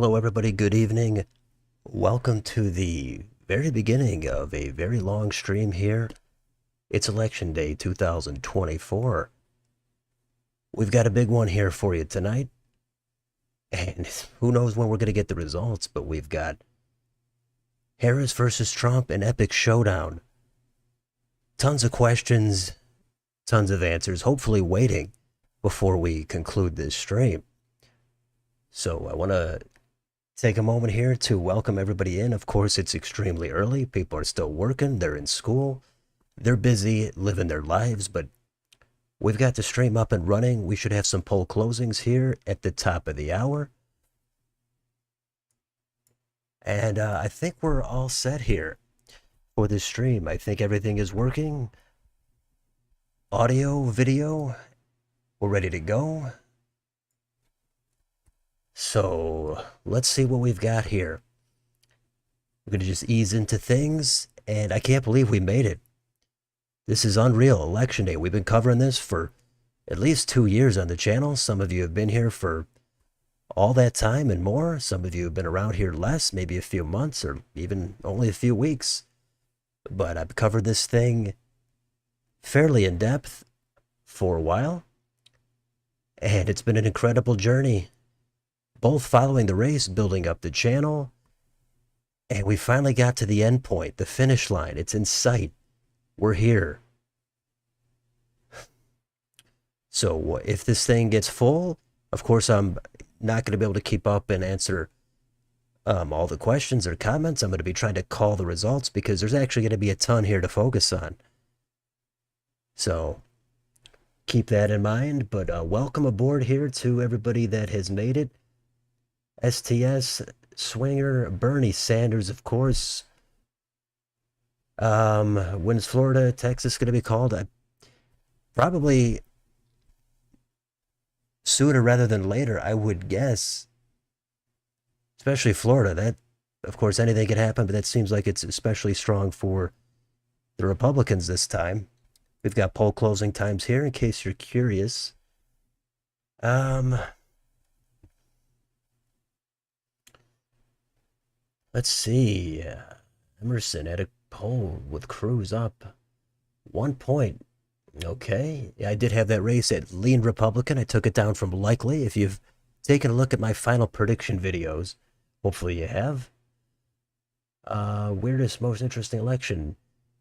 Hello, everybody. Good evening. Welcome to the very beginning of a very long stream here. It's Election Day 2024. We've got a big one here for you tonight. And who knows when we're going to get the results, but we've got Harris versus Trump, an epic showdown. Tons of questions, tons of answers, hopefully waiting before we conclude this stream. So I want to take a moment here to welcome everybody in. Of course, it's extremely early. People are still working. They're in school. They're busy living their lives, but we've got the stream up and running. We should have some poll closings here at the top of the hour. And I think we're all set here for this stream. I think everything is working. Audio, video, we're ready to go. So let's see what we've got here. We're going to just ease into things, and I can't believe we made it. This is unreal. Election Day. We've been covering this for at least 2 years on the channel. Some of you have been here for all that time and more. Some of you have been around here less, maybe a few months or even only a few weeks. But I've covered this thing fairly in depth for a while, and it's been an incredible journey, both following the race, building up the channel, and we finally got to the end point, the finish line. It's in sight. We're here. So if this thing gets full, of course, I'm not going to be able to keep up and answer all the questions or comments. I'm going to be trying to call the results because there's actually going to be a ton here to focus on. So keep that in mind. But welcome aboard here to everybody that has made it. STS, Swinger, Bernie Sanders, of course. When's Florida, Texas going to be called? Probably sooner rather than later, I would guess. Especially Florida. That, of course, anything could happen, but that seems like it's especially strong for the Republicans this time. We've got poll closing times here in case you're curious. Let's see. Emerson had a poll with Cruz up 1 point. Okay. I did have that race at lean Republican. I took it down from likely. If you've taken a look at my final prediction videos, hopefully you have. Weirdest, most interesting election.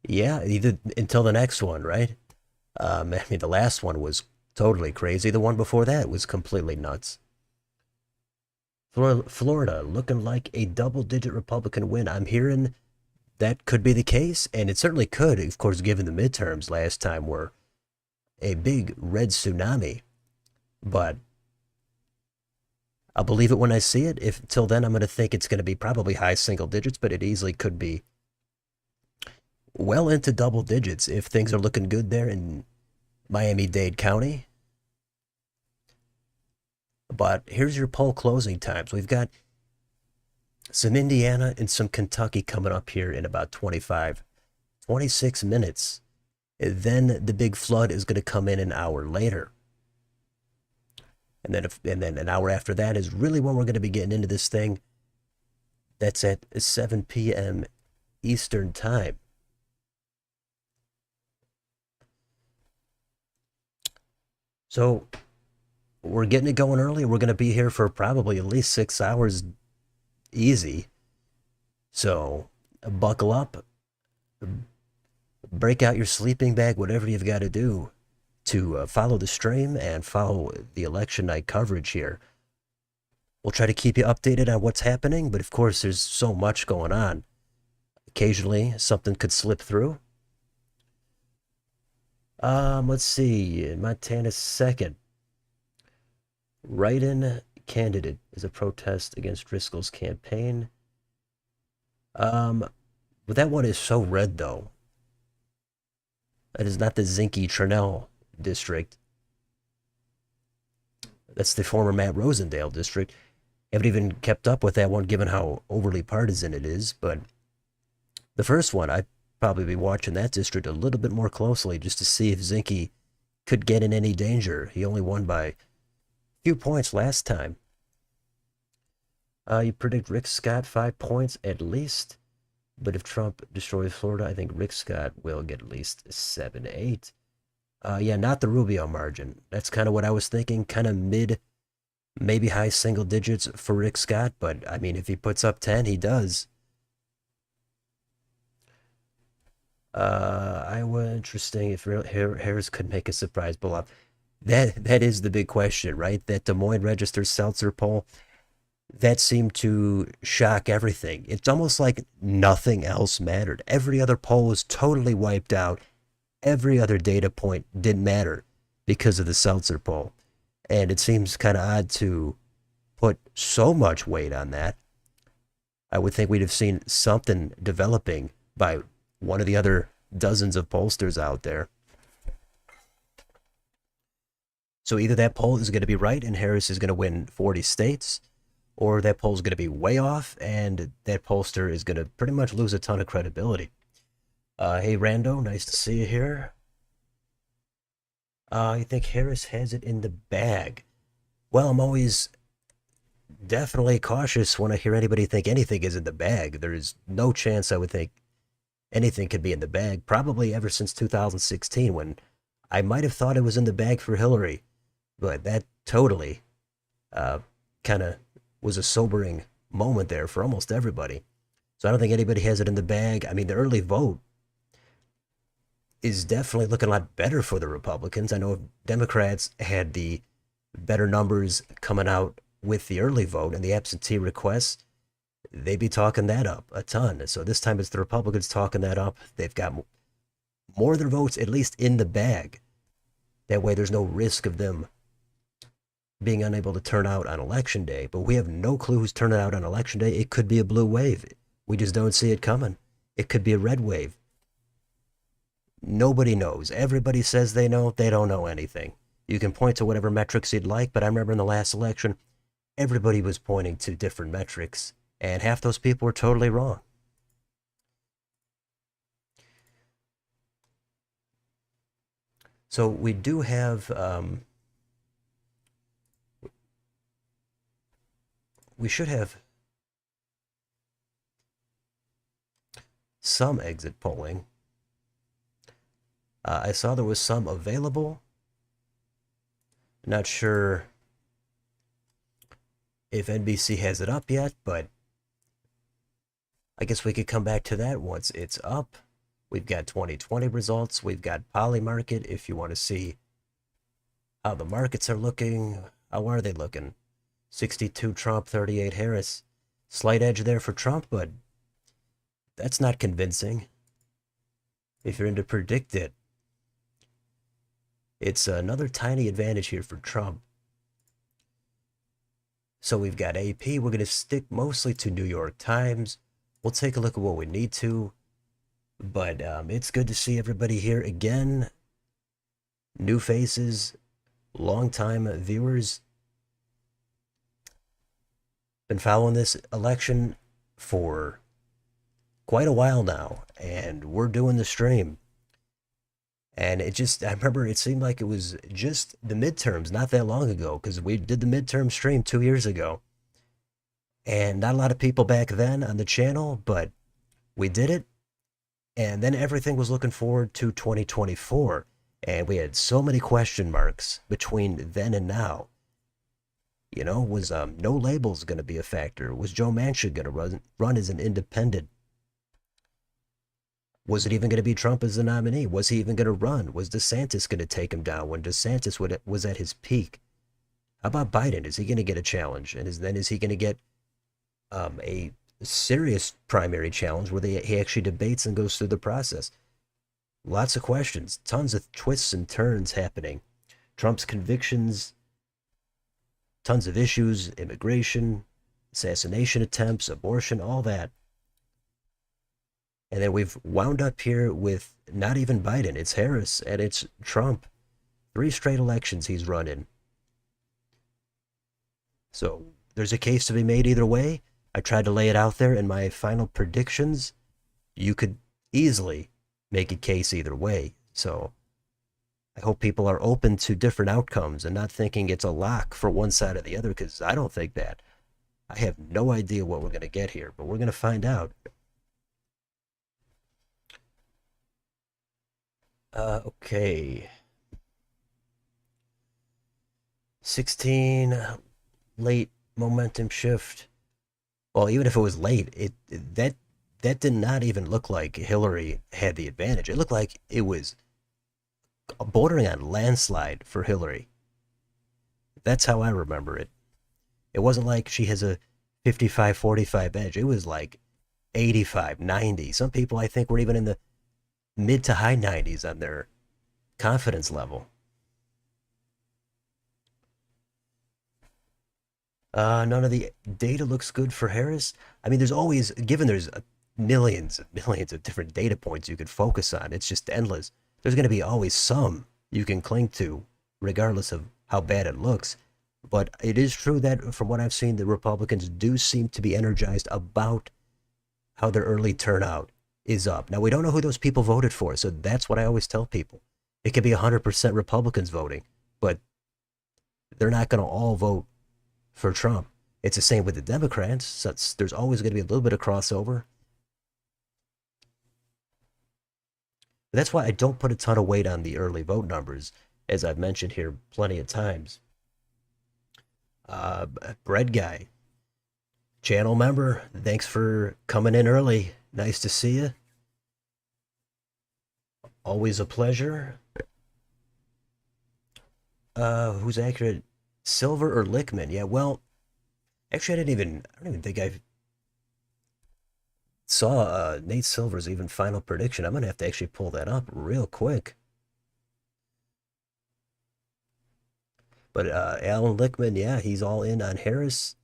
Yeah, either until the next one, right? I mean, the last one was totally crazy. The one before that was completely nuts. Florida looking like a double-digit Republican win. I'm hearing that could be the case, and it certainly could, of course, given the midterms last time were a big red tsunami. But I'll believe it when I see it. If till then, I'm going to think it's going to be probably high single digits, but it easily could be well into double digits if things are looking good there in Miami-Dade County. But here's your poll closing times. We've got some Indiana and some Kentucky coming up here in about 26 minutes. And then the big flood is going to come in an hour later. And then an hour after that is really when we're going to be getting into this thing. That's at 7 p.m. Eastern Time. So we're getting it going early. We're going to be here for probably at least 6 hours easy. So buckle up, break out your sleeping bag, whatever you've got to do to follow the stream and follow the election night coverage here. We'll try to keep you updated on what's happening, but of course there's so much going on. Occasionally something could slip through. Let's see, Montana's second. Write-in candidate is a protest against Driscoll's campaign. But that one is so red, though. That is not the Zinke-Trinell district. That's the former Matt Rosendale district. I haven't even kept up with that one, given how overly partisan it is. But the first one, I'd probably be watching that district a little bit more closely just to see if Zinke could get in any danger. He only won by a few points last time. You predict Rick Scott 5 points at least. But if Trump destroys Florida, I think Rick Scott will get at least 7, 8. Yeah, not the Rubio margin. That's kind of what I was thinking. Kind of mid, maybe high single digits for Rick Scott. But I mean, if he puts up 10, he does. Iowa, interesting. If Harris could make a surprise pull up, that is the big question, right? That Des Moines Register Seltzer poll that seemed to shock everything. It's almost like nothing else mattered. Every other poll was totally wiped out. Every other data point didn't matter because of the Seltzer poll, and it seems kind of odd to put so much weight on that. I would think we'd have seen something developing by one of the other dozens of pollsters out there. So either that poll is going to be right and Harris is going to win 40 states, or that poll is going to be way off and that pollster is going to pretty much lose a ton of credibility. Hey, Rando, nice to see you here. I think Harris has it in the bag. Well, I'm always definitely cautious when I hear anybody think anything is in the bag. There is no chance I would think anything could be in the bag, probably ever since 2016 when I might have thought it was in the bag for Hillary, but that totally kind of was a sobering moment there for almost everybody. So I don't think anybody has it in the bag. I mean, the early vote is definitely looking a lot better for the Republicans. I know if Democrats had the better numbers coming out with the early vote and the absentee requests, they'd be talking that up a ton. So this time it's the Republicans talking that up. They've got more of their votes at least in the bag. That way there's no risk of them being unable to turn out on election day. But we have no clue who's turning out on election day. It could be a blue wave. We just don't see it coming. It could be a red wave. Nobody knows. Everybody says they know. They don't know anything. You can point to whatever metrics you'd like, but I remember in the last election, everybody was pointing to different metrics, and half those people were totally wrong. So we do have, we should have some exit polling. I saw there was some available. Not sure if NBC has it up yet, but I guess we could come back to that once it's up. We've got 2020 results. We've got Polymarket if you want to see how the markets are looking. How are they looking? 62 Trump, 38 Harris. Slight edge there for Trump, but that's not convincing. If you're into predict it, it's another tiny advantage here for Trump. So we've got AP. We're going to stick mostly to New York Times. We'll take a look at what we need to. But it's good to see everybody here again. New faces, long-time viewers. Been following this election for quite a while now, and we're doing the stream. And it just, I remember it seemed like it was just the midterms not that long ago, because we did the midterm stream 2 years ago. And not a lot of people back then on the channel, but we did it. And then everything was looking forward to 2024. And we had so many question marks between then and now. You know, was no labels going to be a factor? Was Joe Manchin going to run as an independent? Was it even going to be Trump as the nominee? Was he even going to run? Was DeSantis going to take him down when DeSantis was at his peak? How about Biden? Is he going to get a challenge? And then is he going to get a serious primary challenge where he actually debates and goes through the process? Lots of questions, tons of twists and turns happening. Trump's convictions, tons of issues, immigration, assassination attempts, abortion, all that. And then we've wound up here with not even Biden, it's Harris and it's Trump. 3 straight elections he's run in. So there's a case to be made either way. I tried to lay it out there in my final predictions. You could easily make a case either way. So I hope people are open to different outcomes and not thinking it's a lock for one side or the other, because I don't think that. I have no idea what we're going to get here, but we're going to find out. Okay. 16, late momentum shift. Well, even if it was late, that did not even look like Hillary had the advantage. It looked like it was bordering on landslide for Hillary. That's how I remember it. It wasn't like she has a 55-45 edge. It was like 85, 90. Some people I think were even in the mid to high 90s on their confidence level. None of the data looks good for Harris. I mean, there's always, given there's millions and millions of different data points you could focus on, it's just endless. There's going to be always some you can cling to, regardless of how bad it looks. But it is true that from what I've seen, the Republicans do seem to be energized about how their early turnout is up. Now, we don't know who those people voted for, so that's what I always tell people. It could be 100% Republicans voting, but they're not going to all vote for Trump. It's the same with the Democrats. So there's always going to be a little bit of crossover. But that's why I don't put a ton of weight on the early vote numbers, as I've mentioned here plenty of times. Uh, Bread Guy, channel member, thanks for coming in early. Nice to see you. Always a pleasure. Who's accurate? Silver or Lickman? Yeah, well, actually, I don't even think I saw Nate Silver's even final prediction. I'm gonna have to actually pull that up real quick. But Alan Lickman, yeah, he's all in on Harris.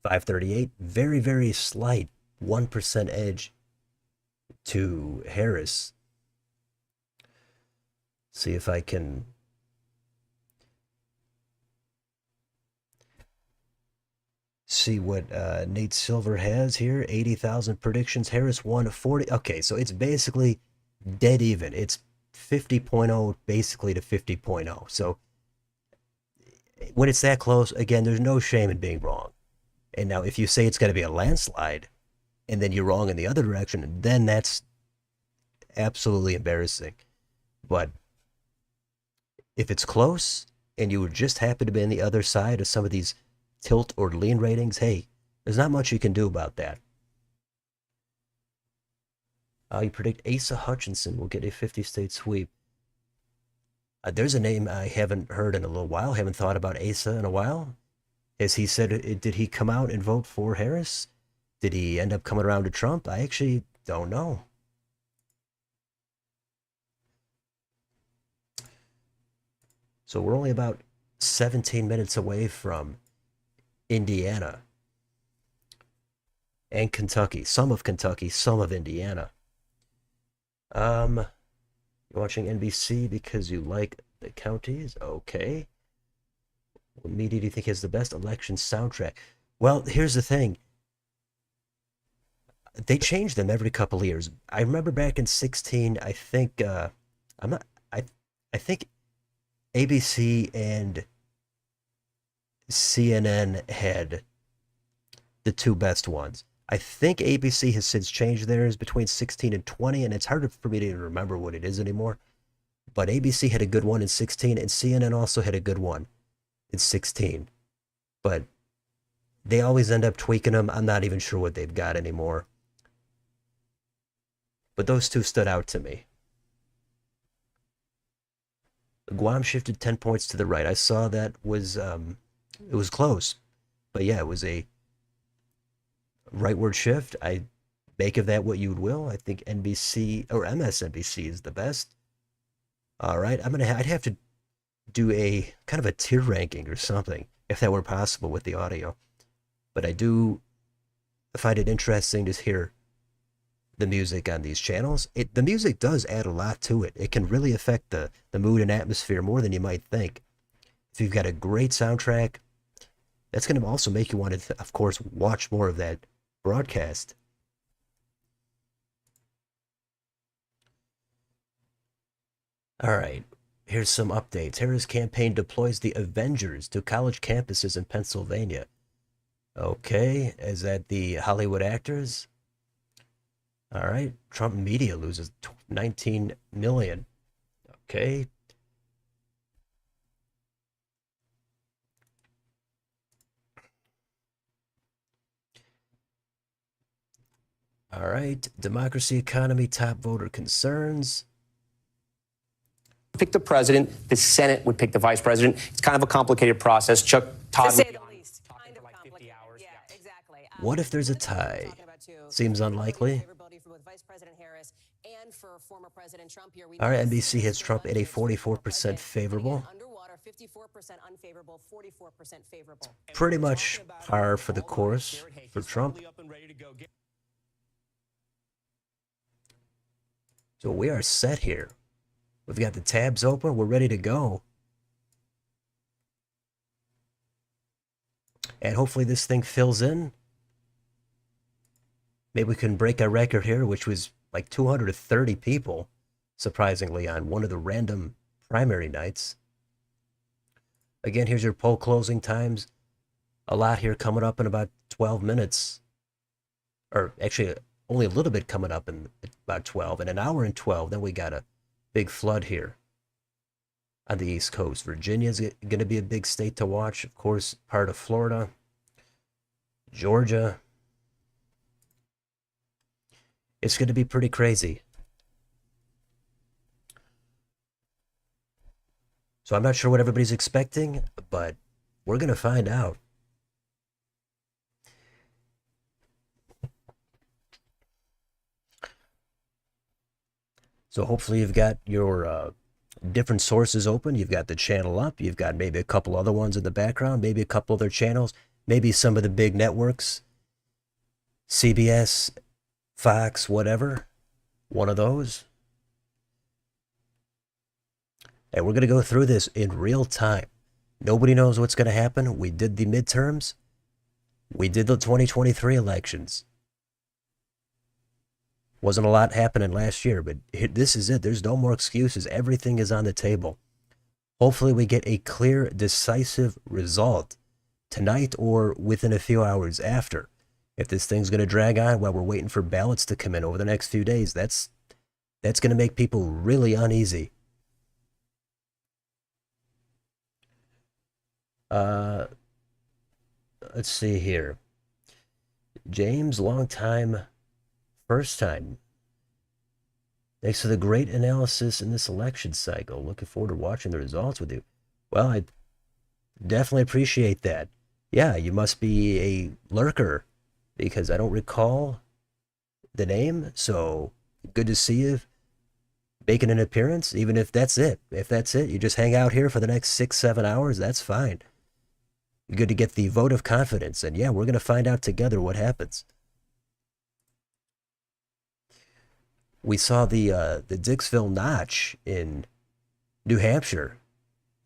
538, very, very slight 1% edge to Harris. See if I can see what Nate Silver has here. 80,000 predictions. Harris won 40. Okay, so it's basically dead even. It's 50.0 basically to 50.0. So when it's that close, again, there's no shame in being wrong. And now if you say it's going to be a landslide and then you're wrong in the other direction, then that's absolutely embarrassing. But if it's close and you would just happen to be on the other side of some of these tilt or lean ratings, hey, there's not much you can do about that. You predict Asa Hutchinson will get a 50-state sweep. There's a name I haven't heard in a little while, haven't thought about Asa in a while. Has he said, did he come out and vote for Harris? Did he end up coming around to Trump? I actually don't know. So we're only about 17 minutes away from Indiana and Kentucky. Some of Kentucky, some of Indiana. You're watching NBC because you like the counties? Okay. What media do you think has the best election soundtrack? Well, here's the thing. They change them every couple of years. I remember back in 16, I think I'm not I think ABC and CNN had the two best ones. I think ABC has since changed theirs between 16 and 20, and it's harder for me to even remember what it is anymore. But ABC had a good one in 16, and CNN also had a good one in 16. But they always end up tweaking them. I'm not even sure what they've got anymore. But those two stood out to me. Guam shifted 10 points to the right. I saw that was it was close. But yeah, it was a rightward shift. I make of that what you will. I think NBC or MSNBC is the best. All right, I'd have to do a kind of a tier ranking or something if that were possible with the audio. But I do find it interesting to hear the music on these channels. The music does add a lot to it. It can really affect the mood and atmosphere more than you might think. If you've got a great soundtrack, that's going to also make you want to, of course, watch more of that broadcast. All right, here's some updates. Harris campaign deploys the Avengers to college campuses in Pennsylvania. Okay, is that the Hollywood actors? All right, Trump media loses 19 million. Okay. All right, democracy, economy, top voter concerns. Pick the president, the Senate would pick the vice president. It's kind of a complicated process. Chuck Todd to say the least. Talking for like 50 hours. Yeah, exactly. What if there's a tie? Seems unlikely. All right, NBC hits Trump at a 44% favorable. Pretty much par for the course for Trump. So we are set here. We've got the tabs open. We're ready to go. And hopefully this thing fills in. Maybe we can break a record here, which was like 230 people, surprisingly, on one of the random primary nights. Again, here's your poll closing times. A lot here coming up in about 12 minutes. Or actually, only a little bit coming up in about 12. In an hour and 12, then we got a big flood here on the East Coast. Virginia's going to be a big state to watch. Of course, part of Florida. Georgia. It's going to be pretty crazy. So I'm not sure what everybody's expecting, but we're going to find out. So hopefully you've got your different sources open. You've got the channel up. You've got maybe a couple other ones in the background, maybe a couple other channels, maybe some of the big networks, CBS, Fox, whatever, one of those. And we're going to go through this in real time. Nobody knows what's going to happen. We did the midterms. We did the 2023 elections. Wasn't a lot happening last year, but this is it. There's no more excuses. Everything is on the table. Hopefully we get a clear, decisive result tonight or within a few hours after. If this thing's going to drag on while we're waiting for ballots to come in over the next few days, that's going to make people really uneasy. Let's see here. James, long time, first time. Thanks for the great analysis in this election cycle. Looking forward to watching the results with you. Well, I definitely appreciate that. Yeah, you must be a lurker because I don't recall the name. So good to see you making an appearance, even if that's it. If that's it, you just hang out here for the next 6-7 hours, that's fine. Good to get the vote of confidence. And yeah, we're going to find out together what happens. We saw the Dixville Notch in New Hampshire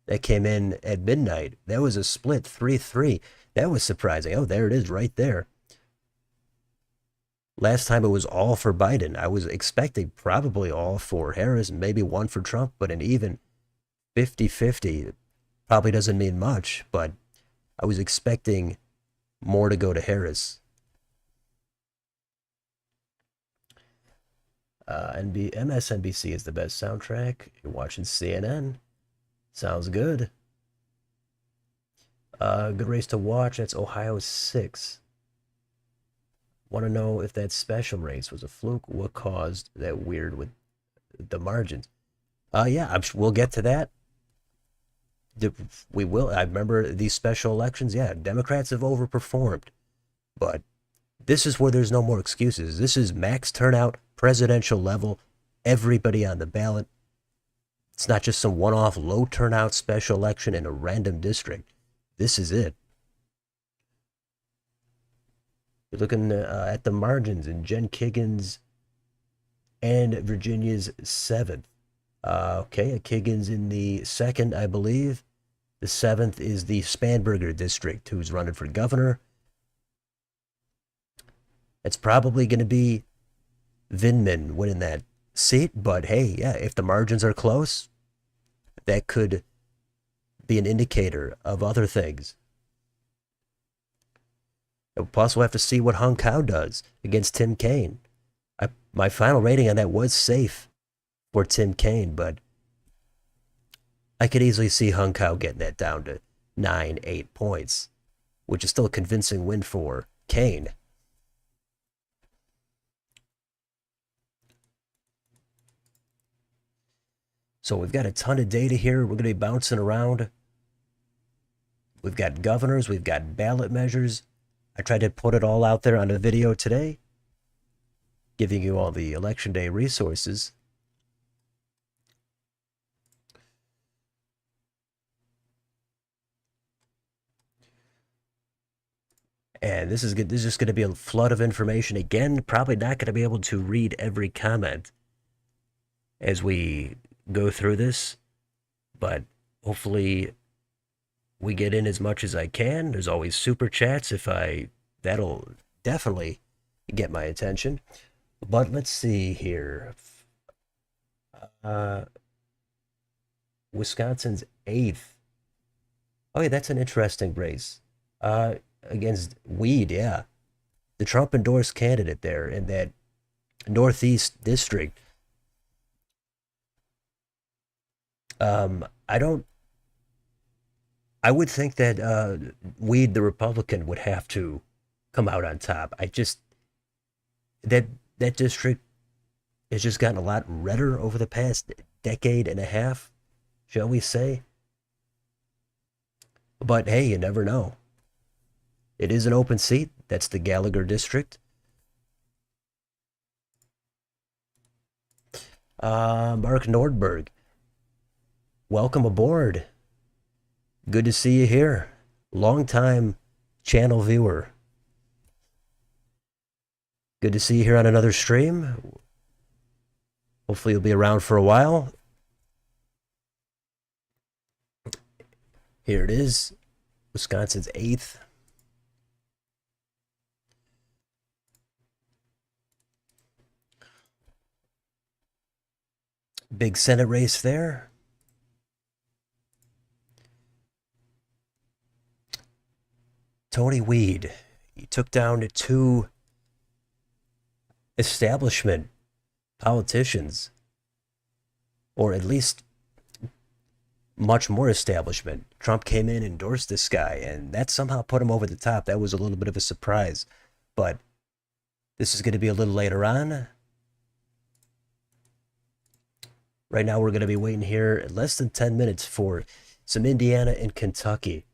that came in at midnight. That was a split 3-3. That was surprising. Oh, there it is right there. Last time it was all for Biden. I was expecting probably all for Harris, maybe one for Trump, but an even 50-50 probably doesn't mean much, but I was expecting more to go to Harris. MSNBC is the best soundtrack. You're watching CNN. Sounds good. Good race to watch. That's Ohio 6. Want to know if that special race was a fluke? What caused that weird with the margins? Yeah, we'll get to that. We will. I remember these special elections. Yeah, Democrats have overperformed, but this is where there's no more excuses. This is max turnout, presidential level, everybody on the ballot. It's not just some one-off low turnout special election in a random district. This is it. You're looking at the margins in Jen Kiggins and Virginia's 7th. Okay, Kiggins in the 2nd, I believe. The 7th is the Spanberger district, who's running for governor. It's probably going to be Vindman winning that seat, but hey, yeah, if the margins are close, that could be an indicator of other things. Plus, we'll have to see what Hung Kao does against Tim Kaine. My final rating on that was safe for Tim Kaine, but I could easily see Hung Kao getting that down to 9, 8 points, which is still a convincing win for Kaine. So we've got a ton of data here. We're going to be bouncing around. We've got governors. We've got ballot measures. I tried to put it all out there on a video today, giving you all the election day resources. And this is good. This is just going to be a flood of information. Again, probably not going to be able to read every comment as we go through this, but hopefully we get in as much as I can. There's always super chats that'll definitely get my attention. But let's see here. Wisconsin's 8th. Oh yeah, that's an interesting race. Against Weed, yeah. The Trump endorsed candidate there in that Northeast district. I would think that Weed, the Republican, would have to come out on top. That district has just gotten a lot redder over the past decade and a half, shall we say? But hey, you never know. It is an open seat. That's the Gallagher district. Mark Nordberg, welcome aboard. Good to see you here. Long-time channel viewer. Good to see you here on another stream. Hopefully you'll be around for a while. Here it is. Wisconsin's 8th. Big Senate race there. Tony Weed, he took down 2 establishment politicians, or at least much more establishment. Trump came in, endorsed this guy, and that somehow put him over the top. That was a little bit of a surprise, but this is going to be a little later on. Right now, we're going to be waiting here less than 10 minutes for some Indiana and Kentucky.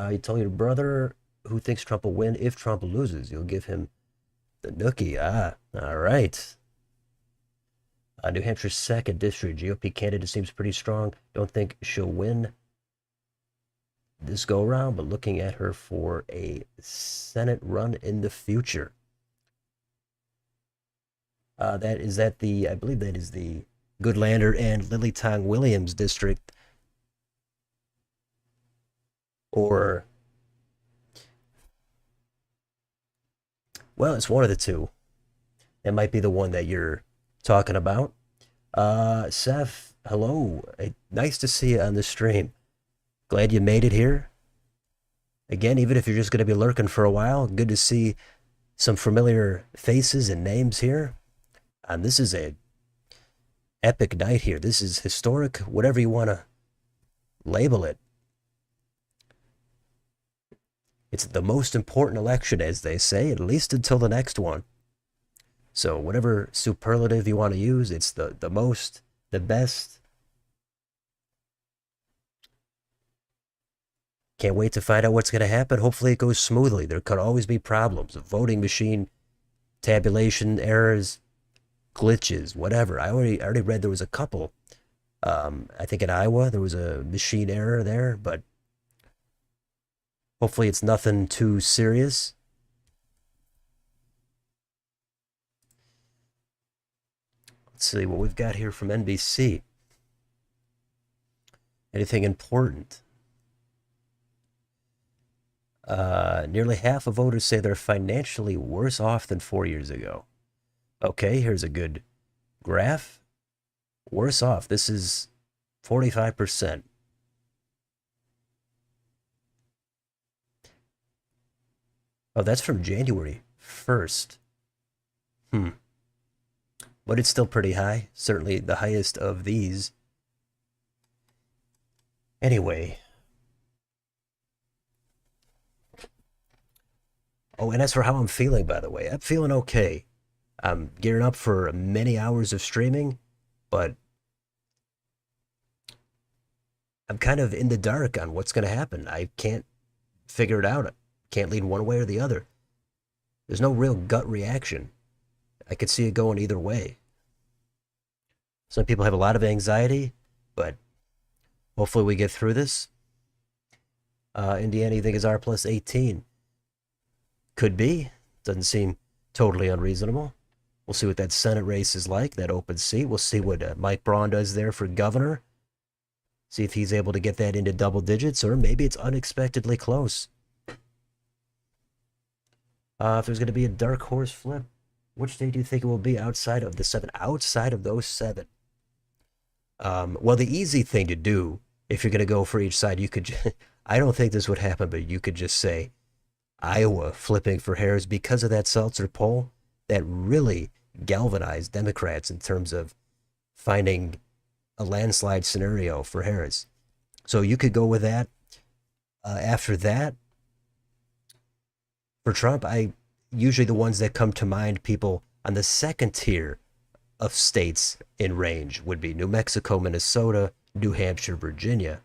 You told your brother who thinks Trump will win. If Trump loses, you'll give him the nookie. All right. New Hampshire's 2nd district. GOP candidate seems pretty strong. Don't think she'll win this go around, but looking at her for a Senate run in the future. I believe that is the Goodlander and Lily Williams district. Or, well, it's one of the two. It might be the one that you're talking about. Seth, hello. Nice to see you on the stream. Glad you made it here. Again, even if you're just going to be lurking for a while, good to see some familiar faces and names here. And this is a epic night here. This is historic, whatever you want to label it. It's the most important election, as they say, at least until the next one. So whatever superlative you want to use, it's the most, the best. Can't wait to find out what's going to happen. Hopefully it goes smoothly. There could always be problems. Voting machine, tabulation errors, glitches, whatever. I already read there was a couple. I think in Iowa there was a machine error there, but hopefully it's nothing too serious. Let's see what we've got here from NBC. Anything important? Nearly half of voters say they're financially worse off than 4 years ago. Okay, here's a good graph. Worse off. This is 45%. Oh, that's from January 1st. Hmm. But it's still pretty high. Certainly the highest of these. Anyway. Oh, and as for how I'm feeling, by the way, I'm feeling okay. I'm gearing up for many hours of streaming, but I'm kind of in the dark on what's going to happen. I can't figure it out. I can't lean one way or the other. There's no real gut reaction. I could see it going either way. Some people have a lot of anxiety, but hopefully we get through this. Indiana, you think is R plus 18? Could be. Doesn't seem totally unreasonable. We'll see what that Senate race is like, that open seat. We'll see what Mike Braun does there for governor. See if he's able to get that into double digits, or maybe it's unexpectedly close. If there's going to be a dark horse flip, which state do you think it will be outside of the seven? Outside of those seven. Well, the easy thing to do, if you're going to go for each side, you could, I don't think this would happen, but you could just say Iowa flipping for Harris because of that Seltzer poll that really galvanized Democrats in terms of finding a landslide scenario for Harris. So you could go with that. After that, for Trump, I usually the ones that come to mind, people on the second tier of states in range would be New Mexico, Minnesota, New Hampshire, Virginia.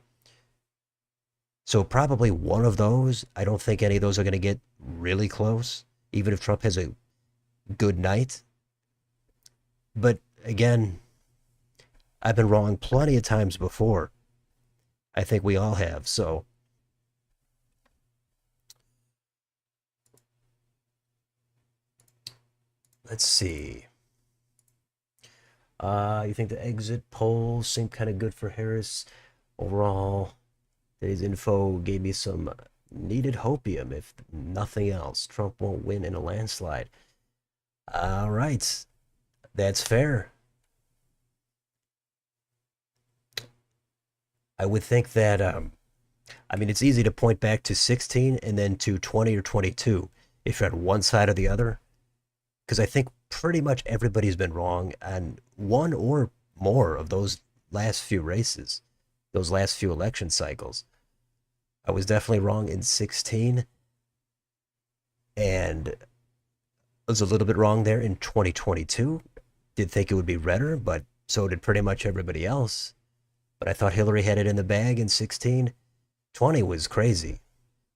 So probably one of those. I don't think any of those are going to get really close, even if Trump has a good night. But again, I've been wrong plenty of times before. I think we all have. So let's see. You think the exit polls seem kind of good for Harris overall? Today's info gave me some needed hopium, if nothing else. Trump won't win in a landslide. All right, that's fair. I would think that, I mean, it's easy to point back to 16 and then to 20 or 22 if you're on one side or the other, because I think pretty much everybody's been wrong on one or more of those last few races, those last few election cycles. I was definitely wrong in 16, and I was a little bit wrong there in 2022. Did think it would be redder, but so did pretty much everybody else. But I thought Hillary had it in the bag in 16. 20 was crazy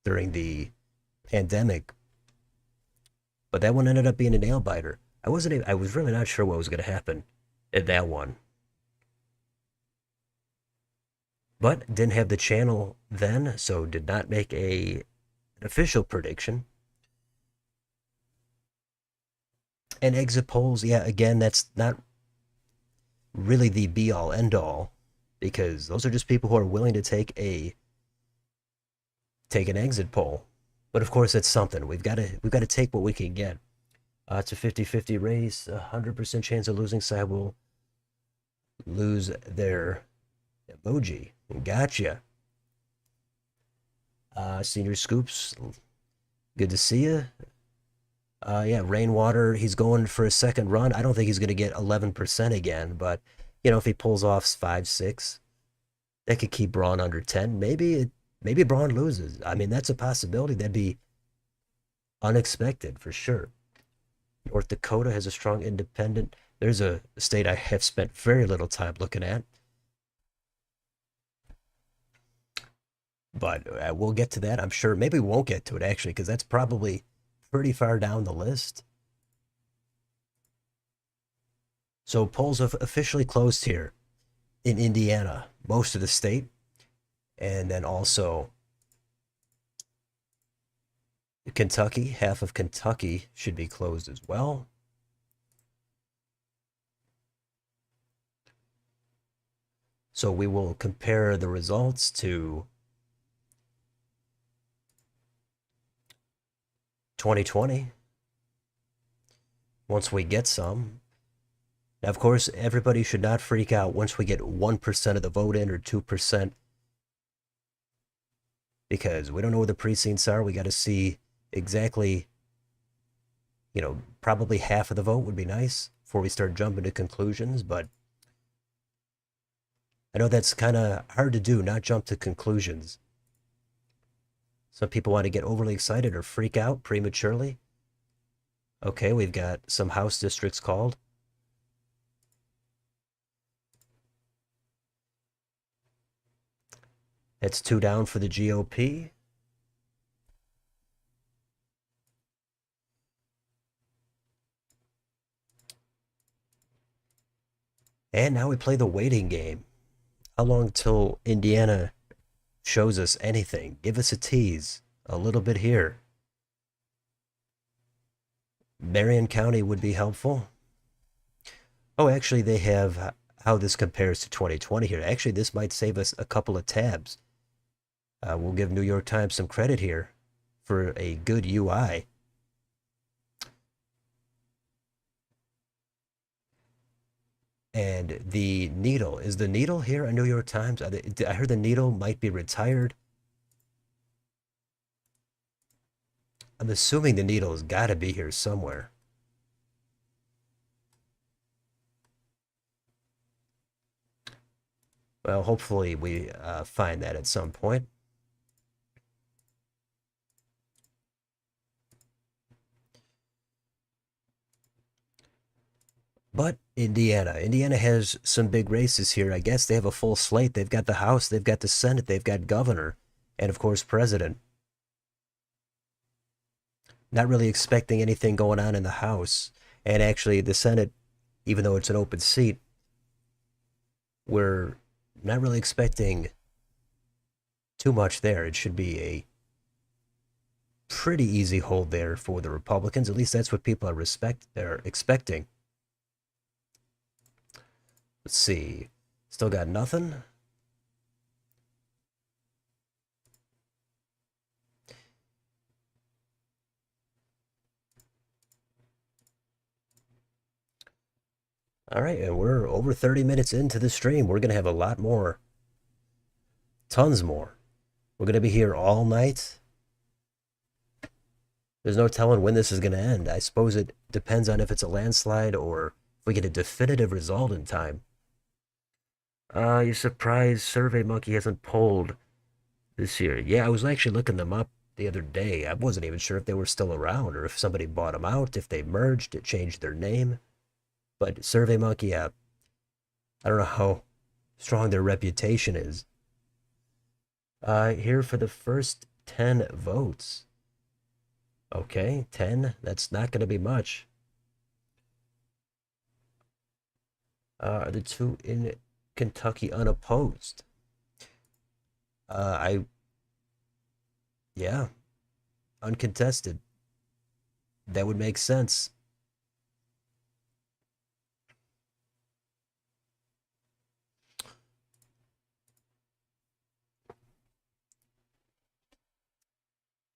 during the pandemic, but that one ended up being a nail biter. I was really not sure what was going to happen at that one, but didn't have the channel then, so did not make an official prediction. And exit polls, yeah, again, that's not really the be all end all, because those are just people who are willing to take an exit poll. But of course, it's something. We've got to take what we can get. It's a 50-50 race. 100% chance of losing side will lose their emoji. Gotcha. Senior Scoops, good to see you. Yeah, Rainwater, he's going for a second run. I don't think he's going to get 11% again, but if he pulls off 5, 6, that could keep Braun under 10. Maybe Braun loses. I mean, that's a possibility. That'd be unexpected for sure. North Dakota has a strong independent. There's a state I have spent very little time looking at, but we'll get to that. I'm sure. Maybe we won't get to it actually, because that's probably pretty far down the list. So polls have officially closed here in Indiana, most of the state, and then also Kentucky. Half of Kentucky should be closed as well. So we will compare the results to 2020 once we get some. Now, of course, everybody should not freak out once we get 1% of the vote in or 2%, because we don't know where the precincts are. We got to see exactly, probably half of the vote would be nice before we start jumping to conclusions, but I know that's kind of hard to do, not jump to conclusions. Some people want to get overly excited or freak out prematurely. Okay, we've got some House districts called. That's 2 down for the GOP. And now we play the waiting game. How long till Indiana shows us anything? Give us a tease. A little bit here. Marion County would be helpful. Oh, actually, they have how this compares to 2020 here. Actually, this might save us a couple of tabs. We'll give New York Times some credit here for a good UI. And the Needle, is the Needle here at New York Times? I heard the Needle might be retired. I'm assuming the Needle has got to be here somewhere. Well, hopefully we find that at some point. But Indiana has some big races here. I guess they have a full slate. They've got the House, they've got the Senate, they've got governor, and of course, president. Not really expecting anything going on in the House. And actually, the Senate, even though it's an open seat, we're not really expecting too much there. It should be a pretty easy hold there for the Republicans. At least that's what people are expecting. Let's see. Still got nothing. All right, and we're over 30 minutes into the stream. We're going to have a lot more. Tons more. We're going to be here all night. There's no telling when this is going to end. I suppose it depends on if it's a landslide or if we get a definitive result in time. You're surprised SurveyMonkey hasn't polled this year. Yeah, I was actually looking them up the other day. I wasn't even sure if they were still around or if somebody bought them out, if they merged, it changed their name. But SurveyMonkey, I don't know how strong their reputation is. Here for the first 10 votes. Okay, 10. That's not going to be much. Are the two in Kentucky unopposed? Yeah, uncontested. That would make sense.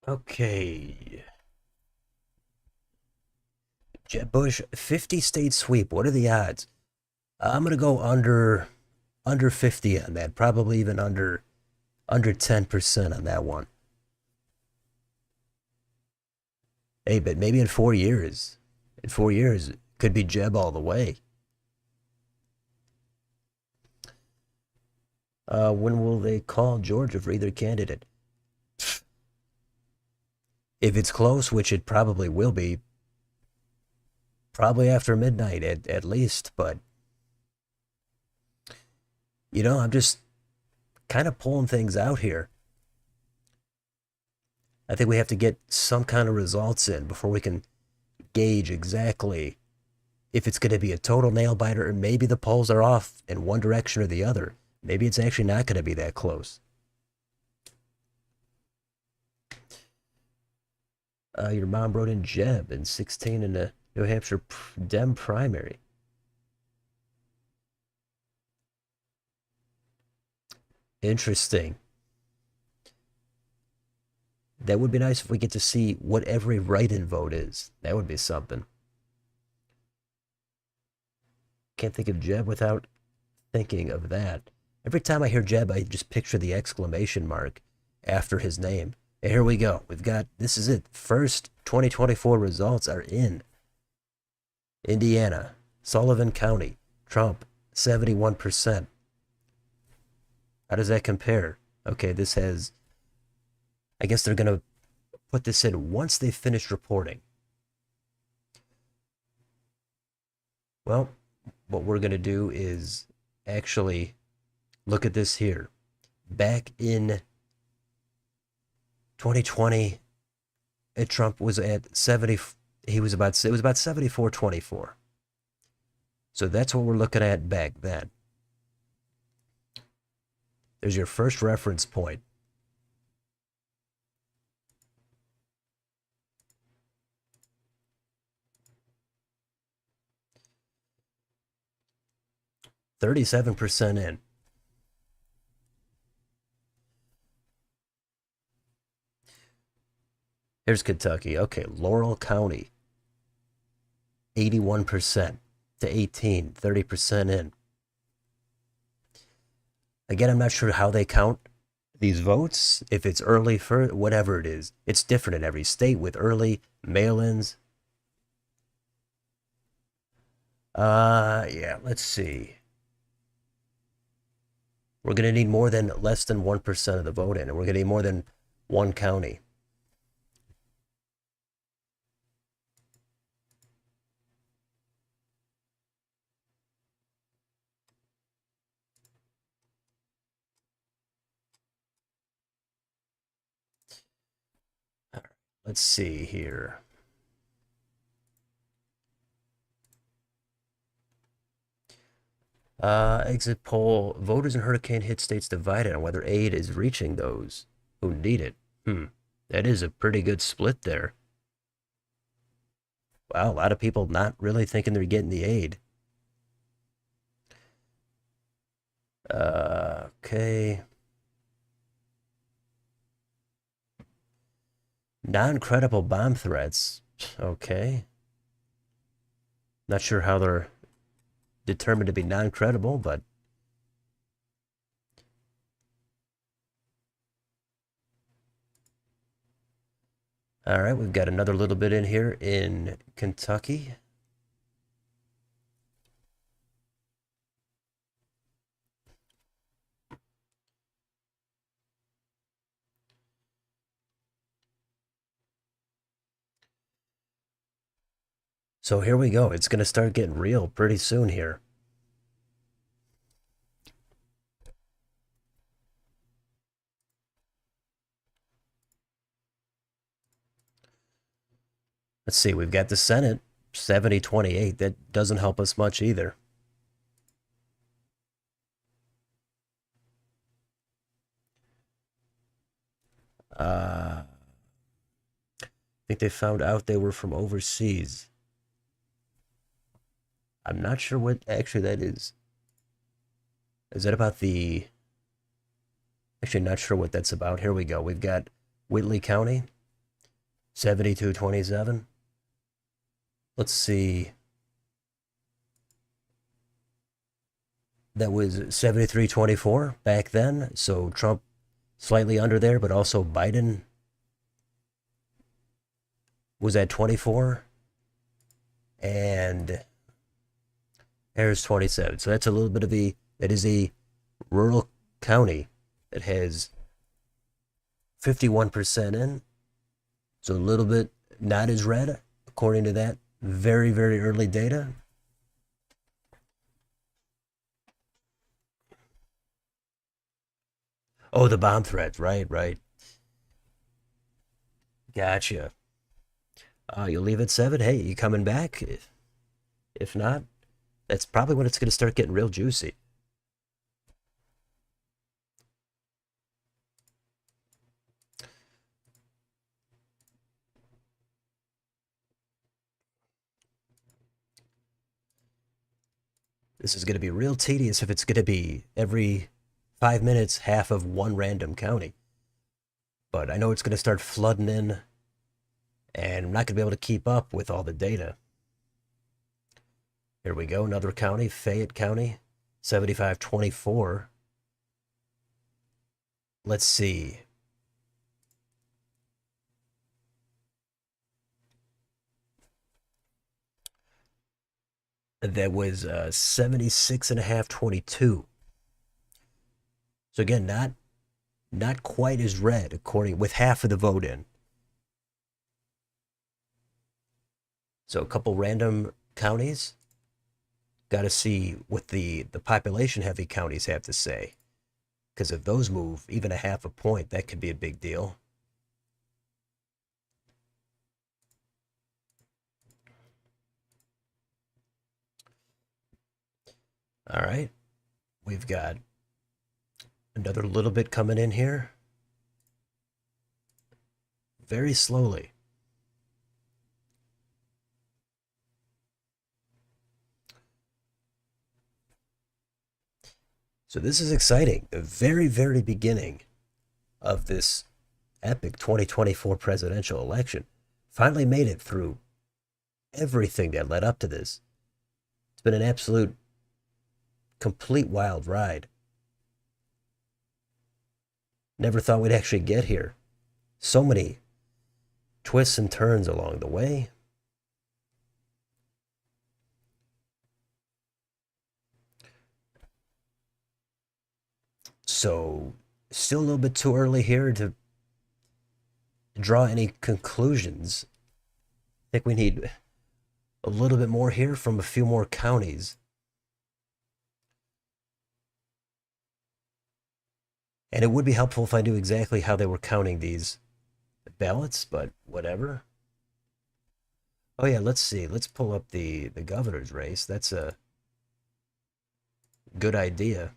Okay. Jeb Bush, 50 state sweep. What are the odds? I'm gonna go under 50 on that. Probably even under 10% on that one. Hey, but maybe in 4 years. In 4 years, it could be Jeb all the way. When will they call Georgia for either candidate? If it's close, which it probably will be, probably after midnight at least, but I'm just kind of pulling things out here. I think we have to get some kind of results in before we can gauge exactly if it's going to be a total nail biter or maybe the polls are off in one direction or the other. Maybe it's actually not going to be that close. Your mom wrote in Jeb in 16 in the New Hampshire Dem primary. Interesting. That would be nice if we get to see what every write-in vote is. That would be something. Can't think of Jeb without thinking of that. Every time I hear Jeb, I just picture the exclamation mark after his name. Here we go. We've got, this is it. First 2024 results are in. Indiana, Sullivan County, Trump, 71%. How does that compare? Okay, this has, I guess they're going to put this in once they finish reporting. Well, what we're going to do is actually look at this here. Back in 2020, Trump was at 70. It was about 74-24. So that's what we're looking at back then. There's your first reference point. %37 in. Here's Kentucky. Okay, Laurel County, 81% to 18, 30% in. Again, I'm not sure how they count these votes. If it's early for whatever it is, it's different in every state with early mail-ins. Yeah, let's see. We're going to need more than less than 1% of the vote in, and we're going to need more than one county. All right, let's see here. Exit poll. Voters in hurricane hit states divided on whether aid is reaching those who need it. That is a pretty good split there. Wow, a lot of people not really thinking they're getting the aid. Okay. Non-credible bomb threats. Okay. Not sure how they're determined to be non-credible, but all right, we've got another little bit in here in Kentucky. So here we go. It's going to start getting real pretty soon here. Let's see. We've got the Senate, 70-28. That doesn't help us much either. I think they found out they were from overseas. I'm not sure what actually that is. Is that about the... Actually, not sure what that's about. Here we go. We've got Whitley County, 72-27. Let's see. That was 73-24 back then. So Trump slightly under there, but also Biden was at 24. And Harris 27. So that's a little bit of that is a rural county that has 51% in. So a little bit not as red, according to that very, very early data. Oh, the bomb threat. Right, right. Gotcha. You'll leave at 7. Hey, you coming back? If not, that's probably when it's going to start getting real juicy. This is going to be real tedious if it's going to be every 5 minutes, half of one random county. But I know it's going to start flooding in, and I'm not going to be able to keep up with all the data. Here we go, another county, Fayette County, 75-24. Let's see. That was 76.5-22. So again, not quite as red, according with half of the vote in. So a couple random counties. Got to see what the population heavy counties have to say. Because if those move even a half a point, that could be a big deal. All right. We've got another little bit coming in here. Very slowly. So this is exciting. The very, very beginning of this epic 2024 presidential election. Finally made it through everything that led up to this. It's been an absolute, complete wild ride. Never thought we'd actually get here. So many twists and turns along the way. So, still a little bit too early here to draw any conclusions. I think we need a little bit more here from a few more counties. And it would be helpful if I knew exactly how they were counting these ballots, but whatever. Oh yeah, let's see. Let's pull up the governor's race. That's a good idea.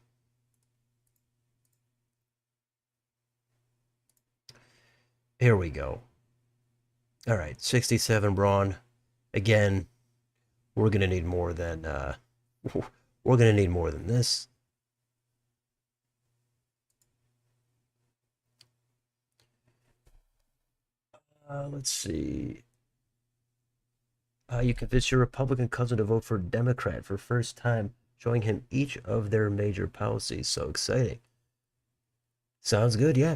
Here we go. All right, 67 brawn. Again, we're gonna need more than we're gonna need more than this. Let's see. You convince your Republican cousin to vote for Democrat for first time, showing him each of their major policies. So exciting. Sounds good. Yeah.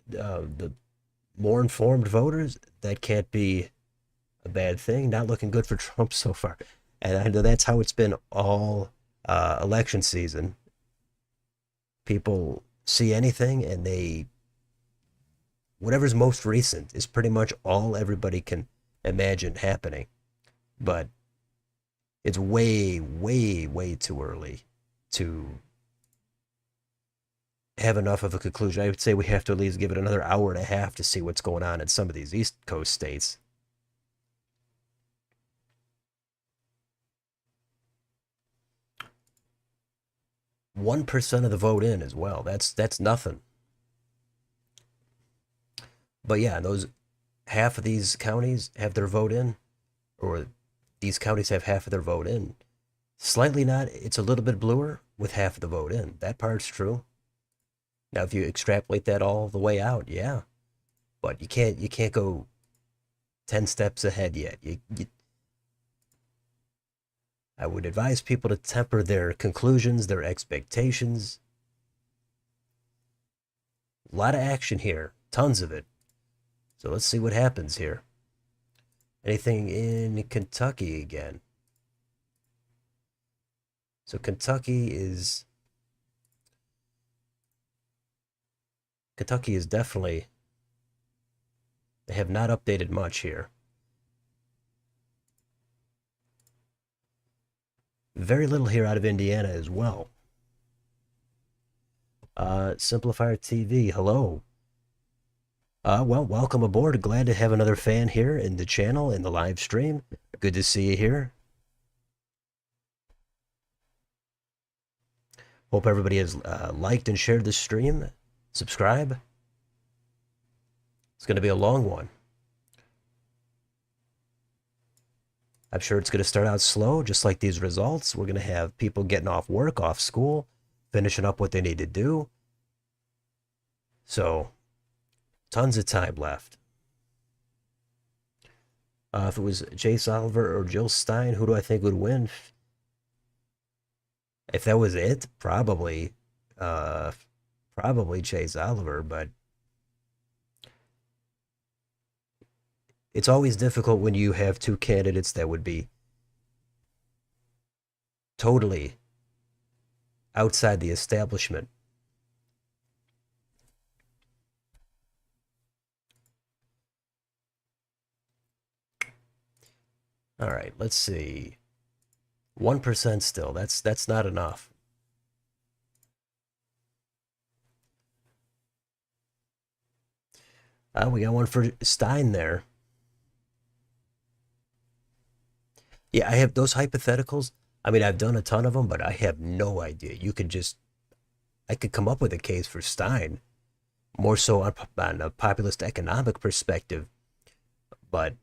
The more informed voters, that can't be a bad thing. Not looking good for Trump so far. And I know that's how it's been all election season. People see anything and whatever's most recent is pretty much all everybody can imagine happening. But it's way, way, way too early to have enough of a conclusion. I would say we have to at least give it another hour and a half to see what's going on in some of these East Coast states. 1% of the vote in as well. That's nothing. But yeah, those half of these counties have their vote in, or these counties have half of their vote in. Slightly not. It's a little bit bluer with half of the vote in. That part's true. Now, if you extrapolate that all the way out, yeah, but you can't go 10 steps ahead yet. I would advise people to temper their conclusions, their expectations. A lot of action here, tons of it. So let's see what happens here. Anything in Kentucky again? So Kentucky is definitely, they have not updated much here. Very little here out of Indiana as well. Simplifier TV, hello. Well, welcome aboard. Glad to have another fan here in the channel, in the live stream. Good to see you here. Hope everybody has liked and shared the stream. Subscribe. It's going to be a long one. I'm sure it's going to start out slow, just like these results. We're going to have people getting off work, off school, finishing up what they need to do. So, tons of time left. If it was Chase Oliver or Jill Stein, who do I think would win? If that was it, probably Chase Oliver, but it's always difficult when you have two candidates that would be totally outside the establishment. All right, let's see. 1% still. That's not enough. We got one for Stein there. Yeah, I have those hypotheticals. I mean, I've done a ton of them, but I have no idea. I could come up with a case for Stein, more so on a populist economic perspective. But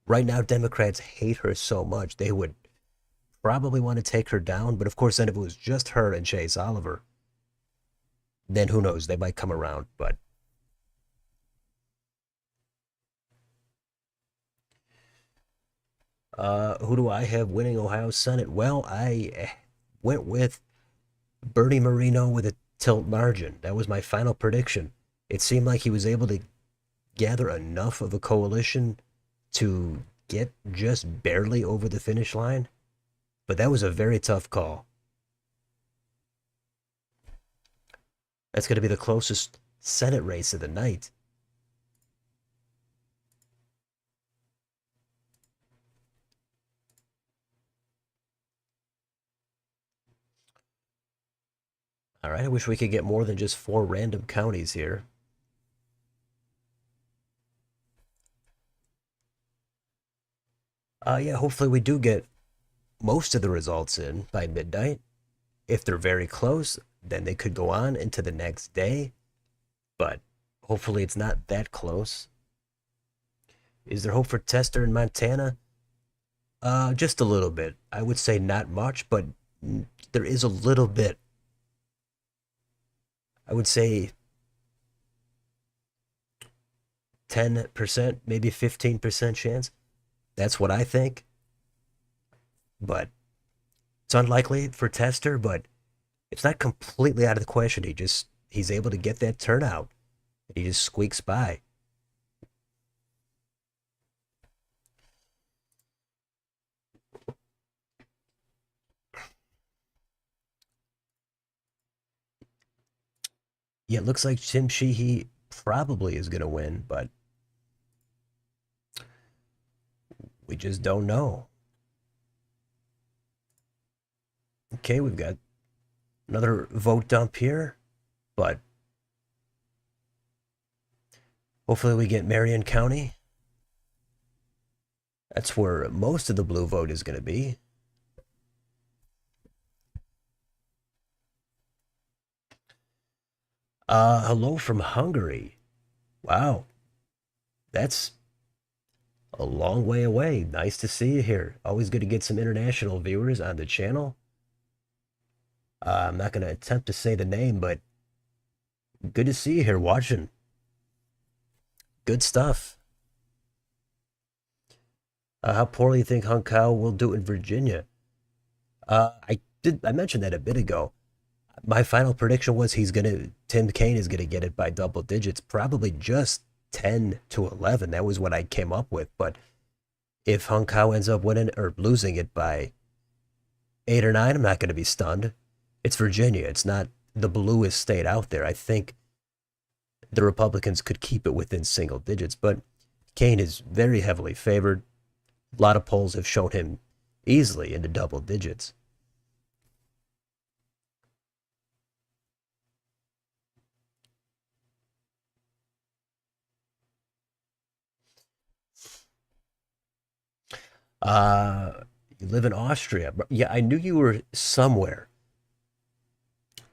right now, Democrats hate her so much, they would probably want to take her down. But of course, then if it was just her and Chase Oliver, then who knows? They might come around. But who do I have winning Ohio Senate? Well, I went with Bernie Moreno with a tilt margin. That was my final prediction. It seemed like he was able to gather enough of a coalition to get just barely over the finish line, but that was a very tough call. That's going to be the closest Senate race of the night. All right, I wish we could get more than just 4 random counties here. Yeah, hopefully we do get most of the results in by midnight. If they're very close, then they could go on into the next day, but hopefully it's not that close. Is there hope for Tester in Montana? Just a little bit. I would say not much, but there is a little bit. I would say 10%, maybe 15% chance. That's what I think. But it's unlikely for Tester, but it's not completely out of the question. He's able to get that turnout. He just squeaks by. Yeah, it looks like Tim Sheehy probably is going to win, but we just don't know. Okay, we've got another vote dump here, but hopefully we get Marion County. That's where most of the blue vote is going to be. Hello from Hungary. Wow, that's a long way away. Nice to see you here. Always good to get some international viewers on the channel. I'm not going to attempt to say the name, but good to see you here watching. Good stuff. How poorly you think Hung Kao will do in Virginia? I mentioned that a bit ago. My final prediction was Tim Kaine is gonna get it by double digits, probably just 10 to 11. That was what I came up with. But if Hung Kao ends up winning or losing it by 8 or 9, I'm not gonna be stunned. It's Virginia. It's not the bluest state out there. I think the Republicans could keep it within single digits, but Kaine is very heavily favored. A lot of polls have shown him easily into double digits. You live in Austria. Yeah, I knew you were somewhere,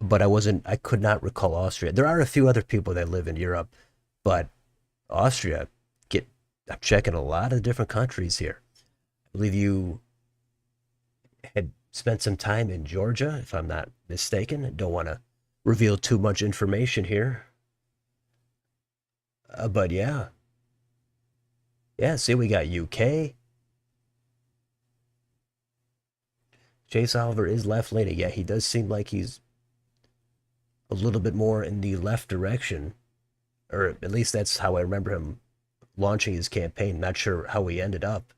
but I could not recall Austria. There are a few other people that live in Europe, but Austria, get, I'm checking a lot of different countries here. I believe you had spent some time in Georgia, if I'm not mistaken. Don't want to reveal too much information here. But yeah, yeah, see, we got UK. Chase Oliver is left leaning. Yeah, he does seem like he's a little bit more in the left direction, or at least that's how I remember him launching his campaign. Not sure how he ended up.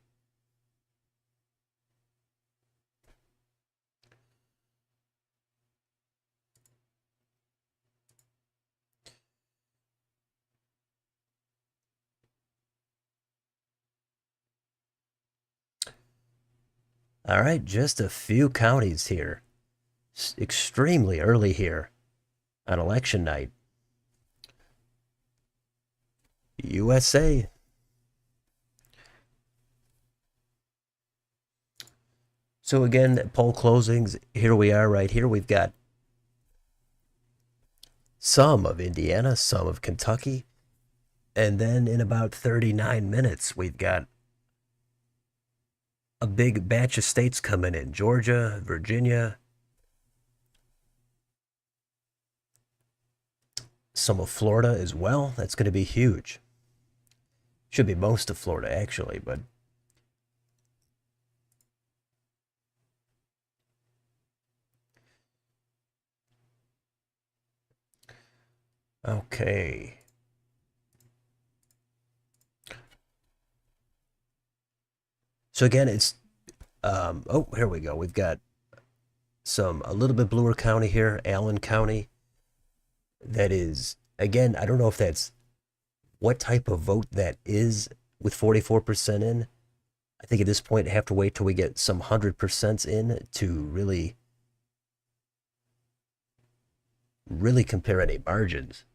All right, just a few counties here. Extremely early here on election night. USA. So again, poll closings. Here we are right here. We've got some of Indiana, some of Kentucky. And then in about 39 minutes, we've got a big batch of states coming in. Georgia, Virginia, some of Florida as well. That's going to be huge. Should be most of Florida, actually, but okay. So again, it's oh, here we go. We've got a little bit bluer county here, Allen County. That is, again, I don't know if that's what type of vote that is with 44% in. I think at this point I have to wait till we get some 100% in to really compare any margins.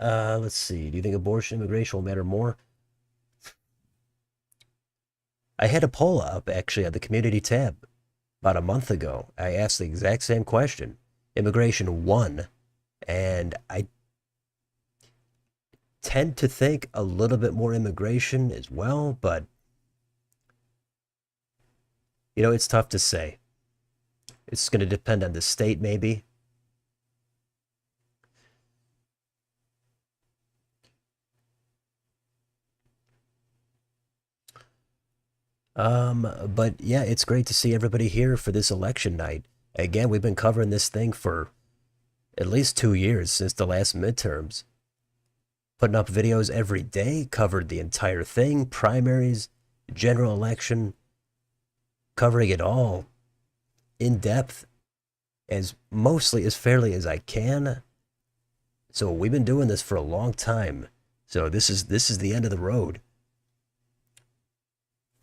Let's see. Do you think abortion immigration will matter more? I had a poll up actually at the community tab about a month ago. I asked the exact same question. Immigration won, and I tend to think a little bit more immigration as well, but it's tough to say. It's going to depend on the state, maybe. But yeah, it's great to see everybody here for this election night. Again, we've been covering this thing for at least 2 years since the last midterms. Putting up videos every day, covered the entire thing, primaries, general election, covering it all in depth as mostly as fairly as I can. So we've been doing this for a long time. So this is the end of the road.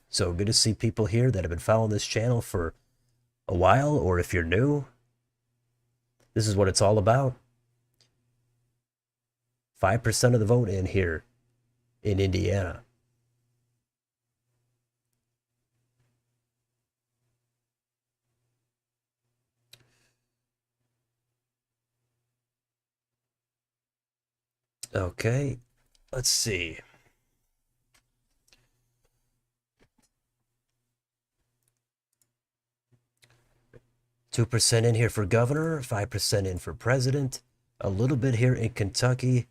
So good to see people here that have been following this channel for a while, or if you're new, this is what it's all about. 5% of the vote in here in Indiana. Okay, let's see. $2% in here for governor, 5% in for president, a little bit here in Kentucky.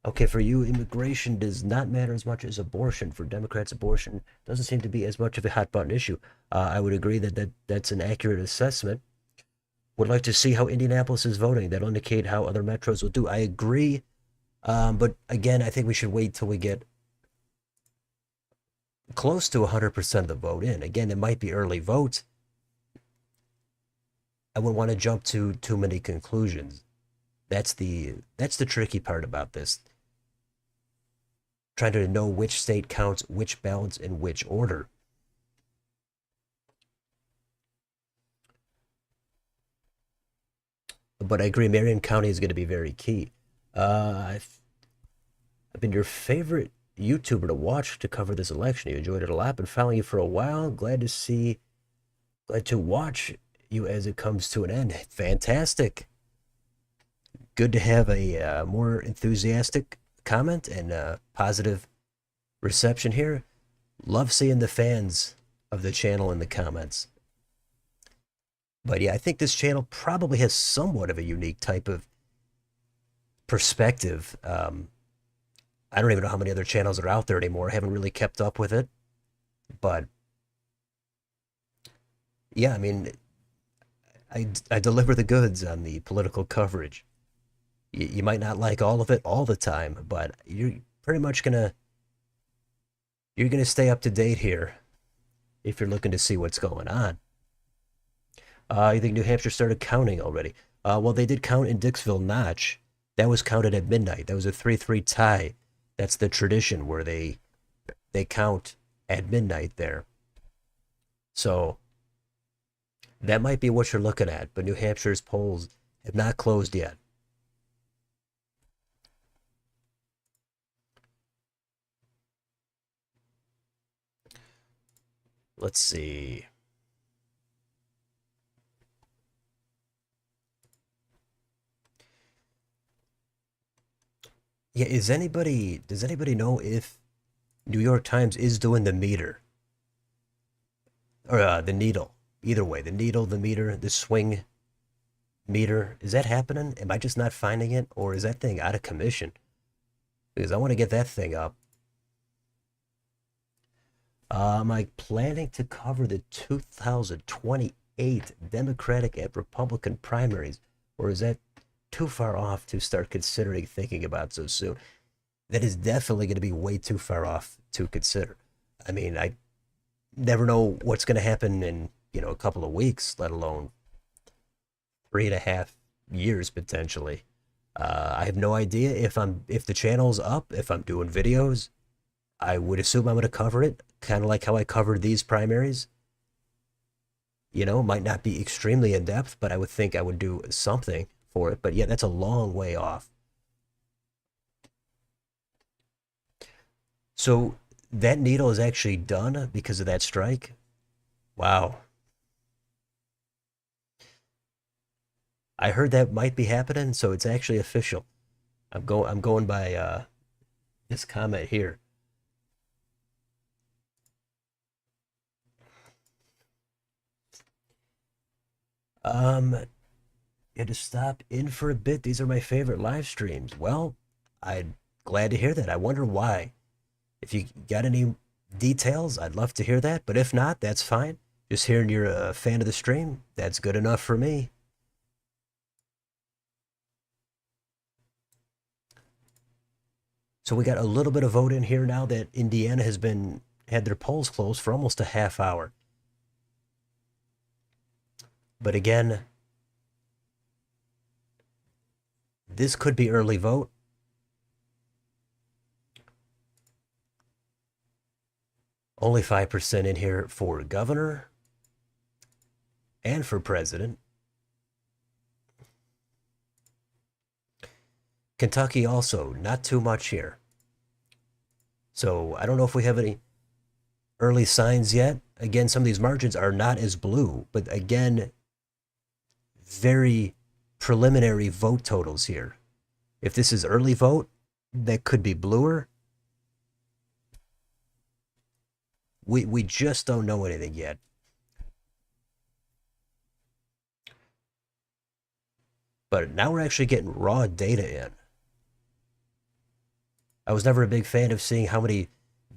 Okay, for you, immigration does not matter as much as abortion. For Democrats, abortion doesn't seem to be as much of a hot button issue. I would agree that's an accurate assessment. Would like to see how Indianapolis is voting. That'll indicate how other metros will do. I agree. But again, I think we should wait till we get close to 100% of the vote in. Again, it might be early vote. I wouldn't want to jump to too many conclusions. That's the tricky part about this. Trying to know which state counts which ballots in which order. But I agree, Marion County is going to be very key. I've been your favorite YouTuber to watch to cover this election. You enjoyed it a lot. Been following you for a while. Glad to watch you as it comes to an end. Fantastic. Good to have a more enthusiastic comment and positive reception here. Love seeing the fans of the channel in the comments. But yeah, I think this channel probably has somewhat of a unique type of perspective. I don't even know how many other channels are out there anymore. I haven't really kept up with it. But yeah, I mean, I deliver the goods on the political coverage. You might not like all of it all the time, but you're pretty much gonna stay up to date here if you're looking to see what's going on. You think New Hampshire started counting already? Well, they did count in Dixville Notch. That was counted at midnight. That was a 3-3 tie. That's the tradition where they count at midnight there. So that might be what you're looking at, but New Hampshire's polls have not closed yet. Let's see. Yeah, does anybody know if New York Times is doing the meter or the needle? Either way, the needle, the meter, the swing meter, is that happening? Am I just not finding it, or is that thing out of commission? Because I want to get that thing up. Am I planning to cover the 2028 Democratic and Republican primaries, or is that too far off to start considering thinking about so soon? That is definitely going to be way too far off to consider. I mean, I never know what's going to happen in, a couple of weeks, let alone 3.5 years potentially. I have no idea if the channel's up, if I'm doing videos. I would assume I'm going to cover it, kind of like how I covered these primaries. Might not be extremely in depth, but I would think I would do something for it. But yeah, that's a long way off. So that needle is actually done because of that strike. Wow. I heard that might be happening, so it's actually official. I'm going by this comment here. You had to stop in for a bit. These are my favorite live streams. Well, I'm glad to hear that. I wonder why. If you got any details, I'd love to hear that. But if not, that's fine. Just hearing you're a fan of the stream, that's good enough for me. So we got a little bit of vote in here now that Indiana had their polls closed for almost a half hour. But again, this could be early vote. Only 5% in here for governor and for president. Kentucky also, not too much here. So I don't know if we have any early signs yet. Again, some of these margins are not as blue, but again, very preliminary vote totals here. If this is early vote, that could be bluer. We just don't know anything yet. But now we're actually getting raw data in. I was never a big fan of seeing how many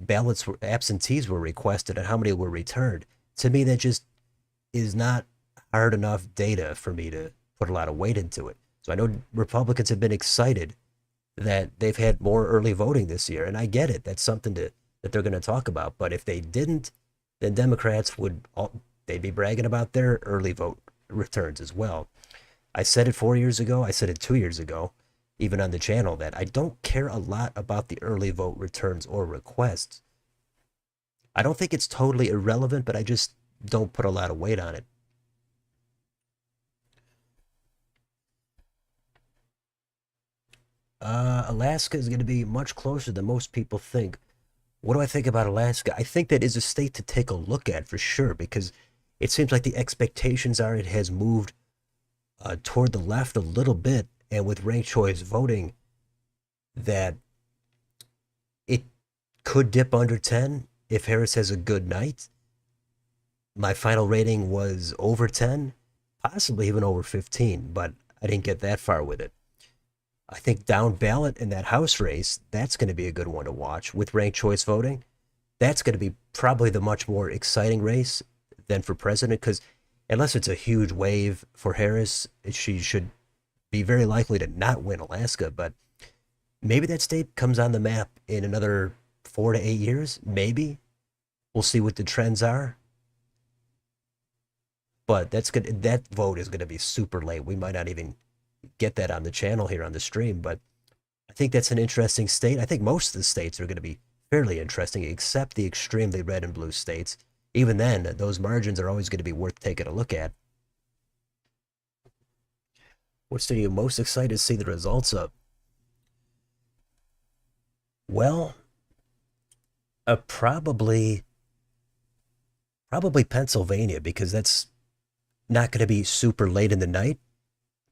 absentees were requested and how many were returned. To me, that just is not hard enough data for me to put a lot of weight into it. So I know Republicans have been excited that they've had more early voting this year, and I get it. That's something that they're going to talk about. But if they didn't, then Democrats they'd be bragging about their early vote returns as well. I said it 4 years ago. I said it 2 years ago, even on the channel, that I don't care a lot about the early vote returns or requests. I don't think it's totally irrelevant, but I just don't put a lot of weight on it. Alaska is going to be much closer than most people think. What do I think about Alaska? I think that is a state to take a look at for sure, because it seems like the expectations are it has moved toward the left a little bit, and with ranked choice voting, that it could dip under 10 if Harris has a good night. My final rating was over 10, possibly even over 15, but I didn't get that far with it. I think down ballot in that House race, that's going to be a good one to watch with ranked choice voting. That's going to be probably the much more exciting race than for president, because unless it's a huge wave for Harris, she should be very likely to not win Alaska. But maybe that state comes on the map in another 4 to 8 years. Maybe. We'll see what the trends are. But that's good. That vote is going to be super late. We might not even get that on the channel here on the stream, but I think that's an interesting state. I think most of the states are going to be fairly interesting, except the extremely red and blue states. Even then, those margins are always going to be worth taking a look at. What state are you most excited to see the results of? Well, probably Pennsylvania, because that's not going to be super late in the night.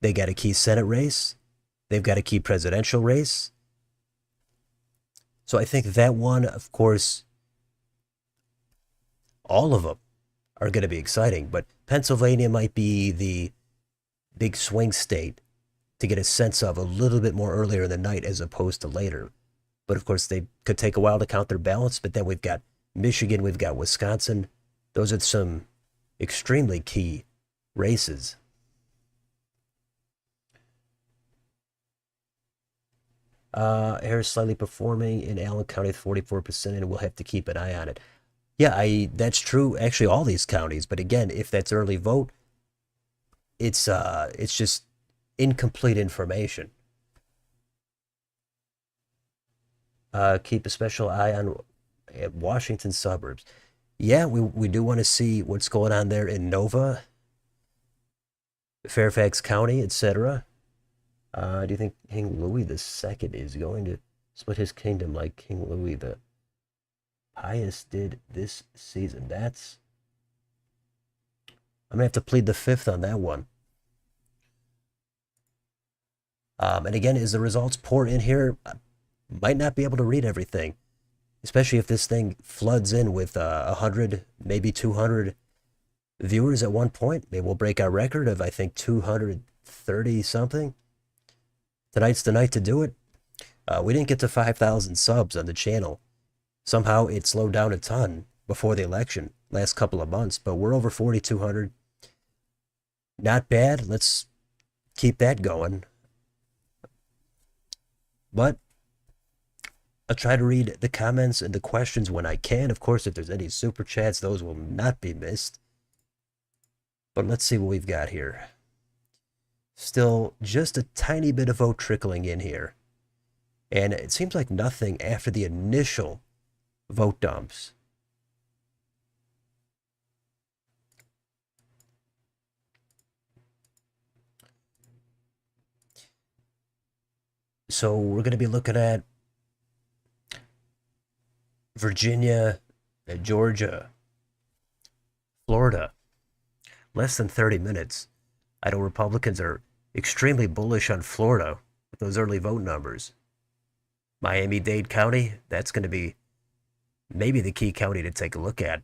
They got a key Senate race. They've got a key presidential race. So I think that one, of course, all of them are going to be exciting, but Pennsylvania might be the big swing state to get a sense of a little bit more earlier in the night as opposed to later. But of course, they could take a while to count their ballots. But then we've got Michigan, we've got Wisconsin. Those are some extremely key races. Harris slightly performing in Allen County with 44%, and we'll have to keep an eye on it. Yeah, that's true. Actually, all these counties. But again, if that's early vote, it's just incomplete information. Keep a special eye on Washington suburbs. Yeah, we do want to see what's going on there in Nova, Fairfax County, etc. Do you think King Louis II is going to split his kingdom like King Louis the Pious did this season? I'm gonna have to plead the fifth on that one. And again, as the results pour in here, I might not be able to read everything, especially if this thing floods in with 100, maybe 200 viewers at one point. Maybe we'll break our record of, I think, 230 something. Tonight's the night to do it. We didn't get to 5,000 subs on the channel. Somehow it slowed down a ton before the election, last couple of months, but we're over 4,200. Not bad. Let's keep that going. But I'll try to read the comments and the questions when I can. Of course, if there's any super chats, those will not be missed. But let's see what we've got here. Still just a tiny bit of vote trickling in here. And it seems like nothing after the initial vote dumps. So we're going to be looking at Virginia, Georgia, Florida. Less than 30 minutes. I know Republicans are extremely bullish on Florida with those early vote numbers. Miami-Dade County, that's going to be maybe the key county to take a look at.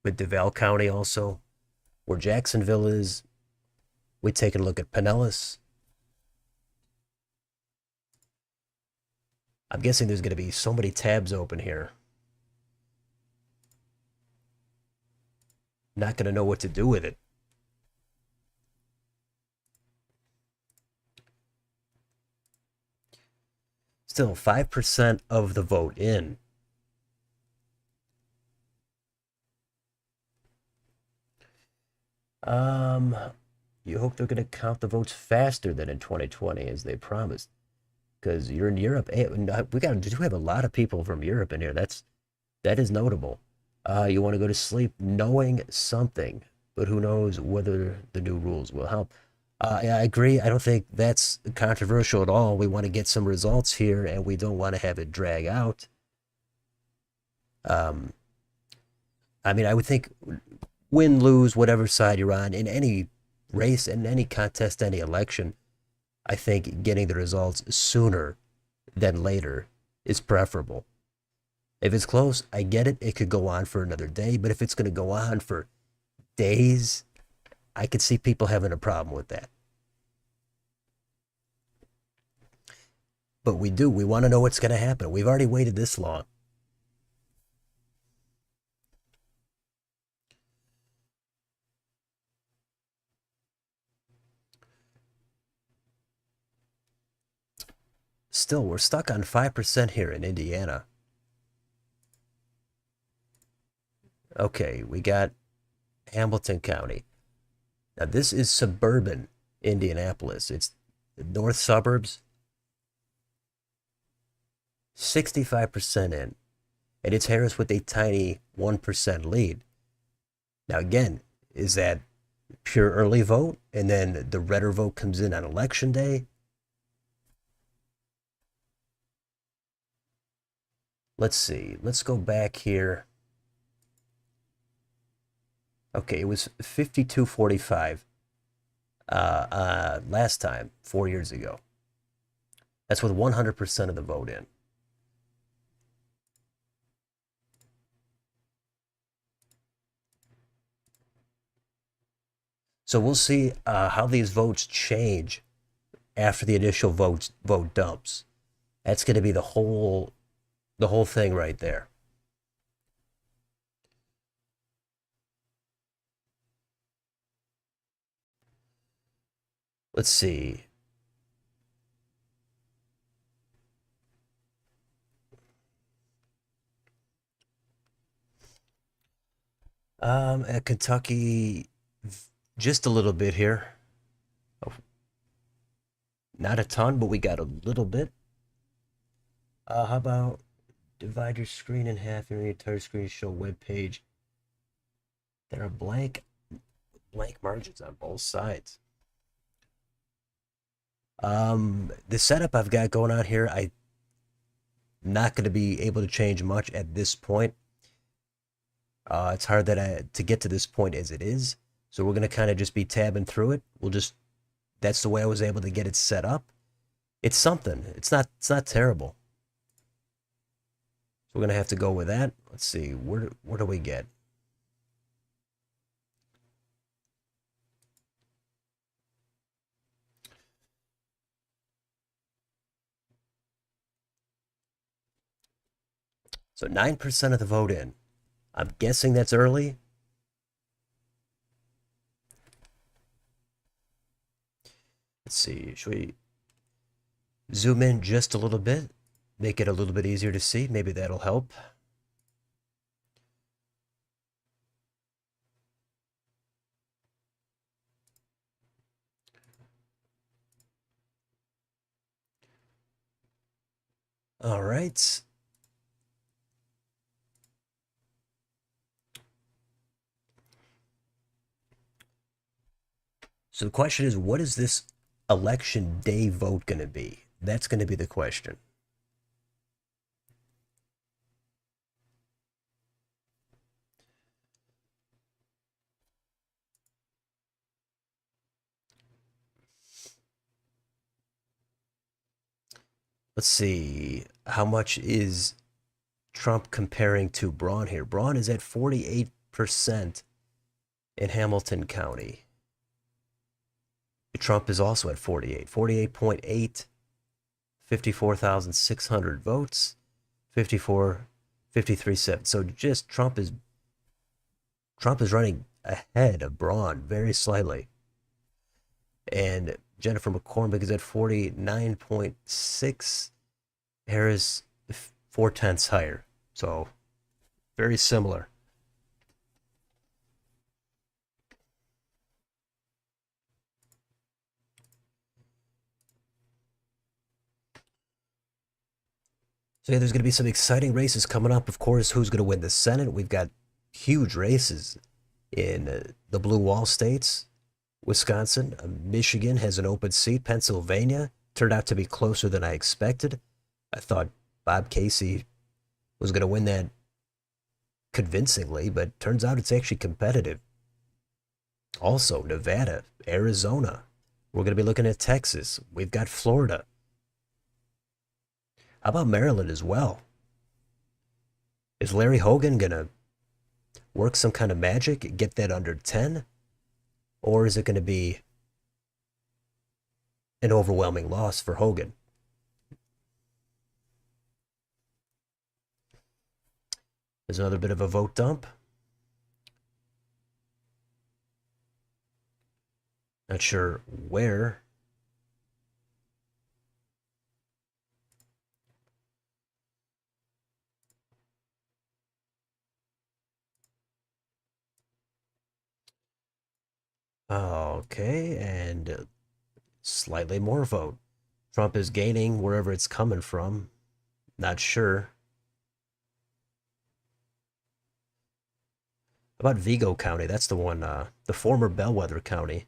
With Duval County also, where Jacksonville is. We're taking a look at Pinellas. I'm guessing there's going to be so many tabs open here. Not going to know what to do with it. Still 5% of the vote in. You hope they're going to count the votes faster than in 2020 as they promised. Because you're in Europe. We do have a lot of people from Europe in here. That is notable. You want to go to sleep knowing something, but who knows whether the new rules will help. I agree. I don't think that's controversial at all. We want to get some results here, and we don't want to have it drag out. I mean, I would think win, lose, whatever side you're on, in any race, in any contest, any election, I think getting the results sooner than later is preferable. If it's close, I get it. It could go on for another day, but if it's going to go on for days, I could see people having a problem with that. But we want to know what's going to happen. We've already waited this long. Still, we're stuck on 5% here in Indiana. Okay, we got Hamilton County. Now, this is suburban Indianapolis. It's the north suburbs, 65% in. And it's Harris with a tiny 1% lead. Now, again, is that pure early vote? And then the redder vote comes in on election day? Let's see. Let's go back here. Okay, it was 52-45 last time, 4 years ago. That's with 100% of the vote in. So we'll see how these votes change after the initial vote dumps. That's going to be the whole thing right there. Let's see. At Kentucky, just a little bit here. Oh, not a ton, but we got a little bit. How about divide your screen in half and your entire screen show web page? There are blank margins on both sides. The setup I've got going on here, I'm not going to be able to change much at this point. It's hard to get to this point as it is, so we're going to kind of just be tabbing through it. That's the way I was able to get it set up. It's something. It's not terrible. So we're going to have to go with that. Let's see, where do we get? So 9% of the vote in. I'm guessing that's early. Let's see, should we zoom in just a little bit? Make it a little bit easier to see. Maybe that'll help. All right. So the question is, what is this election day vote going to be? That's going to be the question. Let's see. How much is Trump comparing to Braun here? Braun is at 48% in Hamilton County. Trump is also at 48.8, 54,600 votes, 53.7. So just Trump is running ahead of Braun very slightly. And Jennifer McCormick is at 49.6. Harris 4/10 higher. So very similar. So yeah, there's going to be some exciting races coming up. Of course, who's going to win the Senate? We've got huge races in the blue wall states. Wisconsin, Michigan has an open seat. Pennsylvania turned out to be closer than I expected. I thought Bob Casey was going to win that convincingly, but turns out it's actually competitive. Also, Nevada, Arizona. We're going to be looking at Texas. We've got Florida. How about Maryland as well? Is Larry Hogan going to work some kind of magic, get that under 10? Or is it going to be an overwhelming loss for Hogan? There's another bit of a vote dump. Not sure where. Okay, and slightly more vote. Trump is gaining wherever it's coming from. Not sure. About Vigo County, that's the one, the former Bellwether County.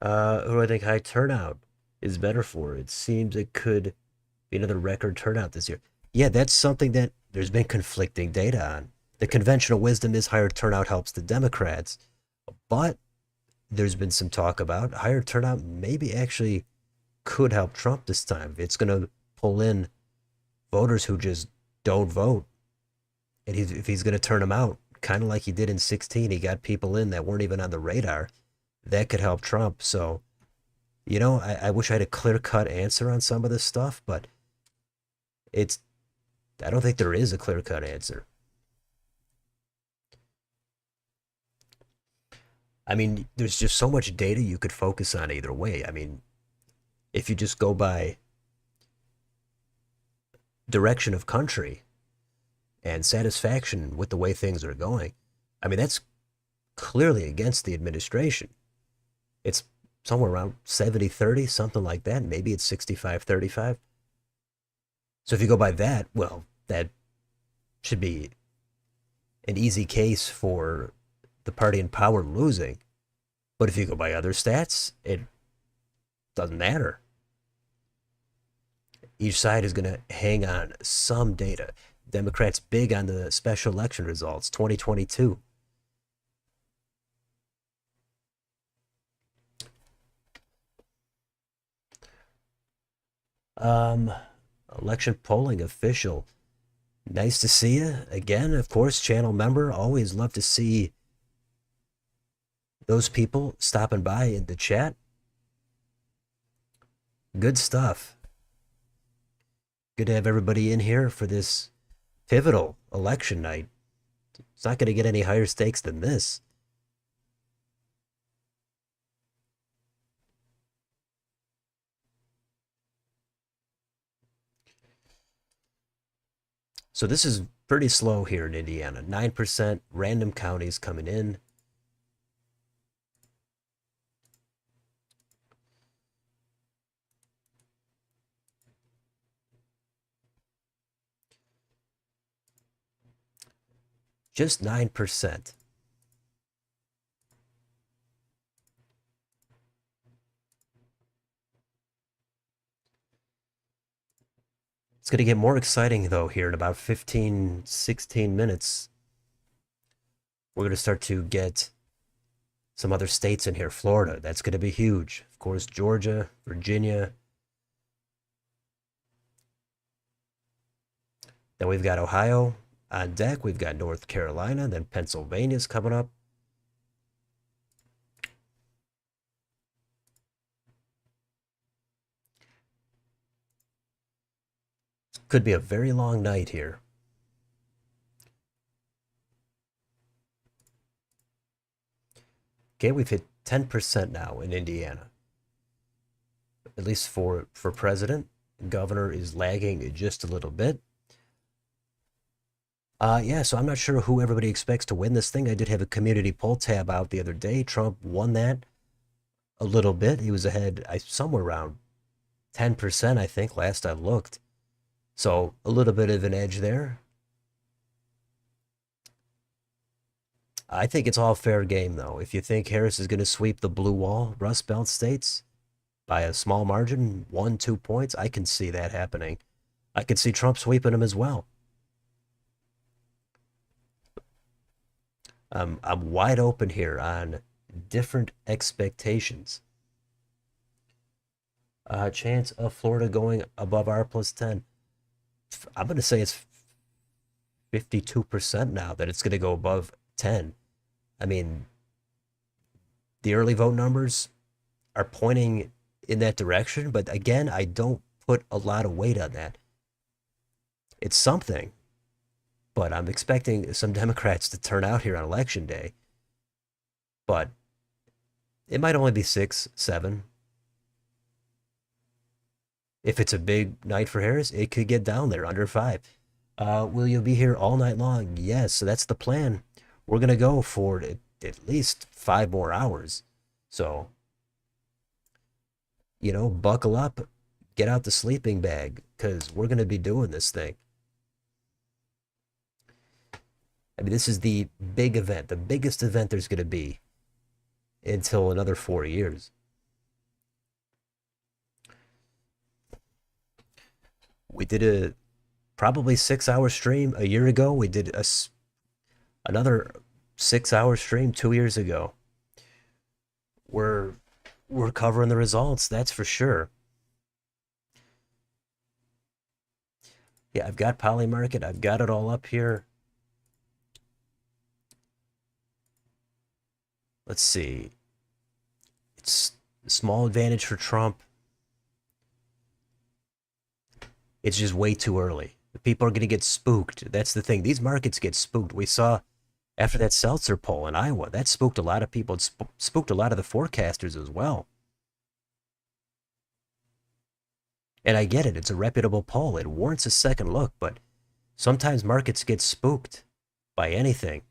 Who do I think high turnout is better for? It seems it could be another record turnout this year. Yeah, that's something that there's been conflicting data on. The conventional wisdom is higher turnout helps the Democrats, but there's been some talk about higher turnout maybe actually could help Trump this time. It's going to pull in voters who just don't vote. And if he's going to turn them out, kind of like he did in 16, he got people in that weren't even on the radar. That could help Trump. So, I wish I had a clear cut answer on some of this stuff, but it's, I don't think there is a clear cut answer. I mean, there's just so much data you could focus on either way. I mean, if you just go by direction of country and satisfaction with the way things are going, I mean, that's clearly against the administration. It's somewhere around 70-30, something like that. Maybe it's 65-35. So if you go by that, well, that should be an easy case for the party in power losing. But if you go by other stats, it doesn't matter. Each side is going to hang on some data. Democrats big on the special election results, 2022. Um, Election polling official. Nice to see you again. Of course, channel member. Always love to see those people stopping by in the chat. Good stuff. Good to have everybody in here for this pivotal election night. It's not going to get any higher stakes than this. So this is pretty slow here in Indiana. 9% random counties coming in. Just 9%. It's going to get more exciting, though, here in about 15, 16 minutes. We're going to start to get some other states in here. Florida, that's going to be huge. Of course, Georgia, Virginia. Then we've got Ohio on deck. We've got North Carolina. Then Pennsylvania's coming up. Could be a very long night here. Okay, we've hit 10% now in Indiana. At least for president. Governor is lagging just a little bit. Yeah, so I'm not sure who everybody expects to win this thing. I did have a community poll tab out the other day. Trump won that a little bit. He was ahead somewhere around 10%, I think, last I looked. So a little bit of an edge there. I think it's all fair game, though. If you think Harris is going to sweep the blue wall, Rust Belt states, by a small margin, 1-2 points, I can see that happening. I could see Trump sweeping them as well. I'm wide open here on different expectations. Chance of Florida going above R plus 10. I'm going to say it's 52% now that it's going to go above 10. I mean, the early vote numbers are pointing in that direction, but again, I don't put a lot of weight on that. It's something, but I'm expecting some Democrats to turn out here on election day. But it might only be 6, 7. If it's a big night for Harris, it could get down there under 5. Will you be here all night long? Yes, so that's the plan. We're gonna go for at least 5 more hours. So, buckle up, get out the sleeping bag, because we're gonna be doing this thing. I mean, this is the big event, the biggest event there's gonna be until another 4 years. We did a probably 6 hour stream a year ago. We did another 6 hour stream 2 years ago. We're we're covering the results, that's for sure. Yeah, I've got Polymarket. I've got it all up here. Let's see. It's a small advantage for Trump. It's just way too early. The people are going to get spooked. That's the thing. These markets get spooked. We saw after that Seltzer poll in Iowa, that spooked a lot of people. It spooked a lot of the forecasters as well. And I get it. It's a reputable poll. It warrants a second look, but sometimes markets get spooked by anything.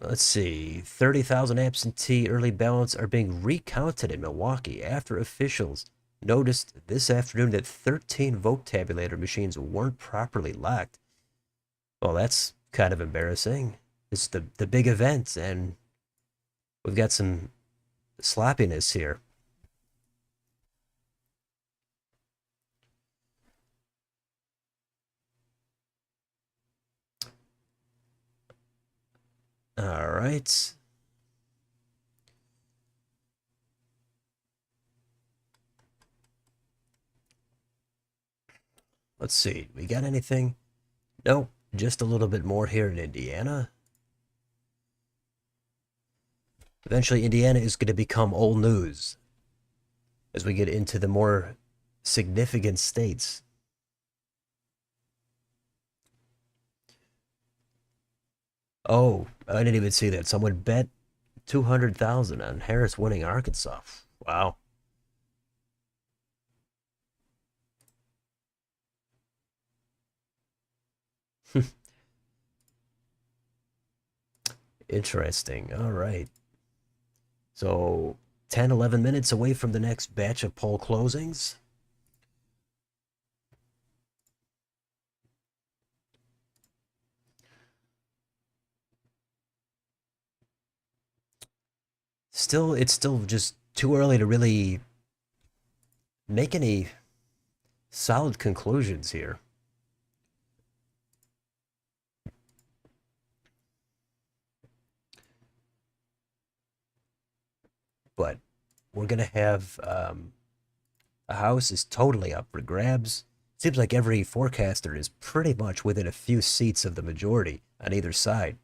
Let's see. 30,000 absentee early ballots are being recounted in Milwaukee after officials noticed this afternoon that 13 vote tabulator machines weren't properly locked. Well, that's kind of embarrassing. It's the big event, and we've got some sloppiness here. All right. Let's see. We got anything? Nope. Just a little bit more here in Indiana. Eventually, Indiana is going to become old news as we get into the more significant states. Oh, I didn't even see that. Someone bet 200,000 on Harris winning Arkansas. Wow. Interesting. All right. So 10, 11 minutes away from the next batch of poll closings. It's still just too early to really make any solid conclusions here. But we're going to have a house is totally up for grabs. Seems like every forecaster is pretty much within a few seats of the majority on either side.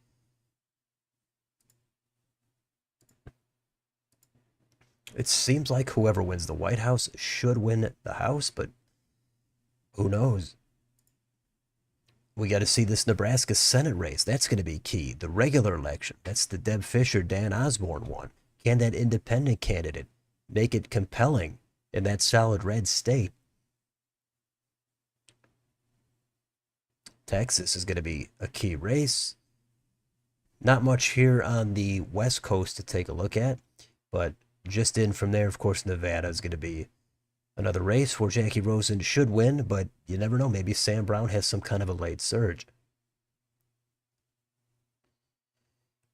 It seems like whoever wins the White House should win the House, but who knows? We got to see this Nebraska Senate race. That's going to be key. The regular election, that's the Deb Fischer, Dan Osborne one. Can that independent candidate make it compelling in that solid red state? Texas is going to be a key race. Not much here on the West Coast to take a look at, but just in from there, of course, Nevada is going to be another race where Jackie Rosen should win, but you never know. Maybe Sam Brown has some kind of a late surge.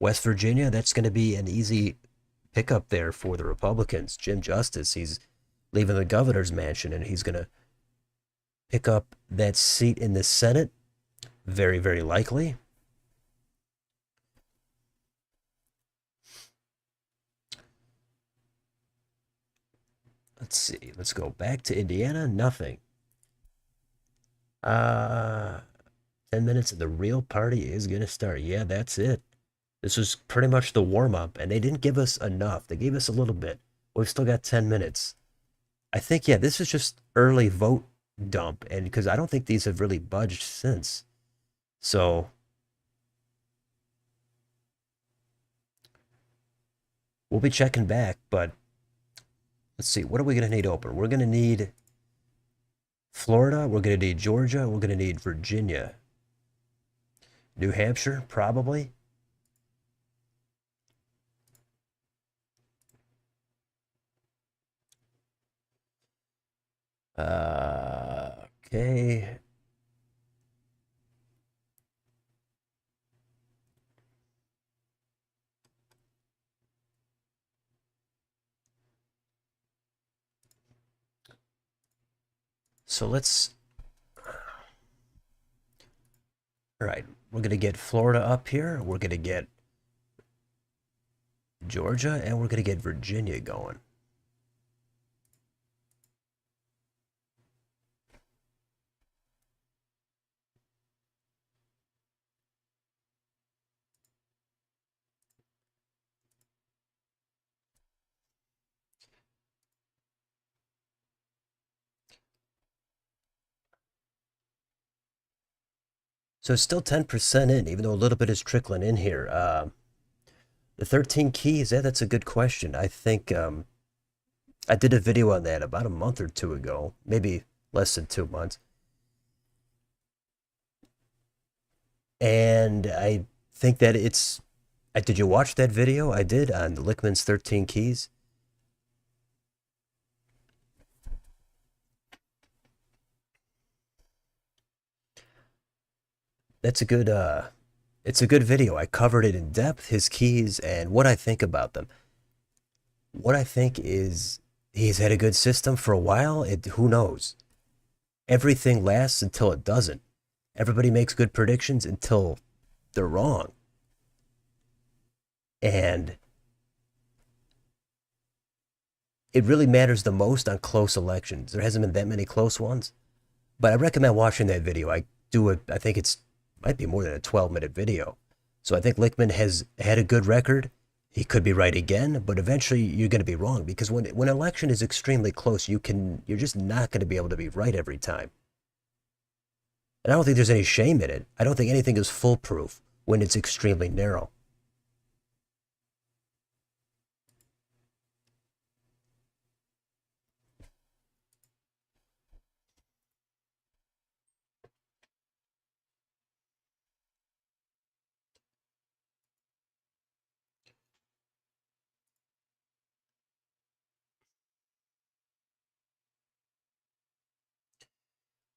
West Virginia, that's going to be an easy pickup there for the Republicans. Jim Justice, he's leaving the governor's mansion, and he's going to pick up that seat in the Senate. Very, very likely. Let's see. Let's go back to Indiana. Nothing. 10 minutes and the real party is going to start. Yeah, that's it. This was pretty much the warm up, and they didn't give us enough. They gave us a little bit. We've still got 10 minutes. I think, yeah, this is just early vote dump, and because I don't think these have really budged since. So We'll be checking back, but let's see. What are we going to need open? We're going to need Florida. We're going to need Georgia. We're going to need Virginia. New Hampshire, probably. Okay. So let's. All right. We're going to get Florida up here. We're going to get Georgia, and we're going to get Virginia going. So it's still 10% in, even though a little bit is trickling in here. The 13 keys, yeah, that's a good question. I think I did a video on that about a month or two ago, maybe less than 2 months. And I think that did you watch that video I did on Lickman's 13 keys? That's a good, it's a good video. I covered it in depth, his keys, and what I think about them. What I think is he's had a good system for a while. Who knows? Everything lasts until it doesn't. Everybody makes good predictions until they're wrong. And it really matters the most on close elections. There hasn't been that many close ones, but I recommend watching that video. I think it's might be more than a 12-minute video. So I think Lickman has had a good record. He could be right again, but eventually you're going to be wrong because when an election is extremely close, you're just not going to be able to be right every time. And I don't think there's any shame in it. I don't think anything is foolproof when it's extremely narrow.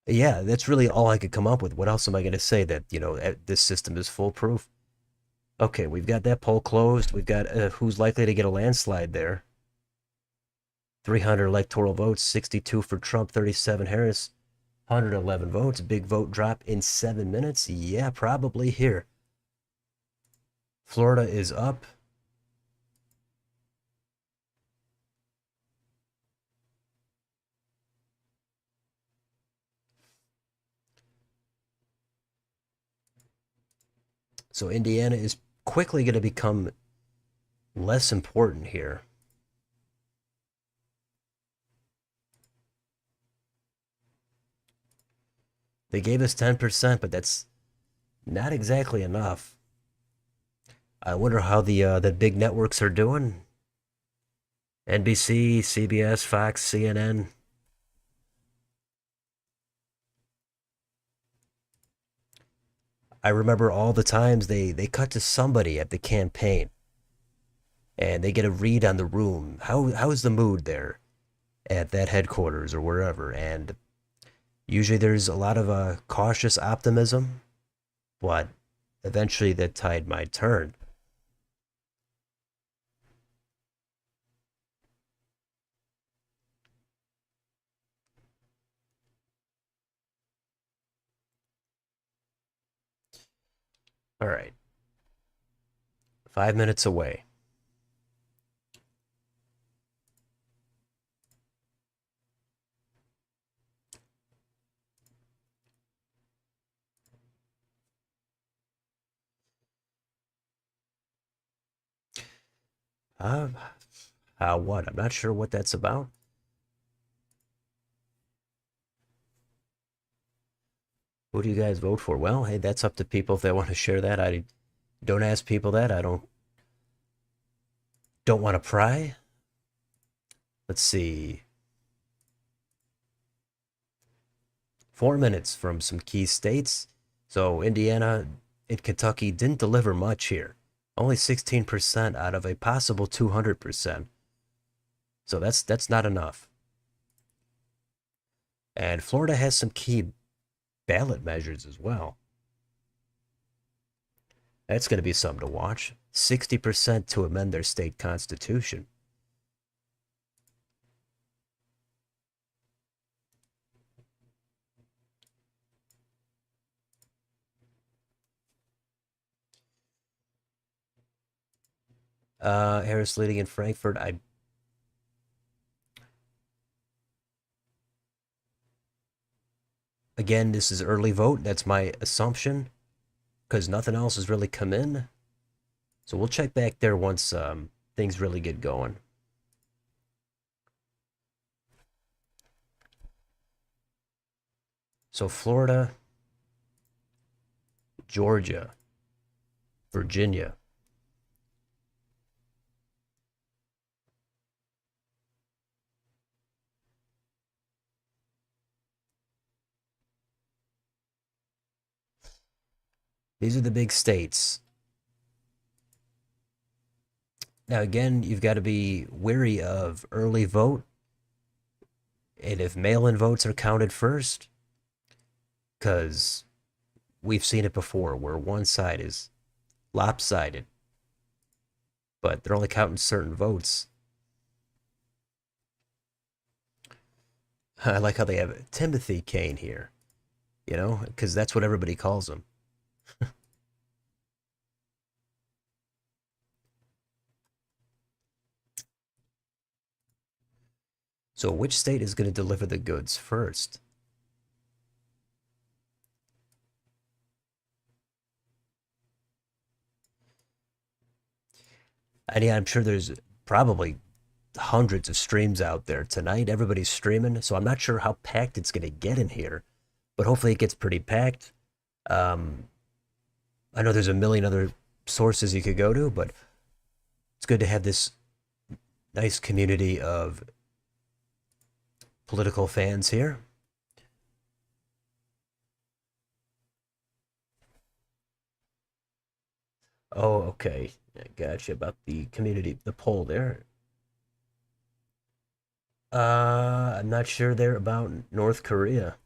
Yeah, that's really all I could come up with. What else am I going to say that, this system is foolproof? Okay, we've got that poll closed. We've got who's likely to get a landslide there. 300 electoral votes, 62 for Trump, 37 Harris, 111 votes. Big vote drop in 7 minutes. Yeah, probably here. Florida is up. So Indiana is quickly going to become less important here. They gave us 10%, but that's not exactly enough. I wonder how the big networks are doing. NBC, CBS, Fox, CNN. I remember all the times they cut to somebody at the campaign and they get a read on the room. How is the mood there at that headquarters or wherever? And usually there's a lot of cautious optimism, but eventually that tide might turn. All right, 5 minutes away. Uh, how what? I'm not sure what that's about. Who do you guys vote for? Well, hey, that's up to people if they want to share that. I don't ask people that. I don't. Don't want to pry? Let's see. 4 minutes from some key states. So Indiana and Kentucky didn't deliver much here. Only 16% out of a possible 200%. So that's not enough. And Florida has some key ballot measures as well. That's going to be something to watch. 60% to amend their state constitution. Harris leading in Frankfurt. Again, this is early vote. That's my assumption because nothing else has really come in. So we'll check back there once things really get going. So Florida, Georgia, Virginia. These are the big states. Now, again, you've got to be wary of early vote. And if mail in votes are counted first, because we've seen it before where one side is lopsided, but they're only counting certain votes. I like how they have Timothy Kane here, because that's what everybody calls him. So, which state is going to deliver the goods first? And yeah, I'm sure there's probably hundreds of streams out there tonight. Everybody's streaming, so I'm not sure how packed it's going to get in here, but hopefully it gets pretty packed. Um, I know there's a million other sources you could go to, but it's good to have this nice community of political fans here. Oh, okay. I gotcha about the community, the poll there. I'm not sure there about North Korea.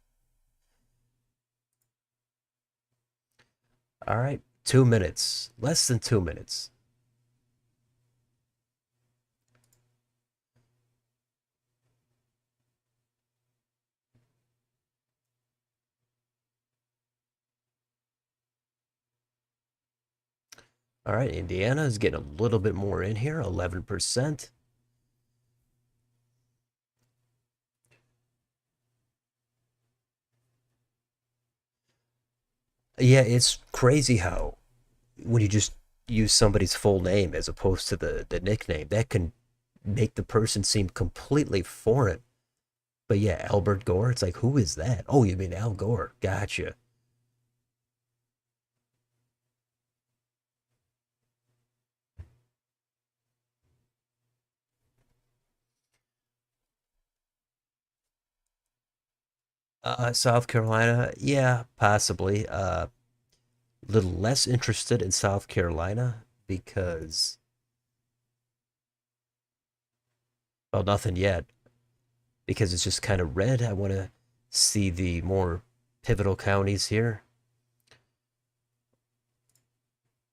All right, 2 minutes, less than 2 minutes. All right, Indiana is getting a little bit more in here, 11%. Yeah, it's crazy how when you just use somebody's full name as opposed to the nickname, that can make the person seem completely foreign. But yeah, Albert Gore, it's like, who is that? Oh, you mean Al Gore? Gotcha. South Carolina, yeah, possibly. Little less interested in South Carolina because, well, nothing yet, because it's just kind of red. I want to see the more pivotal counties here.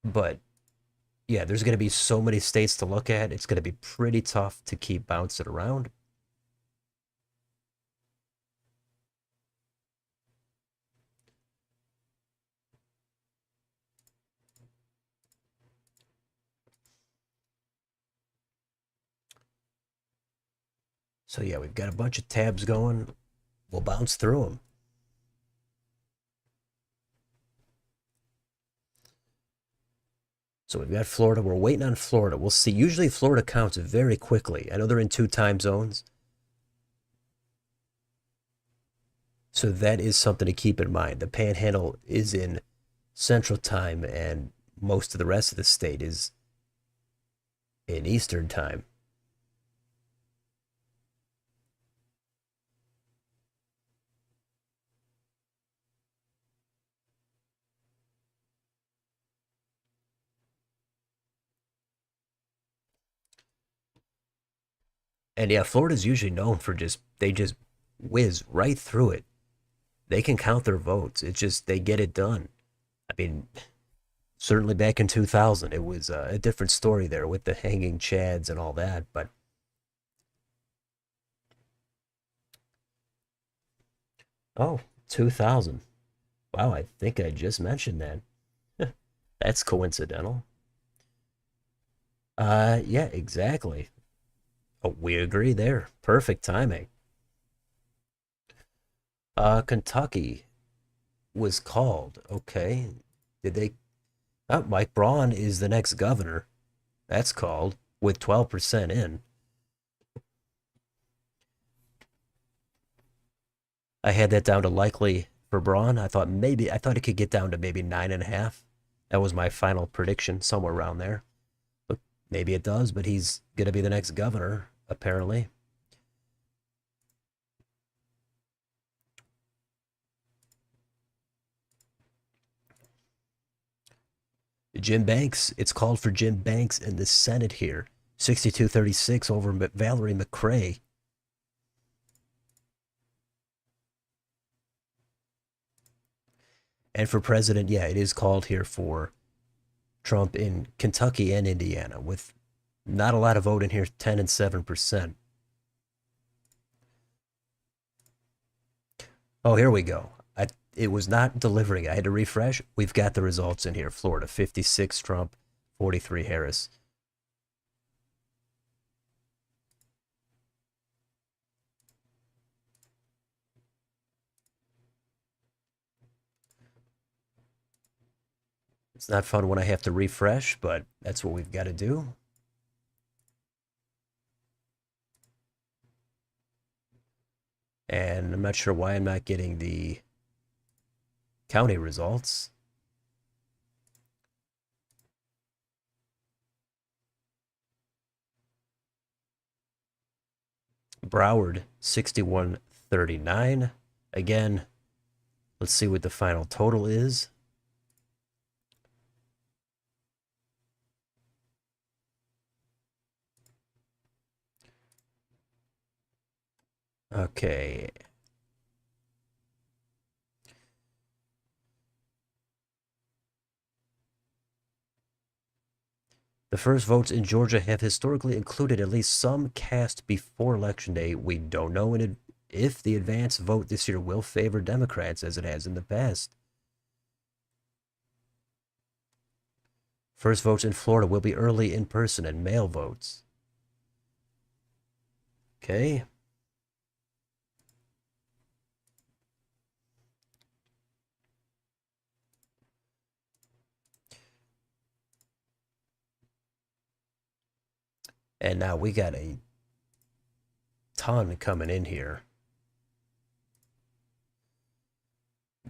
But yeah, there's going to be so many states to look at. It's going to be pretty tough to keep bouncing around. So yeah, we've got a bunch of tabs going. We'll bounce through them. So we've got Florida. We're waiting on Florida. We'll see. Usually Florida counts very quickly. I know they're in two time zones. So that is something to keep in mind. The Panhandle is in Central Time, and most of the rest of the state is in Eastern Time. And yeah, Florida's usually known for they just whiz right through it. They can count their votes. It's just they get it done. I mean, certainly back in 2000, it was a different story there with the hanging chads and all that. But oh, 2000. Wow, I think I just mentioned that. That's coincidental. Yeah, exactly. Oh, we agree there. Perfect timing. Kentucky was called. Okay. Did they? Oh, Mike Braun is the next governor. That's called with 12% in. I had that down to likely for Braun. I thought it could get down to maybe 9.5. That was my final prediction, somewhere around there. But maybe it does, but he's going to be the next governor, apparently. Jim Banks, it's called for Jim Banks in the Senate here. 62-36 over Valerie McRae. And for president, yeah, it is called here for Trump in Kentucky and Indiana, with not a lot of vote in here, 10 and 7%. Oh, here we go. It was not delivering. I had to refresh. We've got the results in here. Florida, 56 Trump, 43 Harris. It's not fun when I have to refresh, but that's what we've got to do. And I'm not sure why I'm not getting the county results. Broward, 61-39. Again, let's see what the final total is. Okay. The first votes in Georgia have historically included at least some cast before Election Day. We don't know if the advance vote this year will favor Democrats as it has in the past. First votes in Florida will be early in person and mail votes. Okay. And now we got a ton coming in here.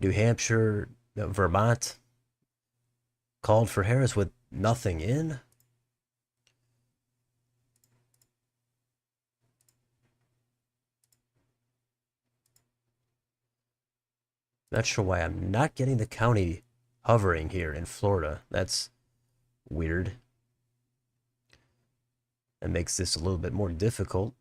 New Hampshire, Vermont called for Harris with nothing in. Not sure why I'm not getting the county hovering here in Florida. That's weird. That makes this a little bit more difficult.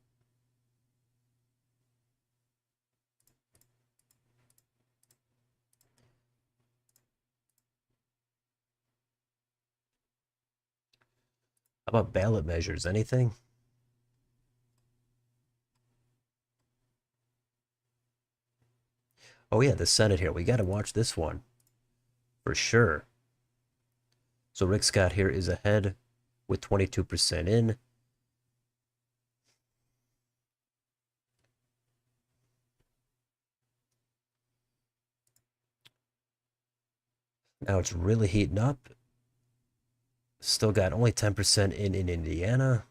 How about ballot measures? Anything? Oh, yeah, the Senate here. We got to watch this one for sure. So Rick Scott here is ahead with 22% in. Now it's really heating up. Still got only 10% in Indiana.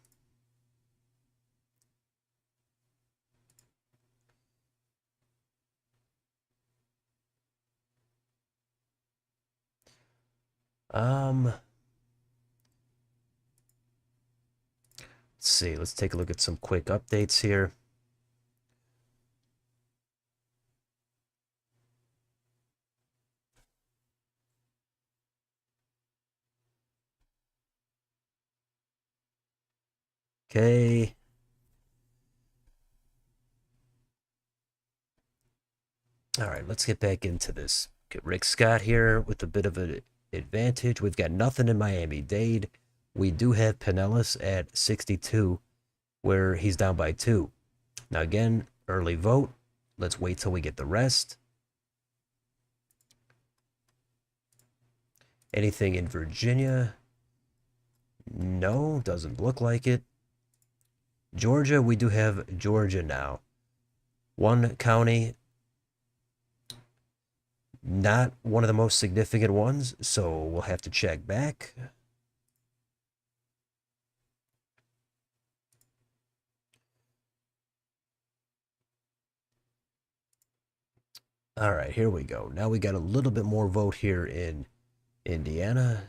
Um, Let's see. Let's take a look at some quick updates here. Okay. All right, let's get back into this. Get Rick Scott here with a bit of an advantage. We've got nothing in Miami-Dade. We do have Pinellas at 62, where he's down by 2. Now, again, early vote. Let's wait till we get the rest. Anything in Virginia? No, doesn't look like it. Georgia, we do have Georgia now. One county, not one of the most significant ones, so we'll have to check back. All right, here we go. Now we got a little bit more vote here in Indiana.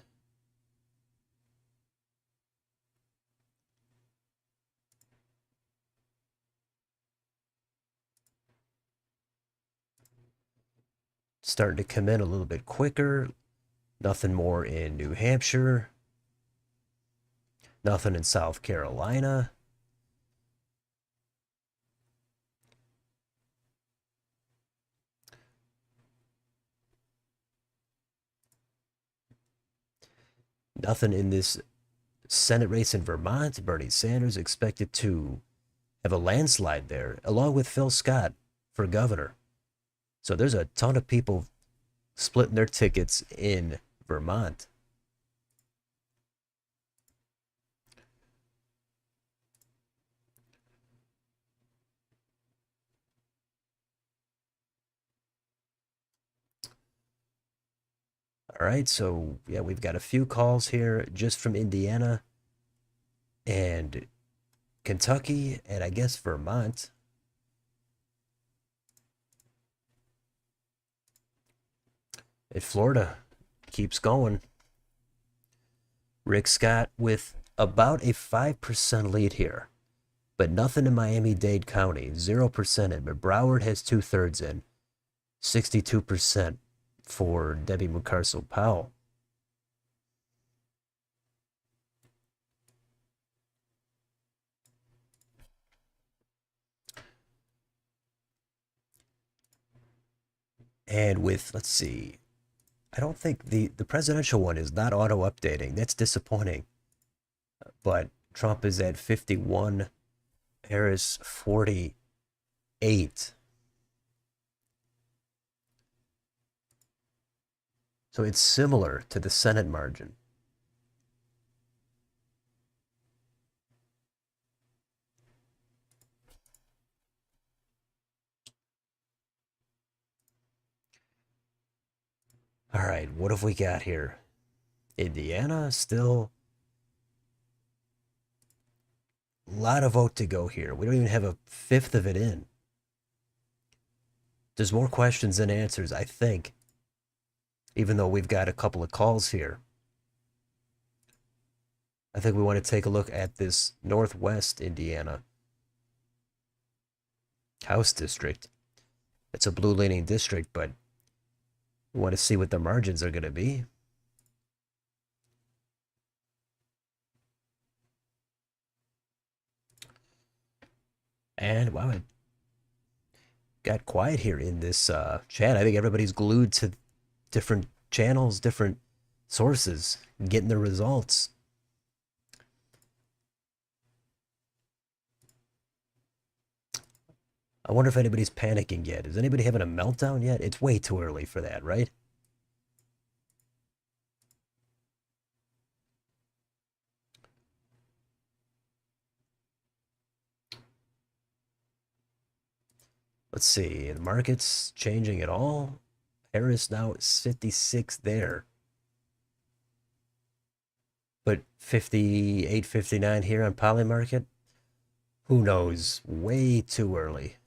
Starting to come in a little bit quicker. Nothing more in New Hampshire. Nothing in South Carolina. Nothing in this Senate race in Vermont. Bernie Sanders expected to have a landslide there, along with Phil Scott for governor. So there's a ton of people splitting their tickets in Vermont. All right, so yeah, we've got a few calls here just from Indiana and Kentucky, and I guess Vermont. And Florida keeps going. Rick Scott with about a 5% lead here, but nothing in Miami-Dade County, 0% in. But Broward has 2/3 in, 62% for Debbie Mucarsel-Powell. And with, let's see, I don't think the presidential one is not auto-updating. That's disappointing. But Trump is at 51, Harris 48. So it's similar to the Senate margin. All right, what have we got here? Indiana still a lot of vote to go here. We don't even have a fifth of it in. There's more questions than answers, I think, even though we've got a couple of calls here. I think we want to take a look at this Northwest Indiana House district. It's a blue-leaning district, but we want to see what the margins are going to be. And wow, it got quiet here in this chat. I think everybody's glued to different channels, different sources, getting the results. I wonder if anybody's panicking yet. Is anybody having a meltdown yet? It's way too early for that, right? Let's see. The market's changing at all. Harris now is 56 there. But 58, 59 here on Polymarket? Who knows? Way too early.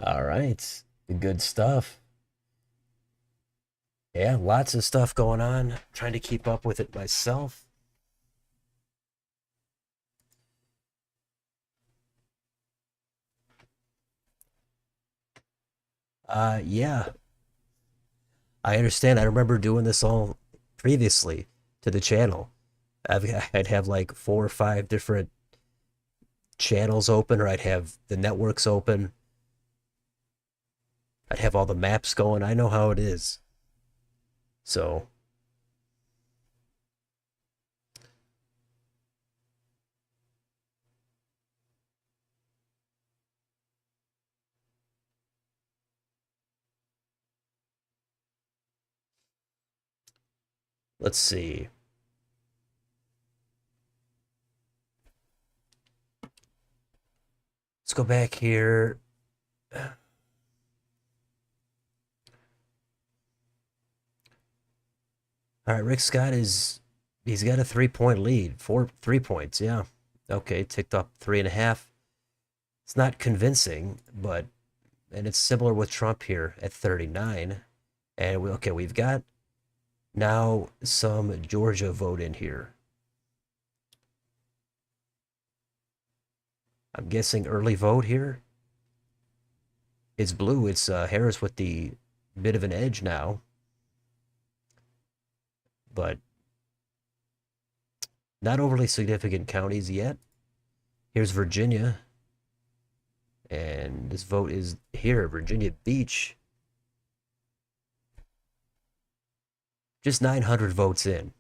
All right. Good stuff. Yeah, lots of stuff going on. Trying to keep up with it myself. Yeah, I understand. I remember doing this all previously to the channel. I'd have like 4 or 5 different channels open, or I'd have the networks open. I'd have all the maps going. I know how it is. So let's see. Let's go back here. All right, Rick Scott he's got a 3 point lead. 3 points, yeah. Okay, ticked up 3.5. It's not convincing, but and it's similar with Trump here at 39. And okay, we've got now some Georgia vote in here. I'm guessing early vote here. It's blue. It's Harris with the bit of an edge now, but not overly significant counties yet. Here's Virginia, and this vote is here, Virginia Beach. Just 900 votes in,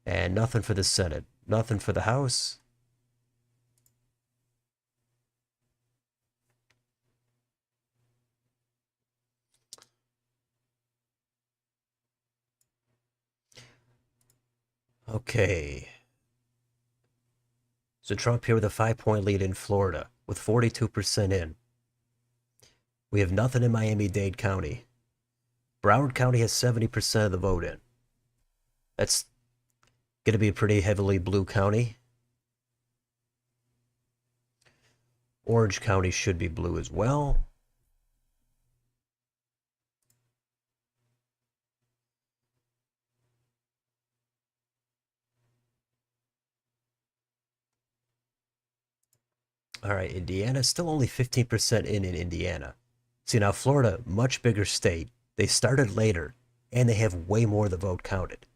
and nothing for the Senate, nothing for the House. Okay. So Trump here with a 5 point lead in Florida with 42% in. We have nothing in Miami-Dade County. Broward County has 70% of the vote in. That's going to be a pretty heavily blue county. Orange County should be blue as well. All right, Indiana, still only 15% in Indiana. See, now Florida, much bigger state. They started later, and they have way more of the vote counted.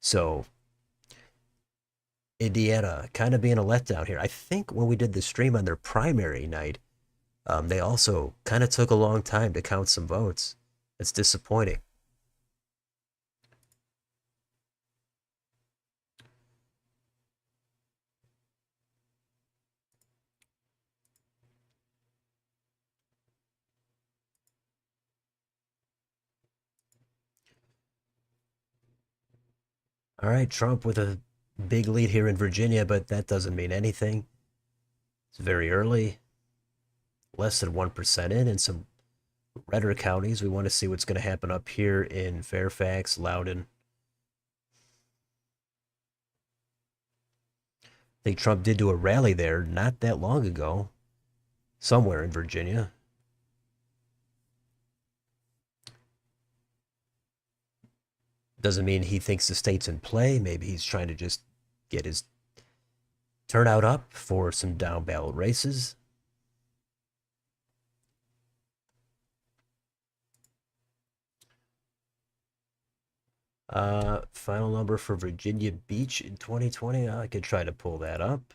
So, Indiana kind of being a letdown here. I think when we did the stream on their primary night, they also kind of took a long time to count some votes. It's disappointing. All right, Trump with a big lead here in Virginia, but that doesn't mean anything. It's very early, less than 1% in some redder counties. We want to see what's going to happen up here in Fairfax, Loudoun. I think Trump did do a rally there not that long ago, somewhere in Virginia. Doesn't mean he thinks the state's in play. Maybe he's trying to just get his turnout up for some down ballot races. Final number for Virginia Beach in 2020. I could try to pull that up.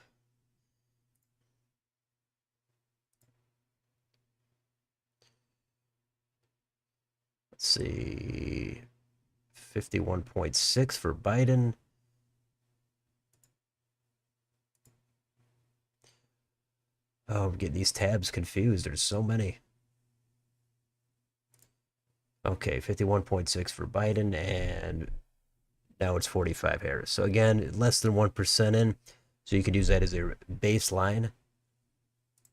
Let's see. 51.6 for Biden. Oh, I'm getting these tabs confused. There's so many. Okay, 51.6 for Biden, and now it's 45 Harris. So again, less than 1% in. So you could use that as a baseline.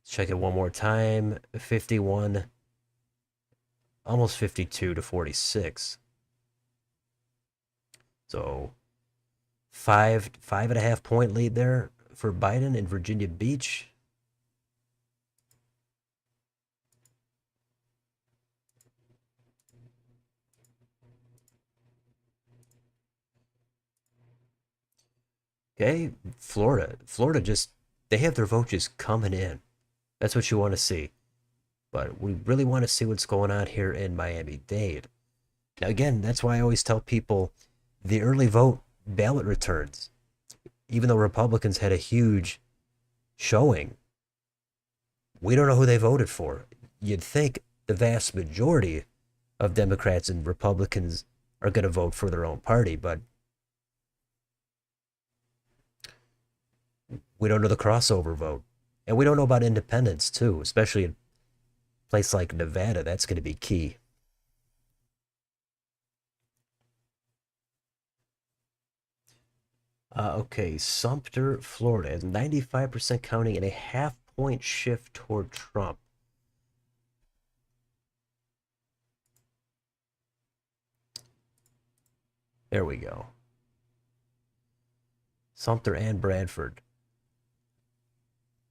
Check it one more time. 51, almost 52 to 46. So 5.5 point lead there for Biden in Virginia Beach. Okay, Florida just they have their vote just coming in. That's what you want to see. But we really want to see what's going on here in Miami-Dade. Now, again, that's why I always tell people the early vote ballot returns, even though Republicans had a huge showing, we don't know who they voted for. You'd think the vast majority of Democrats and Republicans are going to vote for their own party, but we don't know the crossover vote. And we don't know about independents, too, especially in a place like Nevada. That's going to be key. Okay, Sumter, Florida has 95% counting and a half-point shift toward Trump. There we go. Sumter and Bradford.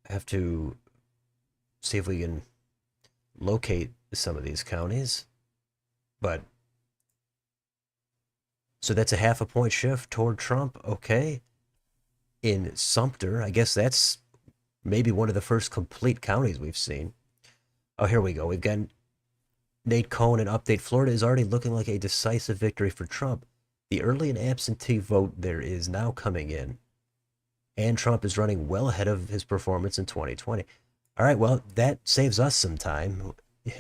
I have to see if we can locate some of these counties. But so that's a half a point shift toward Trump. Okay. In Sumter, I guess that's maybe one of the first complete counties we've seen. Oh, here we go. We've got Nate Cohn in Update. Florida is already looking like a decisive victory for Trump. The early and absentee vote there is now coming in. And Trump is running well ahead of his performance in 2020. All right, well, that saves us some time.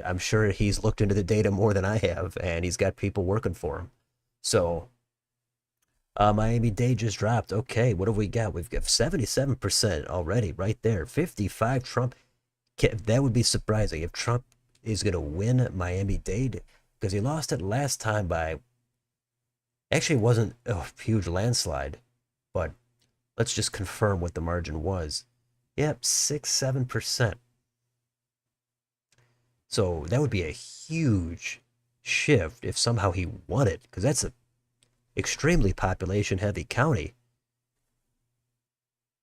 I'm sure he's looked into the data more than I have, and he's got people working for him. So, Miami-Dade just dropped. Okay, what have we got? We've got 77% already right there. 55 Trump. That would be surprising if Trump is going to win Miami-Dade, because he lost it last time by, actually it wasn't a huge landslide, but let's just confirm what the margin was. Yep, 6-7%. So that would be a huge shift if somehow he won it, because that's an extremely population-heavy county.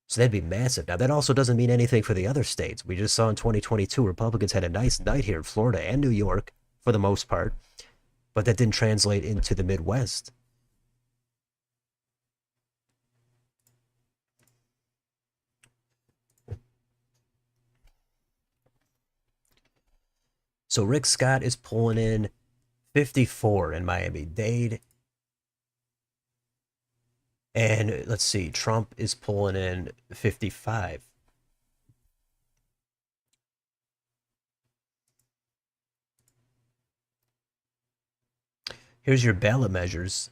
So that'd be massive. Now, that also doesn't mean anything for the other states. We just saw in 2022, Republicans had a nice night here in Florida and New York, for the most part, but that didn't translate into the Midwest. So Rick Scott is pulling in 54 in Miami-Dade. And let's see, Trump is pulling in 55. Here's your ballot measures.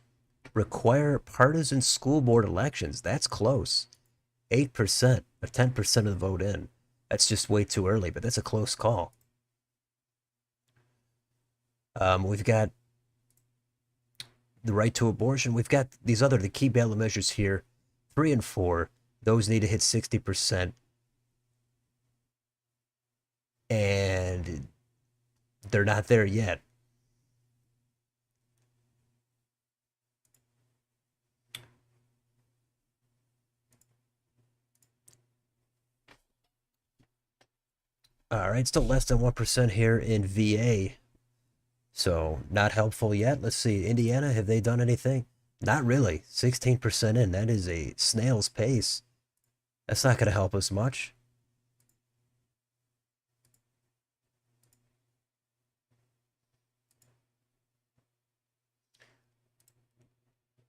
Require partisan school board elections. That's close. 8% or 10% of the vote in. That's just way too early, but that's a close call. We've got the right to abortion. We've got the key ballot measures here, 3 and 4. Those need to hit 60%. And they're not there yet. All right, still less than 1% here in VA. So not helpful yet. Let's see. Indiana, have they done anything? Not really. 16% in. That is a snail's pace. That's not going to help us much.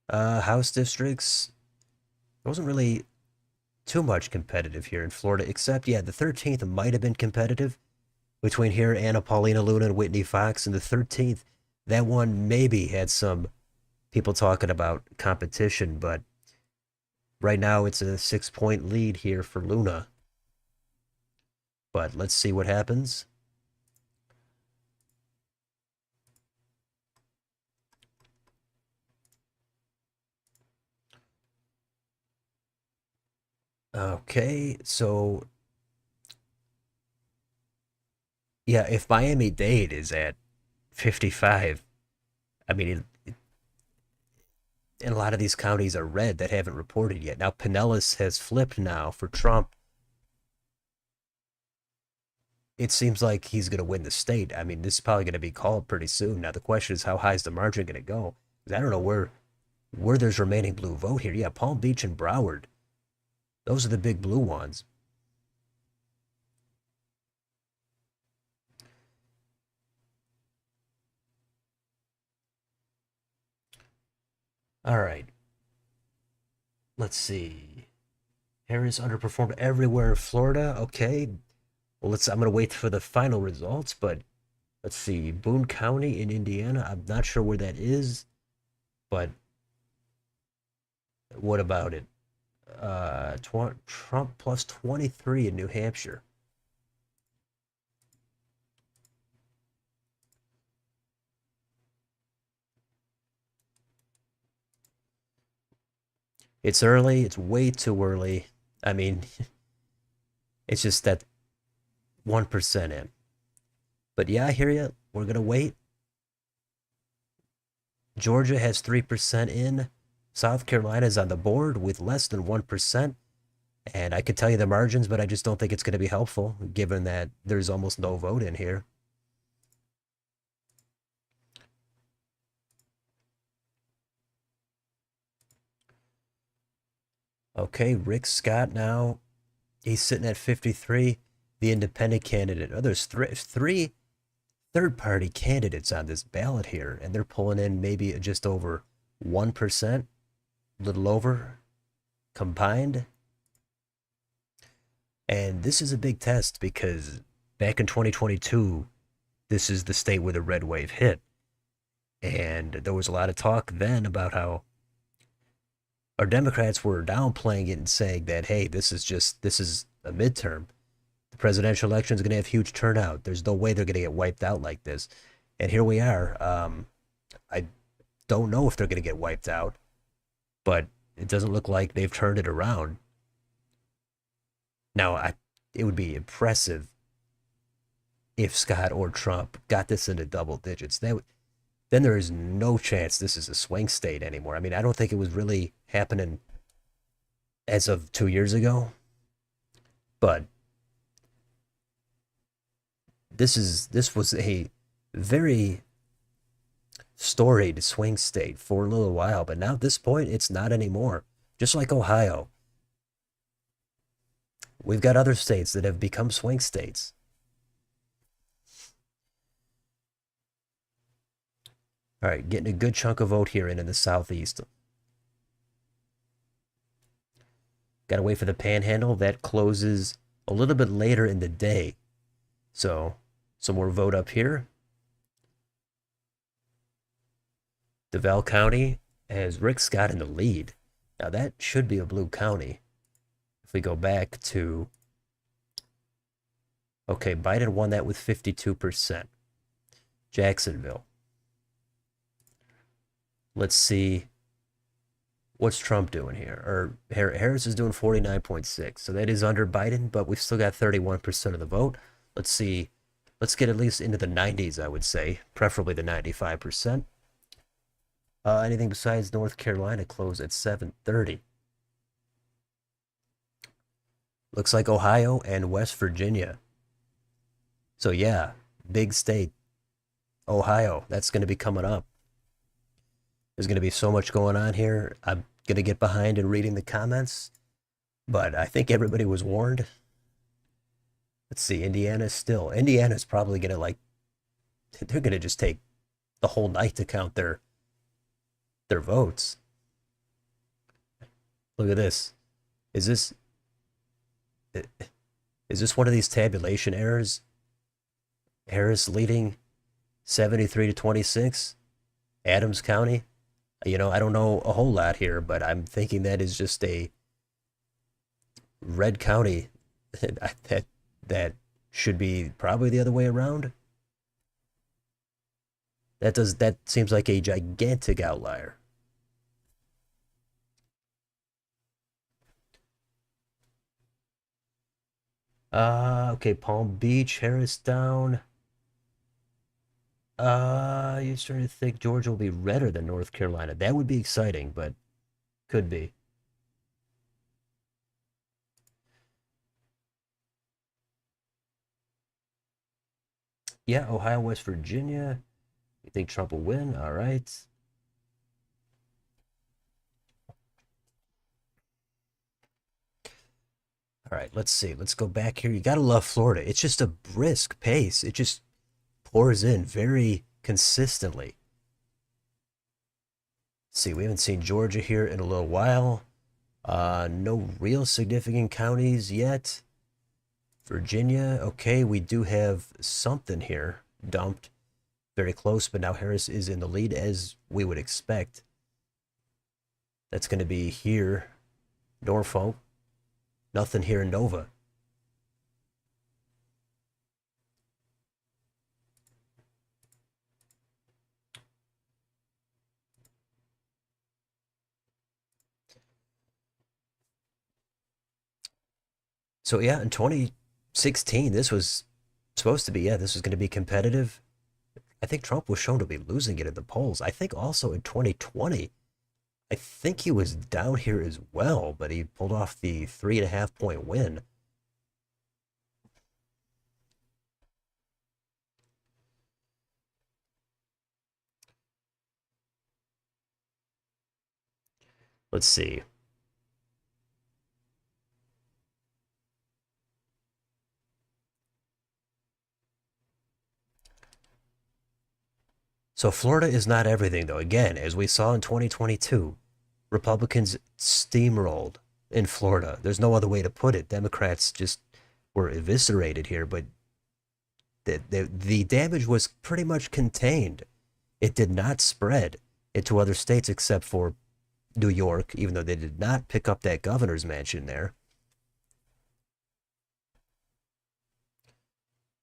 House districts. There wasn't really too much competitive here in Florida, except, yeah, the 13th might have been competitive between here, Anna Paulina Luna and Whitney Fox. And the 13th, that one maybe had some people talking about competition, but right now it's a 6-point lead here for Luna. But let's see what happens. Okay, so yeah, if Miami-Dade is at 55, I mean, and a lot of these counties are red that haven't reported yet. Now, Pinellas has flipped now for Trump. It seems like he's going to win the state. I mean, this is probably going to be called pretty soon. Now, the question is, how high is the margin going to go? 'Cause I don't know where there's remaining blue vote here. Yeah, Palm Beach and Broward. Those are the big blue ones. All right. Let's see. Harris underperformed everywhere in Florida. Okay. Well, I'm gonna wait for the final results, but let's see. Boone County in Indiana. I'm not sure where that is, but what about it? Trump plus 23 in New Hampshire. It's early. It's way too early. I mean, it's just that 1% in. But yeah, I hear you. We're going to wait. Georgia has 3% in. South Carolina is on the board with less than 1%. And I could tell you the margins, but I just don't think it's going to be helpful given that there's almost no vote in here. Okay, Rick Scott now. He's sitting at 53. The independent candidate. Oh, there's three third-party candidates on this ballot here, and they're pulling in maybe just over 1%, a little over combined. And this is a big test because back in 2022, this is the state where the red wave hit. And there was a lot of talk then about how our Democrats were downplaying it and saying that, hey, this is a midterm. The presidential election is going to have huge turnout. There's no way they're going to get wiped out like this. And here we are. I don't know if they're going to get wiped out, but it doesn't look like they've turned it around. Now, it would be impressive if Scott or Trump got this into double digits. Then there is no chance this is a swing state anymore. I mean, I don't think it was really happening as of 2 years ago, but this was a very storied swing state for a little while, but now at this point, it's not anymore. Just like Ohio, we've got other states that have become swing states. All right, getting a good chunk of vote here in the southeast. Got to wait for the panhandle. That closes a little bit later in the day. So, some more vote up here. Duval County has Rick Scott in the lead. Now, that should be a blue county. If we go back to... Okay, Biden won that with 52%. Jacksonville. Let's see. What's Trump doing here? Or Harris is doing 49.6. So that is under Biden, but we've still got 31% of the vote. Let's see. Let's get at least into the 90s, I would say. Preferably the 95%. Anything besides North Carolina close at 7:30. Looks like Ohio and West Virginia. So yeah, big state. Ohio, that's going to be coming up. There's going to be so much going on here. I'm going to get behind in reading the comments, but I think everybody was warned. Let's see, Indiana's probably going to they're going to just take the whole night to count their votes. Look at this. Is this one of these tabulation errors? Harris leading 73-26. Adams County. I don't know a whole lot here, but I'm thinking that is just a red county that should be probably the other way around. That seems like a gigantic outlier. Okay, Palm Beach, Harris down. You're starting to think Georgia will be redder than North Carolina. That would be exciting, but could be. Yeah, Ohio, West Virginia. You think Trump will win? All right. All right, let's see. Let's go back here. You gotta love Florida. It's just a brisk pace. It just pours in very consistently. Let's see, we haven't seen Georgia here in a little while. No real significant counties yet. Virginia, okay, we do have something here dumped. Very close, but now Harris is in the lead as we would expect. That's going to be here. Norfolk. Nothing here in Nova. So yeah, in 2016, this was supposed to be, yeah, this was going to be competitive. I think Trump was shown to be losing it in the polls. I think also in 2020, I think he was down here as well, but he pulled off the 3.5 point win. Let's see. So Florida is not everything, though. Again, as we saw in 2022, Republicans steamrolled in Florida. There's no other way to put it. Democrats just were eviscerated here, but the damage was pretty much contained. It did not spread into other states except for New York, even though they did not pick up that governor's mansion there.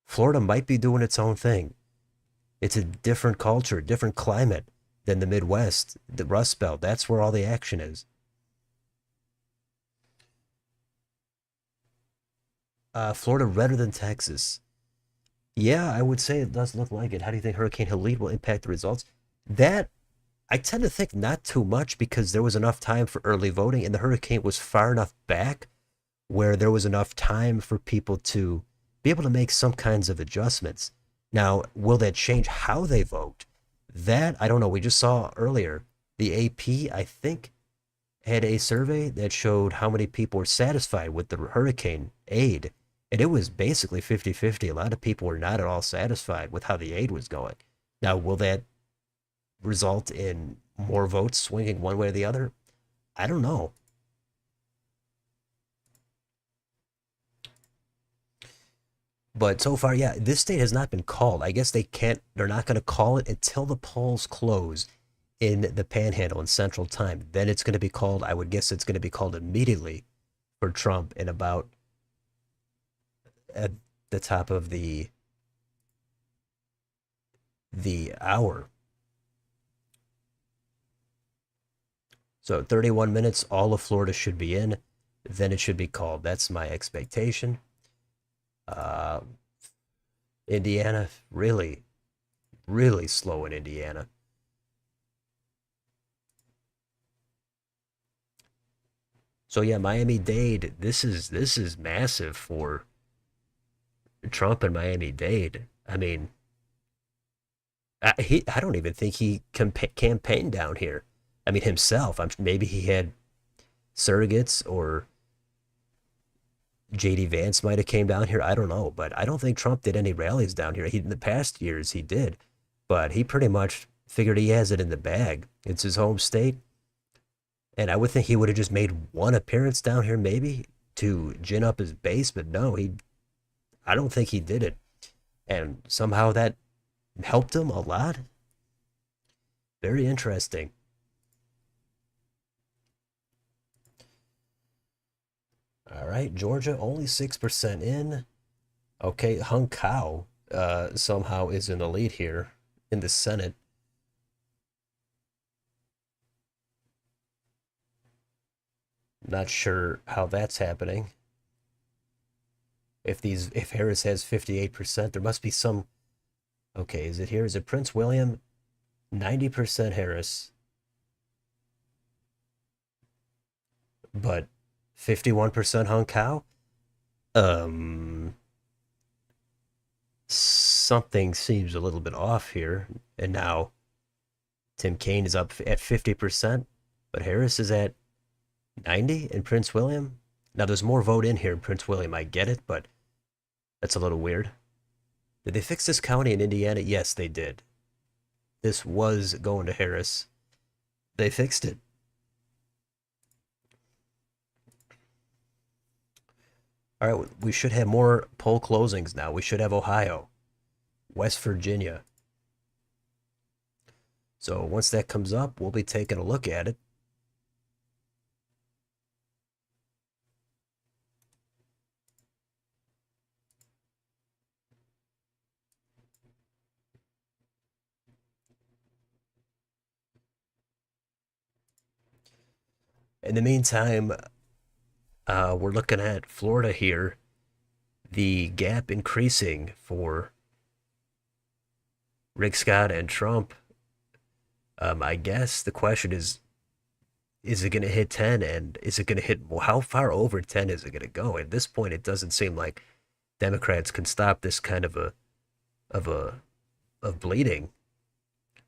Florida might be doing its own thing. It's a different culture, different climate than the Midwest, the Rust Belt. That's where all the action is. Florida redder than Texas. Yeah, I would say it does look like it. How do you think Hurricane Helene will impact the results? That I tend to think not too much because there was enough time for early voting and the hurricane was far enough back where there was enough time for people to be able to make some kinds of adjustments. Now, will that change how they vote? That I don't know. We just saw earlier the AP, I think, had a survey that showed how many people were satisfied with the hurricane aid. And it was basically 50-50. A lot of people were not at all satisfied with how the aid was going. Now, will that result in more votes swinging one way or the other? I don't know. But so far, yeah, this state has not been called. I guess they're not going to call it until the polls close in the Panhandle in Central Time. Then it's going to be called, I would guess it's going to be called immediately for Trump in about at the top of the hour. So 31 minutes, all of Florida should be in. Then it should be called. That's my expectation. Uh, Indiana, really, really slow in Indiana. So yeah, Miami-Dade. This is massive for Trump and Miami-Dade. I mean, I don't even think he campaigned down here. I mean himself. Maybe he had surrogates or JD Vance might have came down here. I don't know, but I don't think Trump did any rallies down here. In the past years he did, but he pretty much figured he has it in the bag. It's his home state, and I would think he would have just made one appearance down here maybe to gin up his base, but no, he. I don't think he did it, and somehow that helped him a lot. Very interesting. All right, Georgia only 6% in. Okay, Hung Kao somehow is in the lead here in the Senate. Not sure how that's happening. If Harris has 58%, there must be some. Okay, is it here? Is it Prince William? 90% Harris, but 51% Hung Kao. Um, Something seems a little bit off here. And now Tim Kaine is up at 50%, but Harris is at 90 and Prince William. Now, there's more vote in here. Prince William, I get it, but that's a little weird. Did they fix this county in Indiana? Yes, they did. This was going to Harris. They fixed it. All right, we should have more poll closings now. We should have Ohio, West Virginia. So once that comes up, we'll be taking a look at it. In the meantime, we're looking at Florida here. The gap increasing for Rick Scott and Trump. I guess the question is it going to hit 10? And is it going to hit, well, how far over 10 is it going to go? At this point, it doesn't seem like Democrats can stop this kind of of bleeding.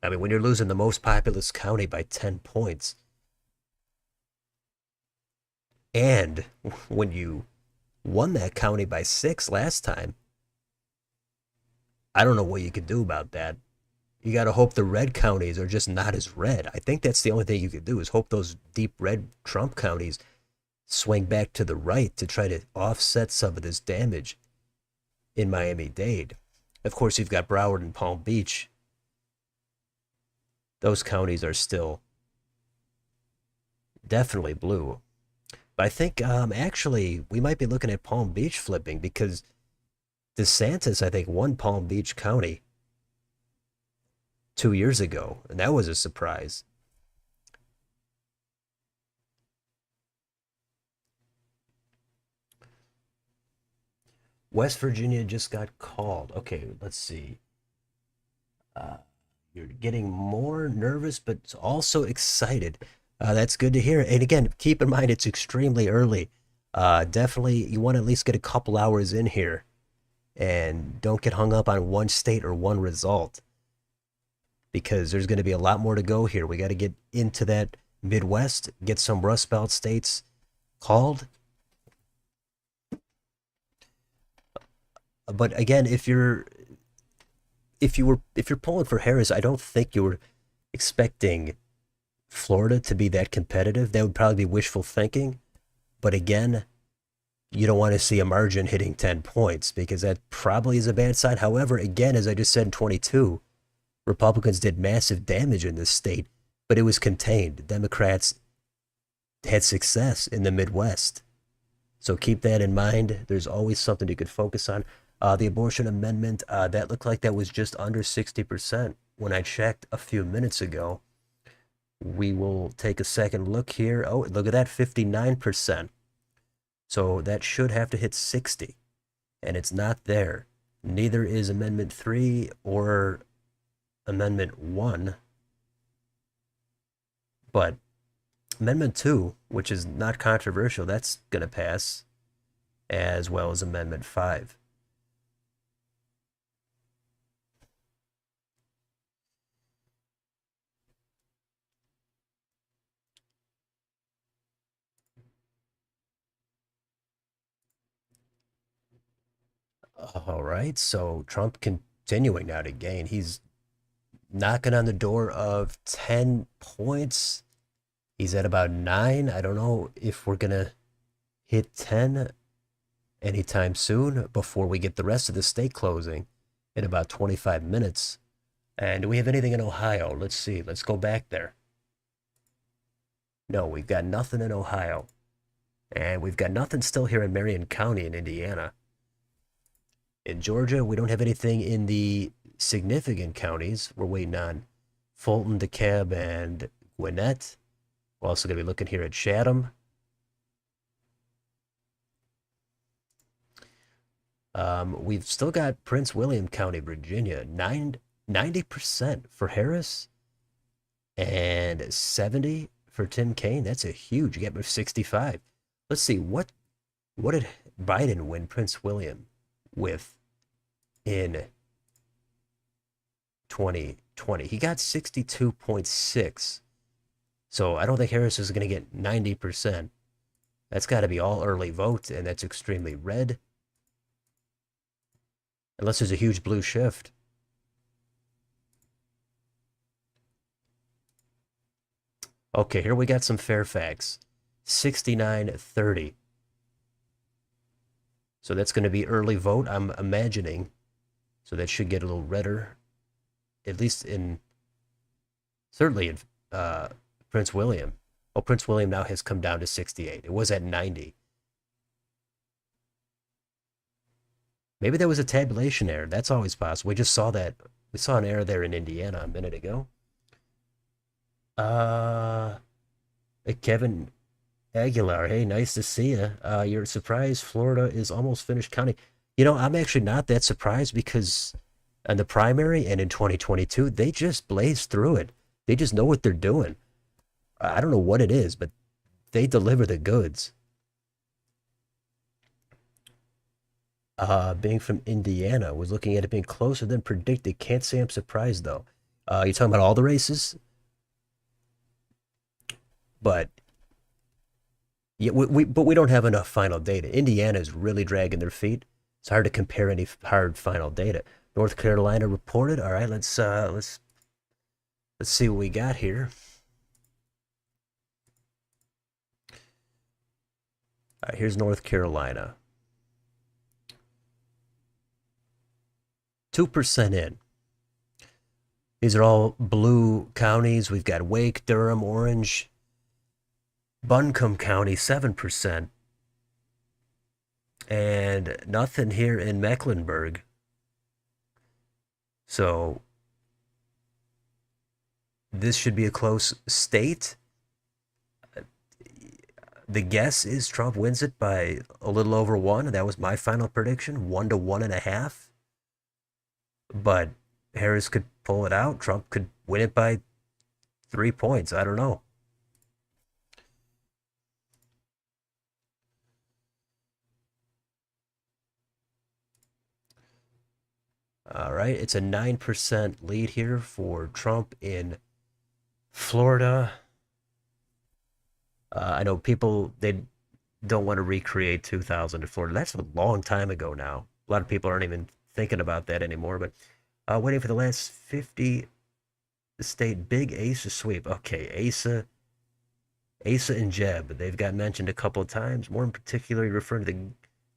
I mean, when you're losing the most populous county by 10 points, and when you won that county by 6 last time, I don't know what you could do about that. You got to hope the red counties are just not as red. I think that's the only thing you could do is hope those deep red Trump counties swing back to the right to try to offset some of this damage in Miami-Dade. Of course, you've got Broward and Palm Beach. Those counties are still definitely blue. But I think actually we might be looking at Palm Beach flipping because DeSantis, I think, won Palm Beach County 2 years ago, and that was a surprise. West Virginia just got called. Okay, let's see. Uh, you're getting more nervous, but also excited. That's good to hear. And again, keep in mind it's extremely early. Definitely, you want to at least get a couple hours in here, and don't get hung up on one state or one result, because there's going to be a lot more to go here. We got to get into that Midwest, get some Rust Belt states called. But again, if you're pulling for Harris, I don't think you were expecting Florida to be that competitive. That would probably be wishful thinking. But again, you don't want to see a margin hitting 10 points because that probably is a bad sign. However, again, as I just said in 22, Republicans did massive damage in this state, but it was contained. Democrats had success in the Midwest. So keep that in mind. There's always something you could focus on. The abortion amendment, that looked like that was just under 60% when I checked a few minutes ago. We will take a second look here. Oh, look at that, 59%. So that should have to hit 60, and it's not there. Neither is Amendment 3 or Amendment 1. But Amendment 2, which is not controversial, that's going to pass, as well as Amendment 5. All right, so Trump continuing now to gain. He's knocking on the door of 10 points. He's at about 9. I don't know if we're going to hit 10 anytime soon before we get the rest of the state closing in about 25 minutes. And do we have anything in Ohio? Let's see. Let's go back there. No, we've got nothing in Ohio. And we've got nothing still here in Marion County in Indiana. In Georgia, we don't have anything in the significant counties. We're waiting on Fulton, DeKalb, and Gwinnett. We're also going to be looking here at Chatham. We've still got Prince William County, Virginia, 90% for Harris and 70 for Tim Kaine. That's a huge gap of 65. Let's see, what did Biden win Prince William with in 2020? He got 62.6. So I don't think Harris is going to get 90%. That's got to be all early vote, and that's extremely red. Unless there's a huge blue shift. Okay, here we got some Fairfax. 69-30. So that's going to be early vote, I'm imagining. So that should get a little redder. At least in, certainly in Prince William. Oh, Prince William now has come down to 68. It was at 90. Maybe there was a tabulation error. That's always possible. We just saw that. We saw an error there in Indiana a minute ago. Uh, Kevin Aguilar, hey, nice to see you. You're surprised Florida is almost finished counting. You know, I'm actually not that surprised because in the primary and in 2022, they just blazed through it. They just know what they're doing. I don't know what it is, but they deliver the goods. Being from Indiana, was looking at it being closer than predicted. Can't say I'm surprised though. You're talking about all the races, but yeah, we don't have enough final data. Indiana is really dragging their feet. It's hard to compare any hard final data. North Carolina reported. All right, let's see what we got here. All right, here's North Carolina. 2% in. These are all blue counties. We've got Wake, Durham, Orange, Buncombe County, 7%. And nothing here in Mecklenburg. So this should be a close state. The guess is Trump wins it by a little over one. That was my final prediction, 1 to 1.5. But Harris could pull it out. Trump could win it by 3 points. I don't know. All right, it's a 9% lead here for Trump in Florida. I know people, they don't want to recreate 2000 in Florida. That's a long time ago now. A lot of people aren't even thinking about that anymore. But waiting for the last 50 state big ASA sweep. Okay, ASA and Jeb. They've got mentioned a couple of times. More in particular, referring to the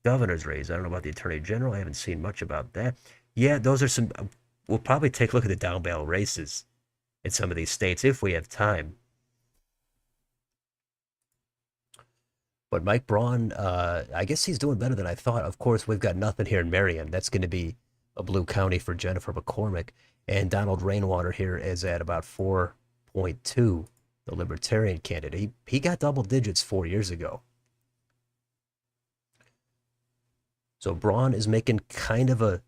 governor's race. I don't know about the attorney general. I haven't seen much about that. Yeah, those are some. We'll probably take a look at the down ballot races in some of these states if we have time. But Mike Braun, I guess he's doing better than I thought. Of course, we've got nothing here in Marion. That's going to be a blue county for Jennifer McCormick. And Donald Rainwater here is at about 4.2, the Libertarian candidate. He got double digits 4 years ago. So Braun is making kind of a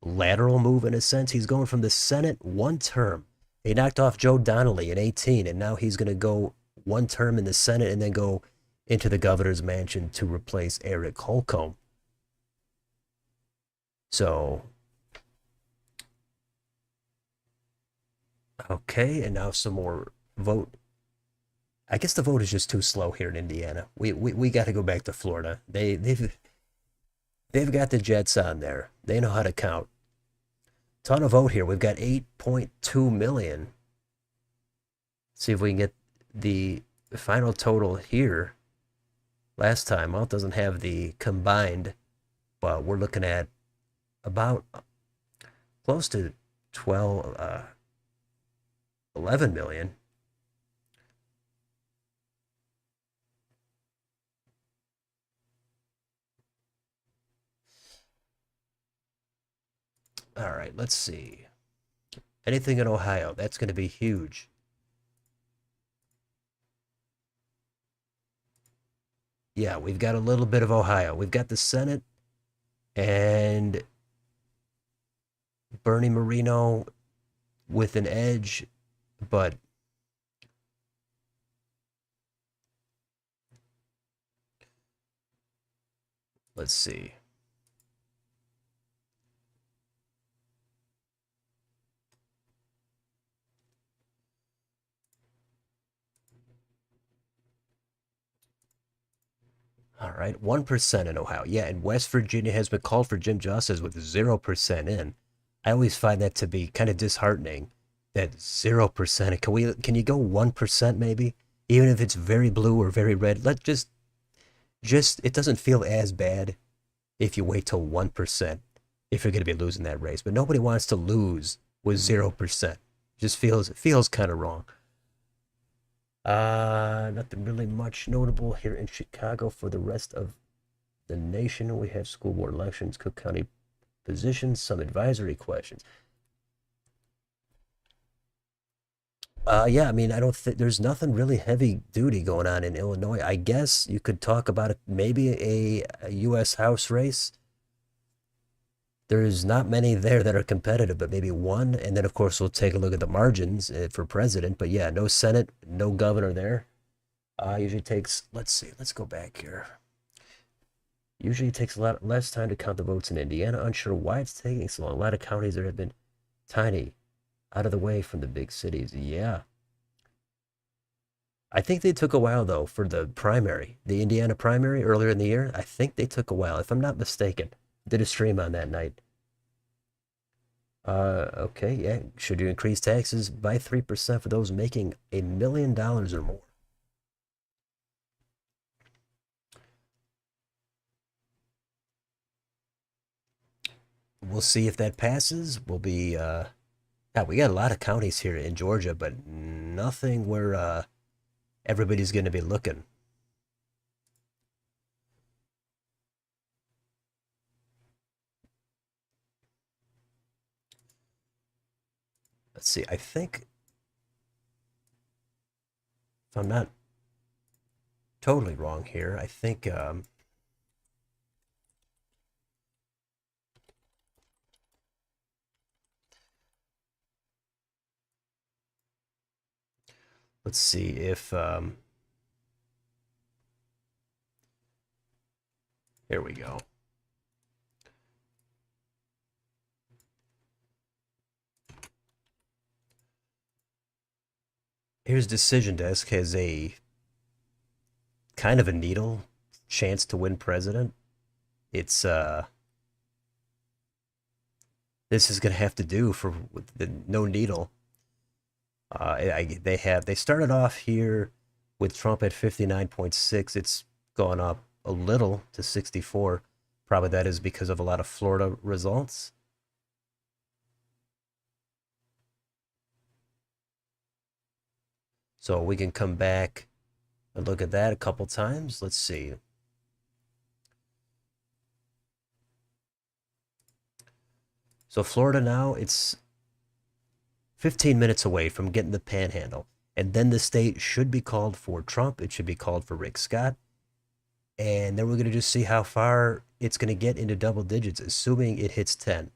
lateral move in a sense. He's going from the Senate one term. He knocked off Joe Donnelly in 18, and now he's going to go one term in the Senate and then go into the governor's mansion to replace Eric Holcomb. So, okay, and now some more vote. I guess the vote is just too slow here in Indiana. We got to go back to Florida. They've got the Jets on there. They know how to count. Ton of vote here. We've got 8.2 million. See if we can get the final total here. Last time, well, it doesn't have the combined, but we're looking at about close to 11 million. All right, let's see. Anything in Ohio, that's going to be huge. Yeah, we've got a little bit of Ohio. We've got the Senate and Bernie Moreno with an edge, but let's see. All right, 1% in Ohio. Yeah, and West Virginia has been called for Jim Justice with 0% in. I always find that to be kind of disheartening. That 0%. Can you go 1% maybe? Even if it's very blue or very red, let just it doesn't feel as bad if you wait till 1% if you're going to be losing that race. But nobody wants to lose with 0%. Just feels kind of wrong. Nothing really much notable here in Chicago. For the rest of the nation, we have school board elections, Cook County positions, some advisory questions. Yeah, I mean, I don't think there's nothing really heavy duty going on in Illinois. I guess you could talk about it, maybe a U.S. House race. There's not many there that are competitive, but maybe one. And then, of course, we'll take a look at the margins for president. But yeah, no Senate, no governor there. Usually takes, let's see, let's go back here. Usually takes a lot less time to count the votes in Indiana. Unsure why it's taking so long. A lot of counties that have been tiny, out of the way from the big cities. Yeah. I think they took a while, though, for the primary, the Indiana primary earlier in the year. I think they took a while, if I'm not mistaken. Did a stream on that night. Okay, yeah. Should you increase taxes by 3% for those making $1 million or more? We'll see if that passes. We'll be, yeah, we got a lot of counties here in Georgia, but nothing where everybody's going to be looking. Let's see. I think, if I'm not totally wrong here, I think let's see if here we go. Here's Decision Desk has a kind of a needle chance to win president. It's this is gonna have to do for with the no needle. They started off here with Trump at 59.6. It's gone up a little to 64. Probably that is because of a lot of Florida results. So we can come back and look at that a couple times. Let's see. So Florida now, it's 15 minutes away from getting the panhandle. And then the state should be called for Trump. It should be called for Rick Scott. And then we're going to just see how far it's going to get into double digits, assuming it hits 10.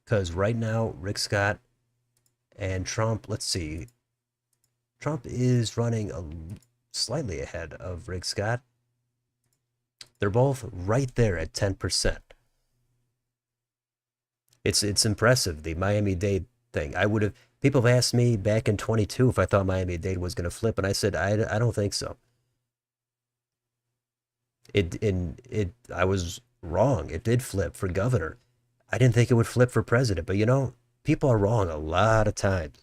Because right now, Rick Scott and Trump, let's see. Trump is running slightly ahead of Rick Scott. They're both right there at 10%. It's impressive, the Miami-Dade thing. People have asked me back in 22 if I thought Miami-Dade was going to flip, and I said I don't think so. I was wrong. It did flip for governor. I didn't think it would flip for president, but people are wrong a lot of times.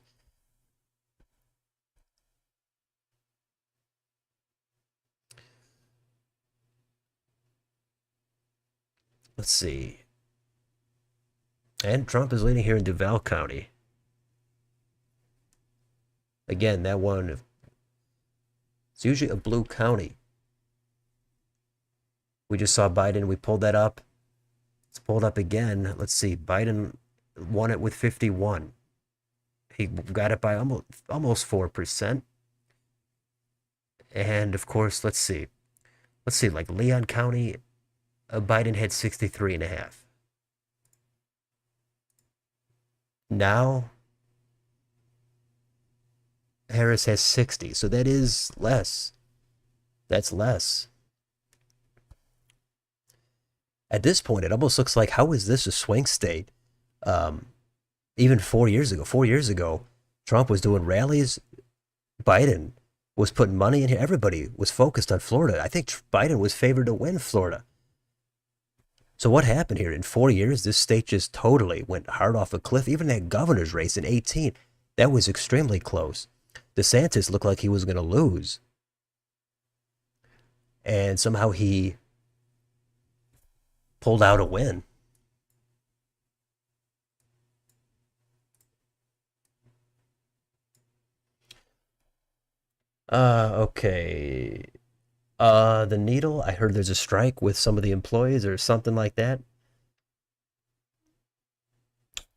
Let's see. And Trump is leading here in Duval County. Again, that one, it's usually a blue county. We just saw Biden. We pulled that up. It's pulled up again. Let's see. Biden won it with 51. He got it by almost 4%. And of course, let's see. Like Leon County, Biden had 63 and a half. Now Harris has 60. So that is less. That's less. At this point, it almost looks like, how is this a swing state? Even 4 years ago. 4 years ago, Trump was doing rallies. Biden was putting money in here. Everybody was focused on Florida. I think Biden was favored to win Florida. So what happened here? In 4 years, this state just totally went hard off a cliff. Even that governor's race in 18, that was extremely close. DeSantis looked like he was going to lose. And somehow he pulled out a win. Okay. The Needle, I heard there's a strike with some of the employees or something like that.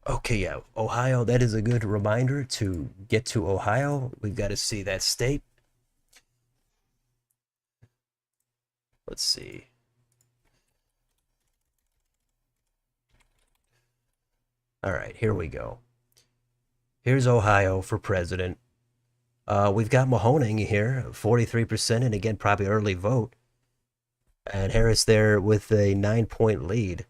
Okay, yeah, Ohio, that is a good reminder to get to Ohio. We've got to see that state. Let's see. All right, here we go. Here's Ohio for president. We've got Mahoning here, 43%, and again, probably early vote. And Harris there with a 9-point lead.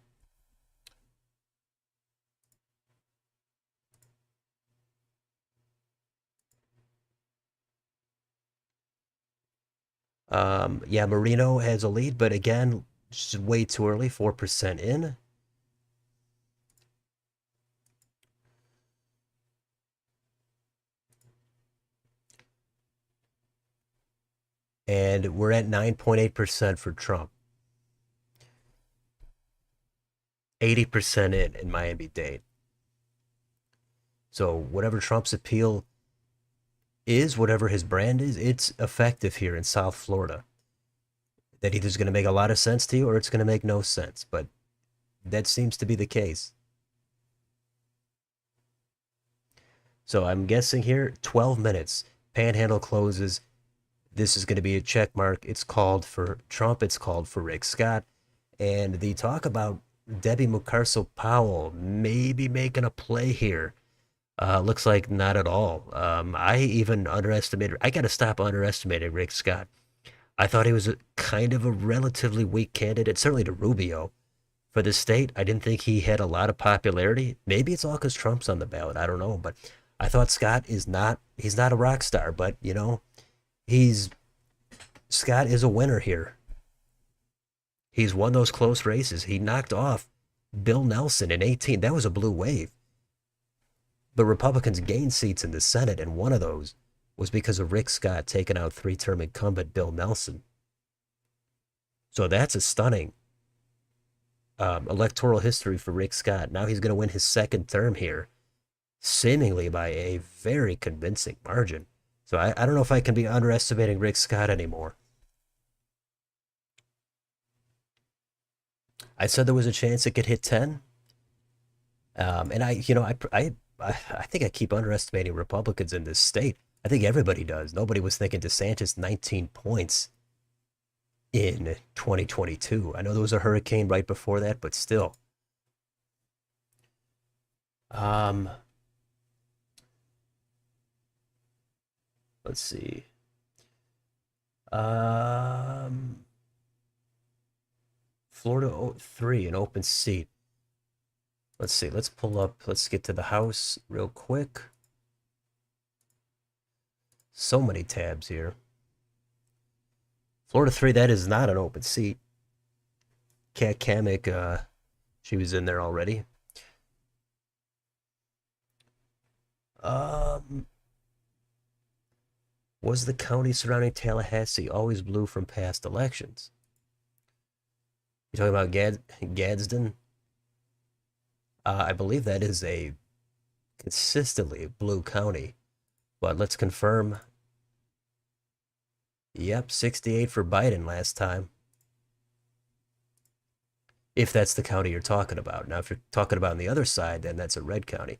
Yeah, Marino has a lead, but again, just way too early, 4% in. And we're at 9.8% for Trump. 80% in Miami-Dade. So whatever Trump's appeal is, whatever his brand is, it's effective here in South Florida. That either is going to make a lot of sense to you or it's going to make no sense. But that seems to be the case. So I'm guessing here 12 minutes. Panhandle closes. This is going to be a check mark. It's called for Trump. It's called for Rick Scott. And the talk about Debbie McCarcel-Powell maybe making a play here. Looks like not at all. I even underestimated. I got to stop underestimating Rick Scott. I thought he was kind of a relatively weak candidate, certainly to Rubio for the state. I didn't think he had a lot of popularity. Maybe it's all because Trump's on the ballot. I don't know, but I thought Scott is not. He's not a rock star, but you know, he's Scott is a winner here. He's won those close races. He knocked off Bill Nelson in 18. That was a blue wave. But Republicans gained seats in the Senate, and one of those was because of Rick Scott taking out three-term incumbent Bill Nelson. So that's a stunning electoral history for Rick Scott. Now he's going to win his second term here, seemingly by a very convincing margin. So I don't know if I can be underestimating Rick Scott anymore. I said there was a chance it could hit 10. And I think I keep underestimating Republicans in this state. I think everybody does. Nobody was thinking DeSantis 19 points in 2022. I know there was a hurricane right before that, but still. Um, let's see. Um, Florida 3, an open seat. Let's see. Let's pull up. Let's get to the House real quick. So many tabs here. Florida 3, that is not an open seat. Kat Kamick, she was in there already. Um, was the county surrounding Tallahassee always blue from past elections? You talking about Gadsden? I believe that is a consistently blue county. But let's confirm. Yep, 68 for Biden last time. If that's the county you're talking about. Now, if you're talking about on the other side, then that's a red county.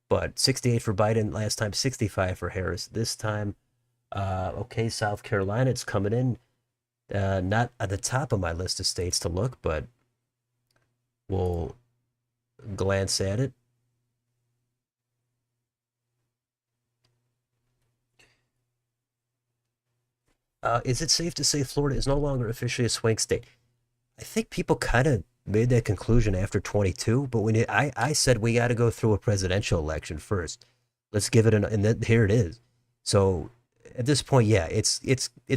But 68 for Biden last time, 65 for Harris this time. Okay, South Carolina, it's coming in. Not at the top of my list of states to look, but we'll glance at it. Is it safe to say Florida is no longer officially a swing state? I think people kind of made that conclusion after 22, but I said we got to go through a presidential election first. Let's give it and then here it is. So at this point, yeah, it's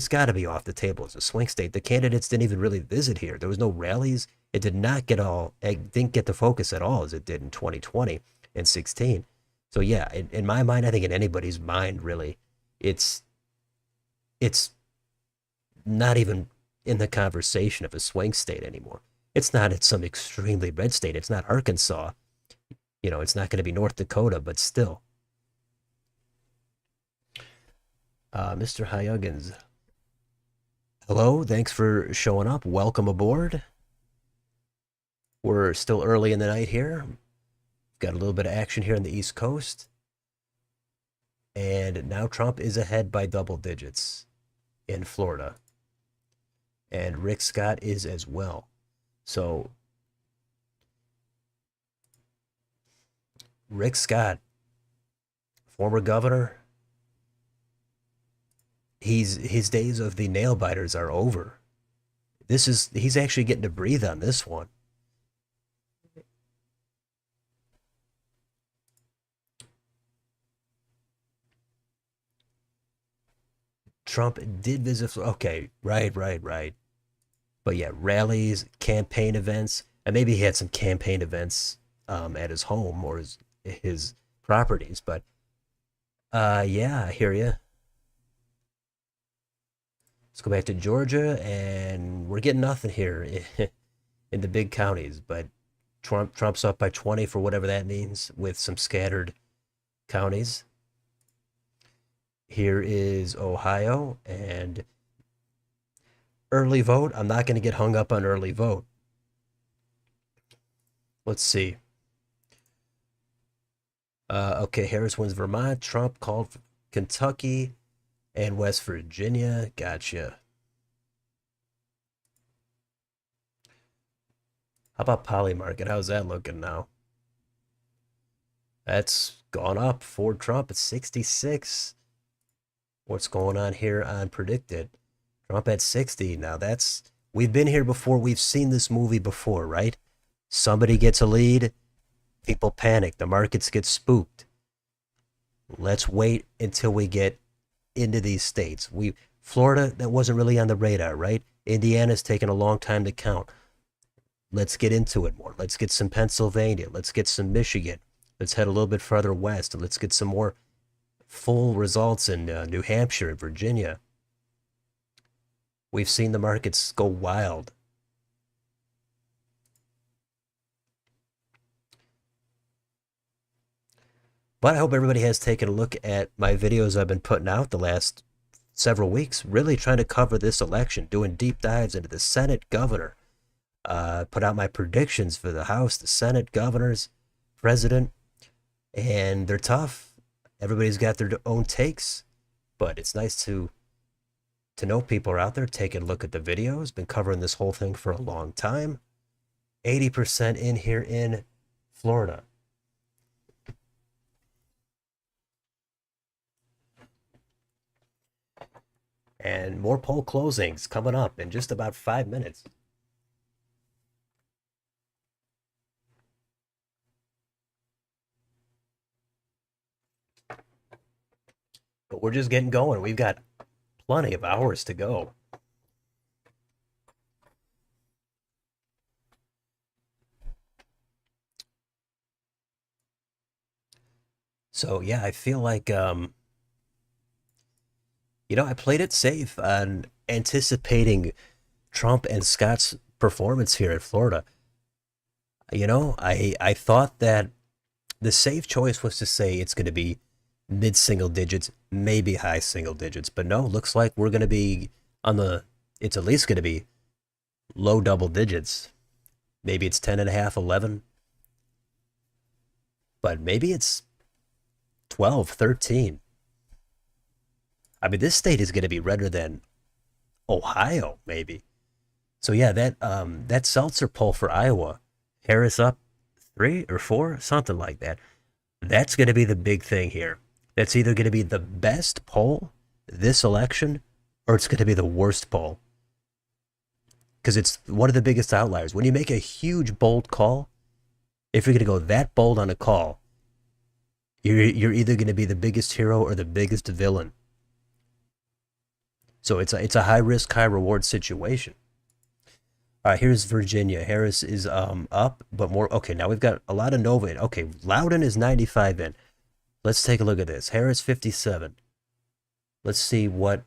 got to be off the table as a swing state. The candidates didn't even really visit here. There was no rallies. It did not get it didn't get the focus at all as it did in 2020 and 16. So yeah, in my mind, I think in anybody's mind, really, it's it's not even in the conversation of a swing state anymore. It's not at some extremely red state. It's not Arkansas. It's not going to be North Dakota, but still. Mr. Hyuggins, hello. Thanks for showing up. Welcome aboard. We're still early in the night here. Got a little bit of action here on the East Coast. And now Trump is ahead by double digits in Florida. And Rick Scott is as well. So Rick Scott, former governor, his days of the nail biters are over. He's actually getting to breathe on this one. Trump did visit. Okay, right. But yeah, rallies, campaign events, and maybe he had some campaign events at his home or his properties. But yeah, I hear you. Let's go back to Georgia, and we're getting nothing here in the big counties. But Trump's up by 20 for whatever that means, with some scattered counties. Here is Ohio, and early vote. I'm not going to get hung up on early vote. Let's see. Okay, Harris wins Vermont. Trump called for Kentucky and West Virginia. Gotcha. How about Poly Market? How's that looking now? That's gone up for Trump at 66. What's going on here on predicted? Trump at 60. Now we've been here before. We've seen this movie before, right? Somebody gets a lead, people panic, the markets get spooked. Let's wait until we get into these states. Florida, that wasn't really on the radar, right? Indiana's taken a long time to count. Let's get into it more. Let's get some Pennsylvania. Let's get some Michigan. Let's head a little bit further west, and let's get some more full results in New Hampshire and Virginia. We've seen the markets go wild. But I hope everybody has taken a look at my videos I've been putting out the last several weeks, really trying to cover this election, doing deep dives into the Senate, governor. Put out my predictions for the House, the Senate, governors, president, and they're tough. Everybody's got their own takes, but it's nice to know people are out there taking a look at the videos. Been covering this whole thing for a long time. 80% in here in Florida. And more poll closings coming up in just about 5 minutes. But we're just getting going. We've got plenty of hours to go. So yeah, I feel like I played it safe on anticipating Trump and Scott's performance here in Florida. I thought that the safe choice was to say it's going to be mid single digits, maybe high single digits, but no, looks like we're going to be it's at least going to be low double digits. Maybe it's 10 and a half, 11, but maybe it's 12, 13. I mean, this state is going to be redder than Ohio, maybe. So yeah, that Seltzer poll for Iowa, Harris up 3 or 4, something like that. That's going to be the big thing here. That's either going to be the best poll this election, or it's going to be the worst poll, because it's one of the biggest outliers. When you make a huge bold call, if you're going to go that bold on a call, You're either going to be the biggest hero or the biggest villain. So it's a high risk, high reward situation. All right, here's Virginia. Harris is up, but more. Okay, now we've got a lot of Nova in. Okay, Loudon is 95 in. Let's take a look at this. Harris 57. Let's see what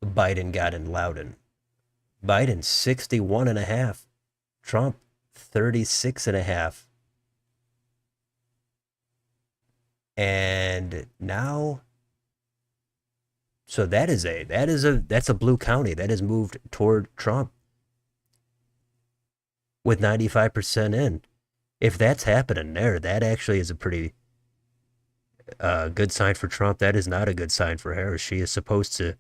Biden got in Loudon. Biden 61 and a half. Trump 36 and a half. And now, so that's a blue county that has moved toward Trump with 95% in. If that's happening there, that actually is a pretty good sign for Trump. That is not a good sign for Harris. She is supposed to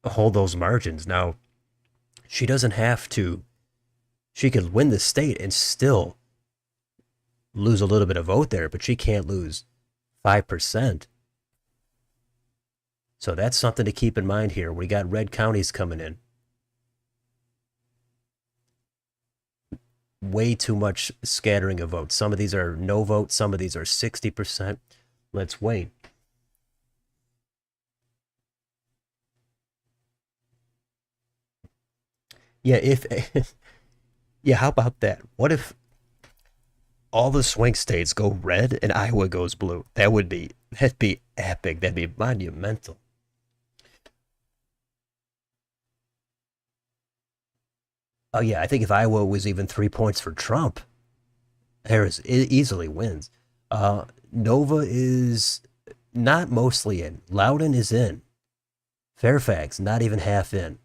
hold those margins. Now, she doesn't have to. She could win the state and still lose a little bit of vote there, but she can't lose 5%. So that's something to keep in mind here. We got red counties coming in. Way too much scattering of votes. Some of these are no votes, some of these are 60%. Let's wait. Yeah, yeah, how about that? What if all the swing states go red and Iowa goes blue? That'd be epic. That'd be monumental. Oh yeah, I think if Iowa was even 3 points for Trump, Harris easily wins. Nova is not mostly in. Loudon is in. Fairfax not even half in.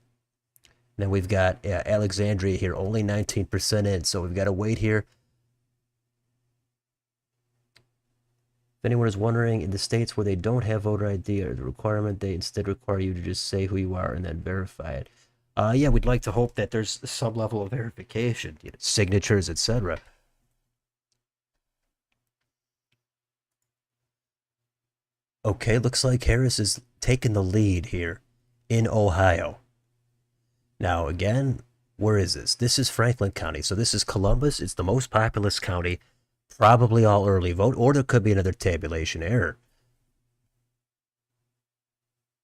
Then we've got Alexandria here, only 19% in. So we've got to wait here. If anyone is wondering, in the states where they don't have voter ID or the requirement, they instead require you to just say who you are and then verify it. Yeah, we'd like to hope that there's some level of verification, signatures, etc. Okay, looks like Harris is taking the lead here in Ohio. Now, again, where is this? This is Franklin County. So this is Columbus. It's the most populous county. Probably all early vote, or there could be another tabulation error.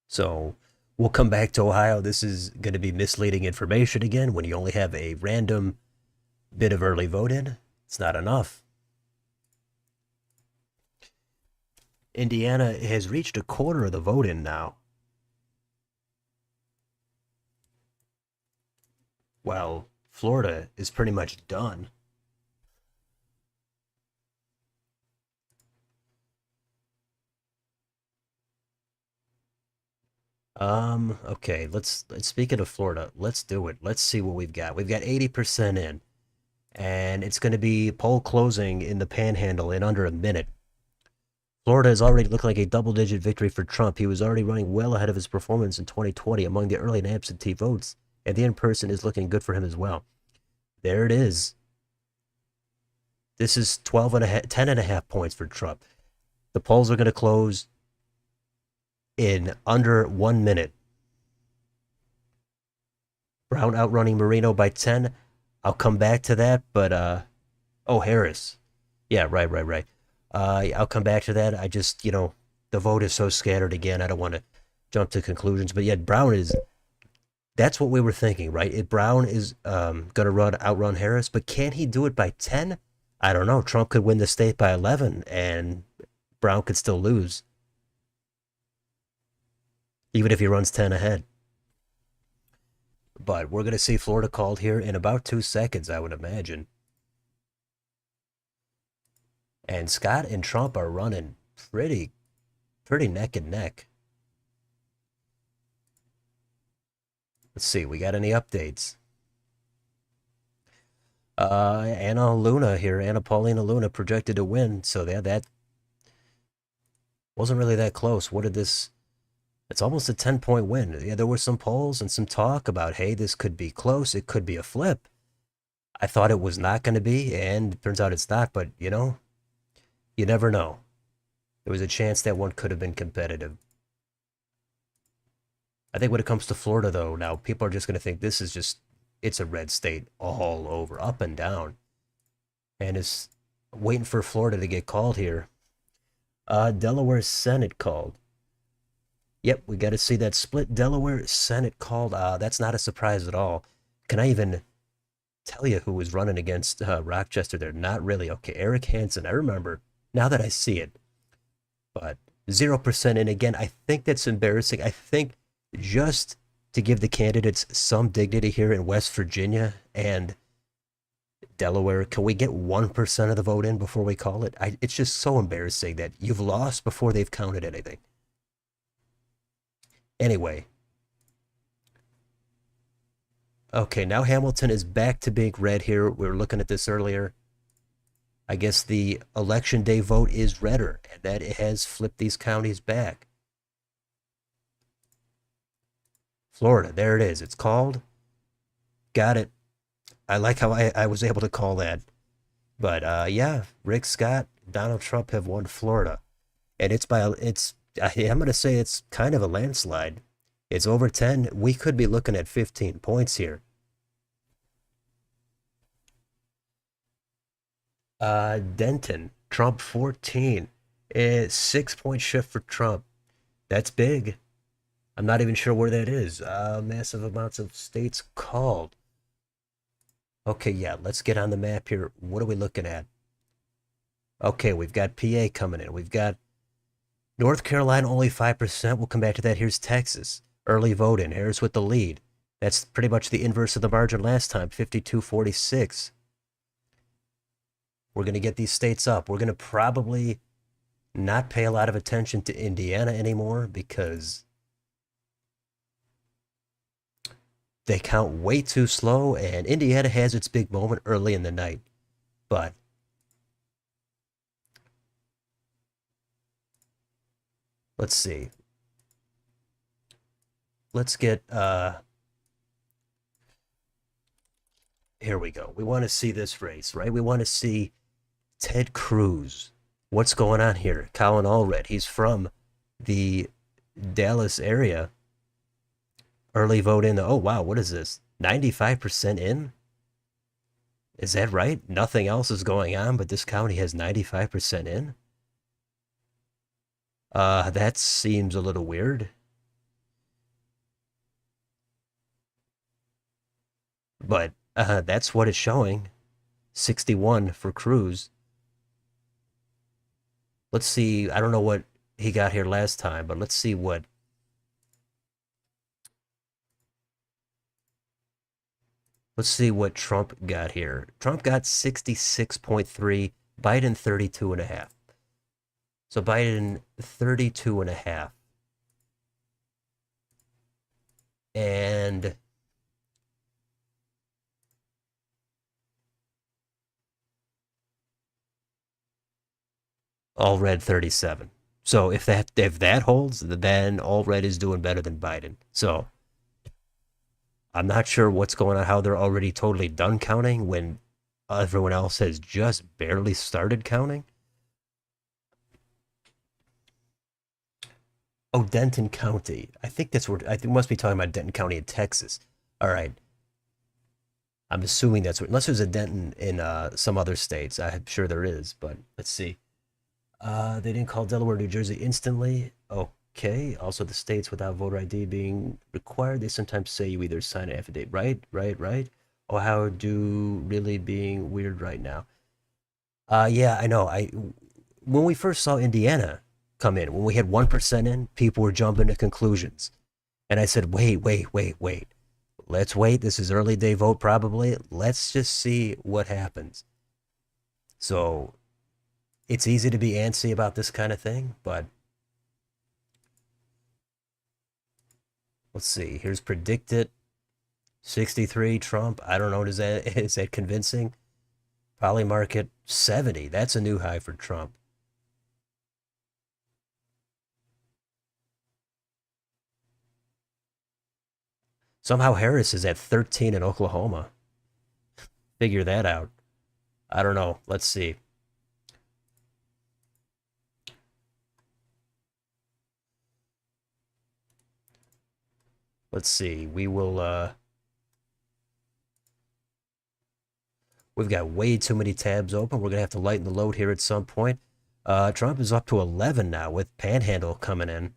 So we'll come back to Ohio. This is going to be misleading information again. When you only have a random bit of early vote in, it's not enough. Indiana has reached a quarter of the vote in now. Well, Florida is pretty much done. Okay, let's speaking of Florida, let's do it. Let's see what we've got. We've got 80% in, and it's going to be poll closing in the panhandle in under a minute. Florida has already looked like a double-digit victory for Trump. He was already running well ahead of his performance in 2020 among the early and absentee votes, and the in-person is looking good for him as well. There it is. This is 12 and a half, 10 and a half points for Trump. The polls are going to close in under 1 minute. Brown outrunning Marino by 10. I'll come back to that, but oh, Harris. Yeah, right. I'll come back to that. I just, the vote is so scattered again. I don't want to jump to conclusions, but yet Brown is. That's what we were thinking, right? If Brown is going to outrun Harris, but can he do it by 10? I don't know. Trump could win the state by 11, and Brown could still lose, even if he runs 10 ahead. But we're going to see Florida called here in about 2 seconds, I would imagine. And Scott and Trump are running pretty neck and neck. Let's see, we got any updates? Anna Luna here, Anna Paulina Luna projected to win, so that wasn't really that close. What did this? It's almost a 10-point win. Yeah, there were some polls and some talk about, hey, this could be close. It could be a flip. I thought it was not going to be, and it turns out it's not. But, you never know. There was a chance that one could have been competitive. I think when it comes to Florida, though, now people are just going to think this is it's a red state all over, up and down. And it's Waiting for Florida to get called here. Delaware Senate called. Yep, we got to see that split. Delaware Senate called. That's not a surprise at all. Can I even tell you who was running against Rochester there? Not really. Okay, Eric Hansen. I remember now that I see it. But 0% in again. I think that's embarrassing. I think just to give the candidates some dignity here in West Virginia and Delaware, can we get 1% of the vote in before we call it? It's just so embarrassing that you've lost before they've counted anything. Anyway, okay, now Hamilton is back to being red here. We were looking at this earlier. I guess the election day vote is redder, and that it has flipped these counties back. Florida, there it is. It's called. Got it. I like how I was able to call that. But yeah, Rick Scott, Donald Trump have won Florida. And I'm going to say it's kind of a landslide. It's over 10. We could be looking at 15 points here. Denton, Trump 14. It's 6 point shift for Trump. That's big. I'm not even sure where that is. Massive amounts of states called. Okay, yeah, let's get on the map here. What are we looking at? Okay, we've got PA coming in. We've got North Carolina only 5%. We'll come back to that. Here's Texas. Early voting. Harris with the lead. That's pretty much the inverse of the margin last time, 52-46. We're going to get these states up. We're going to probably not pay a lot of attention to Indiana anymore because they count way too slow, and Indiana has its big moment early in the night. But let's see. Let's get here we go. We want to see this race, right? We want to see Ted Cruz. What's going on here? Colin Allred. He's from the Dallas area. Early vote in. Oh, wow. What is this? 95% in? Is that right? Nothing else is going on, but this county has 95% in? That seems a little weird. But that's what it's showing. 61 for Cruz. Let's see. I don't know what he got here last time, but let's see what. Let's see what Trump got here. Trump got 66.3, Biden 32.5. So Biden 32.5. And Allred 37. So if that holds, then Allred is doing better than Biden. So I'm not sure what's going on, how they're already totally done counting when everyone else has just barely started counting. Oh, Denton County. I think that's where I think must be talking about Denton County in Texas. All right. I'm assuming that's what, unless there's a Denton in some other states. I'm sure there is, but let's see. They didn't call Delaware, New Jersey instantly. Okay. Also, the states without voter ID being required, they sometimes say you either sign an affidavit. Right. Oh, how do really being weird right now? Yeah, I know. When we first saw Indiana come in, when we had 1% in, people were jumping to conclusions. And I said, wait. Let's wait. This is early day vote, probably. Let's just see what happens. So it's easy to be antsy about this kind of thing, but let's see. Here's predicted 63 Trump. I don't know. Is that convincing? Probably market 70. That's a new high for Trump. Somehow Harris is at 13 in Oklahoma. Figure that out. I don't know. Let's see. Let's see. We will We've got way too many tabs open. We're going to have to lighten the load here at some point. Trump is up to 11 now with Panhandle coming in.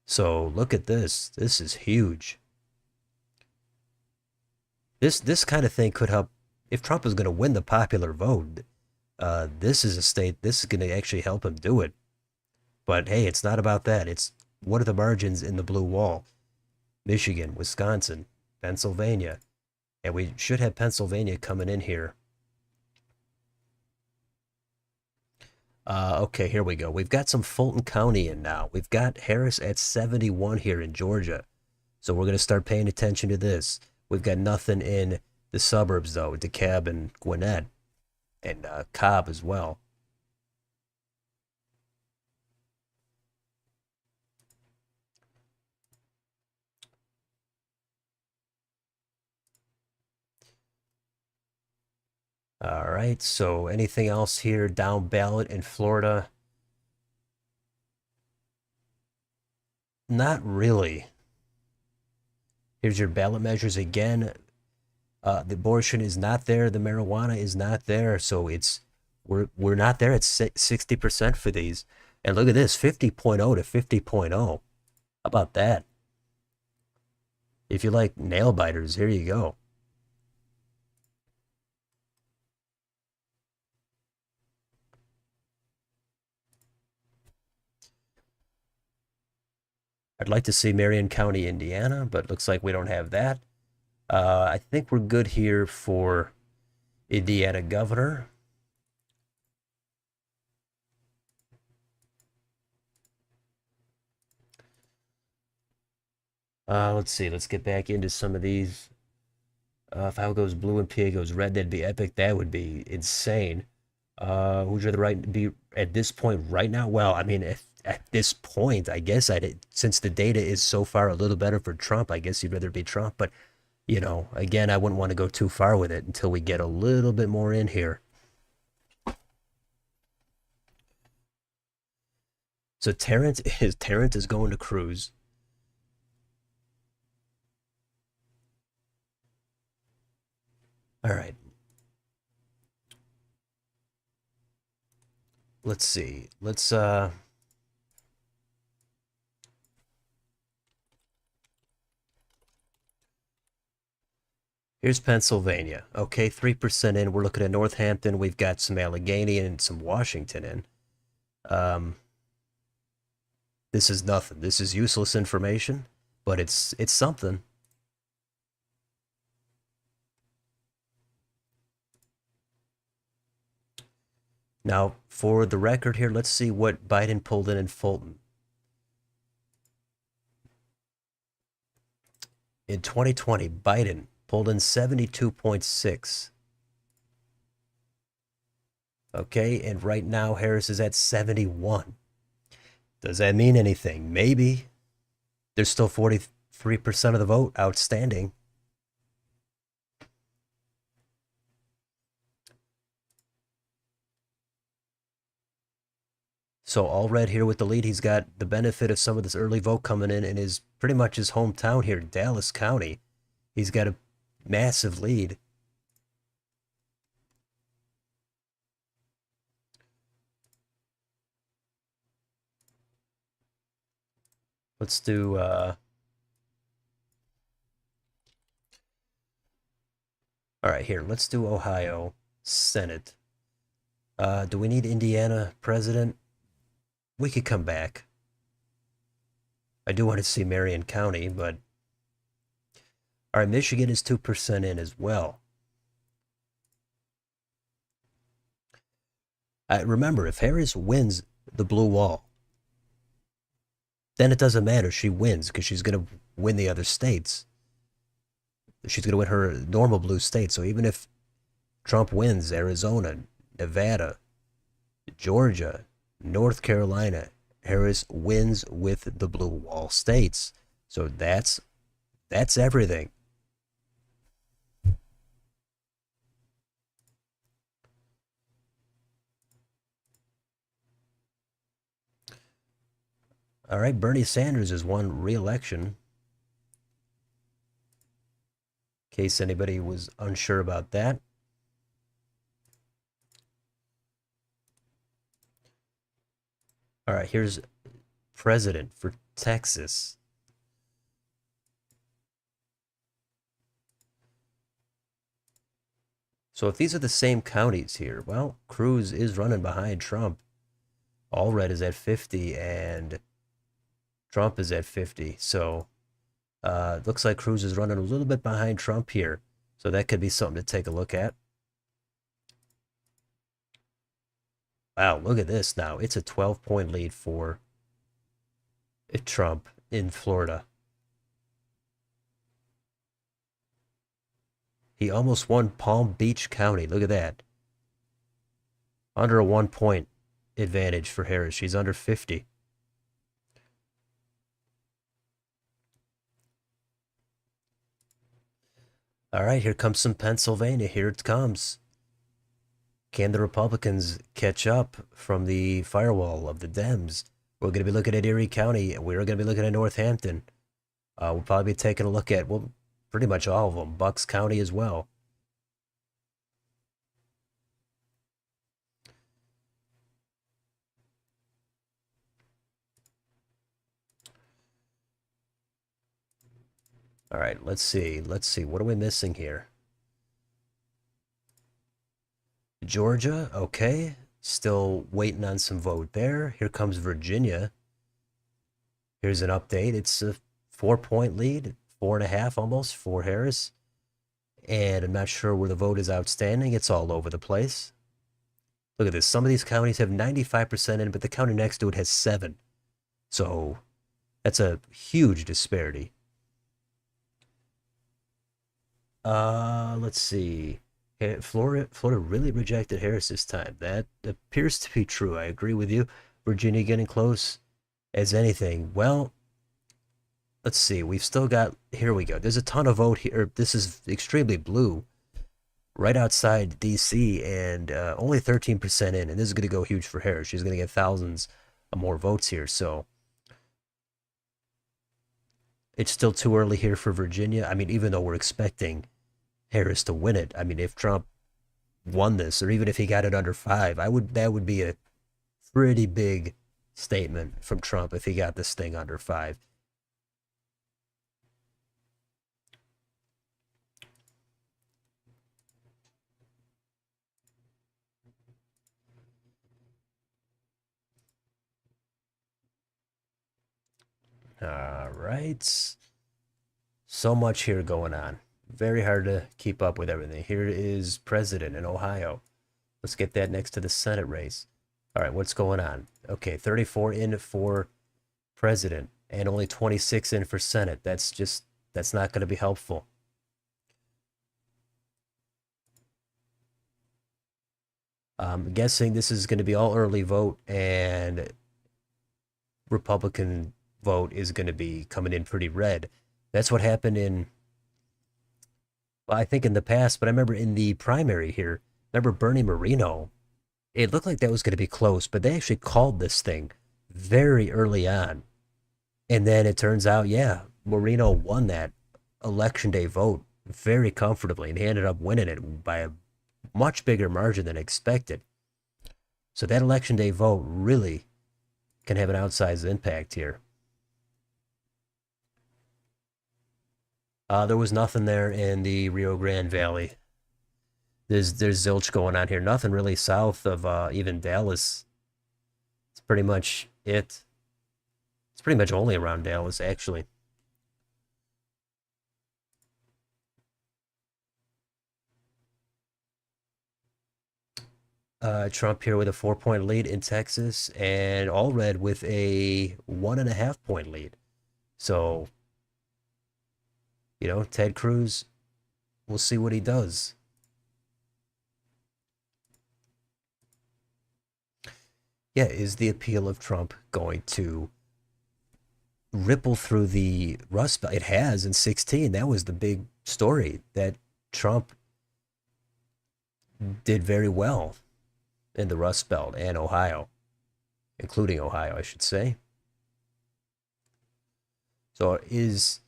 So look at this. This is huge. This kind of thing could help. If Trump is going to win the popular vote, this is a state, this is going to actually help him do it. But hey, it's not about that. It's what are the margins in the blue wall? Michigan, Wisconsin, Pennsylvania. And we should have Pennsylvania coming in here. Okay, here we go. We've got some Fulton County in now. We've got Harris at 71 here in Georgia. So we're going to start paying attention to this. We've got nothing in the suburbs, though, DeKalb and Gwinnett, and Cobb as well. All right, so anything else here down ballot in Florida? Not really. Here's your ballot measures again. The abortion is not there. The marijuana is not there. So we're not there at 60% for these. And look at this, 50.0 to 50.0. How about that? If you like nail biters, here you go. I'd like to see Marion County, Indiana, but looks like we don't have that. I think we're good here for Indiana governor. Let's see. Let's get back into some of these. If Iowa goes blue and PA goes red, that'd be epic. That would be insane. Who'd you rather be at this point right now? Well, I mean, if at this point, I guess since the data is so far a little better for Trump, I guess you'd rather be Trump. But, again, I wouldn't want to go too far with it until we get a little bit more in here. So Tarrant is going to Cruz. All right. Let's see. Here's Pennsylvania. Okay, 3% in. We're looking at Northampton. We've got some Allegheny and some Washington in. This is nothing. This is useless information, but it's something. Now, for the record here, let's see what Biden pulled in Fulton. In 2020, Biden pulled in 72.6. Okay, and right now Harris is at 71. Does that mean anything? Maybe. There's still 43% of the vote outstanding. So all red here with the lead. He's got the benefit of some of this early vote coming in his pretty much his hometown here, Dallas County. He's got a massive lead. Let's do all right, here. Let's do Ohio Senate. Do we need Indiana president? We could come back. I do want to see Marion County, but all right, Michigan is 2% in as well. Remember, if Harris wins the blue wall, then it doesn't matter. She wins because she's going to win the other states. She's going to win her normal blue state. So even if Trump wins Arizona, Nevada, Georgia, North Carolina, Harris wins with the blue wall states. So that's everything. All right, Bernie Sanders has won re-election. case anybody was unsure about that. All right, here's president for Texas. So if these are the same counties here, well, Cruz is running behind Trump. Allred is at 50 and Trump is at 50. So looks like Cruz is running a little bit behind Trump here. So that could be something to take a look at. Wow, look at this now. It's a 12-point lead for Trump in Florida. He almost won Palm Beach County. Look at that. Under a 1-point advantage for Harris. She's under 50. All right, here comes some Pennsylvania. Here it comes. Can the Republicans catch up from the firewall of the Dems? We're going to be looking at Erie County. We're going to be looking at Northampton. We'll probably be taking a look at, well, pretty much all of them. Bucks County as well. All right, let's see. Let's see. What are we missing here? Georgia, okay. Still waiting on some vote there. Here comes Virginia. Here's an update. It's a 4-point lead, 4.5 almost for Harris. And I'm not sure where the vote is outstanding. It's all over the place. Look at this. Some of these counties have 95% in, but the county next to it has 7. So that's a huge disparity. Let's see. Florida really rejected Harris this time. That appears to be true. I agree with you. Virginia getting close as anything. Well, let's see. We've still got, here we go. There's a ton of vote here. This is extremely blue. Right outside DC and only 13% in. And this is going to go huge for Harris. She's going to get thousands of more votes here. So it's still too early here for Virginia. I mean, even though we're expecting Harris to win it. I mean, if Trump won this, or even if he got it under 5, that would be a pretty big statement from Trump if he got this thing under 5. All right. So much here going on. Very hard to keep up with everything. Here is president in Ohio. Let's get that next to the Senate race. All right, what's going on? Okay, 34 in for president and only 26 in for Senate. That's not going to be helpful. I'm guessing this is going to be all early vote, and Republican vote is going to be coming in pretty red. That's what happened in, well, I think in the past, but I remember in the primary here, remember Bernie Moreno? It looked like that was going to be close, but they actually called this thing very early on. And then it turns out, yeah, Moreno won that election day vote very comfortably, and he ended up winning it by a much bigger margin than expected. So that election day vote really can have an outsized impact here. There was nothing there in the Rio Grande Valley. There's zilch going on here. Nothing really south of even Dallas. It's pretty much it. It's pretty much only around Dallas, actually. Trump here with a 4-point lead in Texas, and Allred with a 1.5-point lead. So, Ted Cruz, we'll see what he does. Yeah, is the appeal of Trump going to ripple through the Rust Belt? It has in 16. That was the big story, that Trump did very well in the Rust Belt and Ohio, including Ohio, I should say. So is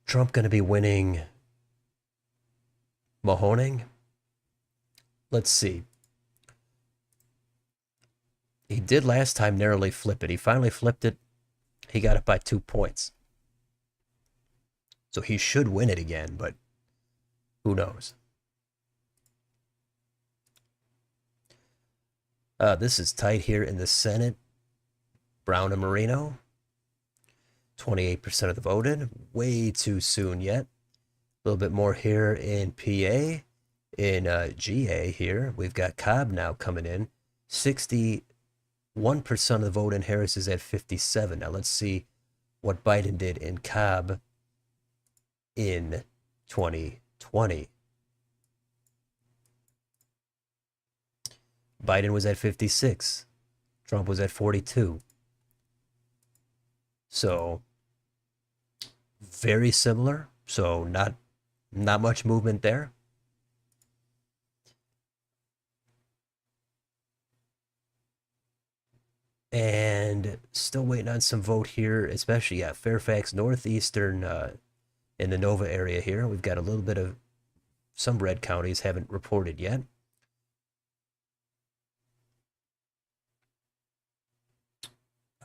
Trump going to be winning Mahoning. Let's see. He did last time narrowly flip it. He finally flipped it. He got it by 2 points. So he should win it again, but who knows? This is tight here in the Senate. Brown and Marino. 28% of the voted. Way too soon yet. A little bit more here in PA. In GA here, we've got Cobb now coming in. 61% of the vote in Harris is at 57. Now let's see what Biden did in Cobb in 2020. Biden was at 56. Trump was at 42. So very similar. So not much movement there. And still waiting on some vote here, especially Fairfax Northeastern in the Nova area here. We've got a little bit of some red counties haven't reported yet.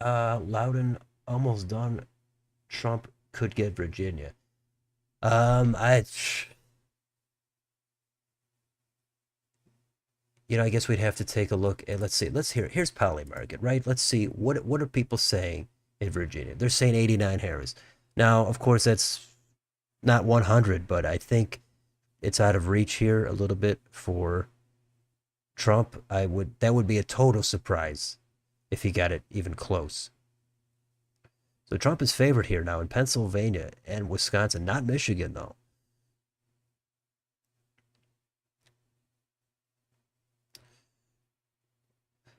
Loudon almost done. Trump could get Virginia. I guess we'd have to take a look at, let's see, here's Poly Market, right? Let's see, what are people saying in Virginia? They're saying 89 Harris. Now, of course, that's not 100, but I think it's out of reach here a little bit for Trump. That would be a total surprise if he got it even close. So Trump is favored here now in Pennsylvania and Wisconsin, not Michigan though.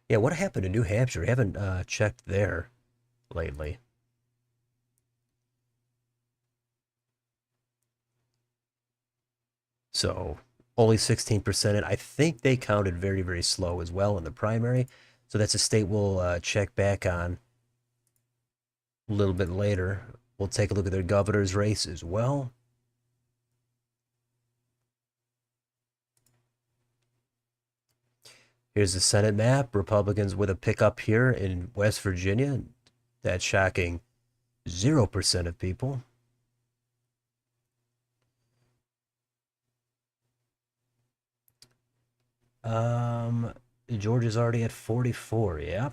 Yeah, what happened to New Hampshire? I haven't checked there lately. So only 16%. I think they counted very, very slow as well in the primary. So that's a state we'll check back on a little bit later. We'll take a look at their governor's race as well. Here's the Senate map. Republicans with a pickup here in West Virginia. That's shocking. 0% of people. Georgia's already at 44. Yeah.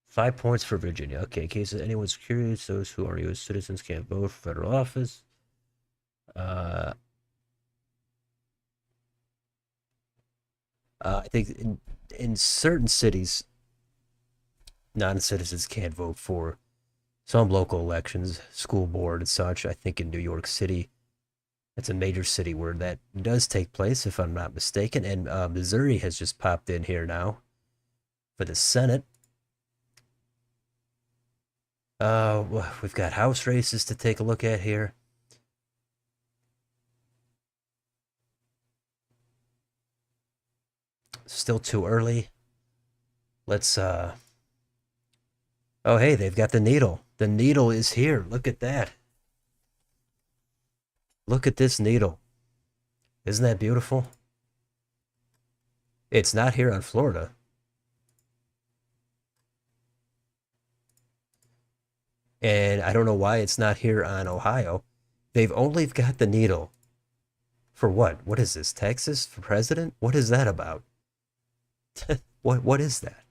5 points for Virginia. Okay, in case anyone's curious, those who are U.S. citizens can't vote for federal office. I think in certain cities, non-citizens can't vote for some local elections, school board and such. I think in New York City, that's a major city where that does take place, if I'm not mistaken. And Missouri has just popped in here now for the Senate. We've got House races to take a look at here. Still too early. Let's oh hey, they've got the needle. The needle is here. Look at that. Look at this needle. Isn't that beautiful? It's not here on Florida. And I don't know why it's not here on Ohio. They've only got the needle for what? What is this? Texas for president? What is that about? What is that?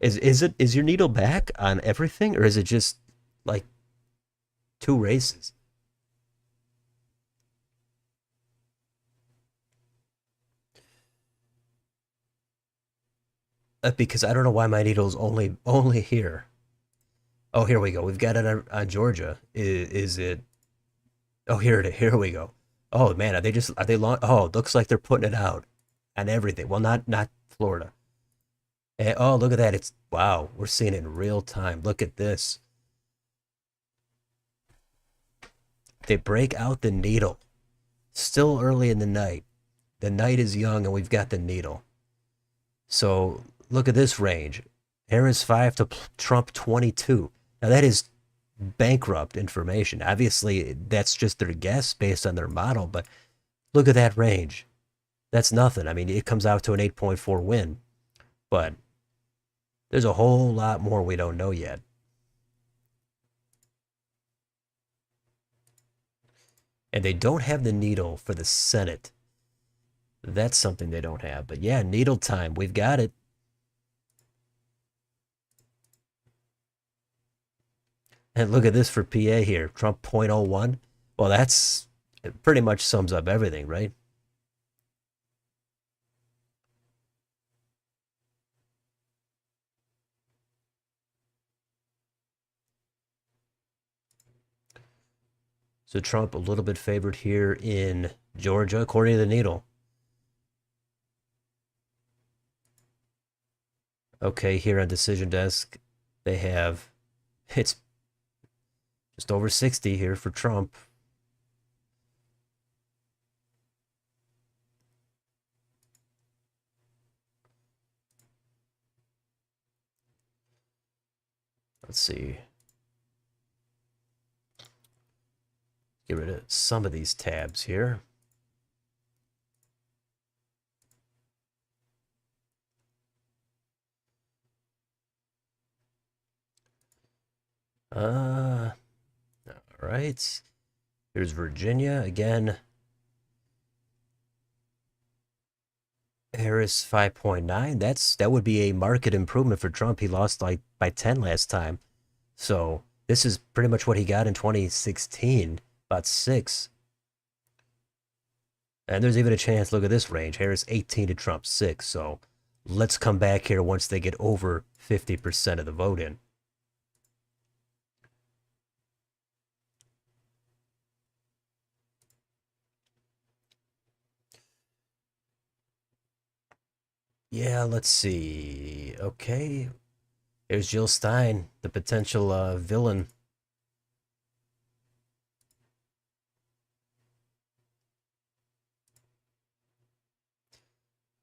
Is your needle back on everything, or is it just like 2 races? Because I don't know why my needle's only here. Oh, here we go. We've got it on Georgia. Is it? Oh, here we go. Oh man, are they long? Oh, it looks like they're putting it out on everything. Well, not Florida. Oh, look at that. It's wow. We're seeing it in real time. Look at this. They break out the needle. Still early in the night. The night is young and we've got the needle. So look at this range. Harris 5 to Trump 22. Now that is bankrupt information. Obviously, that's just their guess based on their model, but look at that range. That's nothing. I mean, it comes out to an 8.4 win, but there's a whole lot more we don't know yet. And they don't have the needle for the Senate. That's something they don't have. But yeah, needle time. We've got it. And look at this for PA here. Trump 0.01. Well, that's it pretty much sums up everything, right? So Trump a little bit favored here in Georgia, according to the needle. Okay, here on decision desk, they have it's just over 60 here for Trump. Let's see. Get rid of some of these tabs here. All right. Here's Virginia again. Harris 5.9. That would be a market improvement for Trump. He lost like by 10 last time. So this is pretty much what he got in 2016, about 6. And there's even a chance, look at this range. Harris 18 to Trump 6. So let's come back here once they get over 50% of the vote in. Yeah, let's see. Okay. There's Jill Stein, the potential villain.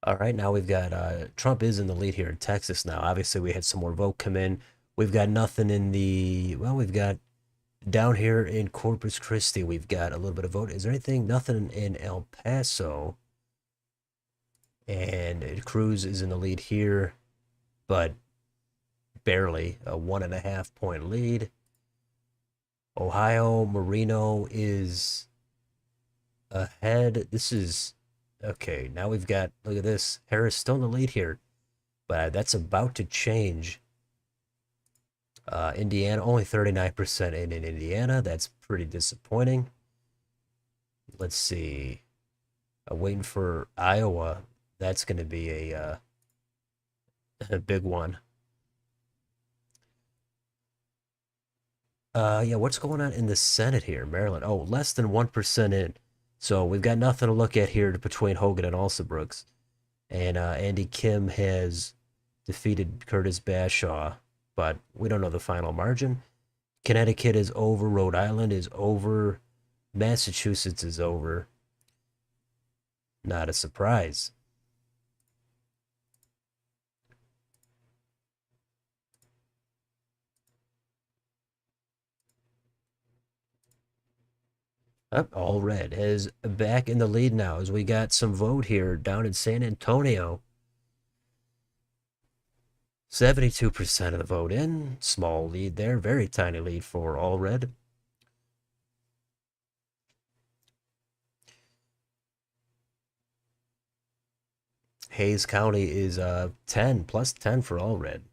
All right, now we've got Trump is in the lead here in Texas now. Obviously, we had some more vote come in. We've got nothing in the, well, we've got down here in Corpus Christi, we've got a little bit of vote. Is there anything? Nothing in El Paso. And Cruz is in the lead here, but barely a 1.5 point lead. Ohio, Marino is ahead. This is okay. Now we've got, look at this. Harris still in the lead here, but that's about to change. Indiana, only 39% in Indiana. That's pretty disappointing. Let's see. Waiting for Iowa. That's going to be a big one. Yeah, what's going on in the Senate here, Maryland? Oh, less than 1% in. So we've got nothing to look at here between Hogan and Alsobrooks. And Andy Kim has defeated Curtis Bashaw, but we don't know the final margin. Connecticut is over. Rhode Island is over. Massachusetts is over. Not a surprise. All red is back in the lead now as we got some vote here down in San Antonio. 72% of the vote in. Small lead there. Very tiny lead for all red. Hayes County is 10, plus 10 for all red.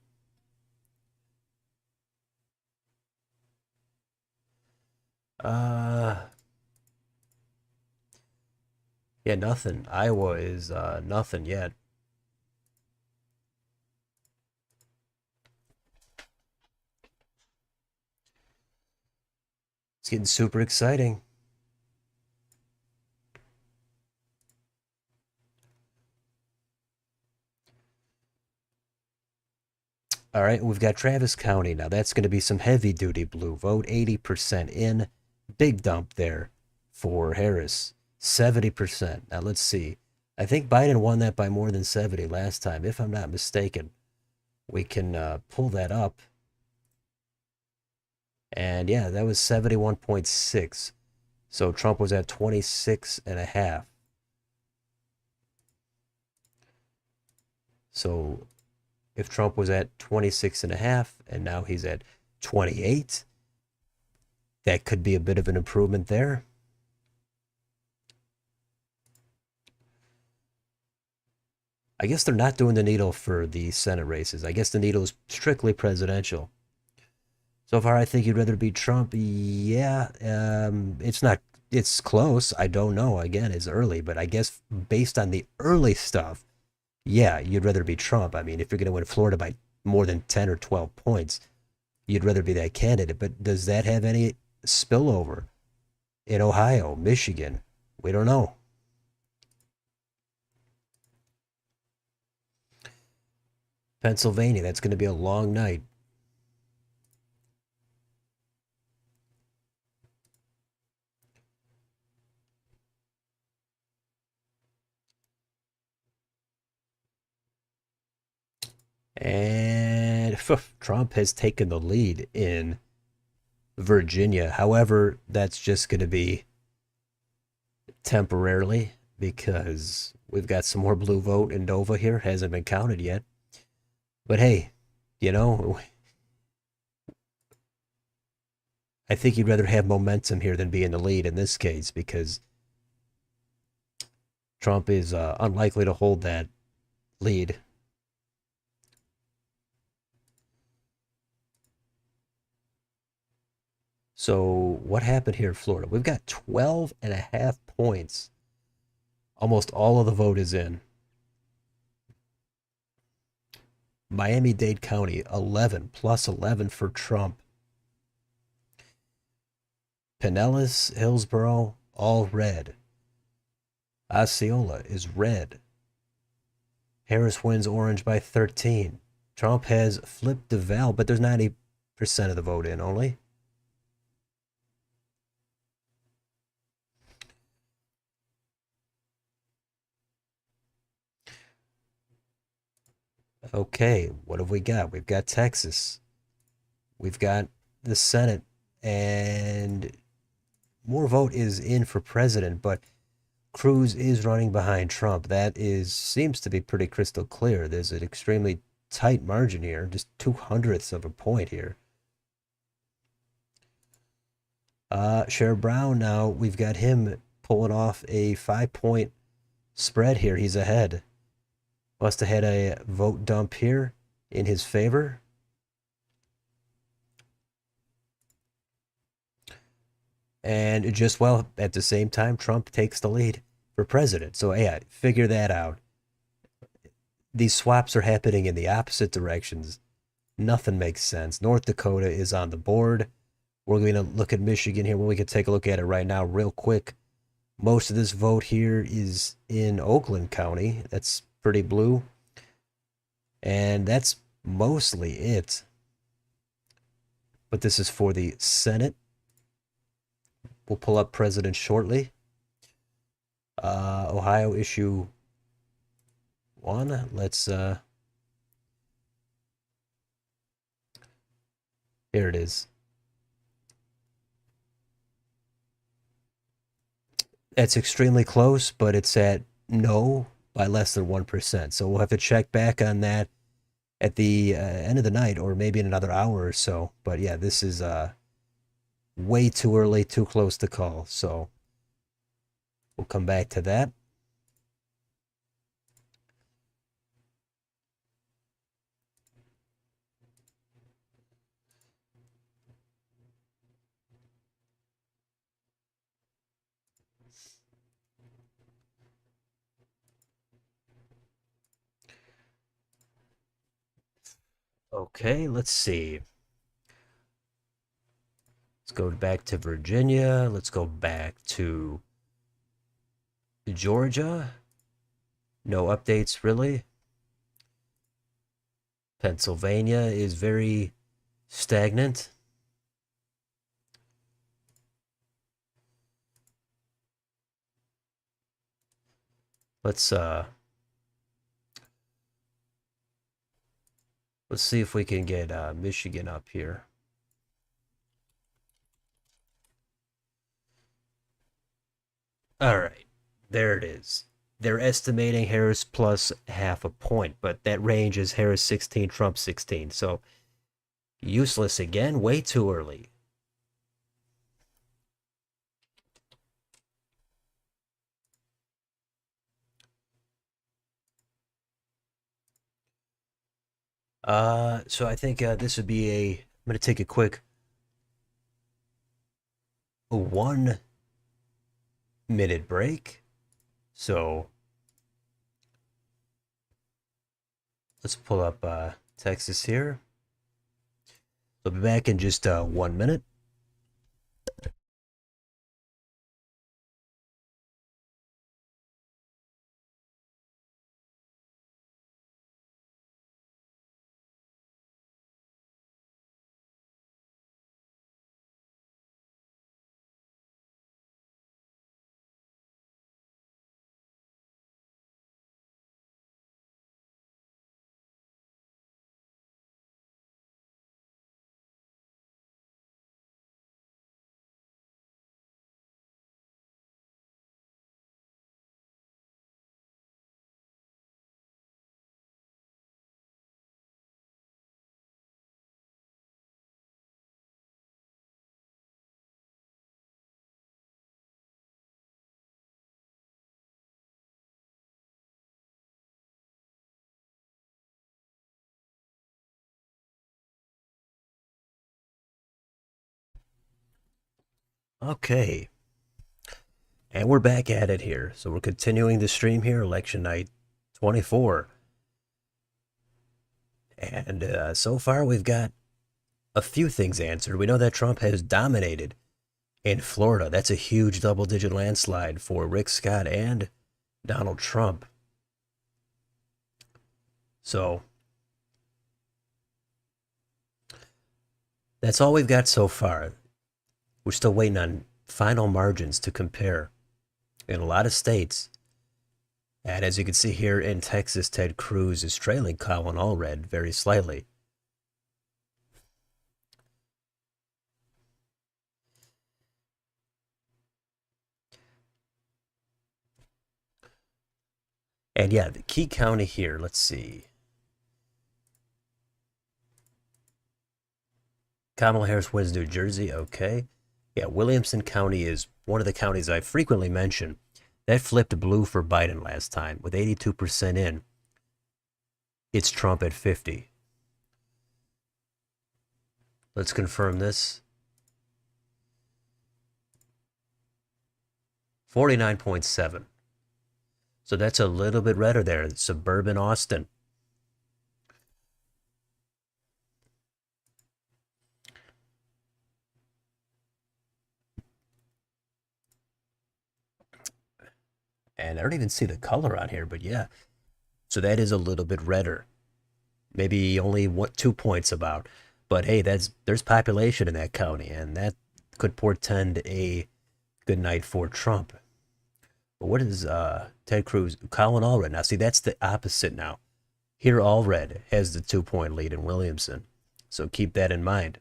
Yeah, nothing. Iowa is nothing yet. It's getting super exciting. All right, we've got Travis County now. That's going to be some heavy duty blue vote. 80% in. Big dump there for Harris. 70%. Now let's see. I think Biden won that by more than 70 last time, if I'm not mistaken. We can pull that up. And yeah, that was 71.6. So Trump was at 26 and a half. So if Trump was at 26 and a half and now he's at 28, that could be a bit of an improvement there. I guess they're not doing the needle for the Senate races. I guess the needle is strictly presidential. So far, I think you'd rather beat Trump. Yeah, it's not. It's close. I don't know. Again, it's early, but I guess based on the early stuff, yeah, you'd rather be Trump. I mean, if you're going to win Florida by more than 10 or 12 points, you'd rather be that candidate. But does that have any spillover in Ohio, Michigan? We don't know. Pennsylvania, that's going to be a long night. And Trump has taken the lead in Virginia. However, that's just going to be temporarily because we've got some more blue vote in Nova here. Hasn't been counted yet. But hey, you know, I think you'd rather have momentum here than be in the lead in this case because Trump is unlikely to hold that lead. So what happened here in Florida? We've got 12 and a half points. Almost all of the vote is in. Miami-Dade County, 11, plus 11 for Trump. Pinellas, Hillsborough, all red. Osceola is red. Harris wins orange by 13. Trump has flipped DeVal, but there's 90% of the vote in only. Okay, what have we got? We've got Texas. We've got the Senate, and more vote is in for president, but Cruz is running behind Trump. That is seems to be pretty crystal clear. There's an extremely tight margin here, just 2/100ths of a point here. Sherrod Brown now, we've got him pulling off a 5-point spread here. He's ahead. Must have had a vote dump here in his favor. And just well, at the same time, Trump takes the lead for president. So, yeah, figure that out. These swaps are happening in the opposite directions. Nothing makes sense. North Dakota is on the board. We're going to look at Michigan here. Well, we can take a look at it right now, real quick. Most of this vote here is in Oakland County. That's pretty blue. And that's mostly it. But this is for the Senate. We'll pull up president shortly. Ohio issue 1. Let's here it is. That's extremely close, but it's at no by less than 1%. So we'll have to check back on that at the end of the night or maybe in another hour or so. But yeah, this is way too early, too close to call. So we'll come back to that. Okay, let's see. Let's go back to Virginia. Let's go back to Georgia. No updates, really. Pennsylvania is very stagnant. Let's see if we can get Michigan up here. All right, there it is. They're estimating Harris plus half a point, but that range is Harris 16, Trump 16. So useless again, way too early. So I think this would be I'm going to take a quick 1 minute break. So let's pull up Texas here. We'll be back in just 1 minute. Okay, and we're back at it here. So we're continuing the stream here, election night 24. And so far, we've got a few things answered. We know that Trump has dominated in Florida. That's a huge double digit landslide for Rick Scott and Donald Trump. So that's all we've got so far. We're still waiting on final margins to compare in a lot of states. And as you can see here in Texas, Ted Cruz is trailing Colin Allred very slightly. And yeah, the key county here, let's see. Kamala Harris wins New Jersey, okay. Yeah, Williamson County is one of the counties I frequently mention. That flipped blue for Biden last time with 82% in. It's Trump at 50. Let's confirm this. 49.7. So that's a little bit redder there. Suburban Austin. And I don't even see the color on here, but yeah. So that is a little bit redder. Maybe only 2 points about. But hey, there's population in that county, and that could portend a good night for Trump. But what is Ted Cruz? Colin Allred. Now, see, that's the opposite now. Here, Allred has the 2 point lead in Williamson. So keep that in mind.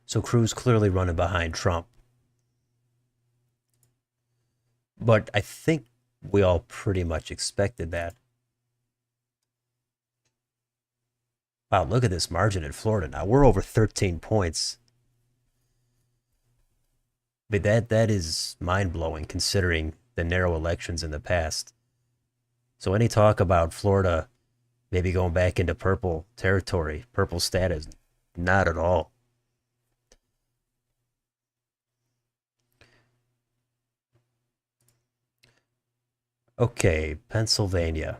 So Cruz clearly running behind Trump. But I think we all pretty much expected that. Wow, look at this margin in Florida now. We're over 13 points. But that is mind-blowing considering the narrow elections in the past. So any talk about Florida maybe going back into purple territory, purple status, not at all. Okay, Pennsylvania.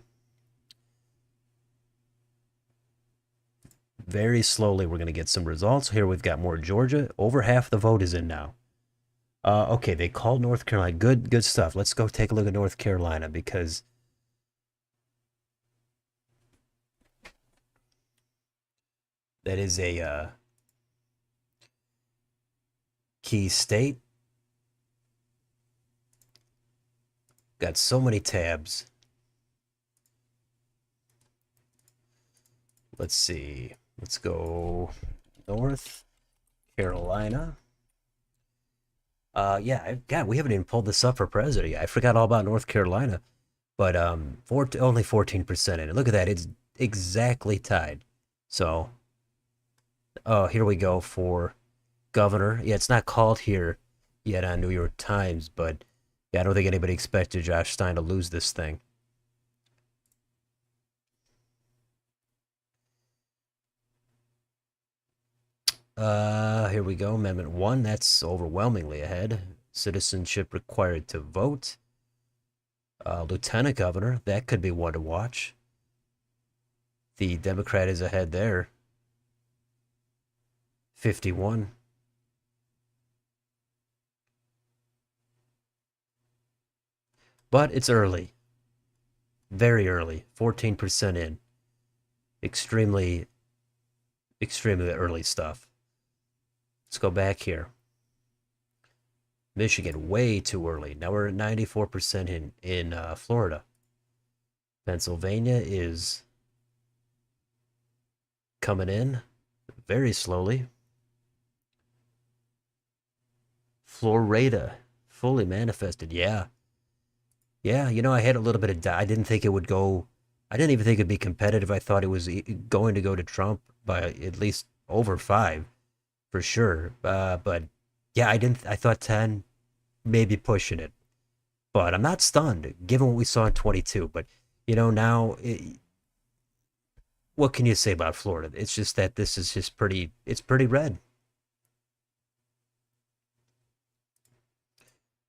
Very slowly, we're going to get some results. Here we've got more Georgia. Over half the vote is in now. Okay, they called North Carolina. Good stuff. Let's go take a look at North Carolina because that is a key state. Got so many tabs. Let's see. Let's go North Carolina. Yeah, God, we haven't even pulled this up for president. I forgot all about North Carolina, but only 14% in it. Look at that; it's exactly tied. So, oh, here we go for governor. Yeah, it's not called here yet on New York Times, but yeah, I don't think anybody expected Josh Stein to lose this thing. Here we go. Amendment 1, that's overwhelmingly ahead. Citizenship required to vote. Lieutenant governor, that could be one to watch. The Democrat is ahead there. 51. But it's early. Very early. 14% in. Extremely, extremely early stuff. Let's go back here. Michigan, way too early. Now we're at 94% in Florida. Pennsylvania is coming in very slowly. Florida, fully manifested. Yeah. Yeah, I had a little bit of doubt. I didn't think it would go. I didn't even think it'd be competitive. I thought it was going to go to Trump by at least over 5 for sure. But yeah, I didn't. I thought 10, maybe pushing it. But I'm not stunned given what we saw in 22. But now what can you say about Florida? It's just that this is just pretty. It's pretty red.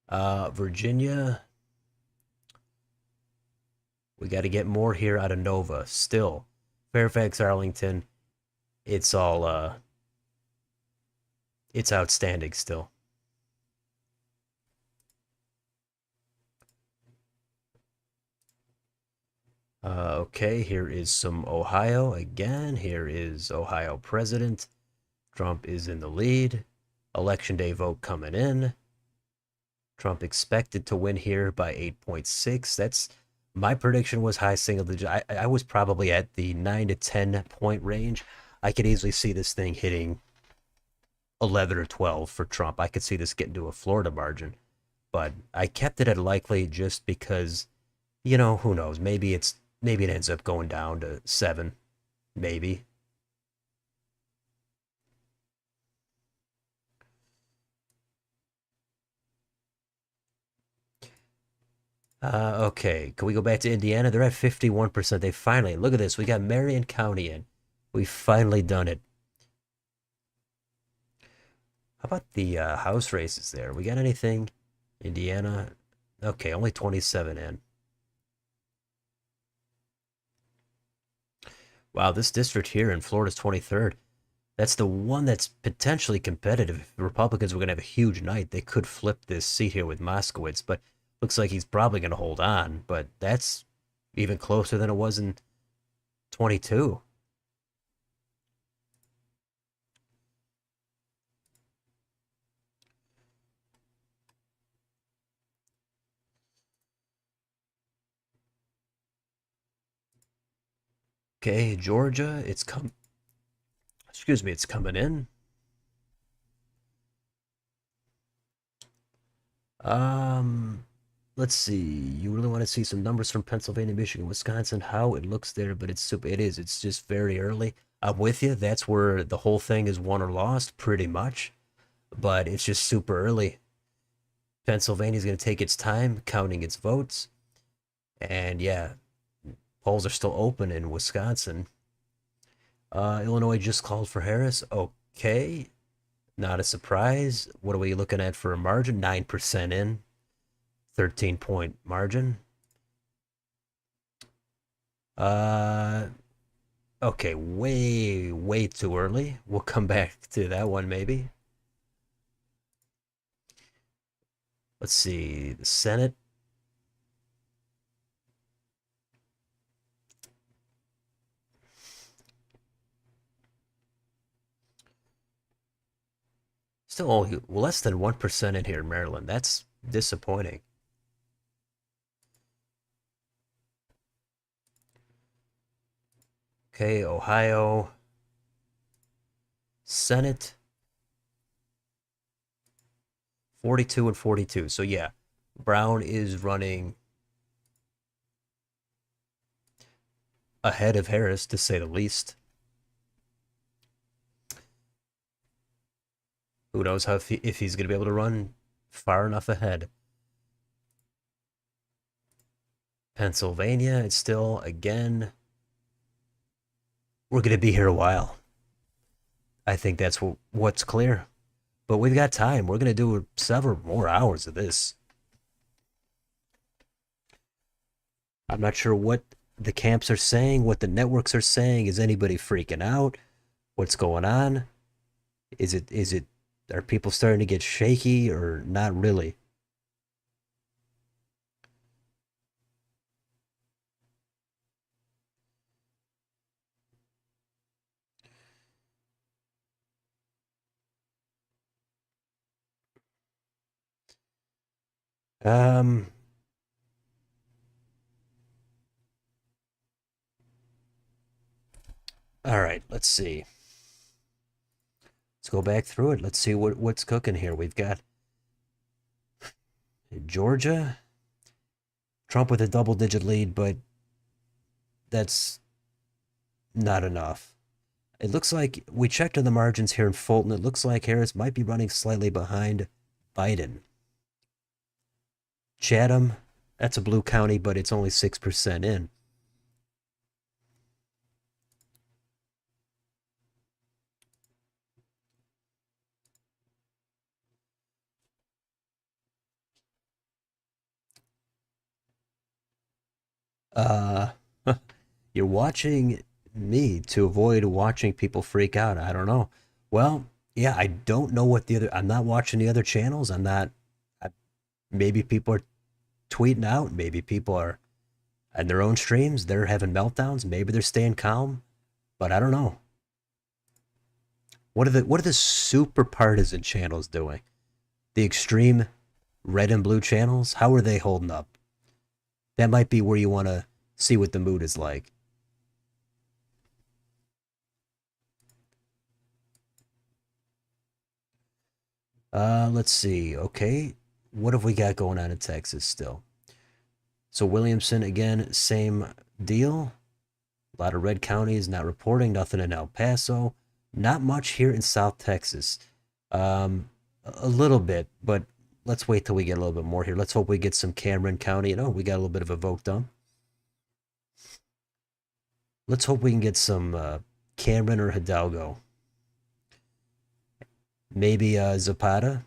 Virginia, we got to get more here out of Nova. Still, Fairfax, Arlington, it's all it's outstanding still. Okay, here is some Ohio again. Here is Ohio president. Trump is in the lead. Election day vote coming in. Trump expected to win here by 8.6. That's my prediction was high single digit. I was probably at the 9 to 10 point range. I could easily see this thing hitting 11 or 12 for Trump. I could see this getting to a Florida margin, but I kept it at likely just because, who knows? Maybe it ends up going down to 7, maybe. Okay, can we go back to Indiana? They're at 51%. They finally, look at this. We got Marion County in. We finally done it. How about the house races there? We got anything? Indiana? Okay, only 27 in. Wow, this district here in Florida's 23rd. That's the one that's potentially competitive. If the Republicans were going to have a huge night, they could flip this seat here with Moskowitz, but looks like he's probably going to hold on. But that's even closer than it was in 22. Okay, Georgia, excuse me, it's coming in. Um, let's see. You really want to see some numbers from Pennsylvania, Michigan, Wisconsin, how it looks there, but it's just very early. I'm with you. That's where the whole thing is won or lost, pretty much. But it's just super early. Pennsylvania's going to take its time counting its votes. And yeah, polls are still open in Wisconsin. Illinois just called for Harris. Okay, not a surprise. What are we looking at for a margin? 9% in, 13-point margin. Uh, okay, way, way too early. We'll come back to that one maybe. Let's see, the Senate. Still only less than 1% in here in Maryland. That's disappointing. Okay, Ohio. Senate, 42 and 42. So yeah, Brown is running ahead of Harris, to say the least. Who knows how if he's going to be able to run far enough ahead. Pennsylvania, it's still, again, we're going to be here a while. I think that's what's clear. But we've got time. We're going to do several more hours of this. I'm not sure what the camps are saying, what the networks are saying. Is anybody freaking out? What's going on? Is it are people starting to get shaky or not really? Um all right, let's see. Let's go back through it. Let's see what's cooking here. We've got Georgia, Trump with a double-digit lead, but that's not enough. It looks like we checked on the margins here in Fulton. It looks like Harris might be running slightly behind Biden. Chatham, that's a blue county, but it's only 6% in. Uh, you're watching me to avoid watching people freak out. I don't know. Well, yeah, I don't know what the other. I'm not watching the other channels. I'm not. I, maybe people are tweeting out. Maybe people are in their own streams. They're having meltdowns. Maybe they're staying calm. But I don't know. What are the super partisan channels doing? The extreme red and blue channels. How are they holding up? That might be where you want to see what the mood is like. Let's see. Okay, what have we got going on in Texas still? So Williamson again, same deal. A lot of red counties not reporting. Nothing in El Paso. Not much here in South Texas. A little bit, but let's wait till we get a little bit more here. Let's hope we get some Cameron County. We got a little bit of a vote done. Let's hope we can get some Cameron or Hidalgo. Maybe Zapata.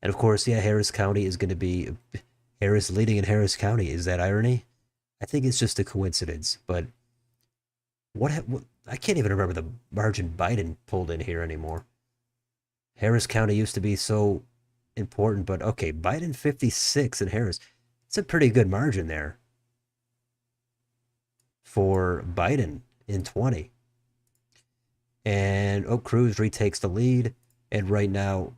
And of course, yeah, Harris County is going to be Harris leading in Harris County. Is that irony? I think it's just a coincidence. But what I can't even remember the margin Biden pulled in here anymore. Harris County used to be so important, but okay, Biden 56 and Harris. It's a pretty good margin there for Biden in 20. And Cruz retakes the lead, and right now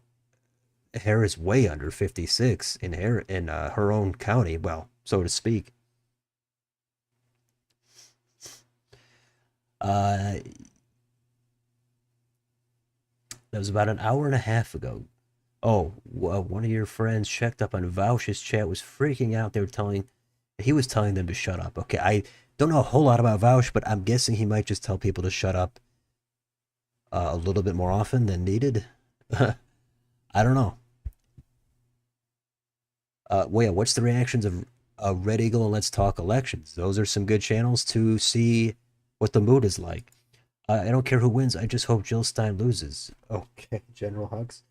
Harris way under 56 in her own county, well, so to speak. That was about an hour and a half ago. Oh, one of your friends checked up on Vouch's chat, was freaking out. He was telling them to shut up. Okay, I don't know a whole lot about Vouch, but I'm guessing he might just tell people to shut up a little bit more often than needed. I don't know. Well, yeah, what's the reactions of Red Eagle and Let's Talk Elections? Those are some good channels to see what the mood is like. I don't care who wins. I just hope Jill Stein loses. Okay, General Hugs.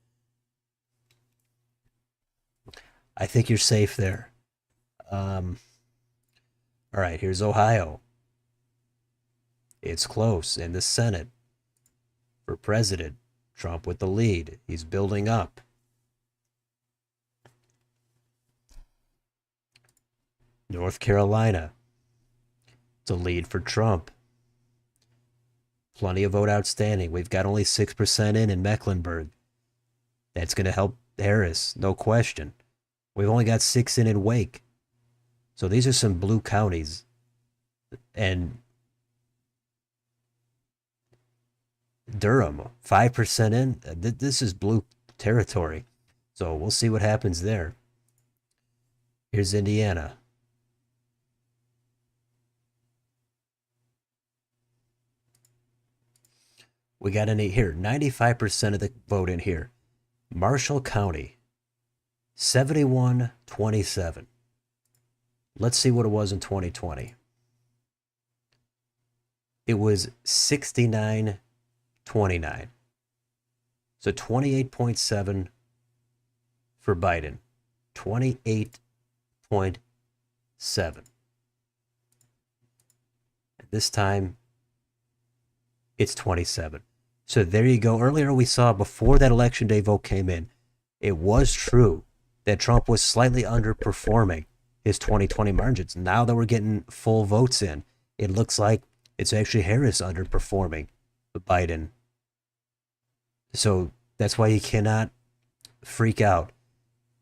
I think you're safe there. All right, here's Ohio. It's close in the Senate. For president, Trump with the lead. He's building up. North Carolina. It's a lead for Trump. Plenty of vote outstanding. We've got only 6% in Mecklenburg. That's going to help Harris, no question. We've only got 6 in Wake. So these are some blue counties. And Durham, 5% in. This is blue territory. So we'll see what happens there. Here's Indiana. We got any here, 95% of the vote in here. Marshall County, 71-27. Let's see what it was in 2020. It was 69-29. So 28.7 for Biden. 28.7. This time, it's 27. So there you go. Earlier we saw, before that election day vote came in, it was true that Trump was slightly underperforming his 2020 margins. Now that we're getting full votes in, it looks like it's actually Harris underperforming Biden. So that's why you cannot freak out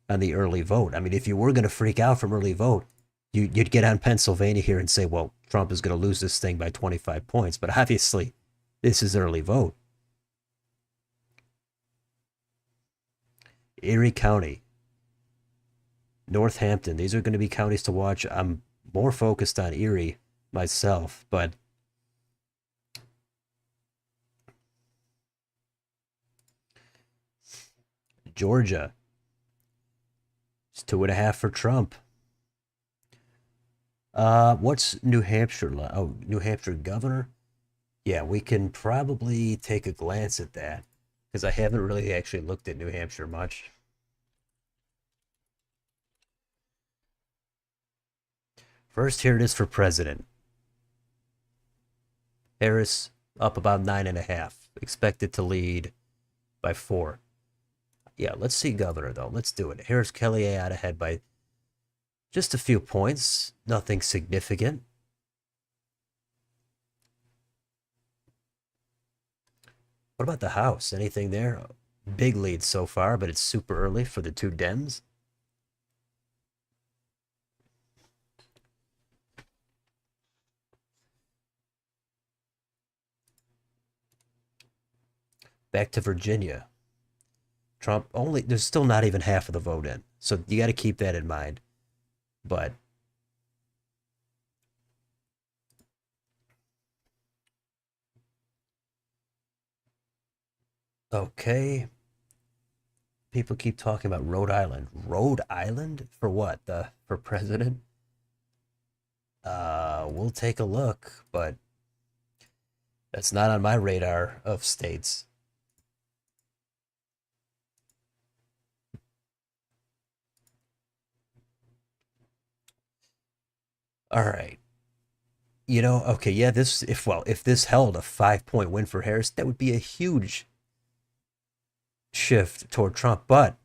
on the early vote. I mean, if you were going to freak out from early vote, you'd get on Pennsylvania here and say, well, Trump is going to lose this thing by 25 points. But obviously, this is early vote. Erie County, Northampton. These are going to be counties to watch. I'm more focused on Erie myself, but Georgia, it's 2.5 for Trump. What's New Hampshire? Oh, New Hampshire governor. Yeah, we can probably take a glance at that because I haven't really actually looked at New Hampshire much. First, here it is for president. Harris up about 9.5. Expected to lead by 4. Yeah, let's see governor, though. Let's do it. Harris Kelly out ahead by just a few points. Nothing significant. What about the House? Anything there? Big lead so far, but it's super early for the two Dems. Back to Virginia. Trump only, there's still not even half of the vote in. So you got to keep that in mind. But okay. People keep talking about Rhode Island. Rhode Island for what? For president? We'll take a look, but that's not on my radar of states. All right. Okay, yeah, if this held a 5-point win for Harris, that would be a huge shift toward Trump, but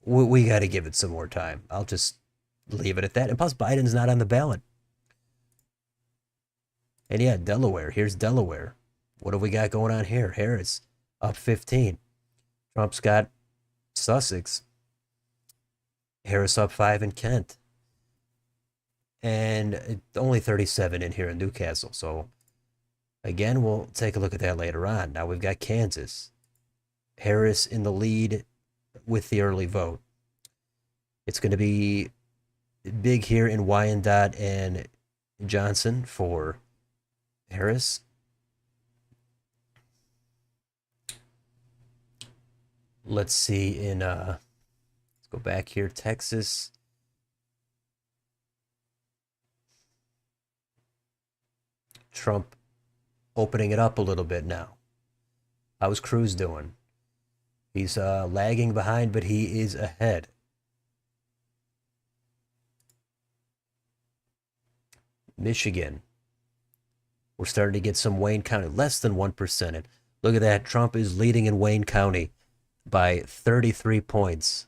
we got to give it some more time. I'll just leave it at that. And plus, Biden's not on the ballot. And yeah, Delaware. Here's Delaware. What have we got going on here? Harris up 15. Trump's got Sussex. Harris up 5 in Kent. And only 37 in here in Newcastle. So again, we'll take a look at that later on. Now we've got Kansas. Harris in the lead with the early vote. It's going to be big here in Wyandotte and Johnson for Harris. Let's see let's go back here, Texas. Trump opening it up a little bit now. How's Cruz doing? He's lagging behind, but he is ahead. Michigan. We're starting to get some Wayne County, less than 1%. And look at that. Trump is leading in Wayne County by 33 points.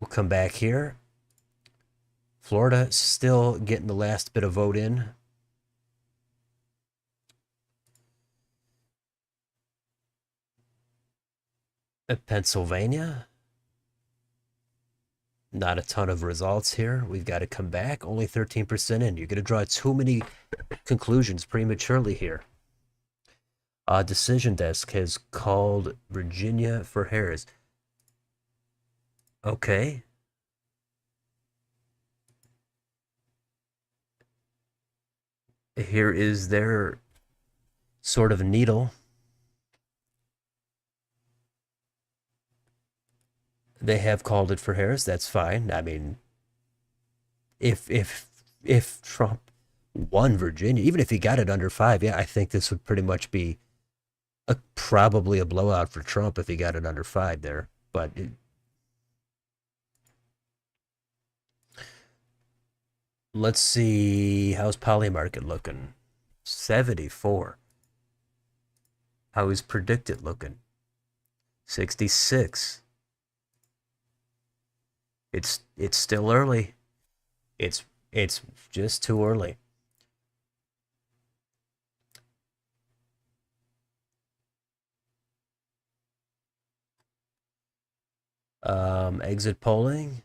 We'll come back here. Florida still getting the last bit of vote in. Pennsylvania. Not a ton of results here. We've got to come back. Only 13% in. You're going to draw too many conclusions prematurely here. Decision Desk has called Virginia for Harris. Okay. Here is their sort of needle. They have called it for Harris. That's fine. I mean, if Trump won Virginia, even if he got it under 5, yeah, I think this would pretty much be probably a blowout for Trump if he got it under 5 there. But let's see, how's Poly Market looking? 74. How is Predicted looking? 66. It's still early. It's just too early. Exit polling.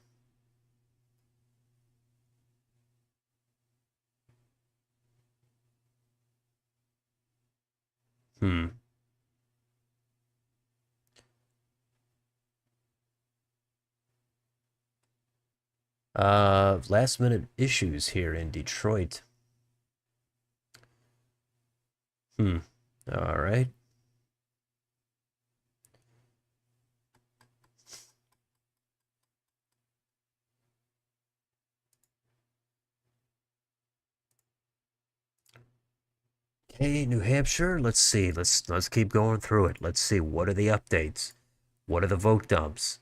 Hmm. Last minute issues here in Detroit. Hmm. All right. Okay, New Hampshire. Let's see. Let's keep going through it. Let's see, what are the updates? What are the vote dumps?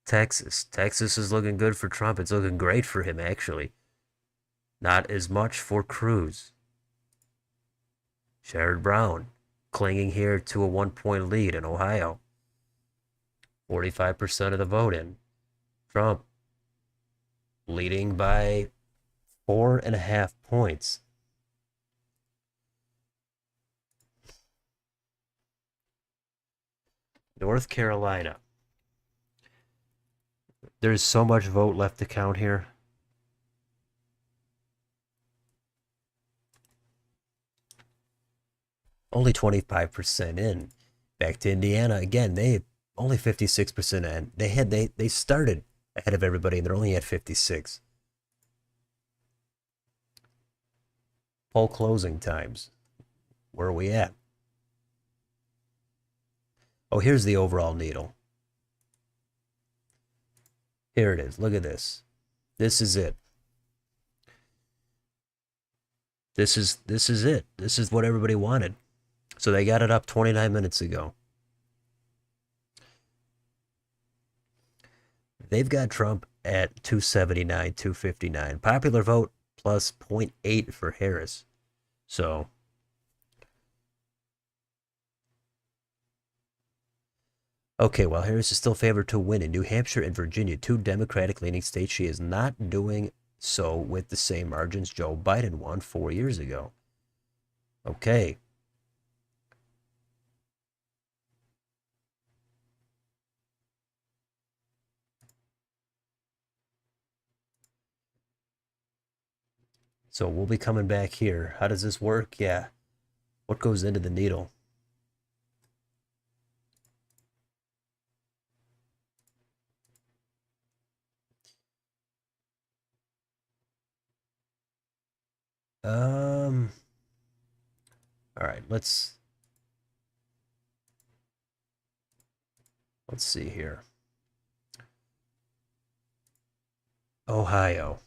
Texas. Texas is looking good for Trump. It's looking great for him, actually. Not as much for Cruz. Sherrod Brown clinging here to a 1-point lead in Ohio. 45% of the vote in. Trump leading by 4.5 points. North Carolina. There's so much vote left to count here. Only 25% in. Back to Indiana again. They only 56% in. They started ahead of everybody and they're only at 56. Poll closing times. Where are we at? Oh, here's the overall needle. Here it is. Look at this. This is it. This is it. This is what everybody wanted. So they got it up 29 minutes ago. They've got Trump at 279, 259. Popular vote plus 0.8 for Harris. So okay, while Harris is still favored to win in New Hampshire and Virginia, two Democratic-leaning states, she is not doing so with the same margins Joe Biden won 4 years ago. Okay. So we'll be coming back here. How does this work? Yeah. What goes into the needle? All right, let's see here. Ohio.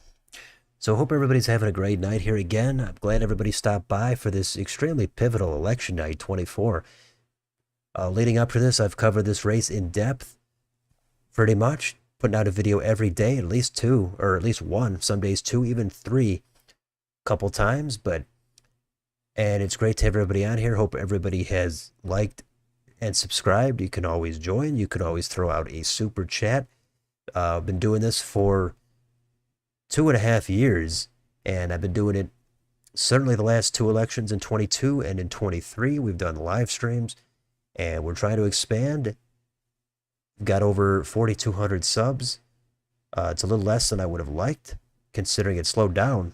So hope everybody's having a great night here again. I'm glad everybody stopped by for this extremely pivotal election night 24. Leading up to this, I've covered this race in depth, pretty much, putting out a video every day, at least 2, or at least 1, some days 2, even 3, couple times, and it's great to have everybody on here. Hope everybody has liked and subscribed. You can always join. You can always throw out a super chat. I've been doing this for 2.5 years, and I've been doing it certainly the last 2 elections in 22 and in 23. We've done live streams, and we're trying to expand got over 4,200 subs. It's a little less than I would have liked, considering it slowed down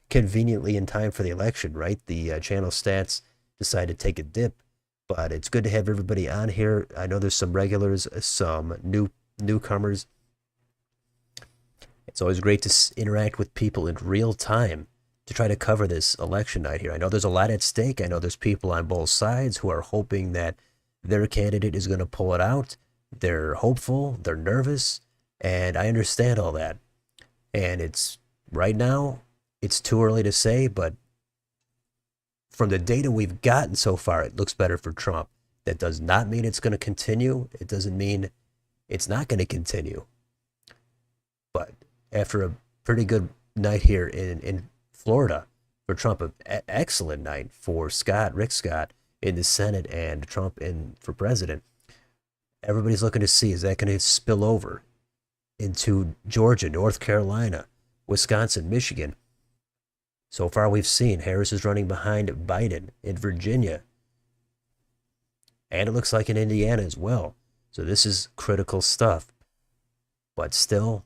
conveniently in time for the election, right? The channel stats decided to take a dip, but it's good to have everybody on here. I know there's some regulars, some newcomers. It's always great to interact with people in real time to try to cover this election night here. I know there's a lot at stake. I know there's people on both sides who are hoping that their candidate is going to pull it out. They're hopeful, they're nervous, and I understand all that. And it's right now, it's too early to say, but from the data we've gotten so far, it looks better for Trump. That does not mean it's going to continue. It doesn't mean it's not going to continue. But after a pretty good night here in Florida for Trump, an excellent night for Rick Scott in the Senate and Trump for president, everybody's looking to see, is that going to spill over into Georgia, North Carolina, Wisconsin, Michigan? So far we've seen Harris is running behind Biden in Virginia. And it looks like in Indiana as well. So this is critical stuff. But still,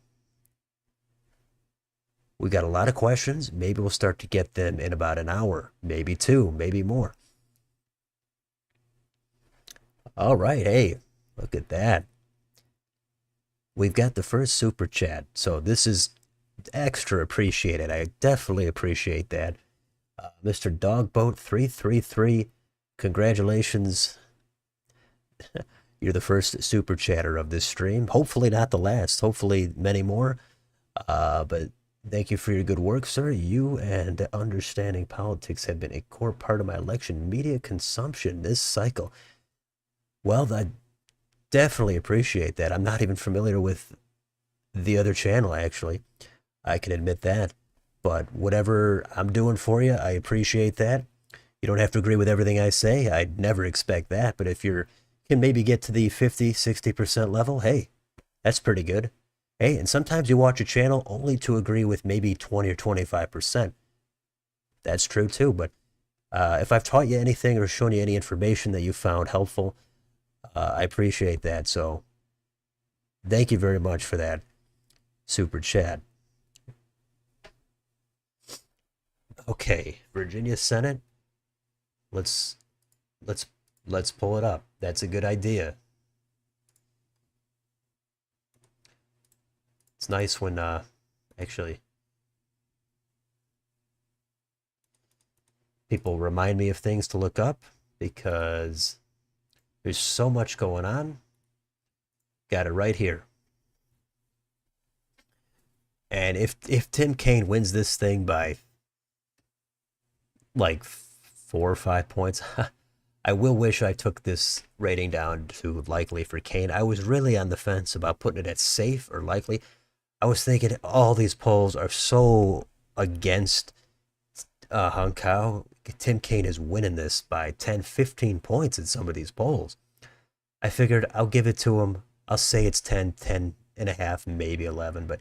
we got a lot of questions. Maybe we'll start to get them in about an hour, maybe two, maybe more. All right, hey, look at that. We've got the first super chat. So this is extra appreciated. I definitely appreciate that. Mr. Dogboat333, congratulations. You're the first super chatter of this stream. Hopefully not the last. Hopefully many more. But thank you for your good work, sir. You and understanding politics have been a core part of my election media consumption this cycle. Well, I definitely appreciate that. I'm not even familiar with the other channel, actually. I can admit that. But whatever I'm doing for you, I appreciate that. You don't have to agree with everything I say. I'd never expect that. But if you can maybe get to the 50, 60% level, hey, that's pretty good. Hey, and sometimes you watch a channel only to agree with maybe 20 or 25%. That's true too. But if I've taught you anything or shown you any information that you found helpful, I appreciate that. So thank you very much for that super chat. Okay, Virginia Senate. Let's pull it up. That's a good idea. It's nice when actually people remind me of things to look up because there's so much going on. Got it right here. And if Tim Kaine wins this thing by like 4 or 5 points, I will wish I took this rating down to likely for Kaine. I was really on the fence about putting it at safe or likely. I was thinking all these polls are so against Hung Kao. Tim Kaine is winning this by 10, 15 points in some of these polls. I figured I'll give it to him. I'll say it's 10, 10 and a half, maybe 11, but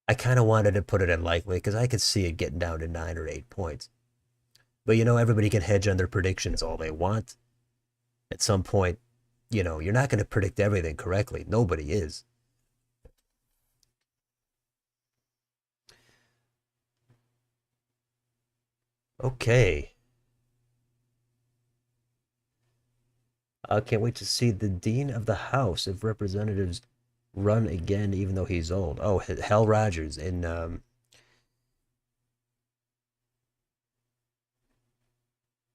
I kind of wanted to put it at likely because I could see it getting down to 9 or 8 points. But, you know, everybody can hedge on their predictions all they want. At some point, you know, you're not going to predict everything correctly. Nobody is. Okay. I can't wait to see the Dean of the House of Representatives run again, even though he's old. Oh, Hal Rogers in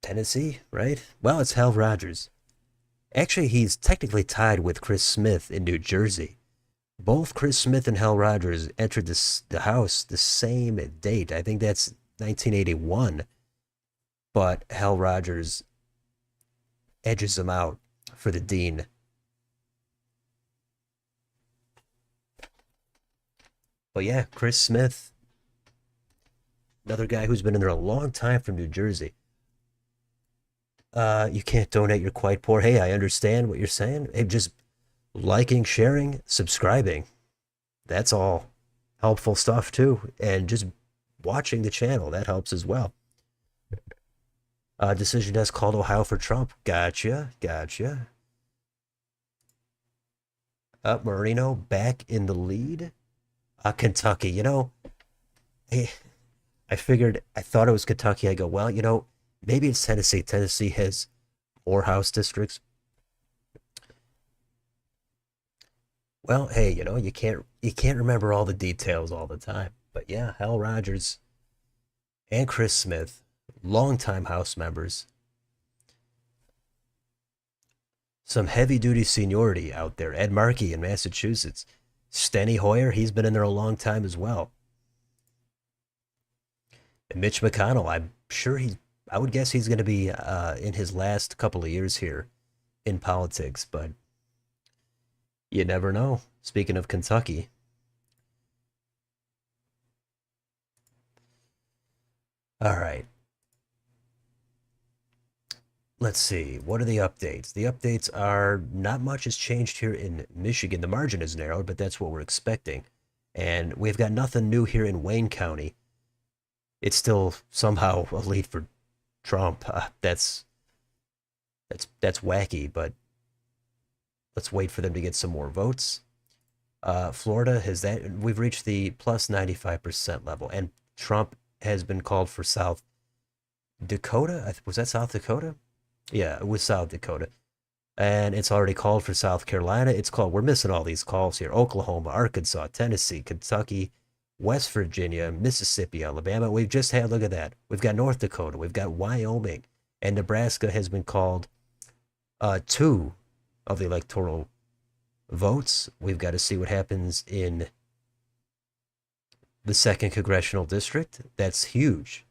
Tennessee, right? Well, it's Hal Rogers. Actually, he's technically tied with Chris Smith in New Jersey. Both Chris Smith and Hal Rogers entered the House the same date. I think that's 1981. But Hal Rogers edges him out for the dean. But yeah, Chris Smith, another guy who's been in there a long time from New Jersey. You can't donate, you're quite poor. Hey, I understand what you're saying. Hey, just liking, sharing, subscribing. That's all helpful stuff too. And just watching the channel, that helps as well. Decision has called Ohio for Trump. Gotcha. Marino back in the lead. Kentucky, I, I figured, I thought it was Kentucky. I go, well, maybe it's Tennessee. Tennessee has more House districts. Well, hey, you can't remember all the details all the time. But yeah, Hal Rogers and Chris Smith, longtime House members, some heavy duty seniority out there. Ed Markey in Massachusetts, Steny Hoyer, he's been in there a long time as well. And Mitch McConnell, I would guess he's going to be in his last couple of years here in politics, but you never know. Speaking of Kentucky, all right, let's see. What are the updates? The updates are not much has changed here in Michigan. The margin is narrowed, but that's what we're expecting. And we've got nothing new here in Wayne County. It's still somehow a lead for Trump. That's wacky, but let's wait for them to get some more votes. Florida has that we've reached the plus 95% level, and Trump has been called for South Dakota. Was that South Dakota? Yeah, it was South Dakota. And it's already called for South Carolina. It's called, we're missing all these calls here: Oklahoma, Arkansas, Tennessee, Kentucky, West Virginia, Mississippi, Alabama. We've just had, look at that. We've got North Dakota, we've got Wyoming, and Nebraska has been called two of the electoral votes. We've got to see what happens in the second congressional district. That's huge.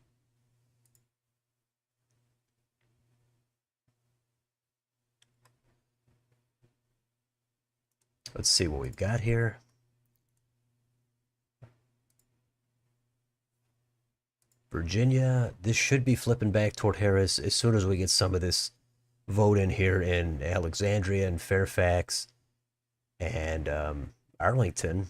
Let's see what we've got here. Virginia, this should be flipping back toward Harris as soon as we get some of this vote in here in Alexandria and Fairfax and Arlington.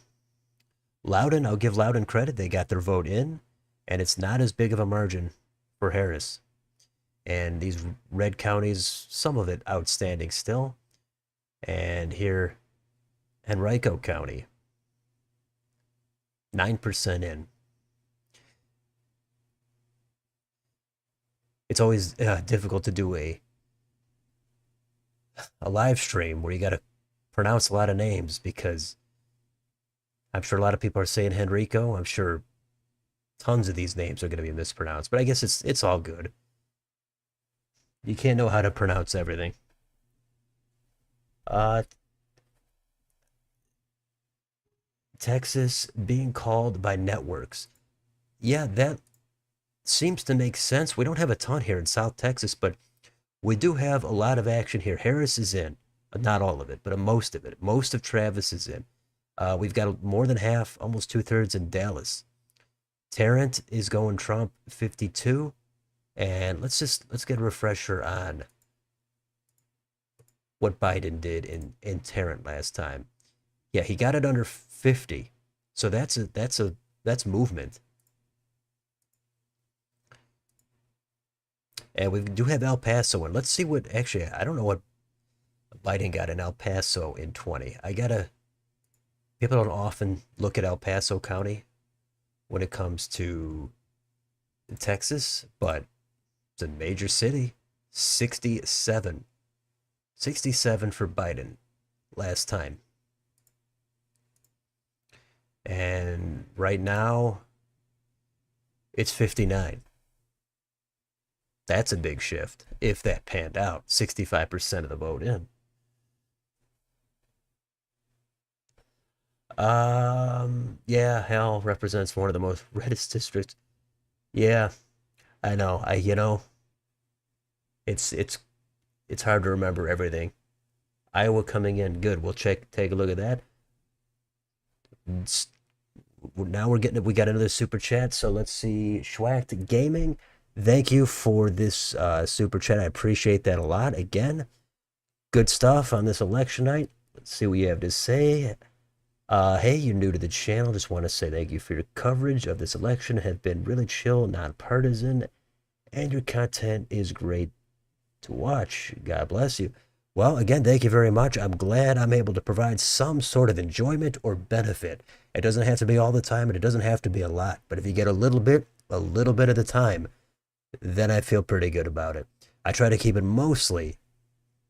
Loudoun, I'll give Loudoun credit. They got their vote in, and it's not as big of a margin for Harris. And these red counties, some of it outstanding still. And here, Henrico County, 9% in. It's always difficult to do a live stream where you got to pronounce a lot of names because I'm sure a lot of people are saying Henrico. I'm sure tons of these names are going to be mispronounced, but I guess it's all good. You can't know how to pronounce everything. Uh, Texas being called by networks. Yeah, that seems to make sense. We don't have a ton here in South Texas, but we do have a lot of action here. Harris is in, not all of it, but most of it. Most of Travis is in. We've got more than half, almost 2/3 in Dallas. Tarrant is going Trump 52. And let's get a refresher on what Biden did in Tarrant last time. Yeah, he got it under 50. So that's movement. And we do have El Paso, and let's see what actually, I don't know what Biden got in El Paso in 20. People don't often look at El Paso County when it comes to Texas, but it's a major city. 67. 67 for Biden last time. And right now, it's 59. That's a big shift if that panned out. 65% of the vote in. Yeah, Hal represents one of the most reddest districts. Yeah, I know. It's hard to remember everything. Iowa coming in good. We'll take a look at that. Now we got another super chat. So let's see. Schwacked Gaming, thank you for this super chat. I appreciate that a lot. Again, good stuff on this election night. Let's see what you have to say. Hey, you're new to the channel. Just want to say thank you for your coverage of this election. Have been really chill, nonpartisan, and your content is great to watch. God bless you. Well, again, thank you very much. I'm glad I'm able to provide some sort of enjoyment or benefit. It doesn't have to be all the time, and it doesn't have to be a lot. But if you get a little bit at a time, then I feel pretty good about it. I try to keep it mostly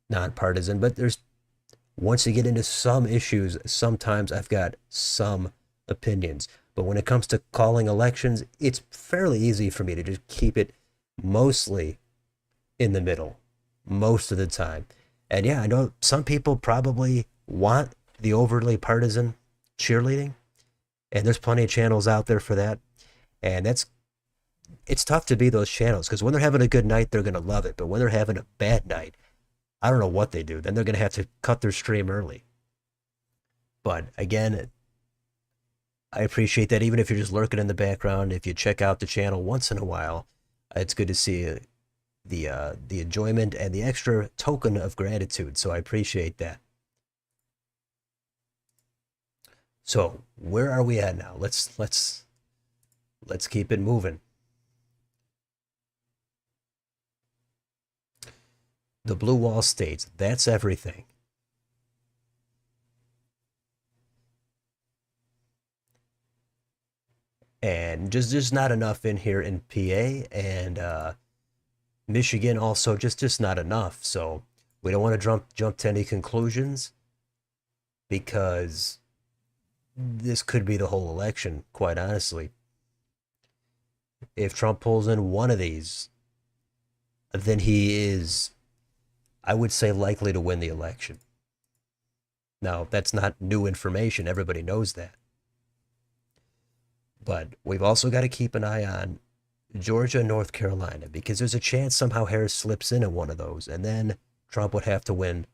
nonpartisan, but once you get into some issues, sometimes I've got some opinions. But when it comes to calling elections, it's fairly easy for me to just keep it mostly in the middle most of the time. And yeah, I know some people probably want the overly partisan cheerleading, and there's plenty of channels out there for that. And it's tough to be those channels because when they're having a good night, they're going to love it. But when they're having a bad night, I don't know what they do. Then they're going to have to cut their stream early. But again, I appreciate that even if you're just lurking in the background, if you check out the channel once in a while, it's good to see the enjoyment and the extra token of gratitude. So I appreciate that. So where are we at now? Let's keep it moving. The blue wall states that's everything. And just not enough in here in PA and Michigan also just not enough. So we don't want to jump to any conclusions because this could be the whole election, quite honestly. If Trump pulls in one of these, then he is, I would say, likely to win the election. Now, that's not new information. Everybody knows that. But we've also got to keep an eye on Georgia and North Carolina because there's a chance somehow Harris slips in one of those, and then Trump would have to win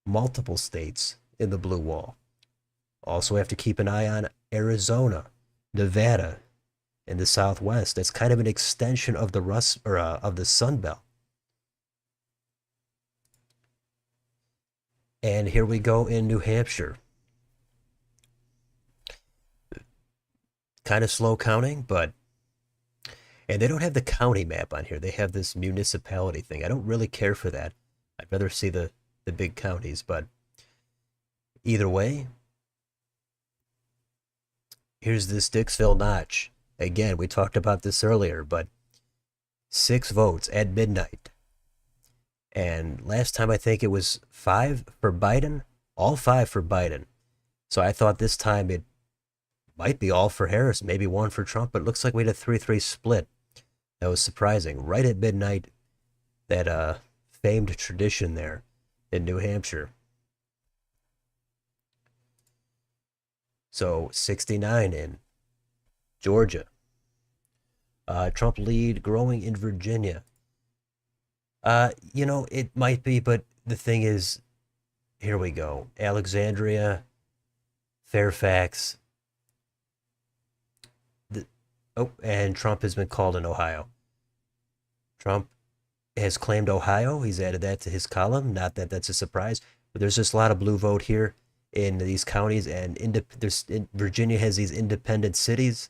multiple states in the blue wall. Also have to keep an eye on Arizona, Nevada, and the Southwest. That's kind of an extension of of the Sun Belt. And here we go in New Hampshire. Kind of slow counting, but and they don't have the county map on here. They have this municipality thing. I don't really care for that. I'd rather see the big counties, but either way, here's this Dixville notch. Again, we talked about this earlier, but 6 votes at midnight. And last time I think it was 5 for Biden, all 5 for Biden. So I thought this time it might be all for Harris, maybe 1 for Trump, but it looks like we had a 3-3 split. That was surprising. Right at midnight, that famed tradition there in New Hampshire. So 69 in Georgia. Trump lead growing in Virginia. It might be, but the thing is, here we go. Alexandria, Fairfax. And Trump has been called in Ohio. Trump has claimed Ohio. He's added that to his column. Not that that's a surprise, but there's just a lot of blue vote here in these counties, and Virginia has these independent cities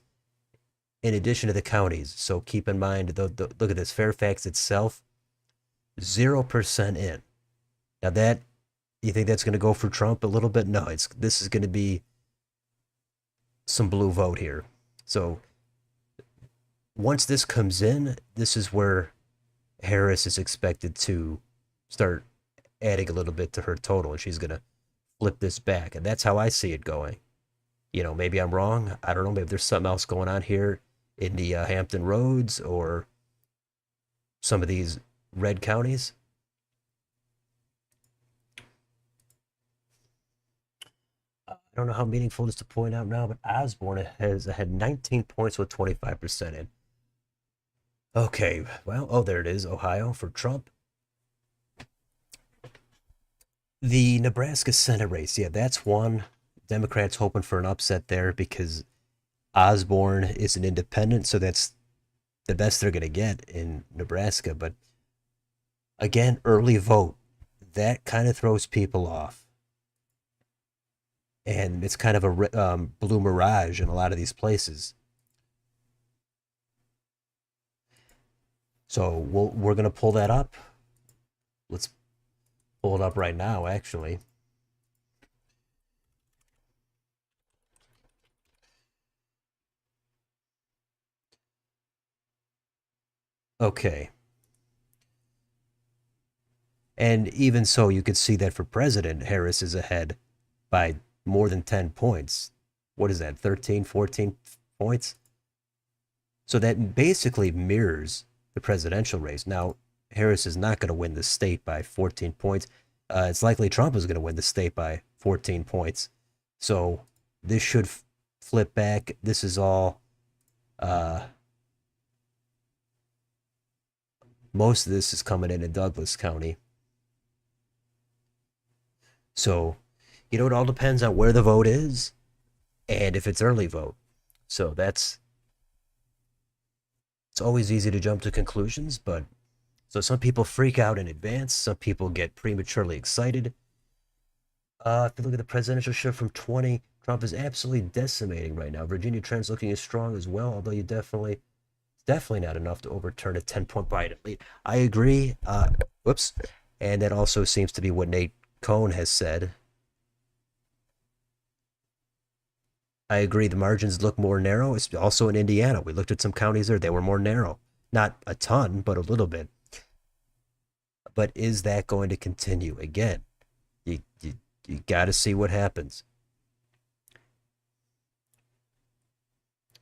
in addition to the counties. So keep in mind, look at this, Fairfax itself, 0% in. Now you think that's going to go for Trump a little bit? No, this is going to be some blue vote here. So once this comes in, this is where Harris is expected to start adding a little bit to her total, and she's going to flip this back. And that's how I see it going. Maybe I'm wrong. I don't know. Maybe there's something else going on here in the Hampton Roads or some of these red counties. I don't know how meaningful it is to point out now, but Osborne has had 19 points with 25% in. Okay, well, there it is, Ohio for Trump. The Nebraska Senate race, yeah, that's one. Democrats hoping for an upset there because Osborne is an independent, so that's the best they're going to get in Nebraska. But again, early vote, that kind of throws people off. And it's kind of a blue mirage in a lot of these places. So we're going to pull that up. Let's Pull it up right now, actually. Okay. And even so, you could see that for president, Harris is ahead by more than 10 points. What is that, 13, 14 points? So that basically mirrors the presidential race. Now, Harris is not going to win the state by 14 points. It's likely Trump is going to win the state by 14 points. So this should flip back. This is all, uh, most of this is coming in Douglas County. So, it all depends on where the vote is and if it's early vote. So it's always easy to jump to conclusions, but so some people freak out in advance, some people get prematurely excited. If you look at the presidential shift from 20, Trump is absolutely decimating right now. Virginia trend's looking as strong as well, although it's definitely not enough to overturn a 10-point Biden lead. I agree. Whoops. And that also seems to be what Nate Cohn has said. I agree. The margins look more narrow. It's also in Indiana. We looked at some counties there. They were more narrow. Not a ton, but a little bit. But is that going to continue? Again, you got to see what happens.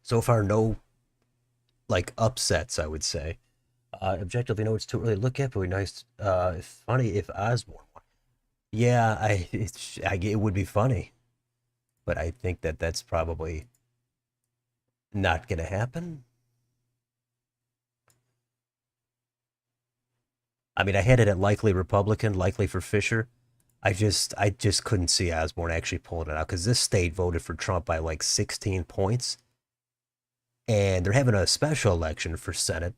So far, no like upsets, I would say. Objectively, no, it's too early to look at, but it'd be nice. Funny if Osborne won. Yeah, it would be funny, but I think that that's probably not going to happen. I mean, I had it at likely Republican, likely for Fisher. I just couldn't see Osborne actually pulling it out because this state voted for Trump by like 16 points, and they're having a special election for Senate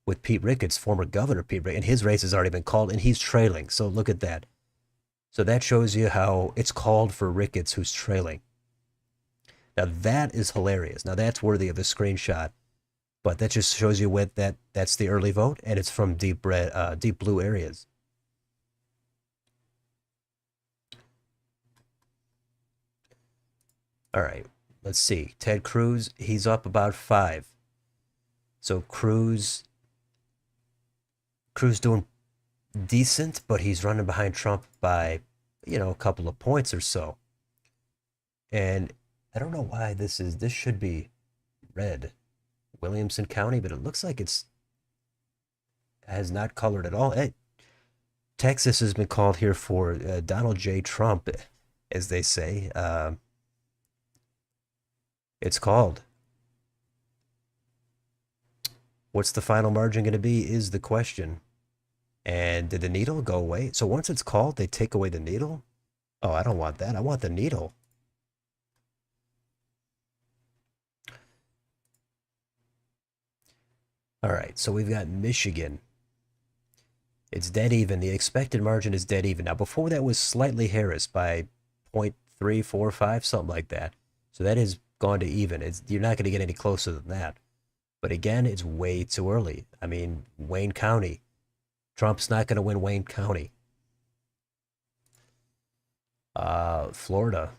with Pete Ricketts, former governor Pete Ricketts, and his race has already been called, and he's trailing. So look at that. So that shows you how it's called for Ricketts, who's trailing. Now that is hilarious. Now that's worthy of a screenshot. But that just shows you what that's the early vote, and it's from deep blue areas. All right, let's see. Ted Cruz, he's up about 5. So Cruz doing decent, but he's running behind Trump by a couple of points or so. And I don't know why this should be red, Williamson County, but it looks like it's has not colored at all. Texas has been called here for Donald J. Trump, as they say. It's called. What's the final margin going to be is the question. And did the needle go away? So once it's called, they take away the needle? Oh, I don't want that. I want the needle. All right, so we've got Michigan. It's dead even. The expected margin is dead even. Now, before that was slightly Harris by 0.345, something like that. So that has gone to even. You're not going to get any closer than that. But again, it's way too early. I mean, Wayne County. Trump's not going to win Wayne County. Florida.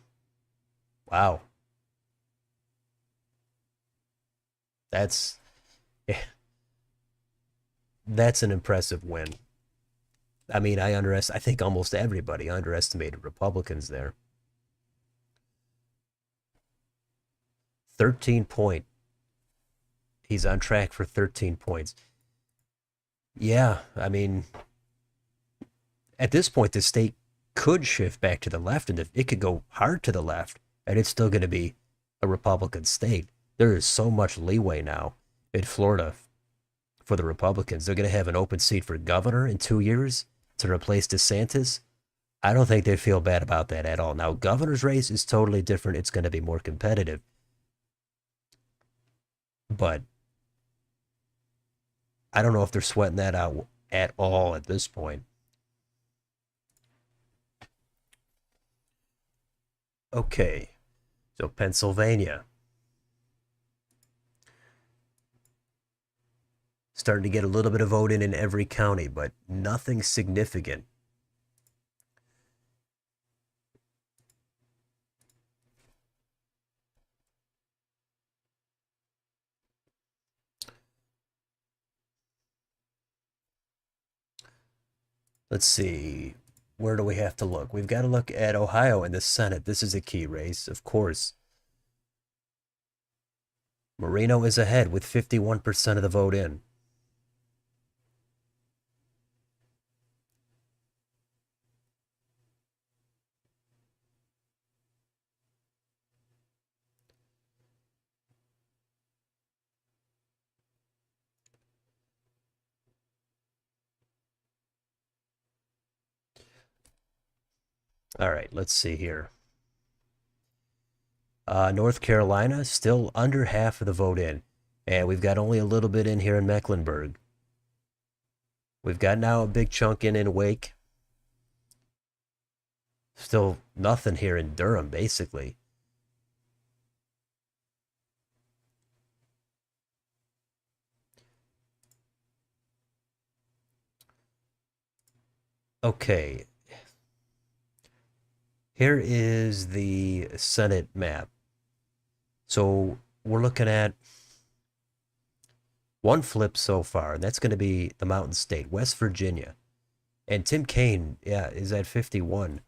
Wow. That's that's an impressive win. I mean, I think almost everybody underestimated Republicans there. 13 point. He's on track for 13 points. Yeah, I mean, at this point, the state could shift back to the left, and it could go hard to the left, and it's still going to be a Republican state. There is so much leeway now in Florida for the Republicans. They're going to have an open seat for governor in 2 years to replace DeSantis. I don't think they feel bad about that at all. Now, governor's race is totally different. It's going to be more competitive. But I don't know if they're sweating that out at all at this point. Okay, so Pennsylvania. Starting to get a little bit of vote in every county, but nothing significant. Let's see. Where do we have to look? We've got to look at Ohio in the Senate. This is a key race, of course. Marino is ahead with 51% of the vote in. All right, let's see here. North Carolina, still under half of the vote in. And we've got only a little bit in here in Mecklenburg. We've got now a big chunk in Wake. Still nothing here in Durham, basically. Okay. Here is the Senate map. So we're looking at one flip so far, and that's going to be the Mountain State, West Virginia. And Tim Kaine, yeah, is at 51-49.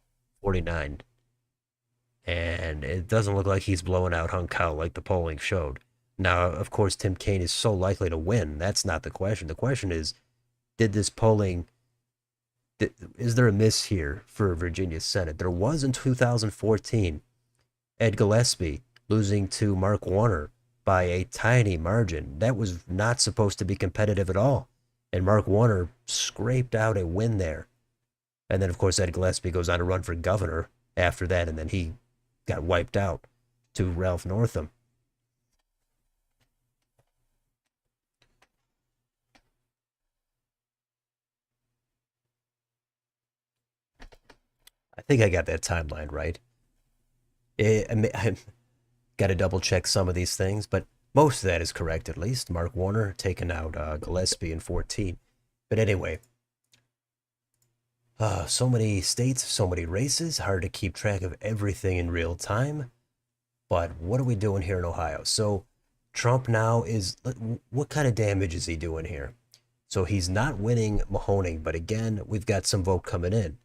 And it doesn't look like he's blowing out Hung Kao like the polling showed. Now, of course, Tim Kaine is so likely to win. That's not the question. The question is, did this polling, is there a miss here for Virginia Senate? There was in 2014, Ed Gillespie losing to Mark Warner by a tiny margin. That was not supposed to be competitive at all. And Mark Warner scraped out a win there. And then, of course, Ed Gillespie goes on to run for governor after that, and then he got wiped out to Ralph Northam. I think I got that timeline right. I've got to double check some of these things, but most of that is correct at least. Mark Warner taking out Gillespie in 14. But anyway, so many states, so many races, hard to keep track of everything in real time. But what are we doing here in Ohio? So Trump now is, what kind of damage is he doing here? So he's not winning Mahoning, but again, we've got some vote coming in.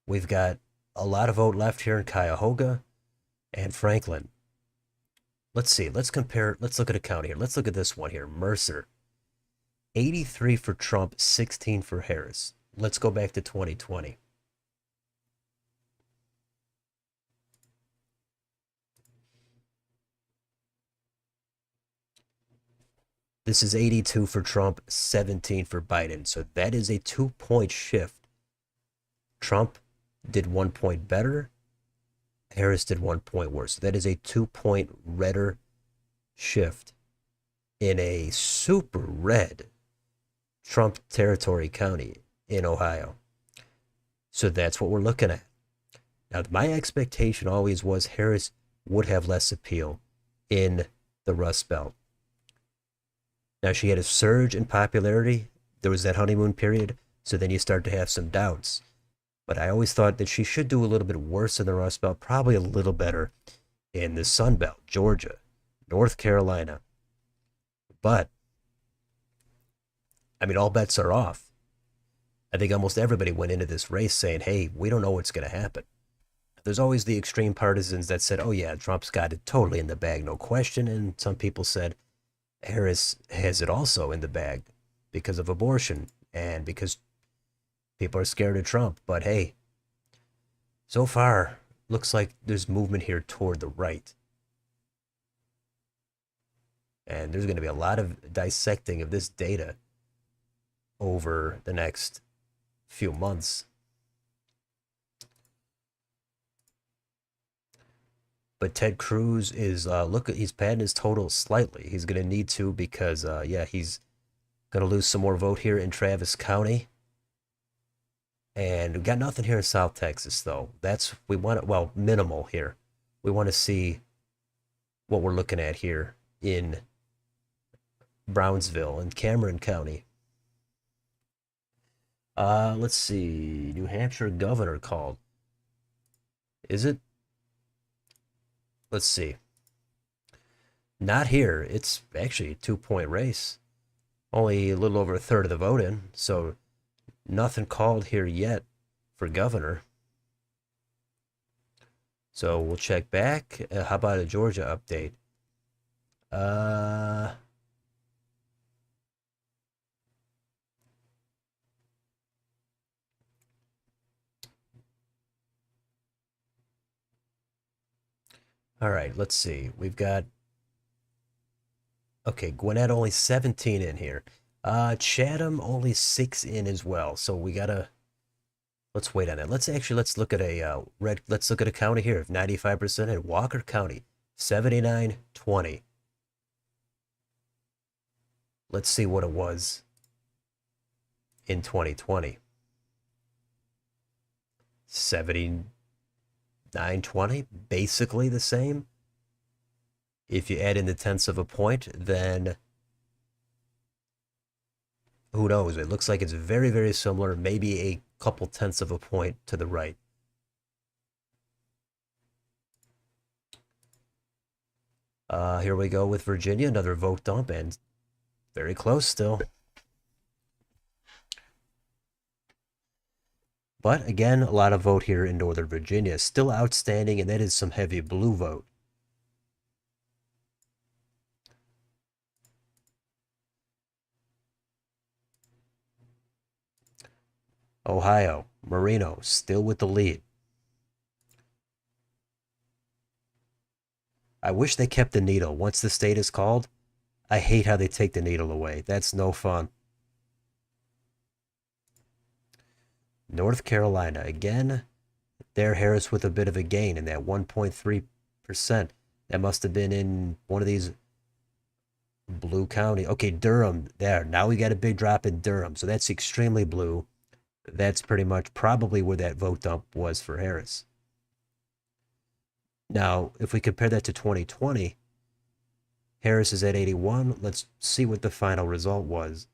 We've got a lot of vote left here in Cuyahoga and Franklin. Let's see. Let's compare. Let's look at a county here. Let's look at this one here. Mercer. 83 for Trump, 16 for Harris. Let's go back to 2020. This is 82 for Trump, 17 for Biden. So that is a 2-point shift. Trump did 1 point better. Harris did 1 point worse. That is a 2-point redder shift in a super red Trump territory county in Ohio. So that's what we're looking at. Now, my expectation always was Harris would have less appeal in the Rust Belt. Now, she had a surge in popularity. There was that honeymoon period. So then you start to have some doubts. But I always thought that she should do a little bit worse in the Rust Belt, probably a little better in the Sun Belt, Georgia, North Carolina. But, I mean, all bets are off. I think almost everybody went into this race saying, hey, we don't know what's going to happen. There's always the extreme partisans that said, oh, yeah, Trump's got it totally in the bag, no question. And some people said Harris has it also in the bag because of abortion and because people are scared of Trump. But hey, so far, looks like there's movement here toward the right. And there's going to be a lot of dissecting of this data over the next few months. But Ted Cruz is, he's padding his total slightly. He's going to need to because, yeah, he's going to lose some more vote here in Travis County. And we got nothing here in South Texas, though. We want it, well, minimal here. We want to see what we're looking at here in Brownsville and Cameron County. Let's see. New Hampshire governor called. Is it? Let's see. Not here. It's actually a 2-point race. Only a little over a third of the vote in. So Nothing called here yet for governor. So we'll check back. How about a Georgia update? Uh, all right, let's see. We've got, okay, Gwinnett only 17 in here. Chatham only 6 in as well. So we gotta, let's wait on that. Let's look at a let's look at a county here of 95% in Walker County, 79-20. Let's see what it was in 2020. 79-20, basically the same. If you add in the tenths of a point, then who knows? It looks like it's very, very similar, maybe a couple tenths of a point to the right. Here we go with Virginia, another vote dump, and very close still. But again, a lot of vote here in Northern Virginia. Still outstanding, and that is some heavy blue vote. Ohio, Marino, still with the lead. I wish they kept the needle. Once the state is called, I hate how they take the needle away. That's no fun. North Carolina, again, there Harris with a bit of a gain in that 1.3%. That must have been in one of these blue county. Okay, Durham, there. Now we got a big drop in Durham. So that's extremely blue. That's pretty much probably where that vote dump was for Harris. Now, if we compare that to 2020, Harris is at 81. Let's see what the final result was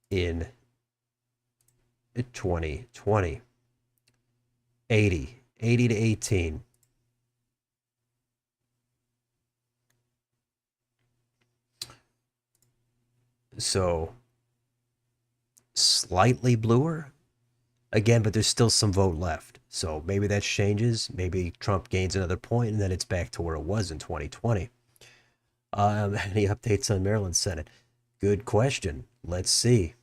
in 2020. 80 to 18. So slightly bluer again, but there's still some vote left. So maybe that changes. Maybe Trump gains another point, and then it's back to where it was in 2020. Any updates on Maryland Senate? Good question. Let's see.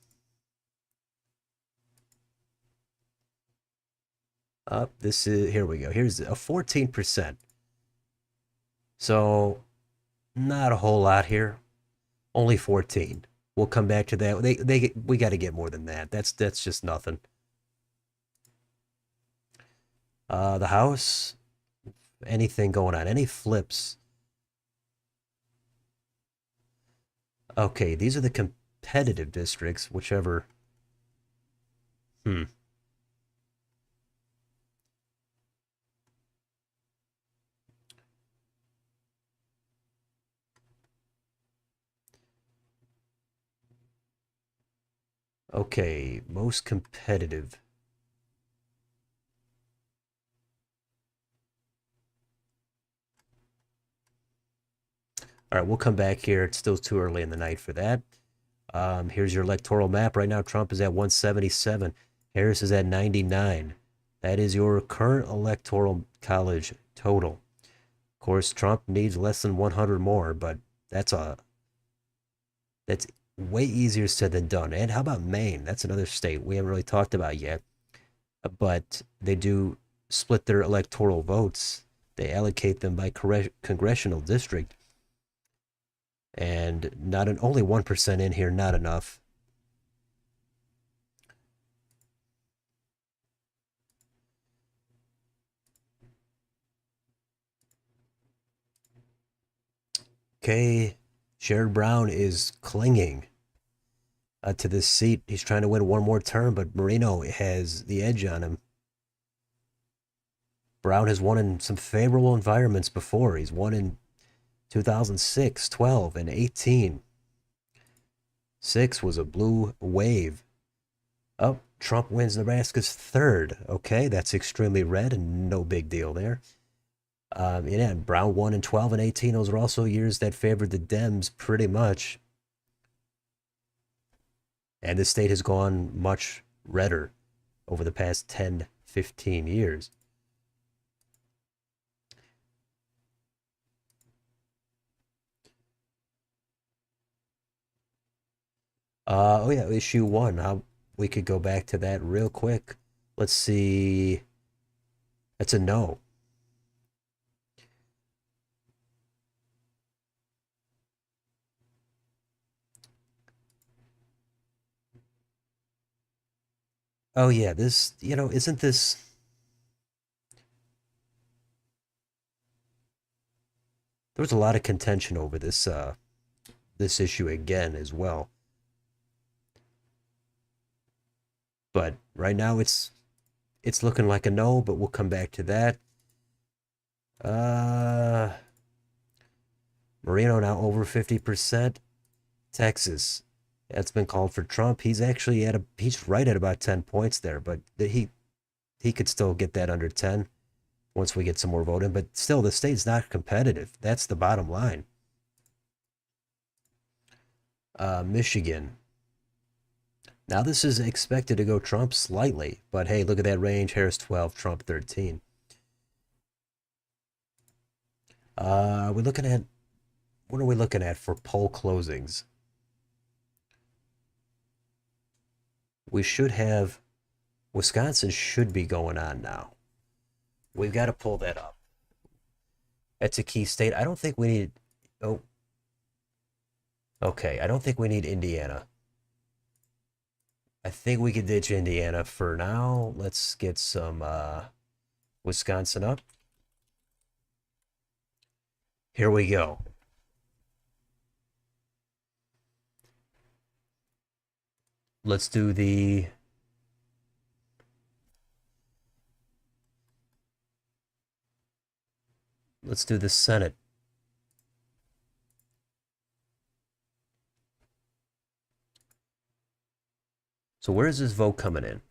This is, here we go. Here's a 14%. So not a whole lot here. Only 14. We'll come back to that. We got to get more than that. That's just nothing. The House, anything going on? Any flips? Okay, these are the competitive districts, whichever. Hmm. Okay, most competitive. All right, we'll come back here. It's still too early in the night for that. Here's your electoral map. Right now, Trump is at 177. Harris is at 99. That is your current electoral college total. Of course, Trump needs less than 100 more, but that's way easier said than done. And how about Maine? That's another state we haven't really talked about yet. But they do split their electoral votes. They allocate them by congressional district. And only 1% in here, not enough. Okay, Sherrod Brown is clinging to this seat. He's trying to win one more term, but Marino has the edge on him. Brown has won in some favorable environments before. He's won in 2006, 12, and 18. 6 was a blue wave. Oh, Trump wins Nebraska's 3rd. Okay, that's extremely red and no big deal there. Yeah, Brown won in 12 and 18. Those were also years that favored the Dems pretty much. And the state has gone much redder over the past 10, 15 years. Oh yeah, issue one. We could go back to that real quick. Let's see. That's a no. Oh yeah, this, isn't this there was a lot of contention over this issue again as well. But right now it's looking like a no, but we'll come back to that. Uh Marino now over 50%. Texas. That's been called for Trump. He's right at about 10 points there, but he could still get that under 10 once we get some more voting, but still the state's not competitive. That's the bottom line. Michigan. Now this is expected to go Trump slightly, but hey, look at that range. Harris 12, Trump 13. We're looking at what are we looking at for poll closings? We should have Wisconsin should be going on now. We've got to pull that up. That's a key state. I don't think we need. Oh, okay. I don't think we need Indiana. I think we could ditch Indiana for now. Let's get some Wisconsin up. Here we go. Let's do the Senate. So where is this vote coming in?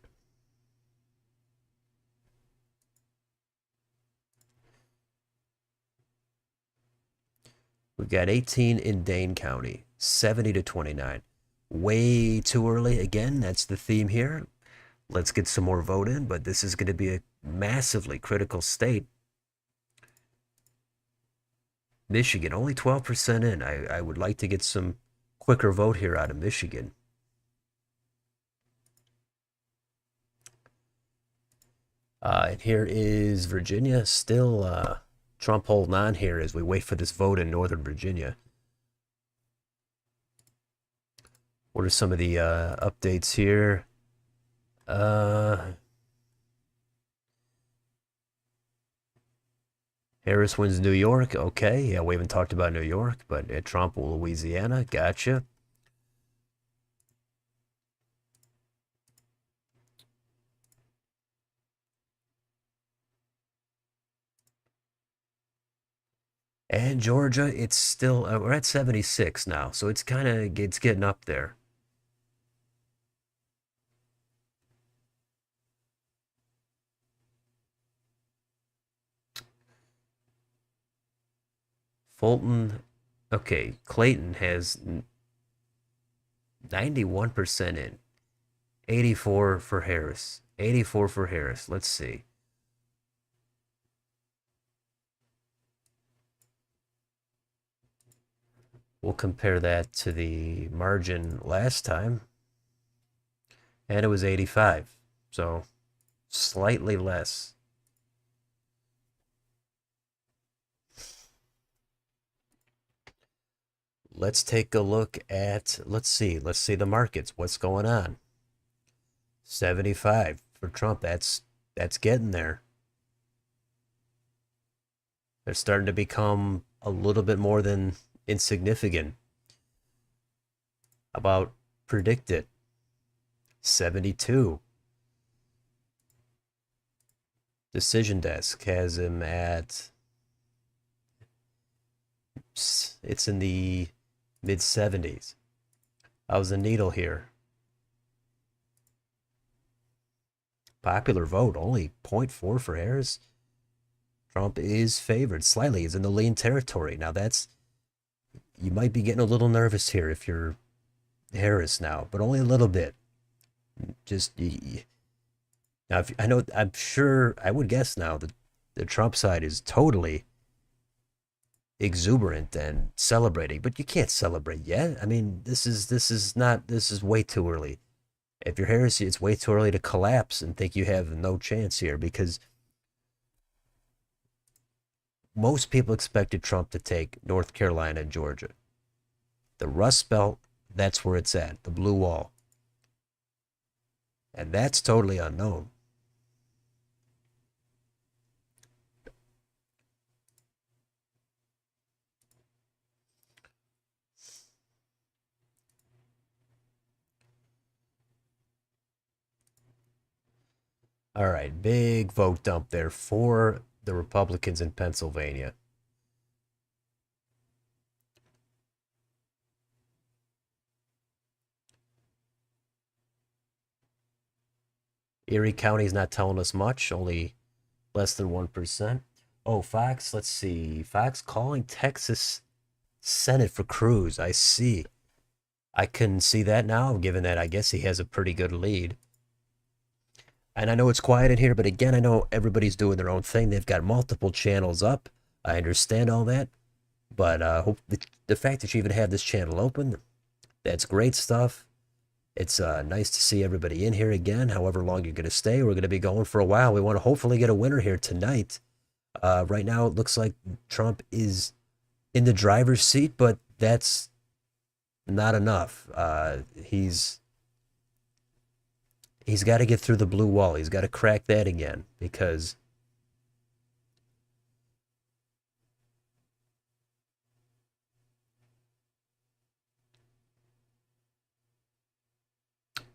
We've got 18 in Dane County, 70 to 29. Way too early. Again, that's the theme here. Let's get some more vote in, but this is going to be a massively critical state. Michigan, only 12% in. I would like to get some quicker vote here out of Michigan. And here is Virginia, still Trump holding on here as we wait for this vote in Northern Virginia. What are some of the updates here? Harris wins New York. Okay, yeah, we haven't talked about New York, but Trump Louisiana. Gotcha. And Georgia, it's still we're at 76 now, so it's getting up there. Fulton, okay, Clayton has 91% in, 84 for Harris, 84 for Harris. Let's see. We'll compare that to the margin last time, and it was 85, so slightly less. Let's take a look at, let's see the markets. What's going on? 75 for Trump. That's getting there. They're starting to become a little bit more than insignificant. About predict it. 72. Decision Desk has him at, it's in the mid 70s. How's the needle here? Popular vote, only 0.4 for Harris. Trump is favored slightly. He's in the lean territory. Now you might be getting a little nervous here if you're Harris now, but only a little bit. Just now, if, I know, I'm sure, I would guess now that the Trump side is totally exuberant and celebrating, but you can't celebrate yet. I mean, this is way too early. If you're Harris, it's way too early to collapse and think you have no chance here because most people expected Trump to take North Carolina and Georgia. The Rust Belt, that's where it's at, the blue wall. And that's totally unknown. All right, big vote dump there for the Republicans in Pennsylvania. Erie County is not telling us much, only less than 1%. Oh, Fox, let's see. Fox calling Texas Senate for Cruz. I see. I can see that now, given that I guess he has a pretty good lead. And I know it's quiet in here, but again, I know everybody's doing their own thing. They've got multiple channels up. I understand all that. But hope the fact that you even have this channel open, that's great stuff. It's nice to see everybody in here again, however long you're going to stay. We're going to be going for a while. We want to hopefully get a winner here tonight. Right now, it looks like Trump is in the driver's seat, but that's not enough. He's got to get through the blue wall. He's got to crack that again because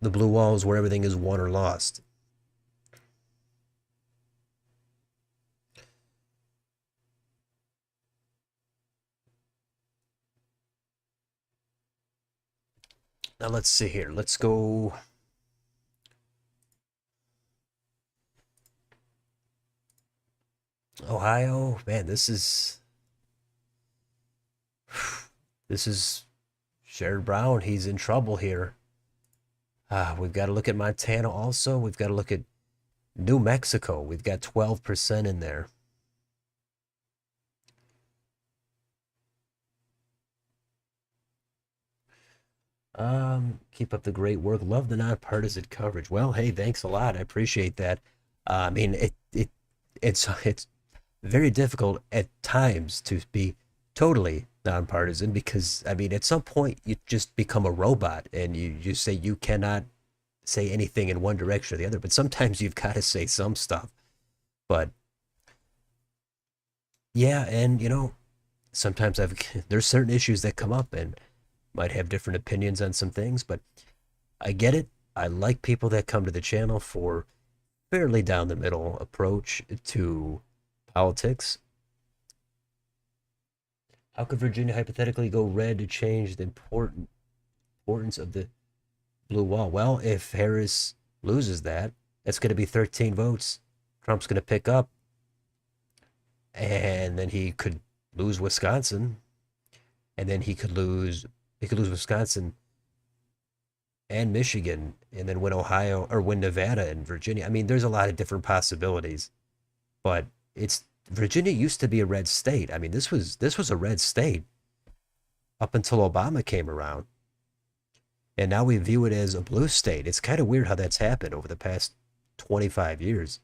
the blue wall is where everything is won or lost. Now let's see here. Let's go. Ohio, man, this is Sherrod Brown. He's in trouble here. We've got to look at Montana also. We've got to look at New Mexico. We've got 12% in there. Keep up the great work. Love the nonpartisan coverage. Well, hey, thanks a lot. I appreciate that. I mean, it's very difficult at times to be totally nonpartisan because I mean, at some point you just become a robot and you say you cannot say anything in one direction or the other. But sometimes you've got to say some stuff. But yeah, and sometimes there's certain issues that come up and might have different opinions on some things, but I get it. I like people that come to the channel for fairly down the middle approach to politics. How could Virginia hypothetically go red to change the importance of the blue wall? Well, if Harris loses that, that's going to be 13 votes. Trump's going to pick up, and then he could lose Wisconsin, and then he could lose Wisconsin and Michigan, and then win Ohio or win Nevada and Virginia. I mean, there's a lot of different possibilities, but it's Virginia used to be a red state. I mean, this was a red state up until Obama came around, and now we view it as a blue state. It's kind of weird how that's happened over the past 25 years,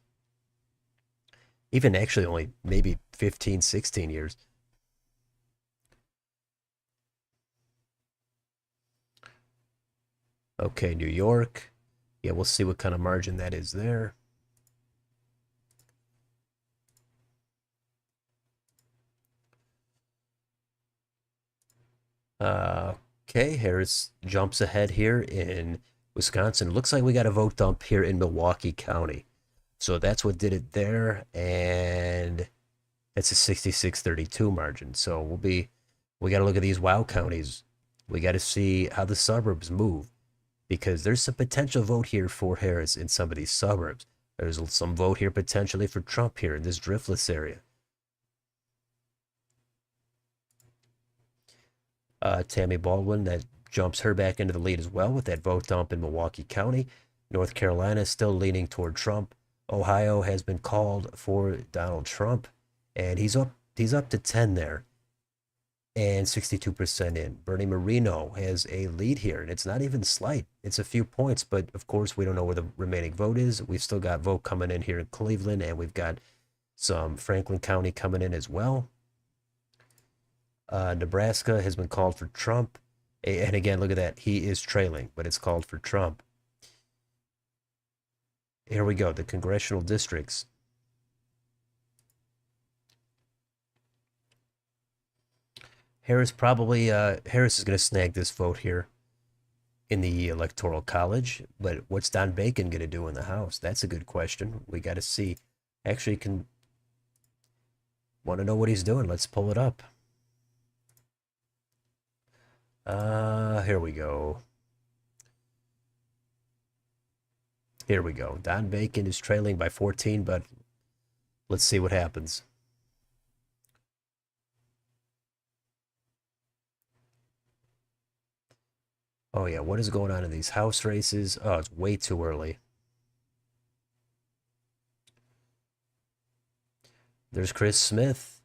even actually only maybe 15, 16 years. Okay, New York. Yeah, we'll see what kind of margin that is there. Okay, Harris jumps ahead here in Wisconsin. Looks like we got a vote dump here in Milwaukee County. So that's what did it there, and it's a 66-32 margin. So we got to look at these wild counties. We got to see how the suburbs move because there's some potential vote here for Harris in some of these suburbs. There's some vote here potentially for Trump here in this driftless area. Tammy Baldwin, that jumps her back into the lead as well with that vote dump in Milwaukee County. North Carolina is still leaning toward Trump. Ohio has been called for Donald Trump, and he's up to 10 there and 62% in. Bernie Moreno has a lead here, and it's not even slight. It's a few points, but of course, we don't know where the remaining vote is. We've still got vote coming in here in Cleveland, and we've got some Franklin County coming in as well. Nebraska has been called for Trump. And again, look at that. He is trailing, but it's called for Trump. Here we go. The congressional districts. Harris is going to snag this vote here in the Electoral College. But what's Don Bacon going to do in the House? That's a good question. We got to see. Actually, want to know what he's doing. Let's pull it up. Here we go. Here we go. Don Bacon is trailing by 14, but let's see what happens. Oh, yeah. What is going on in these House races? Oh, it's way too early. There's Chris Smith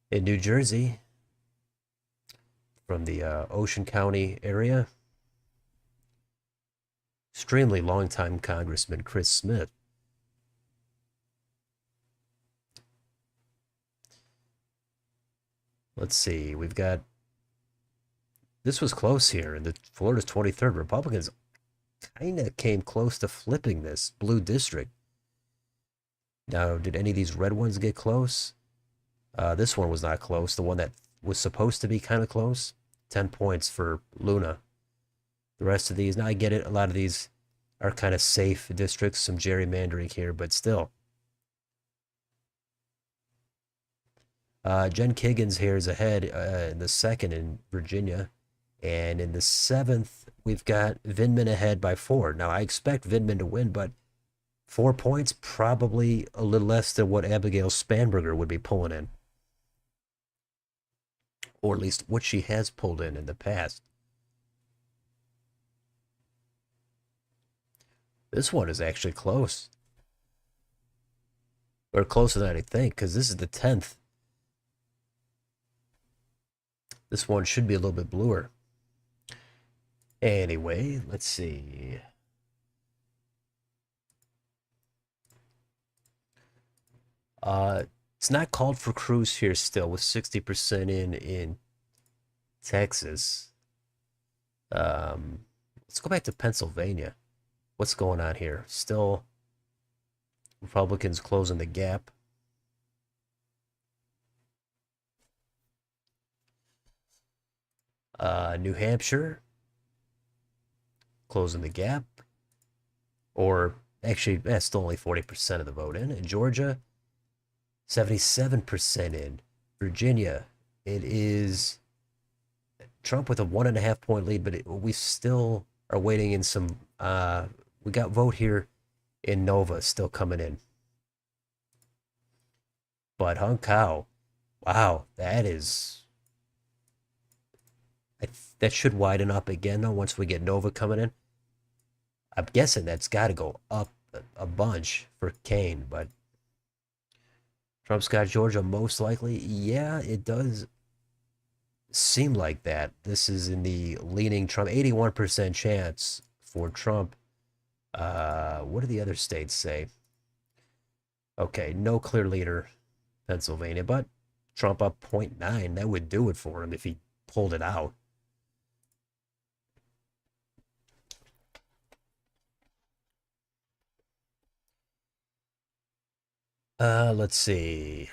in New Jersey from the Ocean County area. Extremely long-time Congressman Chris Smith. Let's see. We've got. This was close here, and the Florida's 23rd. Republicans kind of came close to flipping this blue district. Now, did any of these red ones get close? This one was not close. The one that was supposed to be kind of close. 10 points for Luna. The rest of these, now I get it, a lot of these are kind of safe districts, some gerrymandering here, but still. Jen Kiggins here is ahead in the second in Virginia. And in the seventh, we've got Vindman ahead by 4. Now, I expect Vindman to win, but 4 points, probably a little less than what Abigail Spanberger would be pulling in. Or at least what she has pulled in the past. This one is actually close. Or closer than I think, because this is the 10th. This one should be a little bit bluer. Anyway, let's see. It's not called for Cruz here still, with 60% in Texas. Let's go back to Pennsylvania. What's going on here? Still Republicans closing the gap. New Hampshire closing the gap. Or actually, still only 40% of the vote in. In Georgia, 77% in. Virginia, it is Trump with a 1.5 point lead, but we still are waiting in some. We got vote here in Nova still coming in. But Hung Cow, wow, that should widen up again though once we get Nova coming in. I'm guessing that's got to go up a bunch for Kane, but Trump's got Georgia most likely. Yeah, it does seem like that. This is in the leaning Trump, 81% chance for Trump. What do the other states say? Okay, no clear leader, Pennsylvania, but Trump up 0.9. That would do it for him if he pulled it out. Let's see.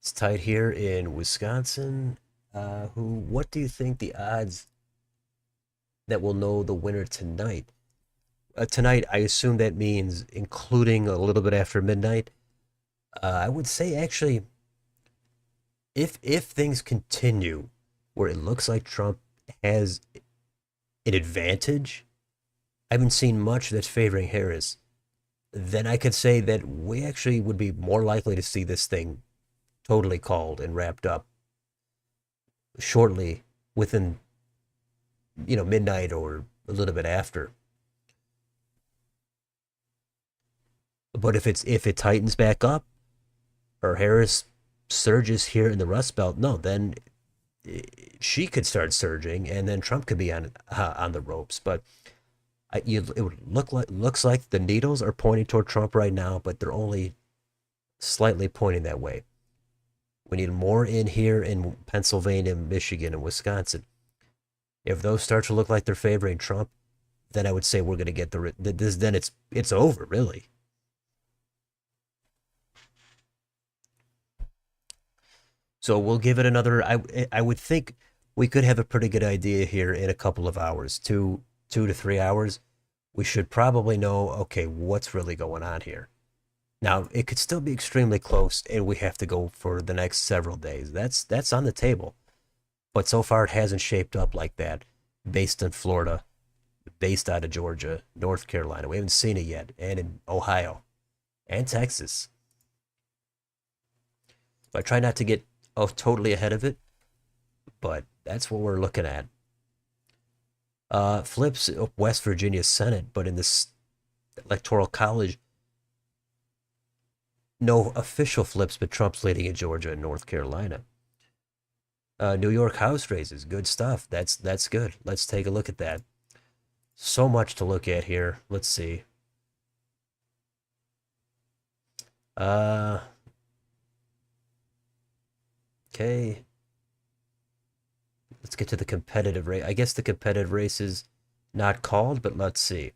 It's tight here in Wisconsin. What do you think the odds that we'll know the winner tonight? Tonight, I assume that means including a little bit after midnight. I would say actually, if things continue where it looks like Trump has an advantage, I haven't seen much that's favoring Harris, then I could say that we actually would be more likely to see this thing totally called and wrapped up shortly within midnight or a little bit after. But if it tightens back up or Harris surges here in the Rust Belt, no, then she could start surging, and then Trump could be on the ropes. But it would looks like the needles are pointing toward Trump right now, but they're only slightly pointing that way. We need more in here in Pennsylvania, Michigan, and Wisconsin. If those start to look like they're favoring Trump, then I would say we're going to get this. Then it's over, really. So we'll give it another. I would think we could have a pretty good idea here in a couple of hours, 2 to 3 hours. We should probably know, okay, what's really going on here. Now it could still be extremely close, and we have to go for the next several days. That's on the table, but so far it hasn't shaped up like that. Based in Florida, based out of Georgia, North Carolina, we haven't seen it yet, and in Ohio, and Texas. So I try not to get totally ahead of it, but that's what we're looking at. Flips West Virginia Senate, but in this electoral college, no official flips, but Trump's leading in Georgia and North Carolina. New York House races, good stuff. That's good. Let's take a look at that. So much to look at here. Let's see. Okay. Let's get to the competitive race. I guess the competitive race is not called, but let's see.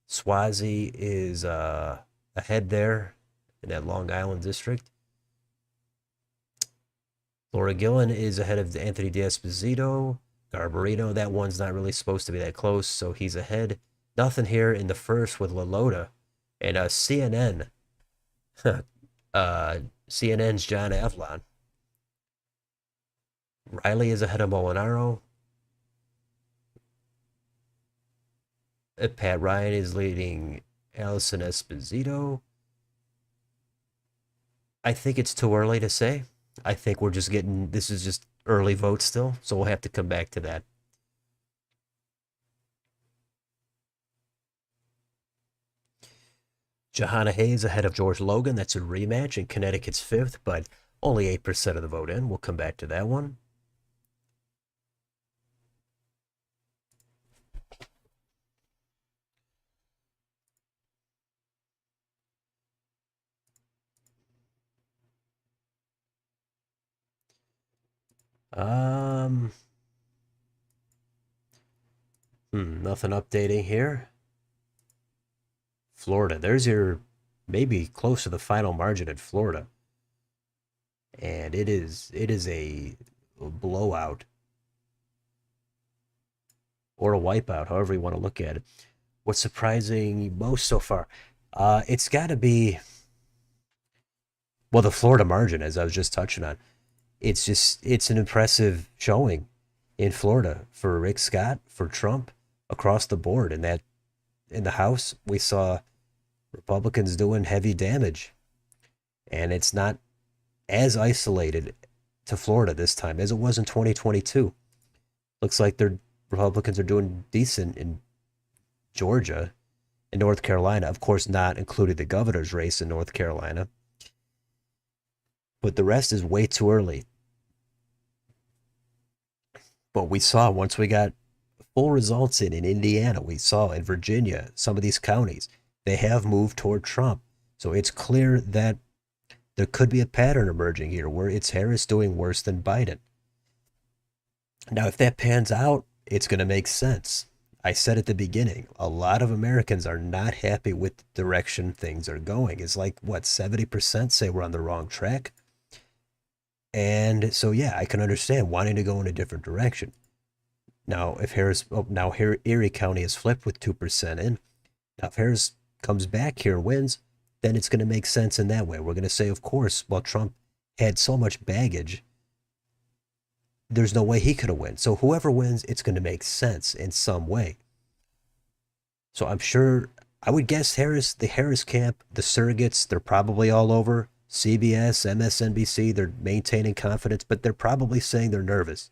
Swazi is ahead there in that Long Island district. Laura Gillen is ahead of Anthony D'Esposito. Garbarino, that one's not really supposed to be that close, so he's ahead. Nothing here in the first with LaLota. And CNN. CNN's John Avlon. Riley is ahead of Molinaro. Pat Ryan is leading Allison Esposito. I think it's too early to say. I think we're just getting, this is just early votes still, so we'll have to come back to that. Johanna Hayes ahead of George Logan. That's a rematch in Connecticut's 5th, but only 8% of the vote in. We'll come back to that one. Nothing updating here. Florida, there's your maybe close to the final margin in Florida. And it is a blowout or a wipeout, however you want to look at it. What's surprising most so far? It's got to be, well, the Florida margin, as I was just touching on. It's an impressive showing in Florida for Rick Scott, for Trump, across the board. And that in the House, we saw Republicans doing heavy damage. And it's not as isolated to Florida this time as it was in 2022. Looks like their Republicans are doing decent in Georgia and North Carolina. Of course, not including the governor's race in North Carolina. But the rest is way too early. But we saw once we got full results in Indiana, we saw in Virginia, some of these counties, they have moved toward Trump. So it's clear that there could be a pattern emerging here where it's Harris doing worse than Biden. Now, if that pans out, it's going to make sense. I said at the beginning, a lot of Americans are not happy with the direction things are going. It's like, what, 70% say we're on the wrong track? And so, yeah, I can understand wanting to go in a different direction. Now, if Erie County is flipped with 2% in. Now, if Harris comes back here and wins, then it's going to make sense in that way. We're going to say, of course, well, Trump had so much baggage, there's no way he could have won. So whoever wins, it's going to make sense in some way. So I'm sure, I would guess the Harris camp, the surrogates, they're probably all over. CBS, MSNBC, they're maintaining confidence, but they're probably saying they're nervous.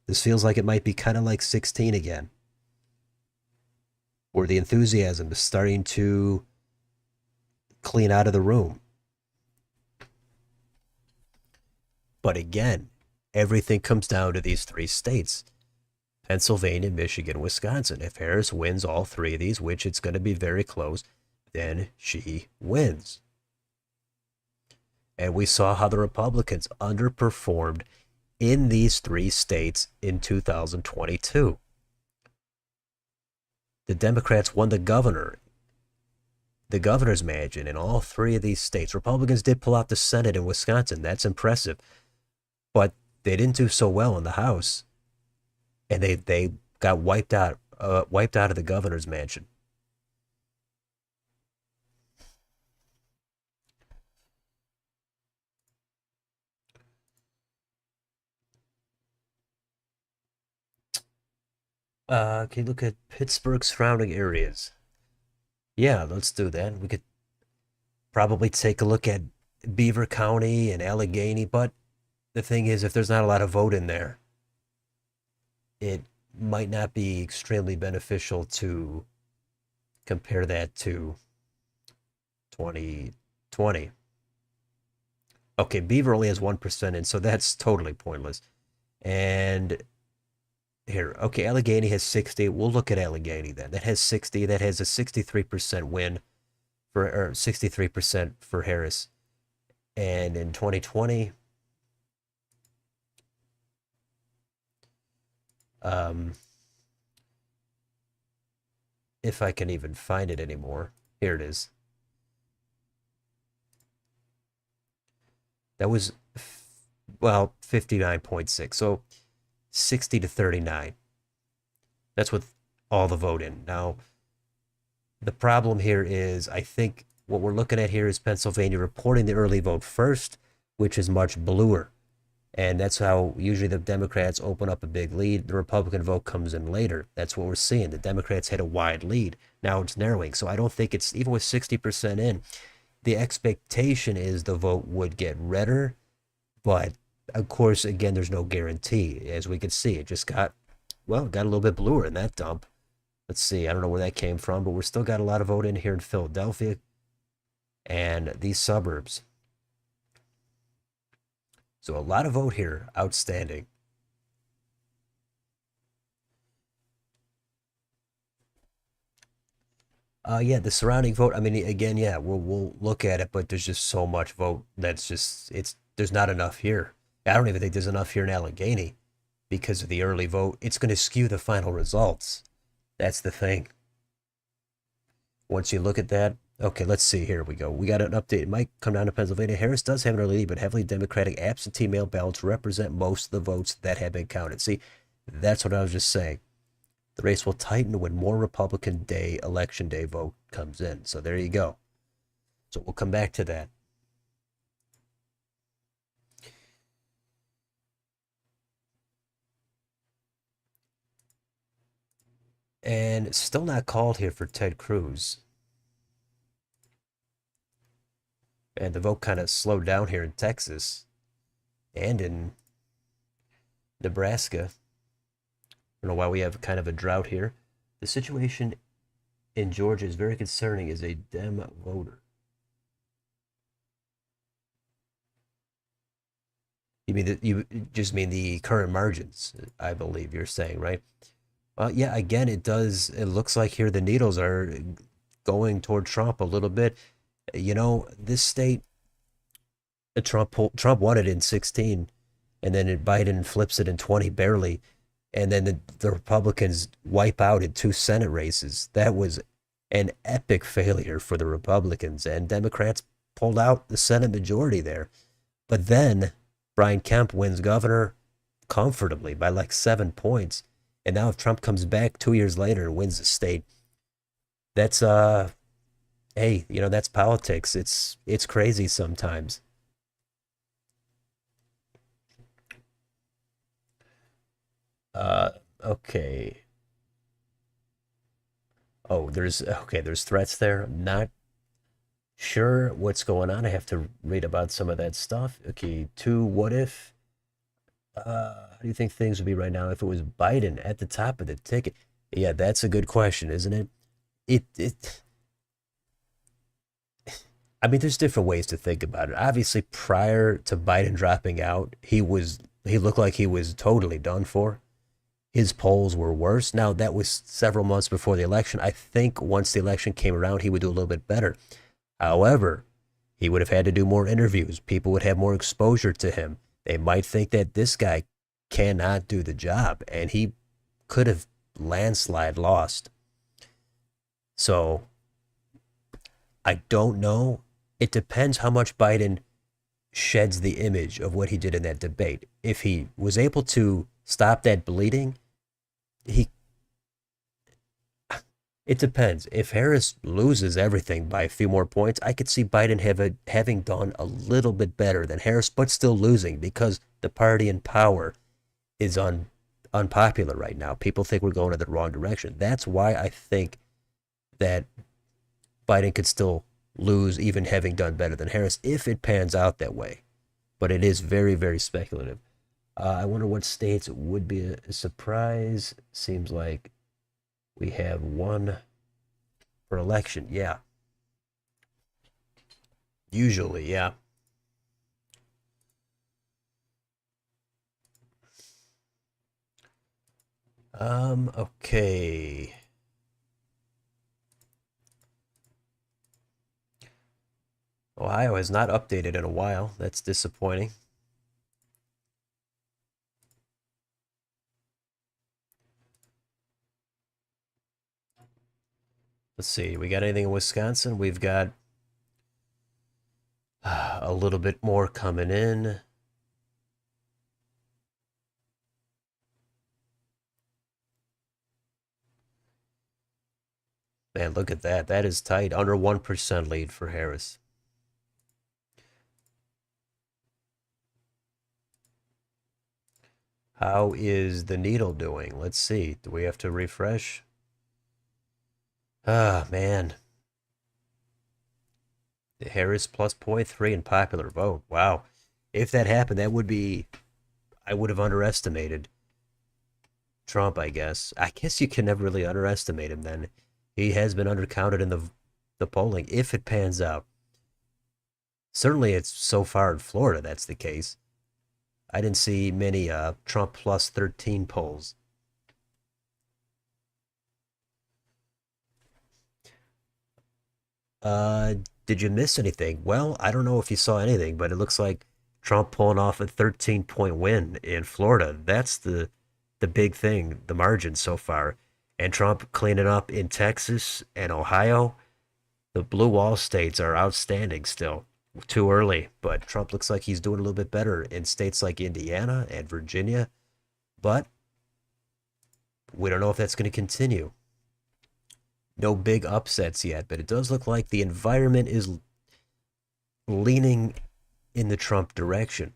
This feels like it might be kind of like 16 again, where the enthusiasm is starting to clean out of the room. But again, everything comes down to these three states: Pennsylvania, Michigan, Wisconsin. If Harris wins all three of these, which it's going to be very close, then she wins. And we saw how the Republicans underperformed in these three states in 2022. The Democrats won the governor's mansion in all three of these states. Republicans did pull out the Senate in Wisconsin. That's impressive. But they didn't do so well in the House. And they got wiped out of the governor's mansion. Can you look at Pittsburgh's surrounding areas? Yeah, let's do that. We could probably take a look at Beaver County and Allegheny, but the thing is, if there's not a lot of vote in there, it might not be extremely beneficial to compare that to 2020. Okay, Beaver only has 1% in, so that's totally pointless. And here, okay, Allegheny has 60. We'll look at Allegheny then. That has 60. That has a 63% win for, or 63% for Harris. And in 2020, if I can even find it anymore, here it is. That was, well, 59.6. So 60 to 39. That's with all the vote in. Now, the problem here is, I think what we're looking at here is Pennsylvania reporting the early vote first, which is much bluer. And that's how usually the Democrats open up a big lead. The Republican vote comes in later. That's what we're seeing. The Democrats had a wide lead. Now it's narrowing. So I don't think it's, even with 60% in, the expectation is the vote would get redder. But of course, again, there's no guarantee. As we can see, it just got, well, got a little bit bluer in that dump. Let's see. I don't know where that came from, but we're still got a lot of vote in here in Philadelphia and these suburbs. So a lot of vote here, outstanding. Yeah, the surrounding vote. I mean, again, yeah, we'll look at it, but there's just so much vote that's just, it's, there's not enough here. I don't even think there's enough here in Allegheny because of the early vote. It's going to skew the final results. That's the thing. Once you look at that, okay, let's see. Here we go. We got an update. It might come down to Pennsylvania. Harris does have an early lead, but heavily Democratic absentee mail ballots represent most of the votes that have been counted. See, that's what I was just saying. The race will tighten when more Republican Day, Election Day vote comes in. So there you go. So we'll come back to that. And it's still not called here for Ted Cruz. And the vote kind of slowed down here in Texas and in Nebraska. I don't know why we have kind of a drought here. The situation in Georgia is very concerning as a Dem voter. You just mean the current margins, I believe you're saying, right? Yeah, again, it does. It looks like here the needles are going toward Trump a little bit. You know, this state, Trump won it in 16, and then Biden flips it in 20 barely, and then the Republicans wipe out in two Senate races. That was an epic failure for the Republicans, and Democrats pulled out the Senate majority there. But then Brian Kemp wins governor comfortably by like 7 points. And now if Trump comes back 2 years later and wins the state, that's hey, you know, that's politics. It's crazy sometimes. Uh okay. Oh, there's threats there. I'm not sure what's going on. I have to read about some of that stuff. Okay, two, what if? How do you think things would be right now if it was Biden at the top of the ticket? Yeah, that's a good question, isn't it? It I mean, there's different ways to think about it. Obviously, prior to Biden dropping out, he looked like he was totally done for. His polls were worse. Now, that was several months before the election. I think once the election came around, he would do a little bit better. However, he would have had to do more interviews. People would have more exposure to him. They might think that this guy cannot do the job, and he could have landslide lost. So I don't know. It depends how much Biden sheds the image of what he did in that debate. If he was able to stop that bleeding, he it depends. If Harris loses everything by a few more points, I could see Biden having done a little bit better than Harris, but still losing because the party in power is unpopular right now. People think we're going in the wrong direction. That's why I think that Biden could still lose, even having done better than Harris, if it pans out that way. But it is very, very speculative. I wonder what states would be a surprise. Seems like we have one for election. Yeah, usually, yeah. Okay. Ohio has not updated in a while. That's disappointing. Let's see. We got anything in Wisconsin? We've got a little bit more coming in. Man, look at that. That is tight. Under 1% lead for Harris. How is the needle doing? Let's see. Do we have to refresh? Ah, man. Harris plus .3 in popular vote. Wow. If that happened, that would be, I would have underestimated Trump, I guess. I guess you can never really underestimate him then. He has been undercounted in the polling if it pans out. Certainly it's so far in Florida that's the case. I didn't see many Trump plus 13 polls. Uh, did you miss anything? Well, I don't know if you saw anything, but it looks like Trump pulling off a 13-point win in Florida. That's the big thing, the margin so far. And Trump cleaning up in Texas and Ohio. The blue wall states are outstanding still. Too early, but Trump looks like he's doing a little bit better in states like Indiana and Virginia. But we don't know if that's going to continue. No big upsets yet, but it does look like the environment is leaning in the Trump direction.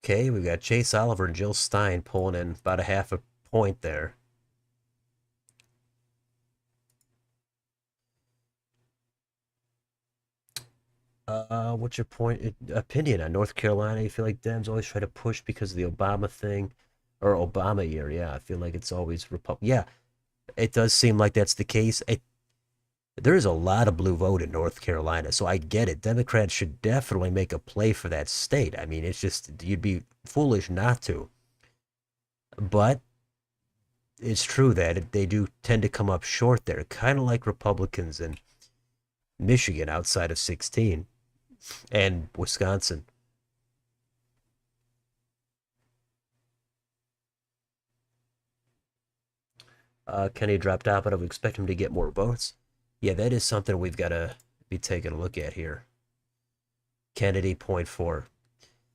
Okay, we've got Chase Oliver and Jill Stein pulling in about a half a point there. What's your opinion on North Carolina? You feel like Dems always try to push because of the Obama thing, or Obama year? Yeah, I feel like it's always Republican. Yeah, it does seem like that's the case. There is a lot of blue vote in North Carolina, so I get it. Democrats should definitely make a play for that state. I mean, it's just you'd be foolish not to. But it's true that they do tend to come up short there, kind of like Republicans in Michigan outside of 16 and Wisconsin. Kenny dropped out, but I would expect him to get more votes. Yeah, that is something we've got to be taking a look at here. Kennedy, point four.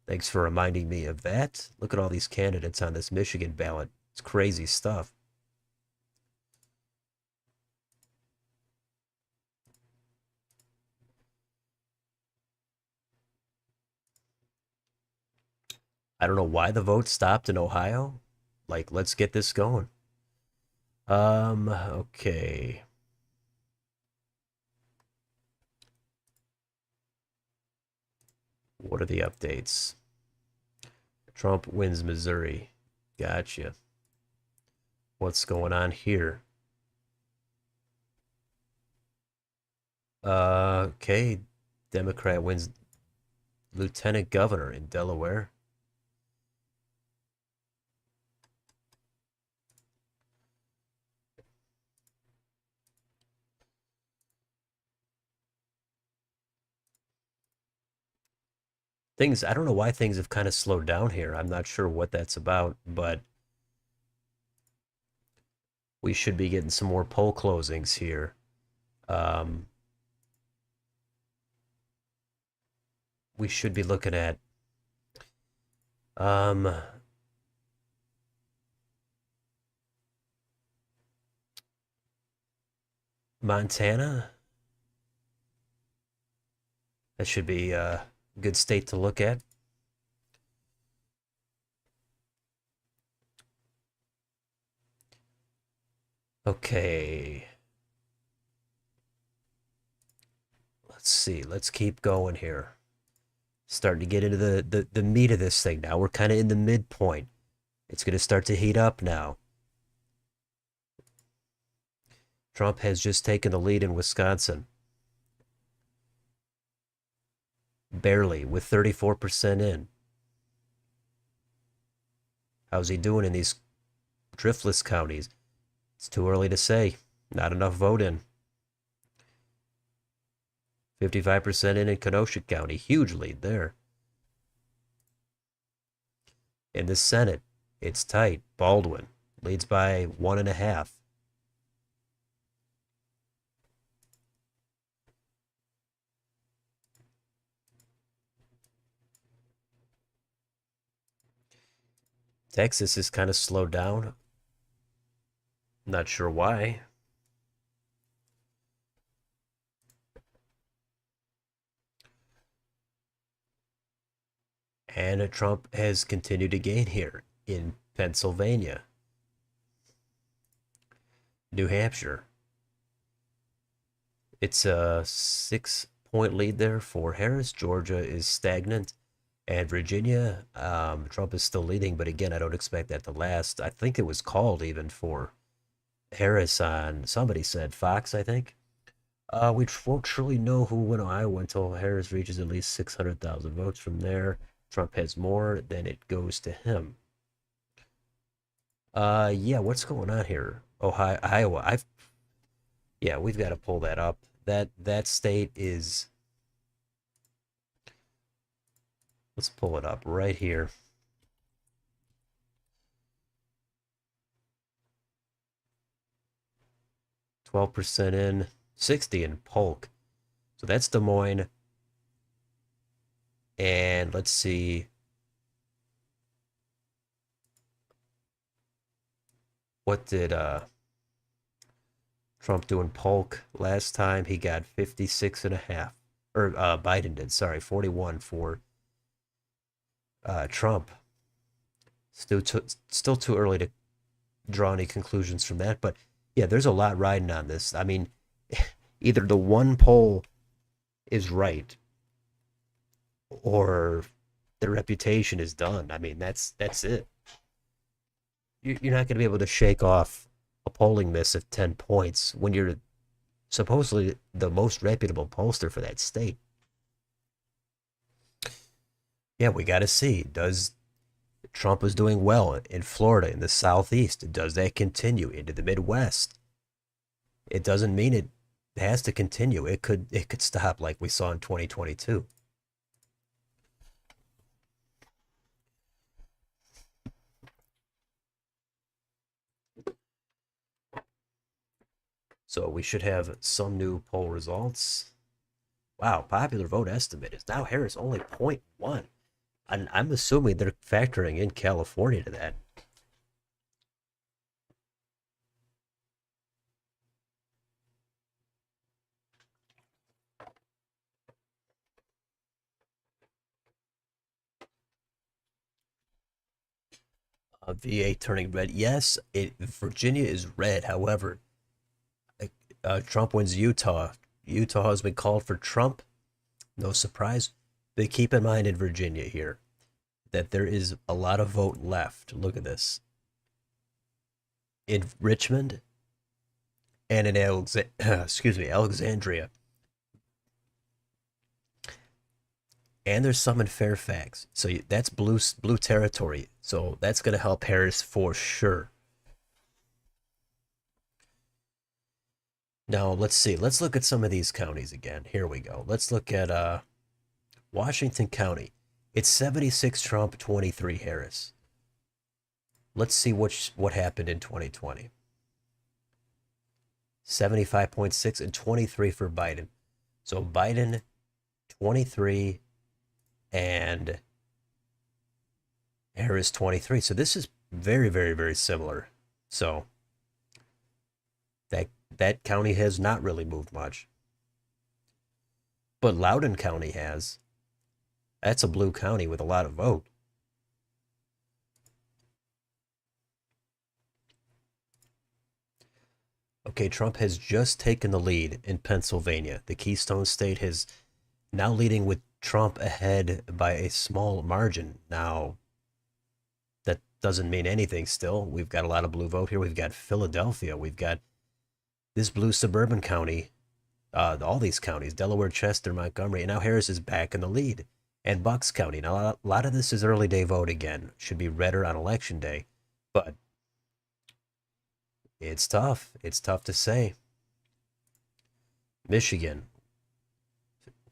Thanks for reminding me of that. Look at all these candidates on this Michigan ballot. It's crazy stuff. I don't know why the vote stopped in Ohio. Like, let's get this going. Okay. What are the updates? Trump wins Missouri. Gotcha. What's going on here? Okay. Democrat wins lieutenant governor in Delaware. Things, I don't know why things have kind of slowed down here. I'm not sure what that's about, but we should be getting some more poll closings here. Um, we should be looking at um, Montana. That should be a good state to look at. Okay. Let's see. Let's keep going here. Starting to get into the meat of this thing now. We're kind of in the midpoint. It's going to start to heat up now. Trump has just taken the lead in Wisconsin. Barely, with 34% in. How's he doing in these driftless counties? It's too early to say. Not enough vote in. 55% in Kenosha County. Huge lead there. In the Senate, it's tight. Baldwin leads by 1.5. Texas is kind of slowed down. Not sure why. And Trump has continued to gain here in Pennsylvania, New Hampshire. It's a 6-point lead there for Harris. Georgia is stagnant. And Virginia, Trump is still leading, but again, I don't expect that to last. I think it was called even for Harris on, somebody said Fox, I think. We won't truly know who won Iowa until Harris reaches at least 600,000 votes. From there, Trump has more, then it goes to him. Yeah, what's going on here? Ohio, Iowa. Yeah, we've got to pull that up. That state is, let's pull it up right here. 12% in, 60 in Polk. So that's Des Moines. And let's see. What did Trump do in Polk last time? He got 56.5. Or Biden did, sorry, 41 for Trump. Still too early to draw any conclusions from that. But yeah, there's a lot riding on this. I mean, either the one poll is right or the reputation is done. I mean, that's it. You're not going to be able to shake off a polling miss of 10 points when you're supposedly the most reputable pollster for that state. Yeah, we got to see. Does Trump is doing well in Florida, in the Southeast? Does that continue into the Midwest? It doesn't mean it has to continue. It could stop like we saw in 2022. So we should have some new poll results. Wow, popular vote estimate is now Harris only 0.1. And I'm assuming they're factoring in California to that. VA turning red. Yes, Virginia is red. However, Trump wins Utah. Utah has been called for Trump. No surprise. But keep in mind in Virginia here that there is a lot of vote left. Look at this. In Richmond and in Alexandria. And there's some in Fairfax. So that's blue territory. So that's going to help Harris for sure. Now, let's see. Let's look at some of these counties again. Here we go. Let's look at Washington County. It's 76 Trump, 23 Harris. Let's see what happened in 2020. 75.6 and 23 for Biden. So Biden 23 and Harris 23. So this is very, very, very similar. So that county has not really moved much. But Loudoun County has. That's a blue county with a lot of vote. Okay, Trump has just taken the lead in Pennsylvania. The Keystone State is now leading with Trump ahead by a small margin. Now, that doesn't mean anything still. We've got a lot of blue vote here. We've got Philadelphia. We've got this blue suburban county, all these counties, Delaware, Chester, Montgomery, and now Harris is back in the lead. And Bucks County. Now, a lot of this is early day vote again. Should be redder on election day. But it's tough. It's tough to say. Michigan,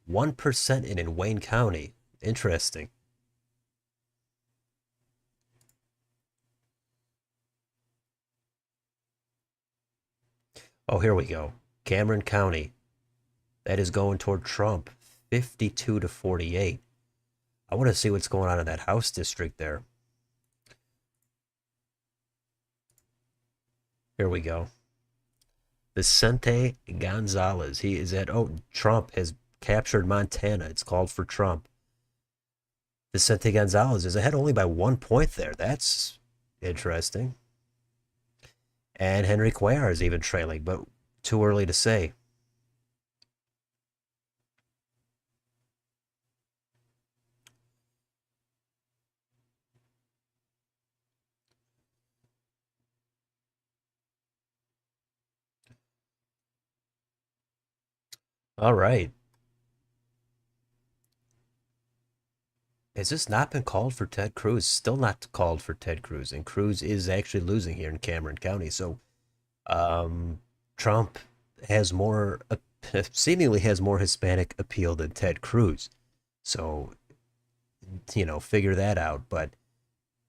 1% in Wayne County. Interesting. Oh, here we go. Cameron County. That is going toward Trump. 52 to 48. I want to see what's going on in that House district there. Here we go. Vicente Gonzalez. He is at, Trump has captured Montana. It's called for Trump. Vicente Gonzalez is ahead only by 1 point there. That's interesting. And Henry Cuellar is even trailing, but too early to say. All right. Has this not been called for Ted Cruz? Still not called for Ted Cruz, and Cruz is actually losing here in Cameron County. So, Trump has more, seemingly has more Hispanic appeal than Ted Cruz. So, figure that out. But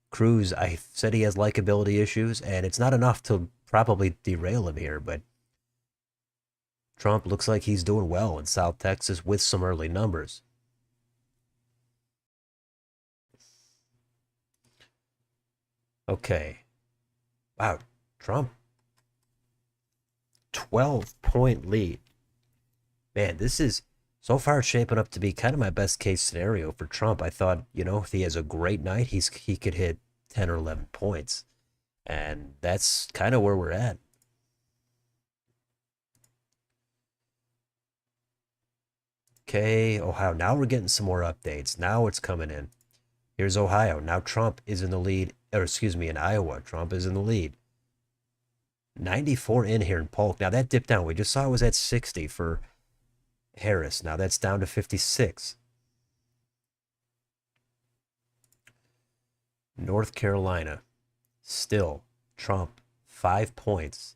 Cruz, I said he has likability issues, and it's not enough to probably derail him here. But Trump looks like he's doing well in South Texas with some early numbers. Okay. Wow. Trump, 12-point lead. Man, this is so far shaping up to be kind of my best case scenario for Trump. I thought, if he has a great night, he could hit 10 or 11 points. And that's kind of where we're at. Okay, Ohio. Now we're getting some more updates. Now it's coming in. Here's Ohio. Now Trump is in the lead, or excuse me, in Iowa. Trump is in the lead. 94 in here in Polk. Now that dipped down. We just saw it was at 60 for Harris. Now that's down to 56. North Carolina. Still, Trump, 5 points.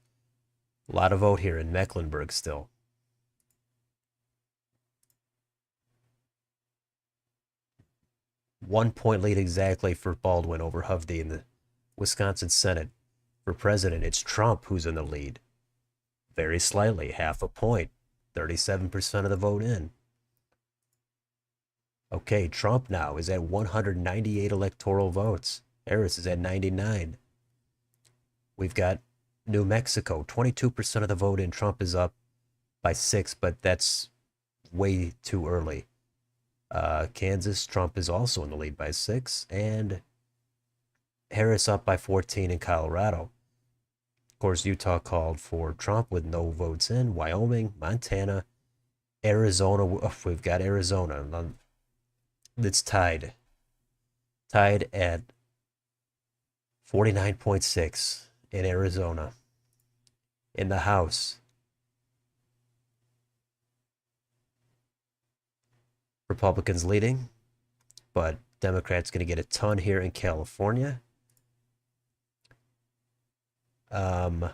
A lot of vote here in Mecklenburg still. One-point lead exactly for Baldwin over Hovde in the Wisconsin Senate. For president, it's Trump who's in the lead. Very slightly, half a point. 37% of the vote in. Okay, Trump now is at 198 electoral votes. Harris is at 99. We've got New Mexico, 22% of the vote in. Trump is up by 6, but that's way too early. Kansas, Trump is also in the lead by 6. And Harris up by 14 in Colorado. Of course, Utah called for Trump with no votes in. Wyoming, Montana, Arizona. We've got Arizona. It's tied at 49.6 in Arizona. In the House, Republicans leading, but Democrats going to get a ton here in California. Um,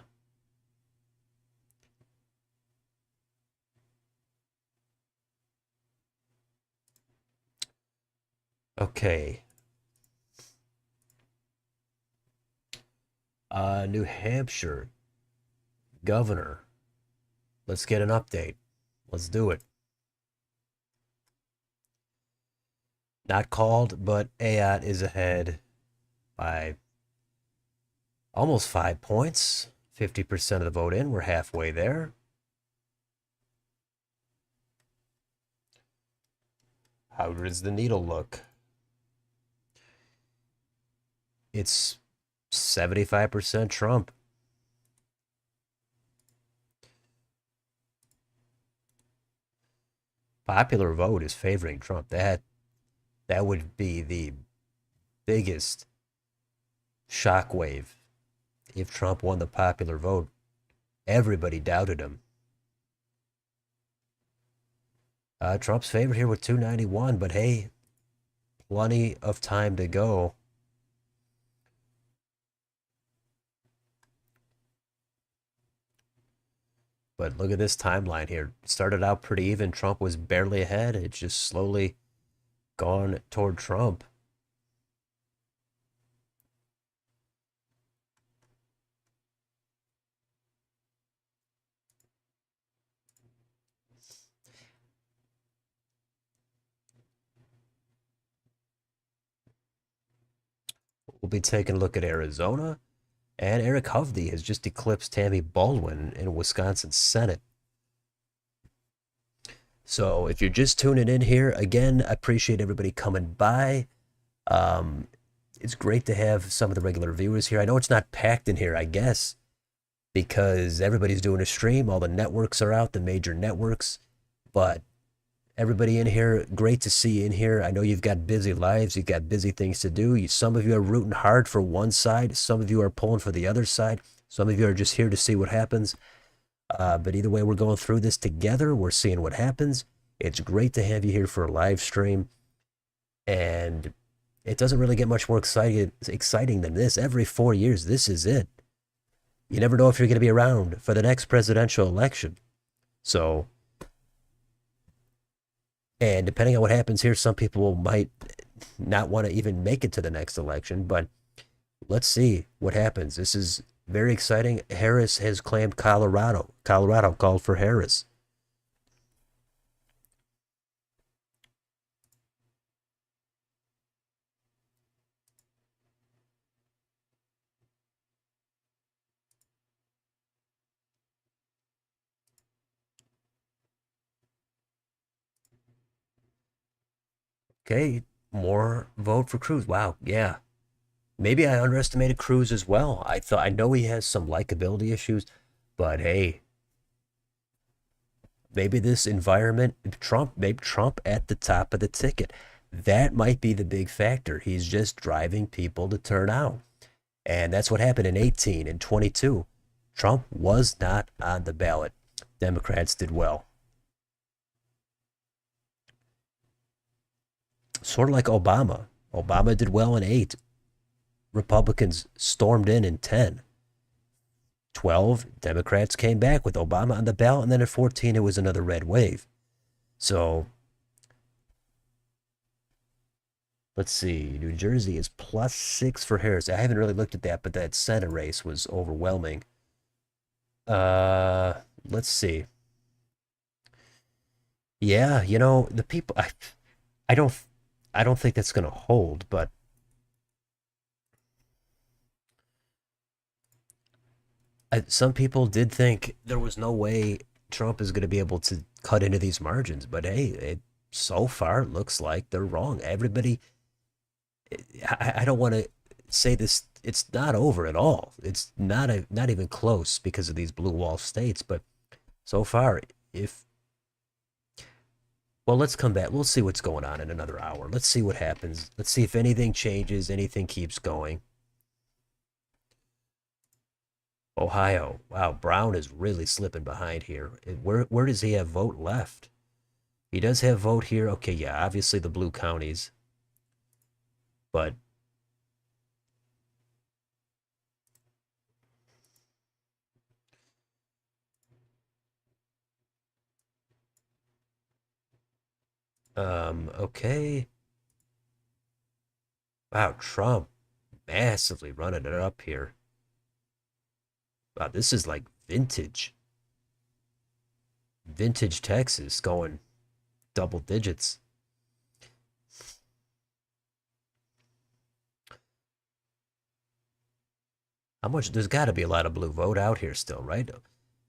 okay. New Hampshire governor. Let's get an update. Let's do it. Not called, but Ayotte is ahead by almost 5 points. 50% of the vote in. We're halfway there. How does the needle look? It's 75% Trump. Popular vote is favoring Trump. That would be the biggest shockwave if Trump won the popular vote. Everybody doubted him. Trump's favored here with 291, but hey, plenty of time to go. But look at this timeline here. It started out pretty even. Trump was barely ahead. It's just slowly gone toward Trump. We'll be taking a look at Arizona. And Eric Hovde has just eclipsed Tammy Baldwin in Wisconsin Senate. So if you're just tuning in here, again, I appreciate everybody coming by. It's great to have some of the regular viewers here. I know it's not packed in here, I guess, because everybody's doing a stream. All the networks are out, the major networks. But everybody in here, great to see you in here. I know you've got busy lives. You've got busy things to do. Some of you are rooting hard for one side. Some of you are pulling for the other side. Some of you are just here to see what happens. But either way, we're going through this together. We're seeing what happens. It's great to have you here for a live stream. And it doesn't really get much more exciting than this. Every 4 years, this is it. You never know if you're going to be around for the next presidential election. So, and depending on what happens here, some people might not want to even make it to the next election. But let's see what happens. This is very exciting. Harris has claimed Colorado. Colorado called for Harris. Okay, more vote for Cruz. Wow, yeah. Maybe I underestimated Cruz as well. I know he has some likability issues, but hey, maybe this environment, maybe Trump at the top of the ticket. That might be the big factor. He's just driving people to turn out. And that's what happened in 18 and 22. Trump was not on the ballot. Democrats did well. Sort of like Obama. Obama did well in 8. Republicans stormed in 10. 12, Democrats came back with Obama on the ballot, and then at 14, it was another red wave. So, let's see. New Jersey is +6 for Harris. I haven't really looked at that, but that Senate race was overwhelming. Let's see. Yeah, the people. I don't, I don't think that's going to hold, but some people did think there was no way Trump is going to be able to cut into these margins. But hey, so far it looks like they're wrong. Everybody, I don't want to say this, it's not over at all. It's not even close because of these blue wall states. But so far, if well, let's come back. We'll see what's going on in another hour. Let's see what happens. Let's see if anything changes, anything keeps going. Ohio. Wow, Brown is really slipping behind here. Where does he have vote left? He does have vote here. Okay, yeah, obviously the blue counties. But okay. Wow, Trump massively running it up here. Wow, this is like vintage Texas going double digits. How much? There's got to be a lot of blue vote out here still, right?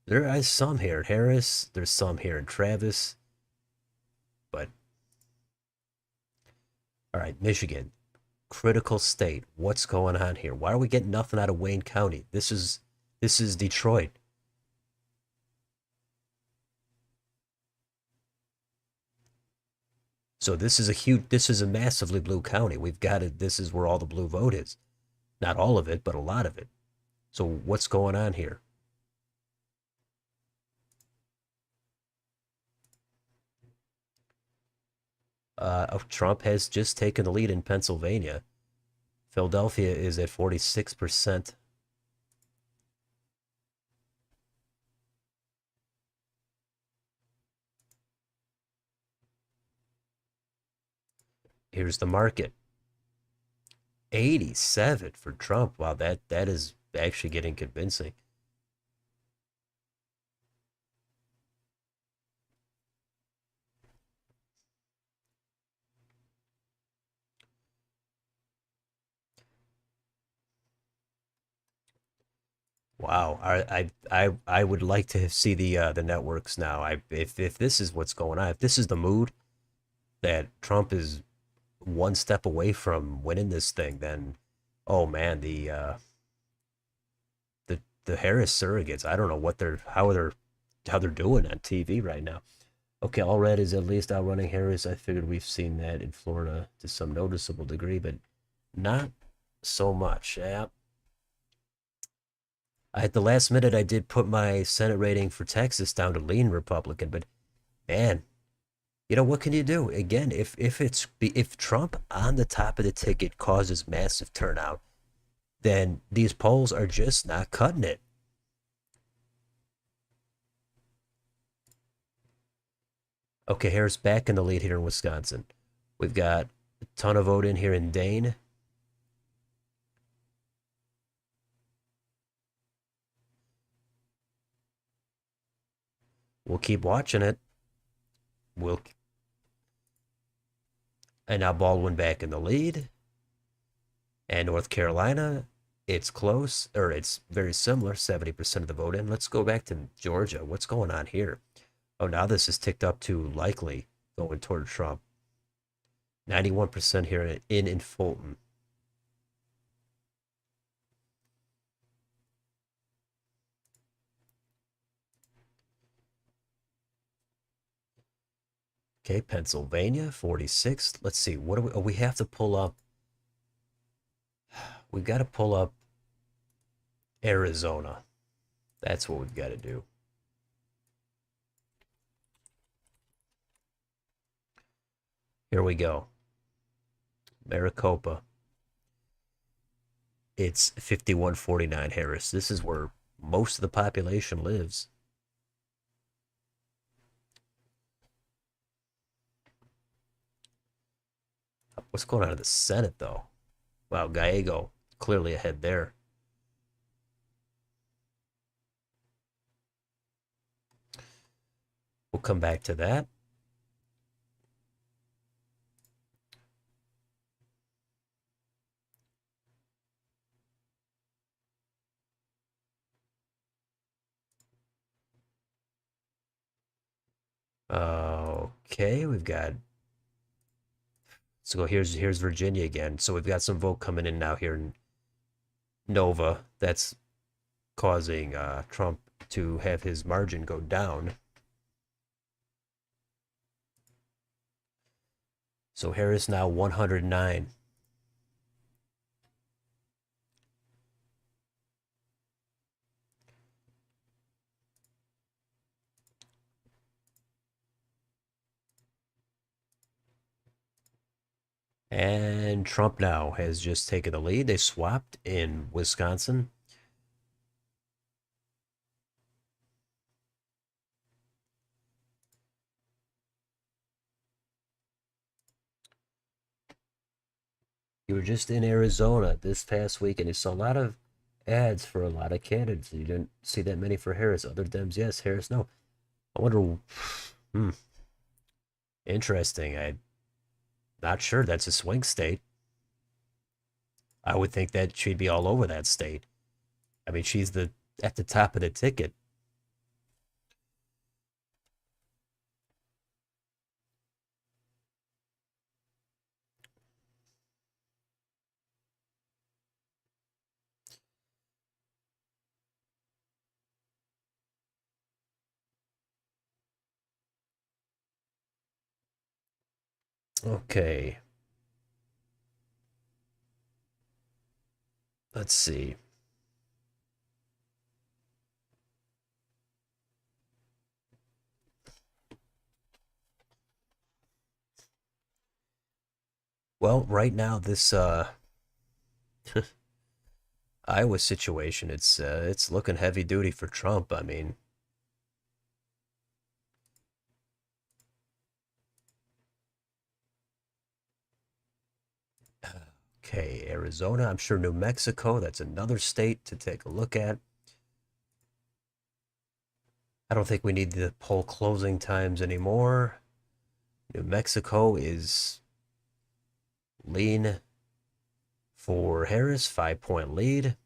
There is some here in Harris. There's some here in Travis. But all right, Michigan, critical state. What's going on here? Why are we getting nothing out of Wayne County? This is Detroit. So this is a massively blue county. We've got it. This is where all the blue vote is. Not all of it, but a lot of it. So what's going on here? Trump has just taken the lead in Pennsylvania. Philadelphia is at 46%. Here's the market. 87 for Trump. Wow, that is actually getting convincing. Wow, I would like to see the networks now. If this is what's going on, if this is the mood that Trump is one step away from winning this thing, then oh man, the Harris surrogates, I don't know what they're doing on TV right now. Okay, all red is at least outrunning Harris. I figured we've seen that in Florida to some noticeable degree, but not so much. Yeah. At the last minute, I did put my Senate rating for Texas down to lean Republican, but man, what can you do? Again, if Trump on the top of the ticket causes massive turnout, then these polls are just not cutting it. Okay, Harris back in the lead here in Wisconsin. We've got a ton of vote in here in Dane. We'll keep watching it. We'll and now Baldwin back in the lead. And North Carolina, it's close, or it's very similar, 70% of the vote in. Let's go back to Georgia. What's going on here? Oh, now this is ticked up to likely going toward Trump. 91% here in Fulton. Okay, Pennsylvania, 46. Let's see. What do we have to pull up? We've got to pull up Arizona. That's what we've got to do. Here we go. Maricopa. It's 5149 Harris. This is where most of the population lives. What's going on in the Senate, though? Wow, Gallego clearly ahead there. We'll come back to that. Okay, we've got. So here's Virginia again. So we've got some vote coming in now here nova that's causing Trump to have his margin go down. So Harris now 109. And Trump now has just taken the lead. They swapped in Wisconsin. You were just in Arizona this past week, and you saw a lot of ads for a lot of candidates. You didn't see that many for Harris. Other Dems, yes. Harris, no. I wonder. Hmm, interesting. I'm not sure. That's a swing state. I would think that she'd be all over that state. I mean, she's the at the top of the ticket. Okay, let's see. Well, right now this Iowa situation, it's looking heavy duty for Trump. I mean, okay, Arizona, I'm sure New Mexico, that's another state to take a look at. I don't think we need the poll closing times anymore. New Mexico is lean for Harris, 5-point lead.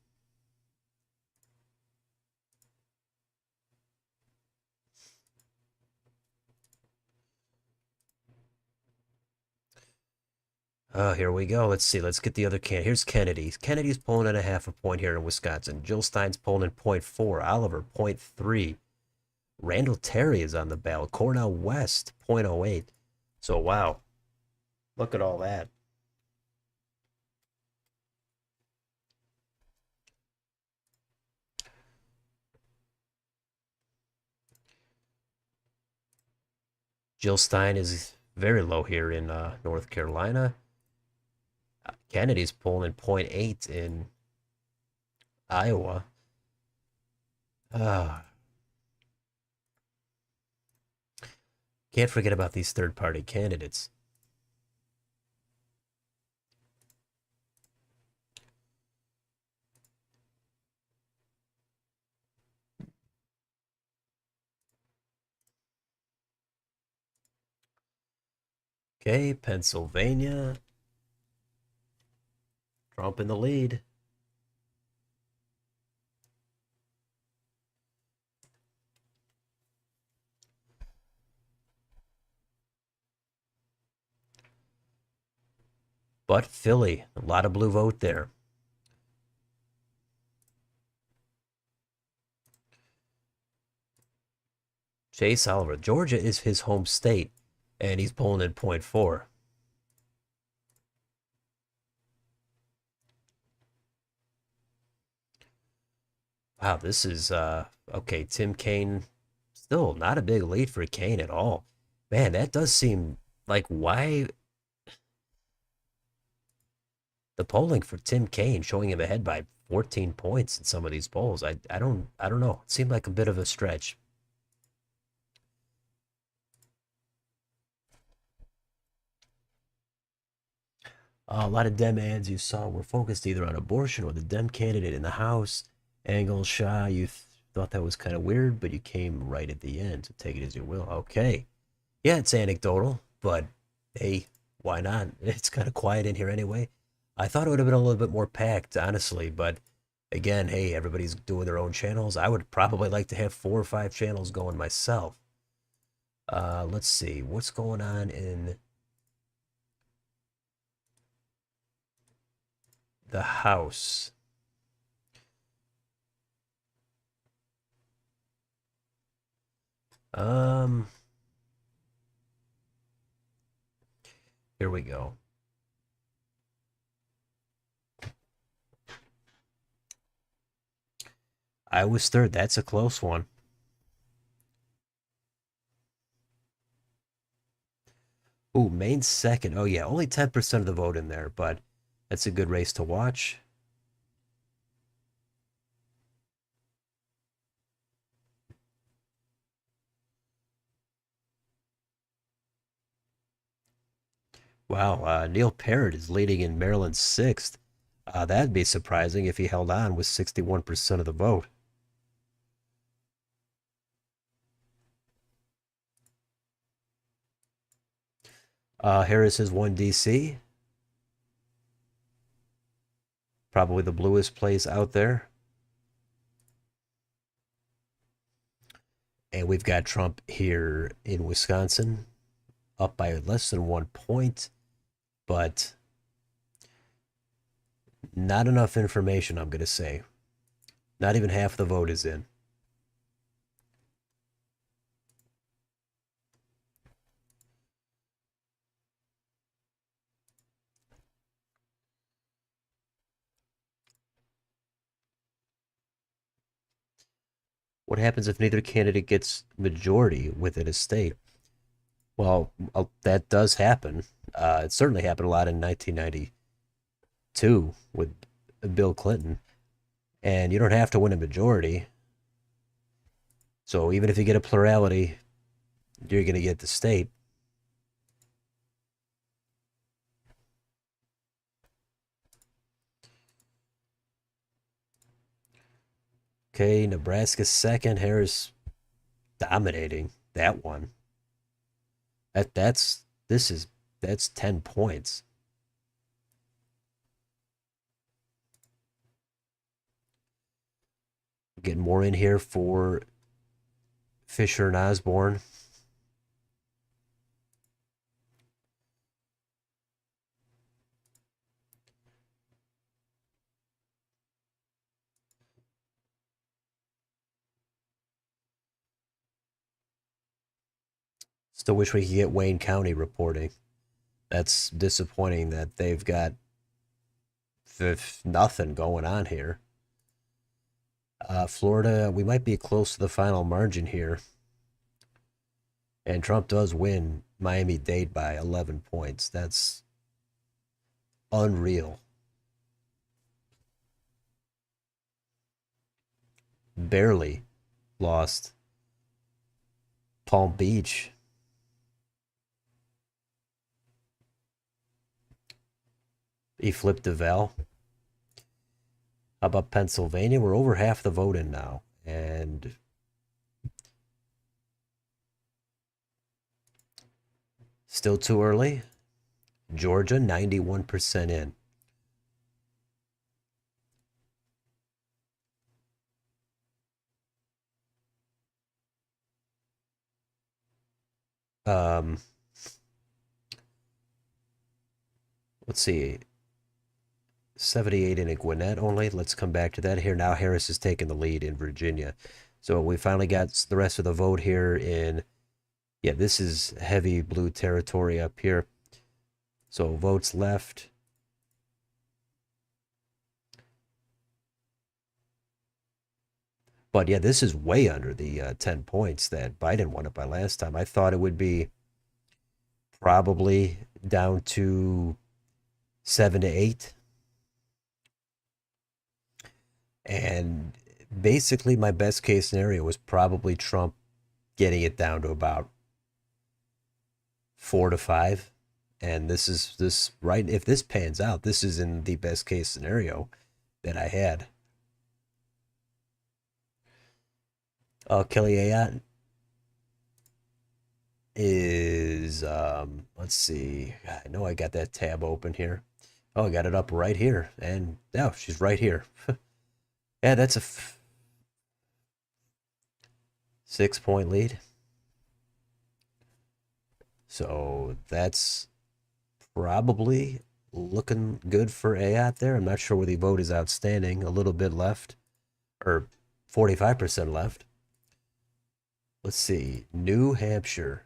Oh, here we go. Let's see. Let's get the other can. Here's Kennedy. Kennedy's pulling in a half a point here in Wisconsin. Jill Stein's pulling in .4. Oliver, .3. Randall Terry is on the ballot. Cornell West, .08. So, wow. Look at all that. Jill Stein is very low here in North Carolina. Kennedy's pulling in .8 in Iowa. Uh, can't forget about these third party candidates. Okay, Pennsylvania. Trump in the lead. But Philly, a lot of blue vote there. Chase Oliver, Georgia is his home state, and he's pulling in .4. Wow, this is okay. Tim Kaine, still not a big lead for Kaine at all. Man, that does seem like why the polling for Tim Kaine showing him ahead by 14 points in some of these polls. I don't know. It seemed like a bit of a stretch. A lot of Dem ads you saw were focused either on abortion or the Dem candidate in the House. Engel Shah, you thought that was kind of weird, but you came right at the end, so take it as you will. Okay. Yeah, it's anecdotal, but hey, why not? It's kind of quiet in here anyway. I thought it would have been a little bit more packed, honestly, but again, hey, everybody's doing their own channels. I would probably like to have 4 or 5 channels going myself. Let's see, what's going on in the House? Um, Here we go. I was third. That's a close one. Ooh, Maine's second. Oh yeah, only 10% of the vote in there, but that's a good race to watch. Wow, Neil Parrott is leading in Maryland sixth. That'd be surprising if he held on with 61% of the vote. Harris has won DC, probably the bluest place out there. And we've got Trump here in Wisconsin, up by less than 1 point, but not enough information, I'm going to say. Not even half the vote is in. What happens if neither candidate gets majority within a state? Well, that does happen. It certainly happened a lot in 1992 with Bill Clinton. And you don't have to win a majority. So even if you get a plurality, you're going to get the state. Okay, Nebraska second. Harris dominating that one. That's 10 points. Getting more in here for Fisher and Osborne. Still wish we could get Wayne County reporting. That's disappointing that they've got nothing going on here. Florida, we might be close to the final margin here. And Trump does win Miami-Dade by 11 points. That's unreal. Barely lost Palm Beach. He flipped DeVal. How about Pennsylvania? We're over half the vote in now. And still too early. Georgia, 91% in. Um, let's see. 78 in a Gwinnett only. Let's come back to that here. Now Harris is taking the lead in Virginia. So we finally got the rest of the vote here in, yeah, this is heavy blue territory up here. So votes left. But yeah, this is way under the 10 points that Biden won it by last time. I thought it would be probably down to 7 to 8. And basically, my best case scenario was probably Trump getting it down to about 4 to 5. And this right. If this pans out, this is in the best case scenario that I had. Kelly Ayotte is let's see. I know I got that tab open here. Oh, I got it up right here, and now she's right here. Yeah, that's a 6 point lead. So that's probably looking good for Ayotte there. I'm not sure where the vote is outstanding. A little bit left, or 45% left. Let's see. New Hampshire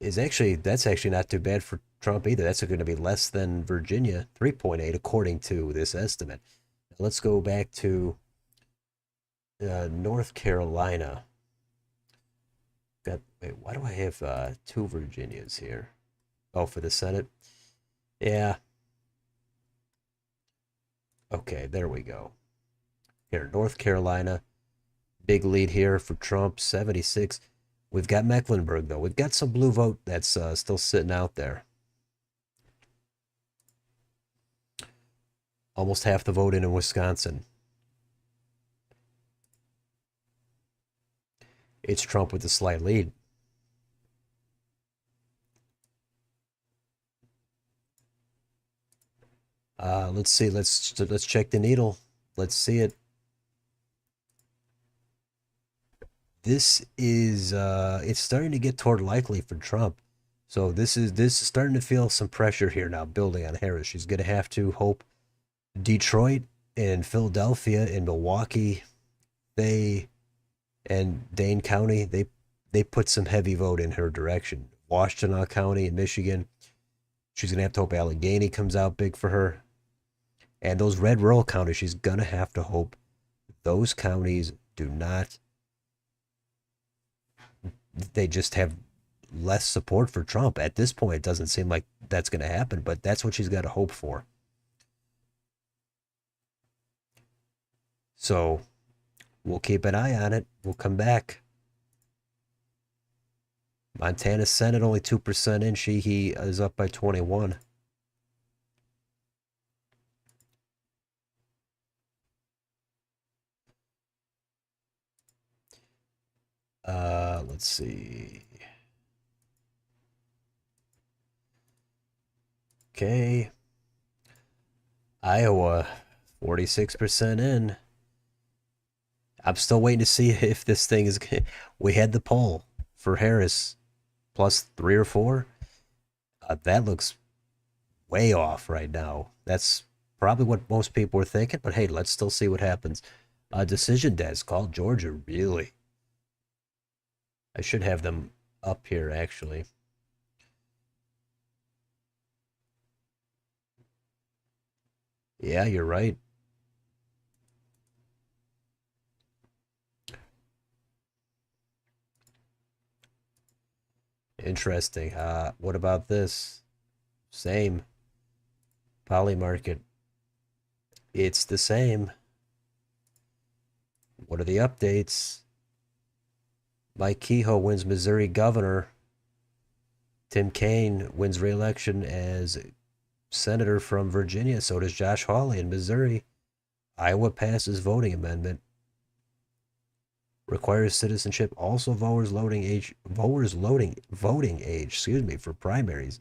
that's actually not too bad for Trump either. That's going to be less than Virginia, 3.8 according to this estimate. Now let's go back to North Carolina. Wait, why do I have two Virginias here? Oh, for the Senate? Yeah. Okay, there we go. Here, North Carolina, big lead here for Trump, 76. We've got Mecklenburg, though. We've got some blue vote that's still sitting out there. Almost half the vote in Wisconsin. It's Trump with a slight lead. Let's see. Let's check the needle. Let's see it. This is it's starting to get toward likely for Trump. So this is starting to feel some pressure here now building on Harris. She's going to have to hope Detroit and Philadelphia and Milwaukee, they and Dane County, they put some heavy vote in her direction. Washtenaw County in Michigan, she's gonna have to hope Allegheny comes out big for her. And those red rural counties, she's gonna have to hope those counties do not, they just have less support for Trump. At this point, it doesn't seem like that's gonna happen, but that's what she's got to hope for. So we'll keep an eye on it. We'll come back. Montana Senate only 2% in. He is up by 21. Let's see. Okay. Iowa, 46% in. I'm still waiting to see if this thing is. We had the poll for Harris plus 3 or 4. That looks way off right now. That's probably what most people were thinking, but hey, let's still see what happens. Decision desk called Georgia, really. I should have them up here actually. Yeah, you're right. Interesting. What about this? Same. Poly market. It's the same. What are the updates? Mike Kehoe wins Missouri governor. Tim Kaine wins re-election as senator from Virginia. So does Josh Hawley in Missouri. Iowa passes voting amendment. Requires citizenship. Also voters voting age for primaries.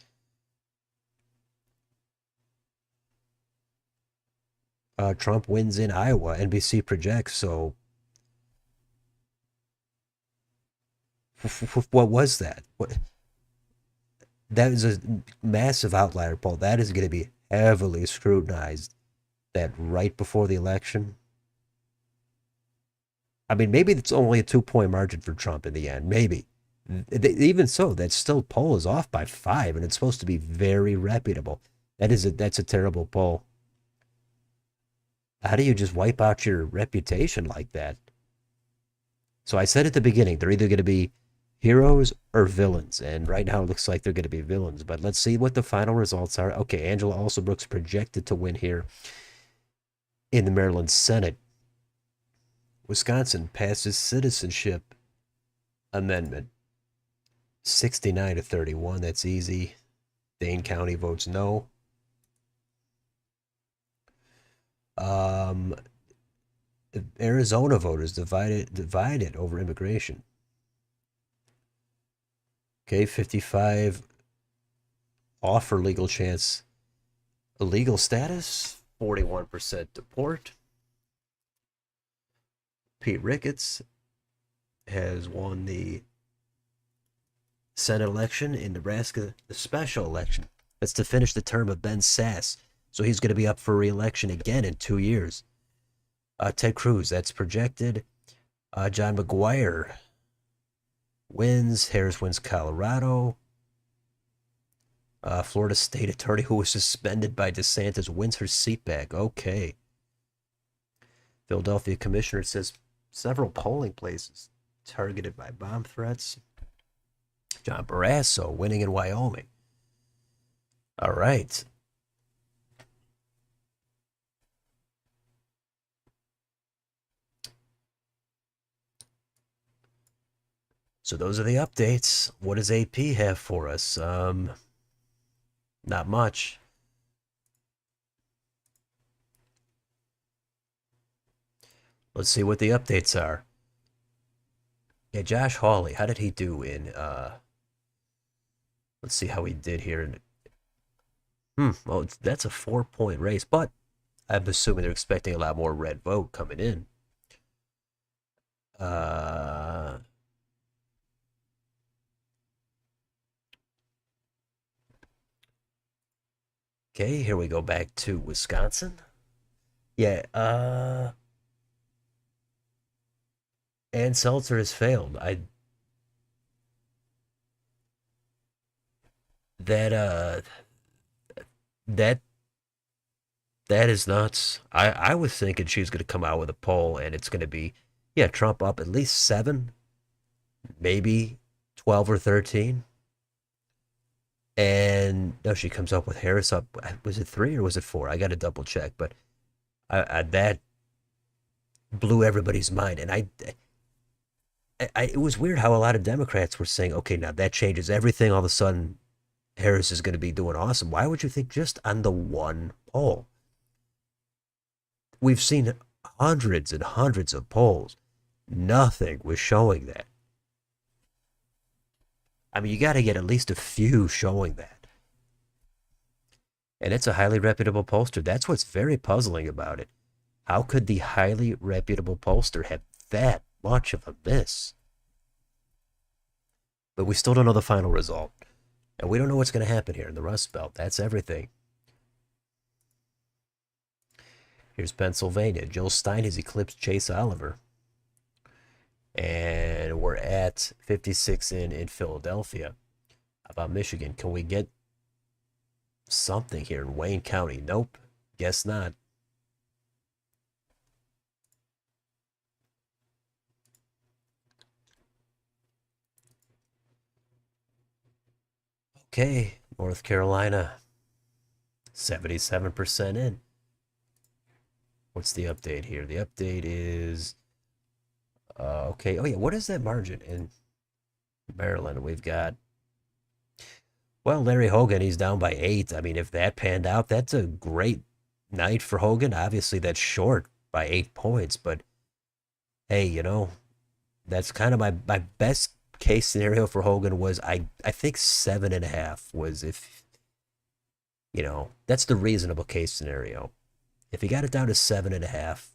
Trump wins in Iowa. NBC projects. So what was that? That is a massive outlier poll. That is going to be heavily scrutinized. That right before the election. I mean, maybe it's only a 2-point margin for Trump in the end. Maybe. Even so, that still poll is off by 5, and it's supposed to be very reputable. That's a terrible poll. How do you just wipe out your reputation like that? So I said at the beginning, they're either going to be heroes or villains, and right now it looks like they're going to be villains. But let's see what the final results are. Okay, Angela Alsobrooks projected to win here in the Maryland Senate. Wisconsin passes citizenship amendment. 69-31. That's easy. Dane County votes no. Arizona voters divided over immigration. Okay, 55 offer legal chance. Illegal status, 41% deport. Pete Ricketts has won the Senate election in Nebraska, the special election. That's to finish the term of Ben Sasse. So he's going to be up for re-election again in 2 years. Ted Cruz, that's projected. John McGuire wins. Harris wins Colorado. Florida State attorney who was suspended by DeSantis wins her seat back. Okay. Philadelphia commissioner says several polling places targeted by bomb threats. John Barrasso winning in Wyoming. All right. So those are the updates. What does AP have for us? Not much. Let's see what the updates are. Yeah, Josh Hawley, how did he do in let's see how he did here. Well, that's a 4-point race, but I'm assuming they're expecting a lot more red vote coming in. Uh Okay, here we go back to Wisconsin. Yeah, Ann Seltzer has failed. I that that that is nuts. I was thinking she was gonna come out with a poll and it's gonna be, yeah, Trump up at least 7, maybe 12 or 13. And no, she comes up with Harris up. Was it 3 or was it 4? I got to double check, but that blew everybody's mind. And it was weird how a lot of Democrats were saying, okay, now that changes everything. All of a sudden, Harris is going to be doing awesome. Why would you think just on the one poll? We've seen hundreds and hundreds of polls. Nothing was showing that. I mean, you got to get at least a few showing that. And it's a highly reputable pollster. That's what's very puzzling about it. How could the highly reputable pollster have that much of a miss? But we still don't know the final result. And we don't know what's going to happen here in the Rust Belt. That's everything. Here's Pennsylvania. Jill Stein has eclipsed Chase Oliver. And we're at 56 in Philadelphia. How about Michigan? Can we get something here in Wayne County? Nope. Guess not. Okay, North Carolina, 77% in. What's the update here? The update is okay. Oh yeah, what is that margin in Maryland? We've got, well, Larry Hogan, he's down by 8. I mean, if that panned out, that's a great night for Hogan. Obviously, that's short by 8 points, but hey, that's kind of my best case scenario for Hogan was I think 7.5 was, if that's the reasonable case scenario. If he got it down to 7.5,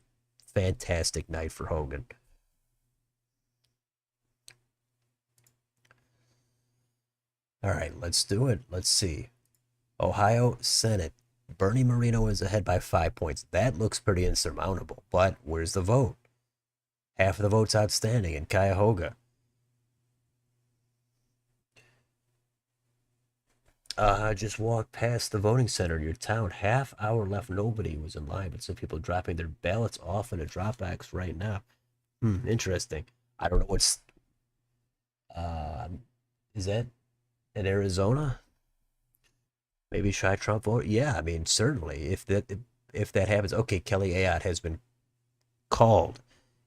fantastic night for Hogan. All right, let's do it. Let's see. Ohio Senate. Bernie Moreno is ahead by 5 points. That looks pretty insurmountable. But where's the vote? Half of the vote's outstanding in Cuyahoga. Just walked past the voting center in your town. Half hour left. Nobody was in line, but some people dropping their ballots off in a drop box right now. Interesting. I don't know what's. Uh, is that in Arizona? Maybe shy Trump vote? Yeah, I mean, certainly. If that happens, okay, Kelly Ayotte has been called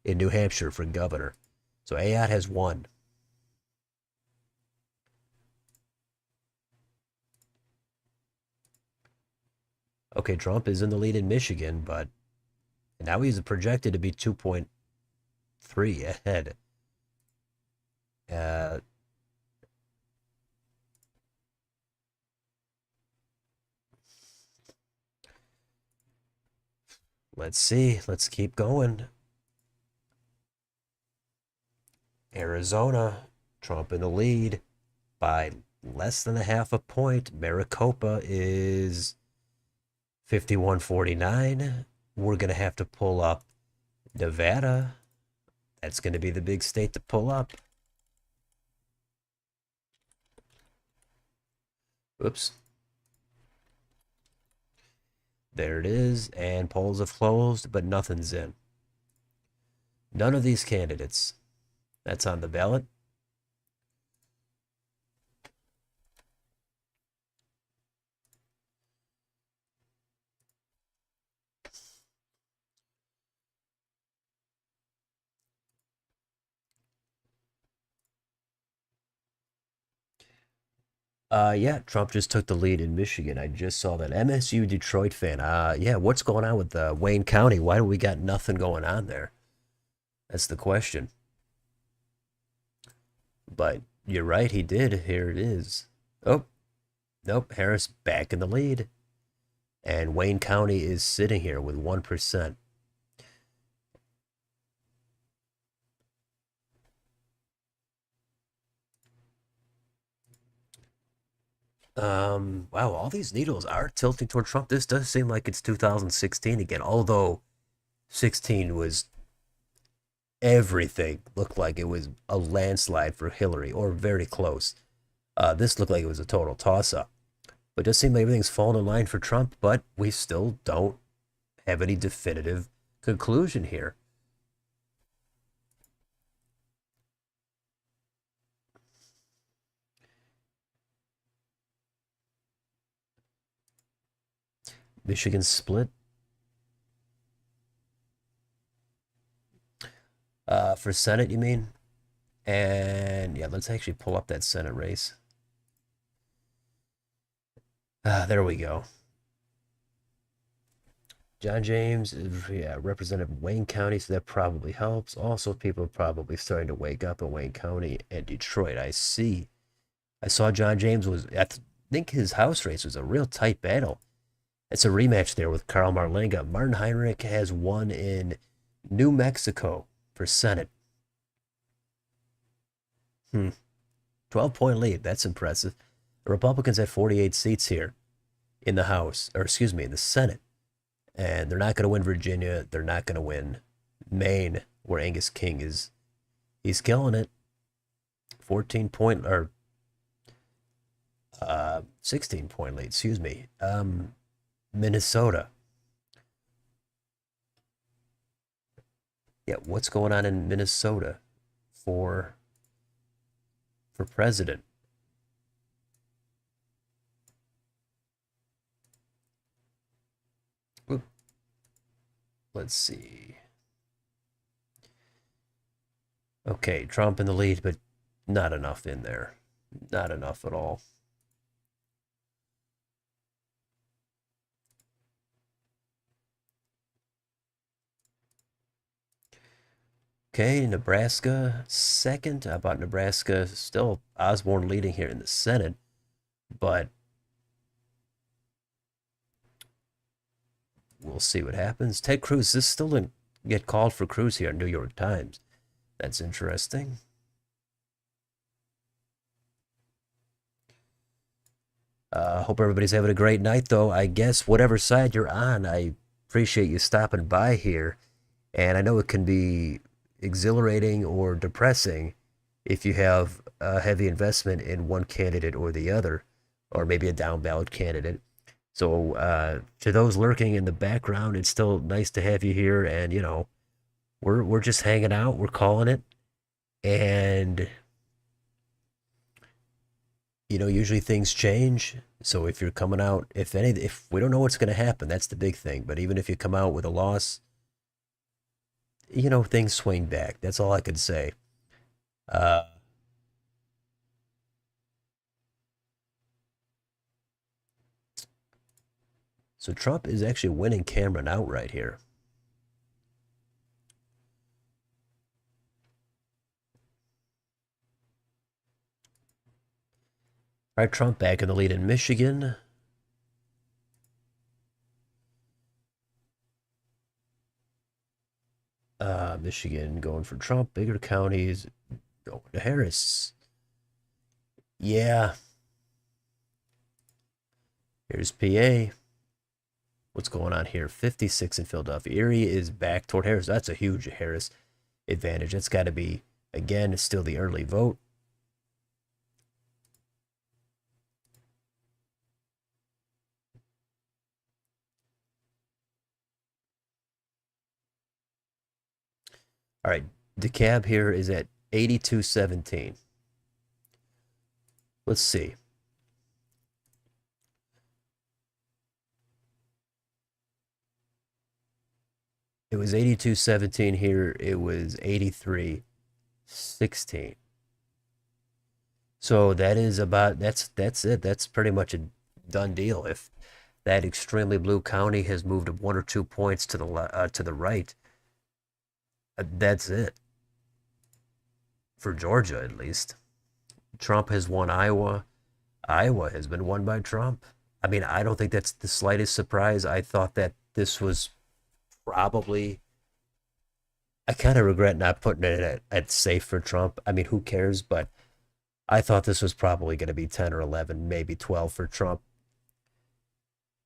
in New Hampshire for governor. So Ayotte has won. Okay, Trump is in the lead in Michigan, but now he's projected to be 2.3 ahead. Uh, let's see. Let's keep going. Arizona, Trump in the lead by less than a half a point. Maricopa is 51-49. We're going to have to pull up Nevada. That's going to be the big state to pull up. Oops. There it is, and polls have closed, but nothing's in. None of these candidates. That's on the ballot. Yeah, Trump just took the lead in Michigan. I just saw that. MSU Detroit fan. Yeah, what's going on with Wayne County? Why do we got nothing going on there? That's the question. But you're right, he did. Here it is. Oh, nope, Harris back in the lead. And Wayne County is sitting here with 1%. Wow, all these needles are tilting toward Trump. This does seem like it's 2016 again, although 16 was everything looked like it was a landslide for Hillary or very close. This looked like it was a total toss up. But it does seem like everything's fallen in line for Trump, but we still don't have any definitive conclusion here. Michigan split. For Senate, you mean? And yeah, let's actually pull up that Senate race. There we go. John James, yeah, represented Wayne County, so that probably helps. Also, people are probably starting to wake up in Wayne County and Detroit. I see. I saw John James was, think his House race was a real tight battle. It's a rematch there with Carl Marlenga. Martin Heinrich has won in New Mexico for Senate. 12-point lead. That's impressive. The Republicans had 48 seats here in the House, or excuse me, in the Senate. And they're not going to win Virginia. They're not going to win Maine, where Angus King is. He's killing it. 14-point or 16-point lead, excuse me. Minnesota. Yeah, what's going on in Minnesota for president? Oop. Let's see. Okay, Trump in the lead, but not enough in there. Not enough at all. Okay, Nebraska second. How about Nebraska? Still Osborne leading here in the Senate, but we'll see what happens. Ted Cruz, this still didn't get called for Cruz here in New York Times. That's interesting. Hope everybody's having a great night, though. I guess whatever side you're on, I appreciate you stopping by here. And I know it can be exhilarating or depressing if you have a heavy investment in one candidate or the other, or maybe a down ballot candidate. So to those lurking in the background, it's still nice to have you here. And we're just hanging out. We're calling it, and usually things change. So if you're coming out, if we don't know what's going to happen, that's the big thing. But even if you come out with a loss, things swing back. That's all I could say. Uh, so Trump is actually winning Cameron outright here. All right, Trump back in the lead in Michigan. Michigan going for Trump. Bigger counties going to Harris. Yeah. Here's PA. What's going on here? 56 in Philadelphia. Erie is back toward Harris. That's a huge Harris. advantage. It's got to be, again, it's still the early vote. All right, DeKalb here is at 82-17. Let's see. It was 82-17 here. It was 83-16. So that is about that's it. That's pretty much a done deal. If that extremely blue county has moved 1 or 2 points to the right, that's it for Georgia at least. Trump has won Iowa. Iowa has been won by Trump. I mean, I don't think that's the slightest surprise. I thought that this was probably. I kind of regret not putting it at safe for Trump. I mean, who cares? But I thought this was probably going to be 10 or 11, maybe 12 for Trump.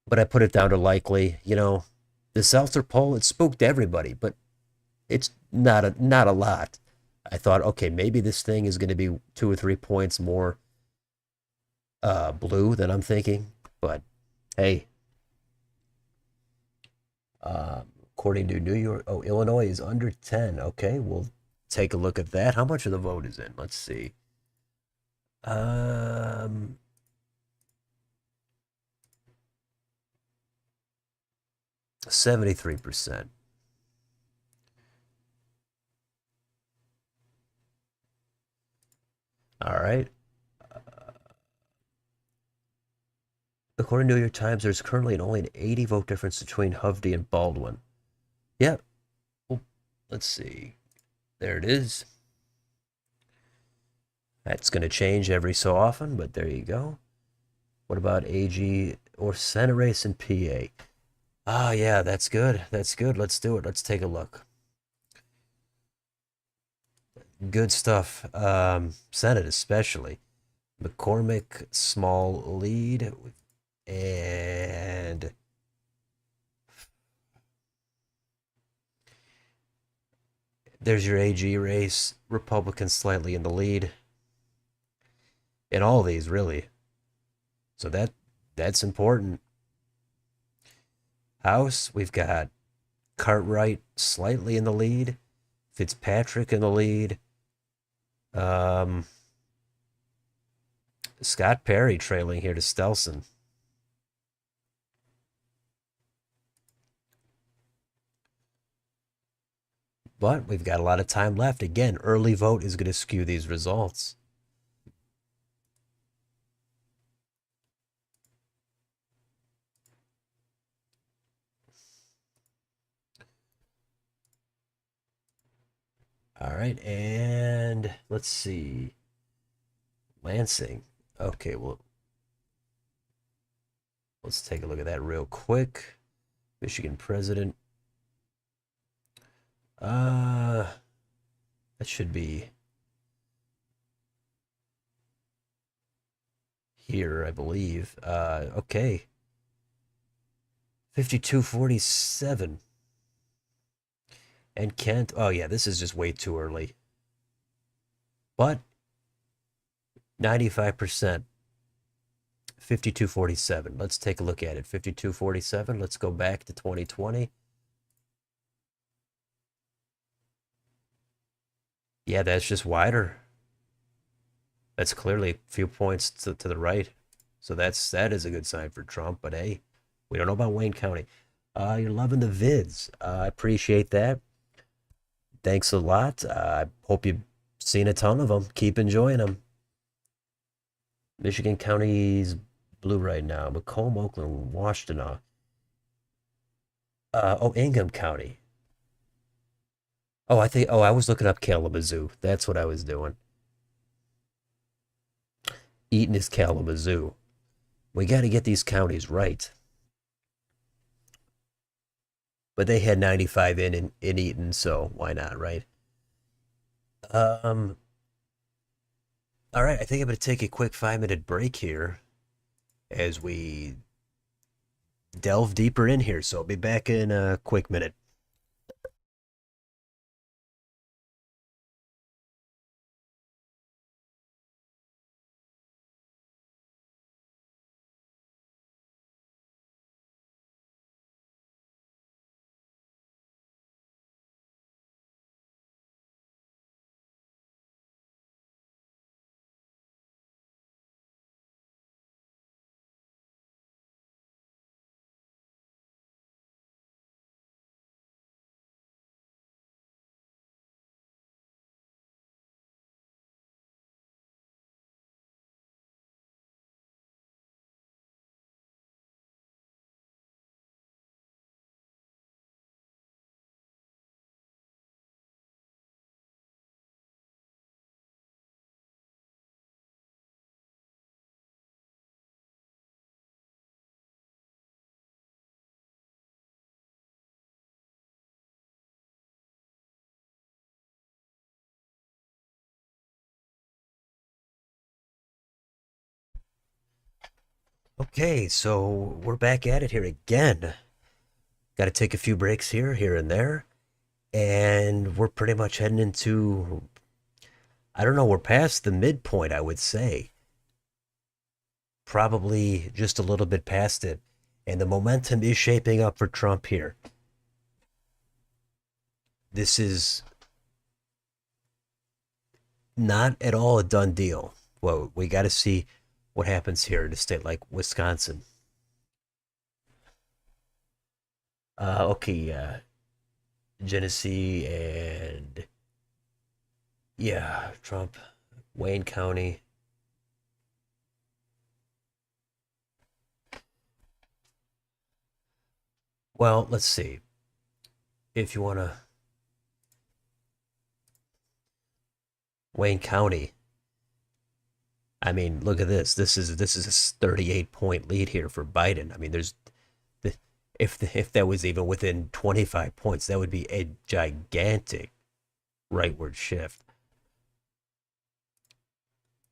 But I put it down to likely. The Seltzer poll, it spooked everybody, but it's not a lot. I thought, okay, maybe this thing is going to be 2 or 3 points more blue than I'm thinking. But hey, according to New York, Illinois is under 10. Okay, we'll take a look at that. How much of the vote is in? Let's see. 73%. All right. According to New York Times, there's currently only an 80 vote difference between Hovde and Baldwin. Yeah. Well, let's see. There it is. That's going to change every so often, but there you go. What about AG or Senate race in PA? Ah, yeah, that's good. That's good. Let's do it. Let's take a look. Good stuff. Senate especially. McCormick, small lead. And there's your AG race. Republicans slightly in the lead. In all these, really. So that's important. House, we've got Cartwright slightly in the lead. Fitzpatrick in the lead. Scott Perry trailing here to Stelson. But we've got a lot of time left. Again, early vote is going to skew these results. All right, and let's see. Lansing. Okay, well, let's take a look at that real quick. Michigan president. That should be here, I believe. Okay. 52-47. And Kent. Oh, yeah, this is just way too early. But 95%. 52-47. Let's take a look at it. 52-47. Let's go back to 2020. Yeah, that's just wider. That's clearly a few points to the right. So that is a good sign for Trump. But hey, we don't know about Wayne County. You're loving the vids. I appreciate that. Thanks a lot. I hope you've seen a ton of them. Keep enjoying them. Michigan County's blue right now. Macomb, Oakland, Washtenaw. Ingham County. I was looking up Kalamazoo. That's what I was doing. Eaton is Kalamazoo. We got to get these counties right. But they had 95 in Eaton, so why not, right? Um, all right, I think I'm going to take a quick 5-minute break here as we delve deeper in here. So I'll be back in a quick minute. Okay, so we're back at it here again. Got to take a few breaks here and there, and we're pretty much heading into, I don't know, we're past the midpoint, I would say. Probably just a little bit past it. And the momentum is shaping up for Trump here. This is not at all a done deal. Well, we got to see what happens here in a state like Wisconsin. Okay, Genesee and yeah, Trump, Wayne County. Well, let's see. If you want to, Wayne County. I mean, look at this. This is a 38-point lead here for Biden. I mean, there's if that was even within 25 points, that would be a gigantic rightward shift.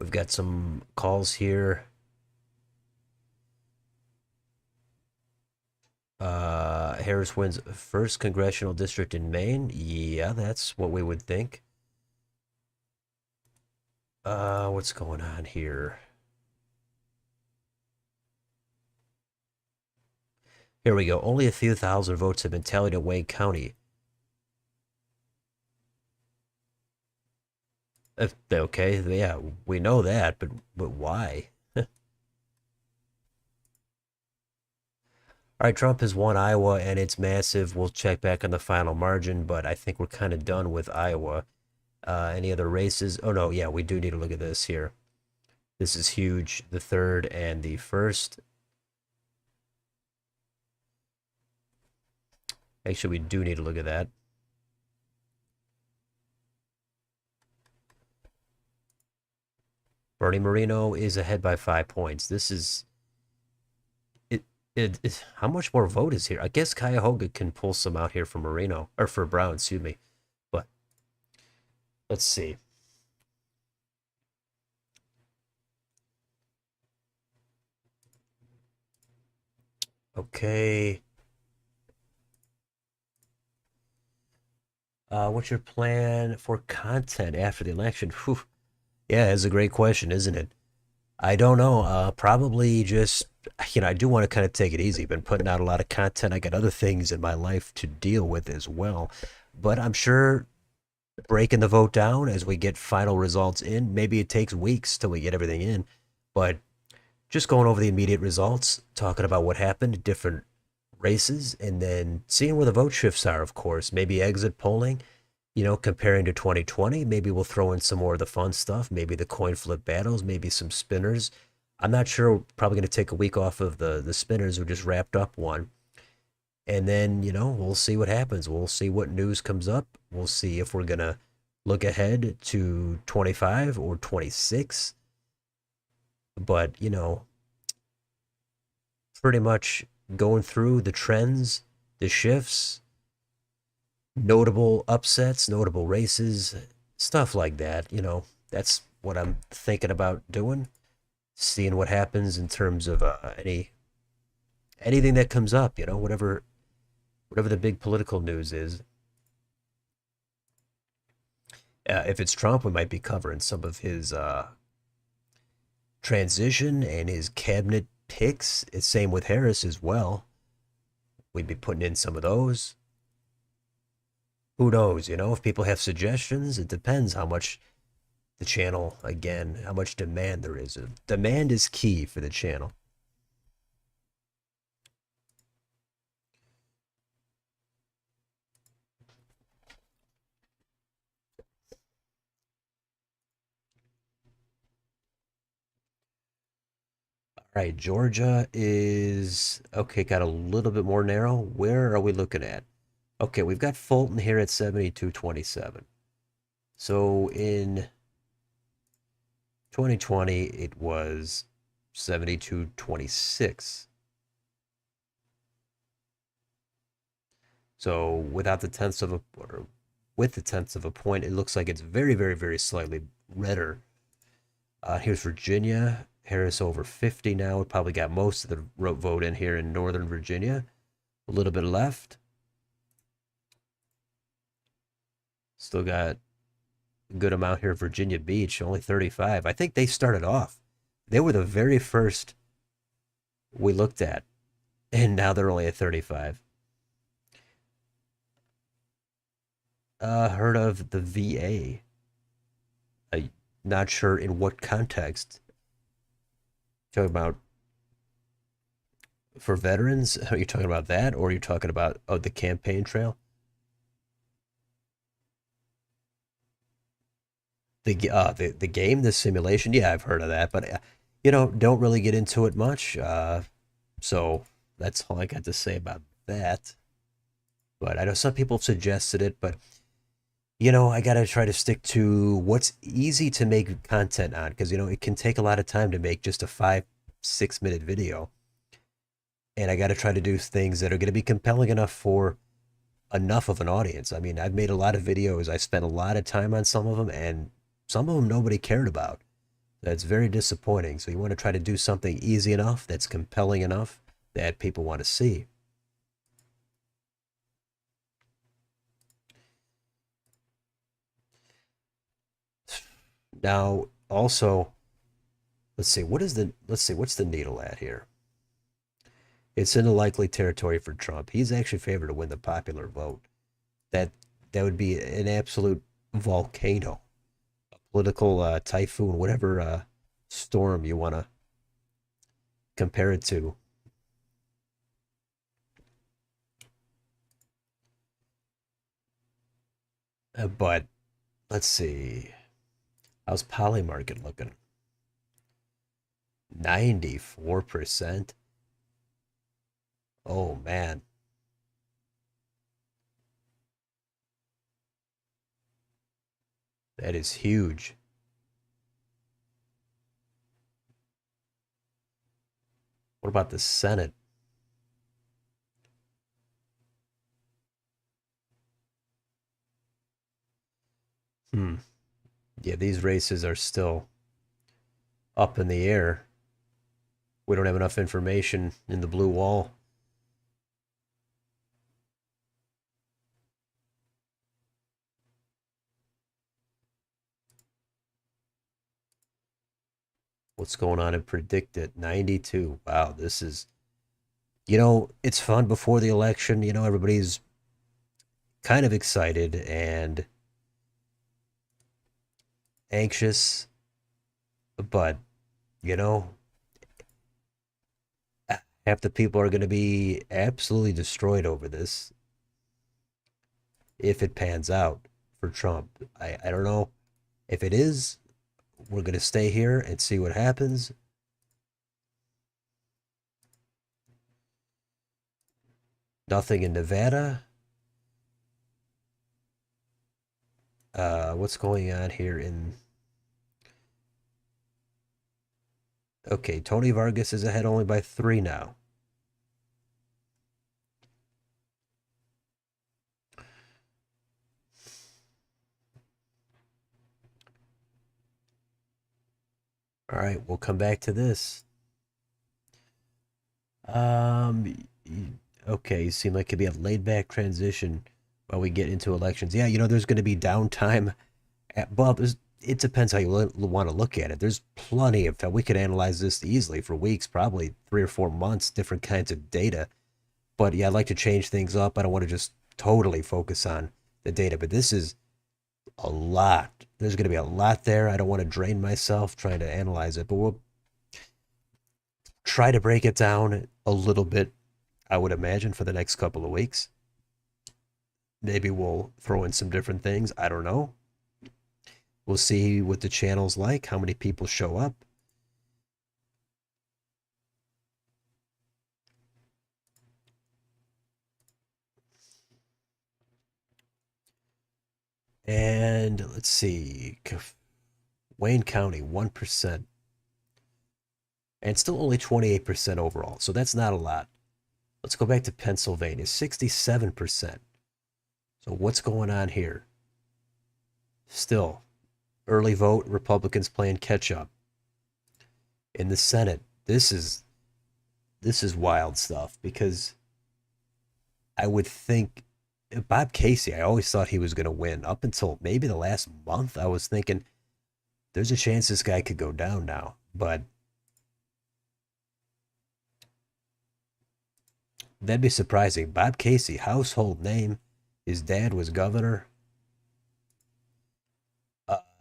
We've got some calls here. Harris wins first congressional district in Maine. Yeah, that's what we would think. What's going on here? Here we go. Only a few thousand votes have been tallied in Wayne County. Okay, yeah, we know that, but why? All right, Trump has won Iowa, and it's massive. We'll check back on the final margin, but I think we're kind of done with Iowa. Any other races? Oh no, yeah, we do need to look at this here. This is huge. The third and the first. Actually, we do need to look at that. Bernie Moreno is ahead by 5 points. This is how much more vote is here? I guess Cuyahoga can pull some out here for Moreno or for Brown, excuse me. But let's see. Okay. What's your plan for content after the election? Whew. Yeah, it's a great question, isn't it? I don't know. Probably just, I do want to kind of take it easy. Been putting out a lot of content. I got other things in my life to deal with as well. But I'm sure breaking the vote down as we get final results in, maybe it takes weeks till we get everything in. But just going over the immediate results, talking about what happened, different races, and then seeing where the vote shifts are, of course. Maybe exit polling, comparing to 2020. Maybe we'll throw in some more of the fun stuff, maybe the coin flip battles, maybe some spinners. I'm not sure. We're probably going to take a week off of the spinners. We just wrapped up one. And then, we'll see what happens. We'll see what news comes up. We'll see if we're going to look ahead to 25 or 26. But, pretty much going through the trends, the shifts, notable upsets, notable races, stuff like that. That's what I'm thinking about doing. Seeing what happens in terms of anything that comes up. Whatever the big political news is. If it's Trump, we might be covering some of his transition and his cabinet picks. It's same with Harris as well. We'd be putting in some of those. Who knows? If people have suggestions, it depends how much the channel, again, how much demand there is. Demand is key for the channel. All right, Georgia is okay, got a little bit more narrow. Where are we looking at? Okay, we've got Fulton here at 72.27. So in 2020, it was 72.26. So without the tenths of a, or with the tenths of a point, it looks like it's very, very, very slightly redder. Here's Virginia. Harris over 50 now. We probably got most of the vote in here in Northern Virginia. A little bit left. Still got a good amount here. Virginia Beach, only 35. I think they started off. They were the very first we looked at, and now they're only at 35. Heard of the VA? I'm not sure in what context. Talking about for veterans? Are you talking about that, or are you talking about the campaign trail? The game, the simulation? Yeah, I've heard of that, but don't really get into it much. So that's all I got to say about that. But I know some people have suggested it, but I gotta try to stick to what's easy to make content on because it can take a lot of time to make just a 5, 6 minute video, and I gotta try to do things that are gonna be compelling enough for enough of an audience. I mean, I've made a lot of videos. I spent a lot of time on some of them, and some of them nobody cared about. That's very disappointing. So you want to try to do something easy enough that's compelling enough that people want to see. Now, also, let's see, what's the needle at here? It's in a likely territory for Trump. He's actually favored to win the popular vote. That that would be an absolute volcano, a political typhoon, whatever storm you want to compare it to. But let's see. How's Poly Market looking? 94%. Oh man, that is huge. What about the Senate? Hmm. Yeah, these races are still up in the air. We don't have enough information in the blue wall. What's going on in Predict It? 92. Wow, this is, it's fun before the election. Everybody's kind of excited and anxious, but, you know, half the people are going to be absolutely destroyed over this if it pans out for Trump. I don't know if it is. We're going to stay here and see what happens. Nothing in Nevada. What's going on here in? Okay, Tony Vargas is ahead only by 3 now. All right, we'll come back to this. Okay, you seem like it could be a laid back transition while we get into elections. Yeah, there's going to be downtime. Well, it depends how you want to look at it. There's plenty of time. We could analyze this easily for weeks, probably 3 or 4 months, different kinds of data. But yeah, I'd like to change things up. I don't want to just totally focus on the data, but this is a lot. There's going to be a lot there. I don't want to drain myself trying to analyze it, but we'll try to break it down a little bit, I would imagine, for the next couple of weeks. Maybe we'll throw in some different things. I don't know. We'll see what the channel's like, how many people show up. And let's see. Wayne County, 1%. And still only 28% overall. So that's not a lot. Let's go back to Pennsylvania, 67%. So what's going on here? Still, early vote, Republicans playing catch up. In the Senate, this is wild stuff because I would think Bob Casey, I always thought he was going to win. Up until maybe the last month, I was thinking there's a chance this guy could go down now. But that'd be surprising. Bob Casey, household name. His dad was governor.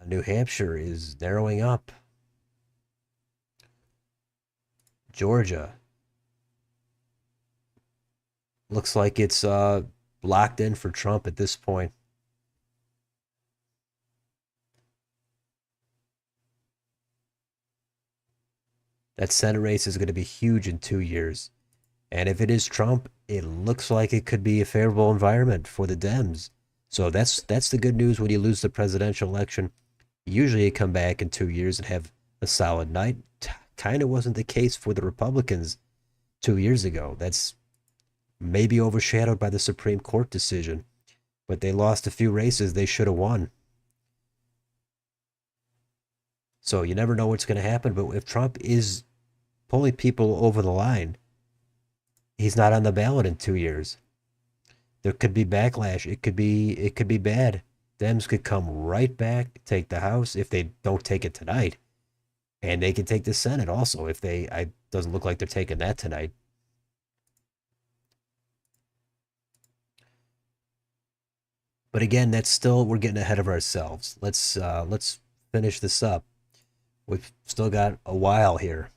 New Hampshire is narrowing up. Georgia looks like it's locked in for Trump at this point. That Senate race is going to be huge in 2 years. And if it is Trump, it looks like it could be a favorable environment for the Dems. So that's the good news when you lose the presidential election. Usually you come back in 2 years and have a solid night. Kind of wasn't the case for the Republicans 2 years ago. That's maybe overshadowed by the Supreme Court decision, but they lost a few races they should have won. So you never know what's going to happen. But if Trump is pulling people over the line, he's not on the ballot in 2 years. There could be backlash. It could be bad. Dems could come right back, take the House if they don't take it tonight, and they can take the Senate also if they. I doesn't look like they're taking that tonight. But again, that's still we're getting ahead of ourselves. Let's finish this up. We've still got a while here.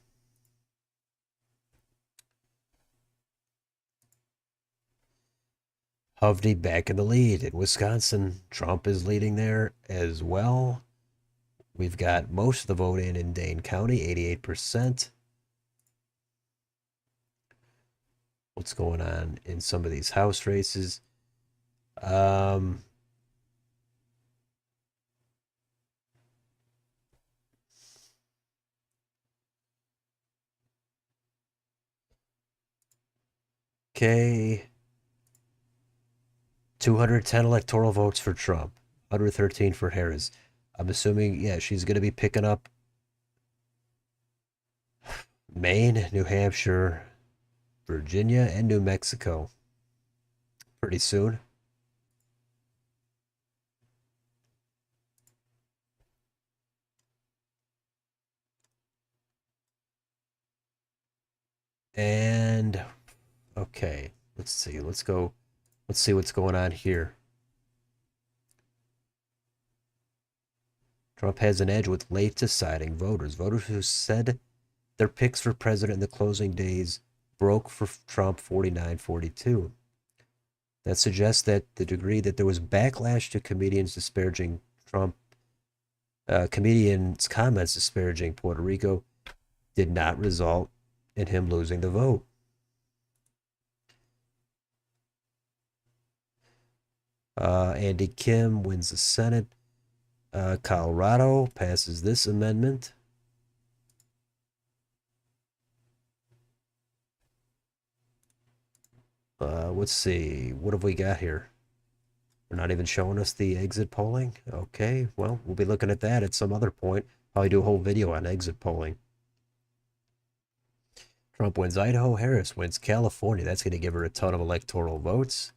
Hovde back in the lead in Wisconsin. Trump is leading there as well. We've got most of the vote in Dane County, 88%. What's going on in some of these House races? Um, okay. 210 electoral votes for Trump, 113 for Harris. I'm assuming, yeah, she's going to be picking up Maine, New Hampshire, Virginia, and New Mexico pretty soon. And okay, let's see. Let's go. Let's see what's going on here. Trump has an edge with late deciding voters. Voters who said their picks for president in the closing days broke for Trump 49-42. That suggests that the degree that there was backlash to comedians disparaging Trump, comedians' comments disparaging Puerto Rico did not result in him losing the vote. Andy Kim wins the Senate. Colorado passes this amendment. Let's see. What have we got here? They're not even showing us the exit polling. Okay, well, we'll be looking at that at some other point. Probably do a whole video on exit polling. Trump wins Idaho. Harris wins California. That's going to give her a ton of electoral votes.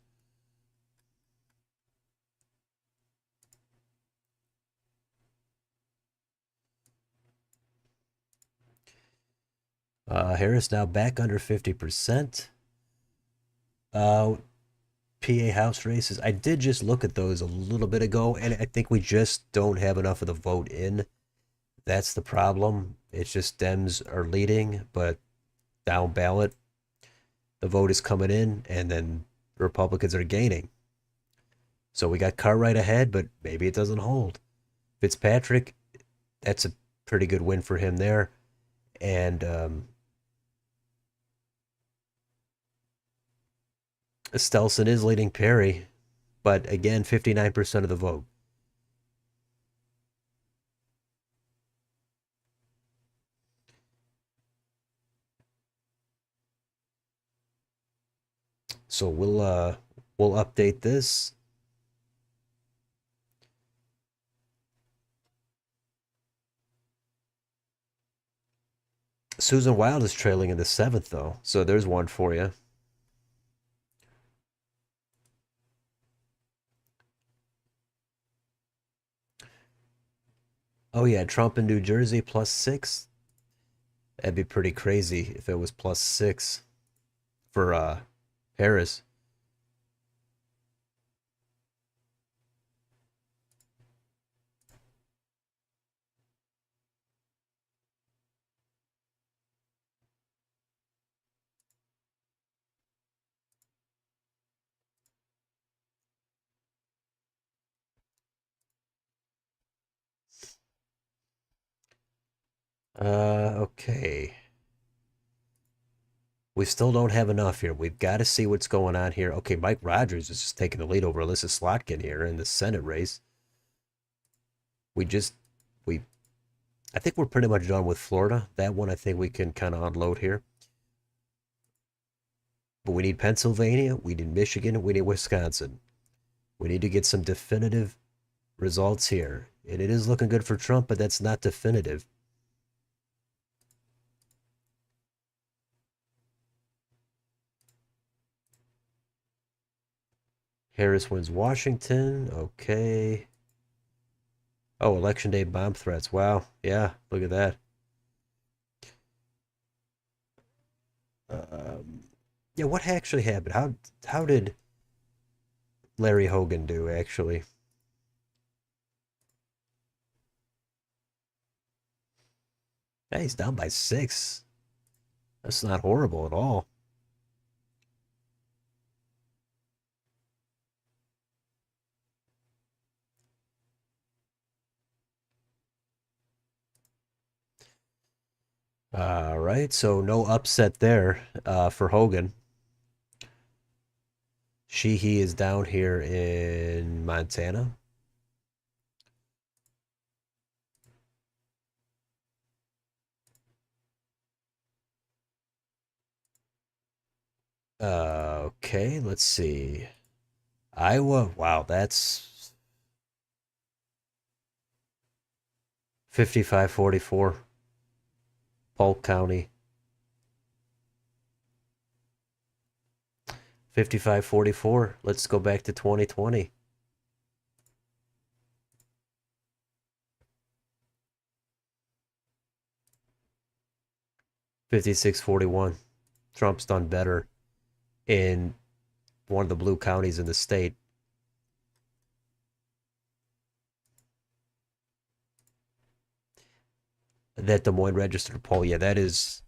Harris now back under 50%. PA House races. I did just look at those a little bit ago, and I think we just don't have enough of the vote in. That's the problem. It's just Dems are leading, but down ballot, the vote is coming in, and then Republicans are gaining. So we got Cartwright ahead, but maybe it doesn't hold. Fitzpatrick, that's a pretty good win for him there. And Stelson is leading Perry, but again, 59% of the vote. So we'll update this. Susan Wild is trailing in the 7th, though. So there's one for you. Oh, yeah, Trump in New Jersey +6. That'd be pretty crazy if it was +6 for Harris. Okay. We still don't have enough here. We've got to see what's going on here. Okay, Mike Rogers is just taking the lead over Alyssa Slotkin here in the Senate race. We just, we, I think we're pretty much done with Florida. That one I think we can kind of unload here. But we need Pennsylvania, we need Michigan, we need Wisconsin. We need to get some definitive results here. And it is looking good for Trump, but that's not definitive. Harris wins Washington. Okay. Oh, election day bomb threats. Wow. Yeah, look at that. Yeah, what actually happened? How did Larry Hogan do actually? Yeah, he's down by 6. That's not horrible at all. All right, so no upset there for Hogan. He is down here in Montana. Okay, let's see. Iowa, wow, that's 55-44. Polk County. 55-44. Let's go back to 2020. 56-41. Trump's done better in one of the blue counties in the state. That Des Moines Register poll, yeah, that's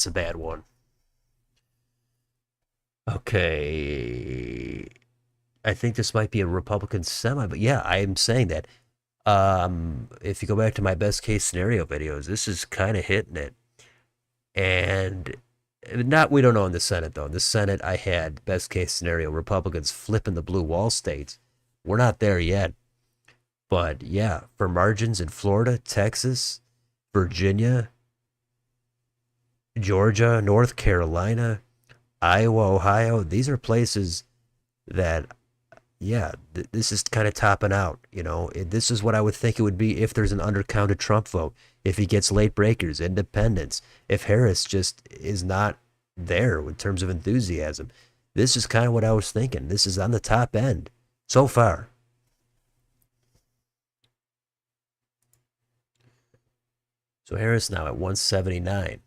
a bad one. Okay. I think this might be a Republican semi, but yeah, I am saying that. If you go back to my best case scenario videos, this is kind of hitting it. And not, we don't know in the Senate though. In the Senate, I had best case scenario Republicans flipping the blue wall states. We're not there yet. But yeah, for margins in Florida, Texas, Virginia, Georgia, North Carolina, Iowa, Ohio, these are places that, yeah, this is kind of topping out. This is what I would think it would be if there's an undercounted Trump vote, if he gets late breakers, independents, if Harris just is not there in terms of enthusiasm. This is kind of what I was thinking. This is on the top end so far. So Harris now at 179.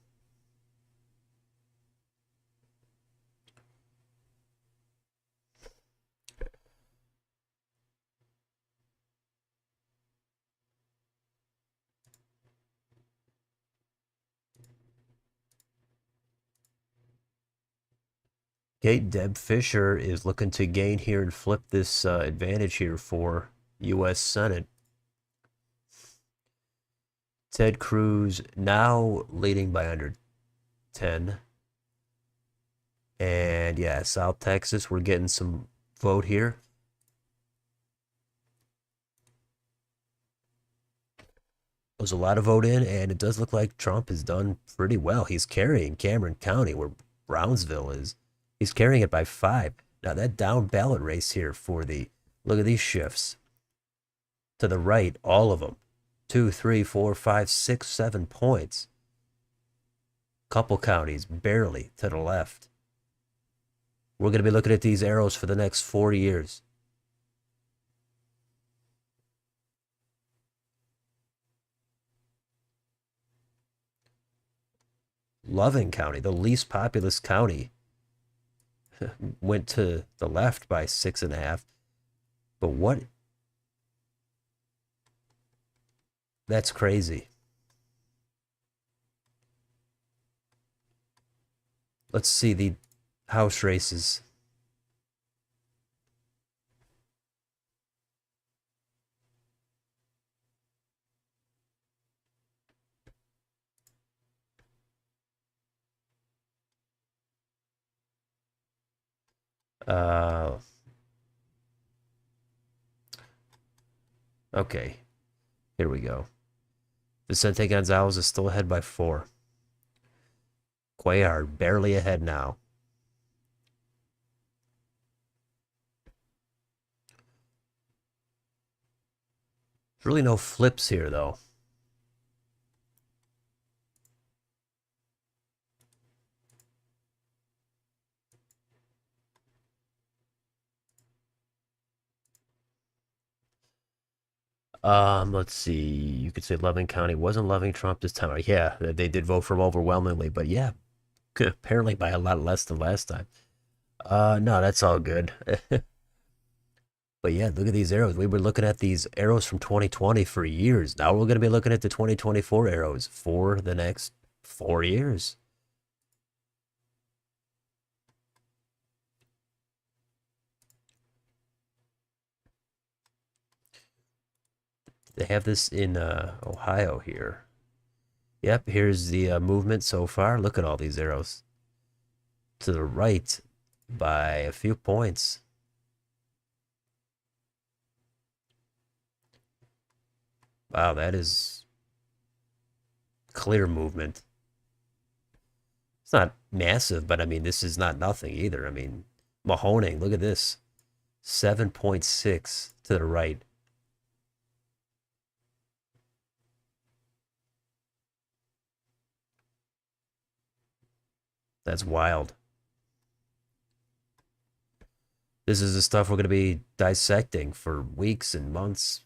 Okay, Deb Fischer is looking to gain here and flip this advantage here for U.S. Senate. Ted Cruz now leading by under 10. And yeah, South Texas, we're getting some vote here. There's a lot of vote in, and it does look like Trump has done pretty well. He's carrying Cameron County, where Brownsville is. He's carrying it by 5. Now, that down ballot race here for the, look at these shifts. To the right, all of them. 2, 3, 4, 5, 6, 7 points. Couple counties barely to the left. We're going to be looking at these arrows for the next 4 years. Loving County, the least populous county, went to the left by 6.5. But what? That's crazy. Let's see the House races. Uh, okay, here we go. Vicente Gonzalez is still ahead by 4. Cuellar barely ahead now. There's really no flips here, though. Let's see. You could say Loving County wasn't loving Trump this time. Yeah, they did vote for him overwhelmingly, but yeah, apparently by a lot less than last time. No, that's all good. But yeah, look at these arrows. We were looking at these arrows from 2020 for years. Now we're going to be looking at the 2024 arrows for the next 4 years. They have this in Ohio here. Yep, here's the movement so far. Look at all these arrows to the right by a few points. Wow, that is clear movement. It's not massive, but I mean, this is not nothing either. I mean, Mahoning, look at this. 7.6 to the right. That's wild. This is the stuff we're going to be dissecting for weeks and months.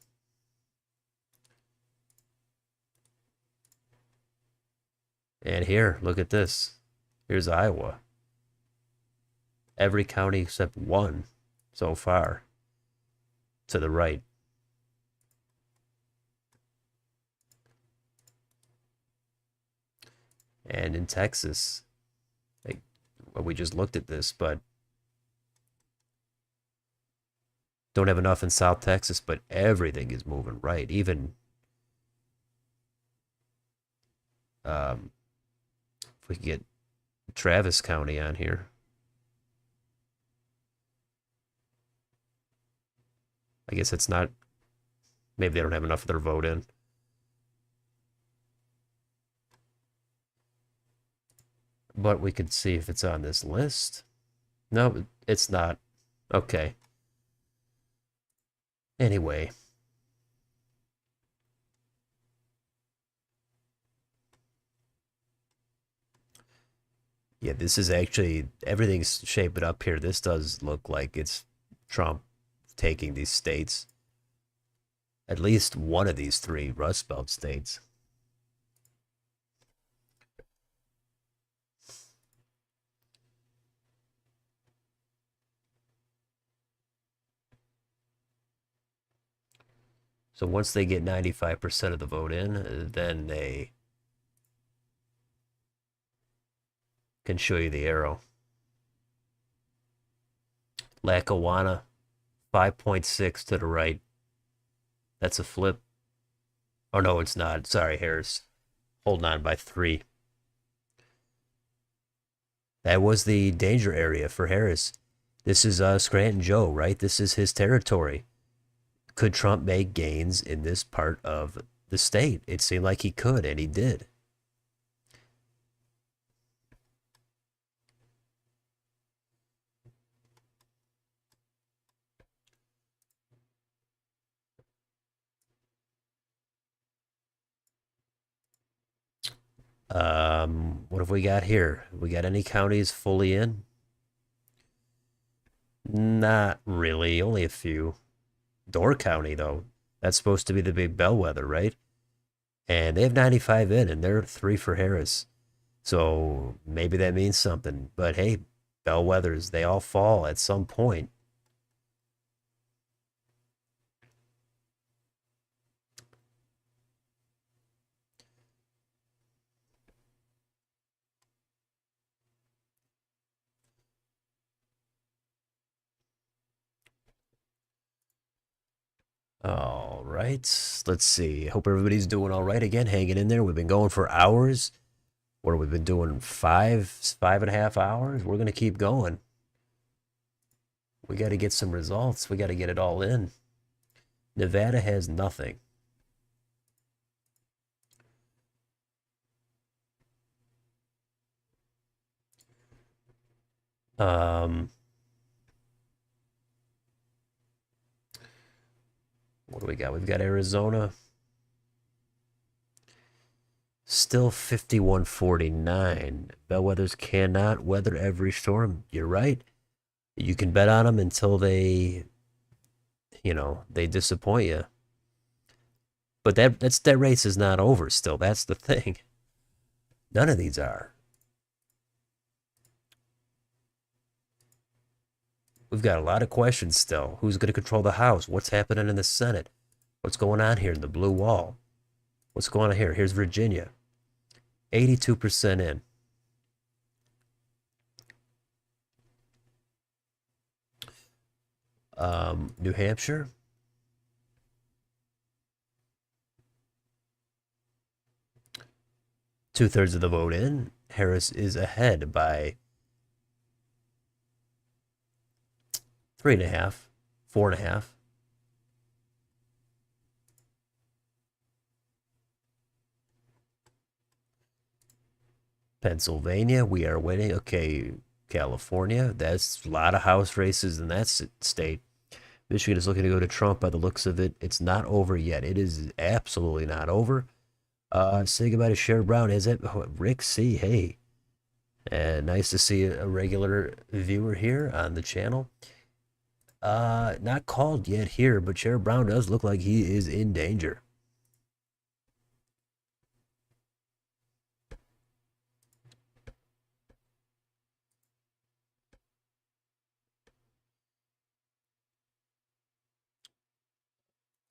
And here, look at this. Here's Iowa. Every county except one so far to the right. And in Texas, like, well, we just looked at this, but don't have enough in South Texas, but everything is moving right. Even if we could get Travis County on here. I guess it's not, maybe they don't have enough of their vote in. But we could see if it's on this list. No, it's not. Okay. Anyway. Yeah, this is actually, everything's shaping up here. This does look like it's Trump taking these states. At least one of these 3 Rust Belt states. So once they get 95% of the vote in, then they can show you the arrow. Lackawanna, 5.6 to the right. That's a flip. Oh, no, it's not. Sorry, Harris. Holding on by 3. That was the danger area for Harris. This is Scranton Joe, right? This is his territory. Could Trump make gains in this part of the state? It seemed like he could, and he did. What have we got here? We got any counties fully in? Not really, only a few. Door County, though, that's supposed to be the big bellwether, right? And they have 95 in, and they're three for Harris. So maybe that means something. But hey, bellwethers, they all fall at some point. All right, let's see. Hope everybody's doing all right again, hanging in there. We've been going for hours. What have we been doing? 5.5 hours? We're gonna keep going. We got to get some results. We got to get it all in. Nevada has nothing. Um, what do we got? We've got Arizona. Still 51-49. Bellwethers cannot weather every storm. You're right. You can bet on them until they disappoint you. But that race is not over still. That's the thing. None of these are. We've got a lot of questions still. Who's going to control the House? What's happening in the Senate? What's going on here in the blue wall? What's going on here? Here's Virginia. 82% in. New Hampshire. Two-thirds of the vote in. Harris is ahead by 3.5, 4.5. Pennsylvania, we are winning. Okay, California, that's a lot of House races in that state. Michigan is looking to go to Trump by the looks of it. It's not over yet. It is absolutely not over. Say goodbye to Sherrod Brown. Is it Rick C? Hey, nice to see a regular viewer here on the channel. Not called yet here, but Sherrod Brown does look like he is in danger.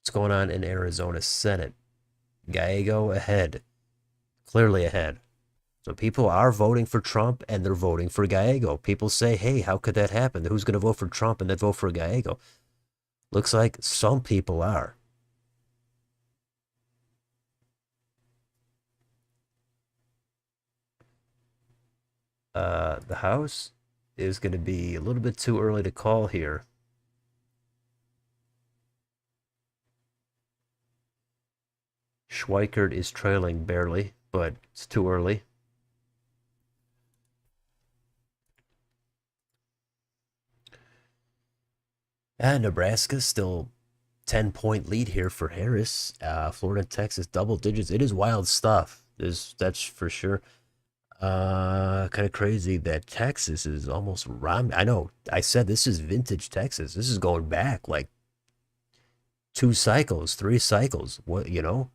What's going on in Arizona Senate? Gallego ahead, clearly ahead. So people are voting for Trump and they're voting for Gallego. People say, hey, how could that happen? Who's going to vote for Trump and then vote for Gallego? Looks like some people are. The House is going to be a little bit too early to call here. Schweikert is trailing barely, but it's too early. And Nebraska still 10-point lead here for Harris. Florida and Texas double digits. It is wild stuff. That's for sure. Kind of crazy that Texas is almost rhymed. I know. I said this is vintage Texas. This is going back like 2 cycles, 3 cycles. What? Yeah,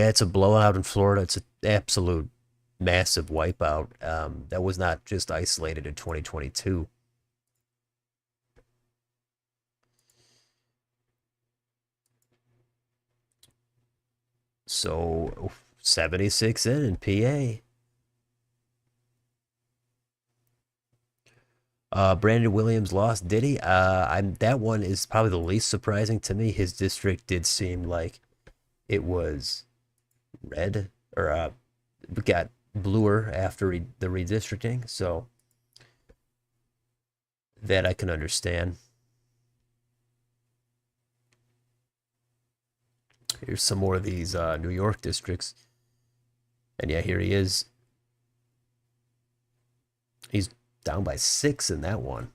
it's a blowout in Florida. It's an absolute massive wipeout. That was not just isolated in 2022. So 76 in PA. Brandon Williams lost. Did he? That one is probably the least surprising to me. His district did seem like it was red or got bluer after the redistricting. So that I can understand. Here's some more of these New York districts. And yeah, here he is. He's down by 6 in that one.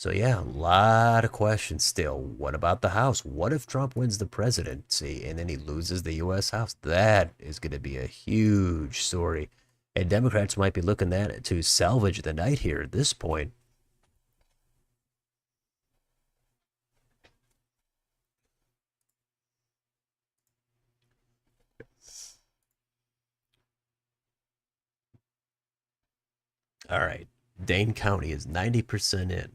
So yeah, a lot of questions still. What about the House? What if Trump wins the presidency and then he loses the U.S. House? That is going to be a huge story. And Democrats might be looking at it to salvage the night here at this point. All right. Dane County is 90% in.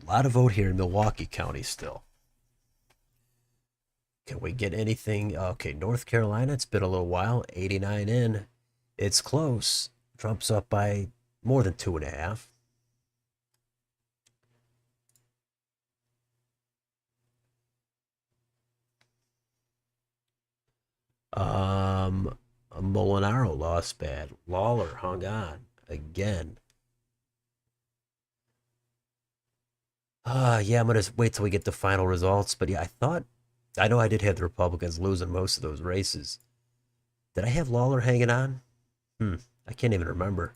A lot of vote here in Milwaukee County still. Can we get anything? Okay, North Carolina, it's been a little while. 89 in. It's close. Trump's up by more than 2.5. Um, Molinaro lost bad. Lawler hung on again. Yeah, I'm gonna wait till we get the final results. But yeah, I know I did have the Republicans losing most of those races. Did I have Lawler hanging on? Hmm, I can't even remember.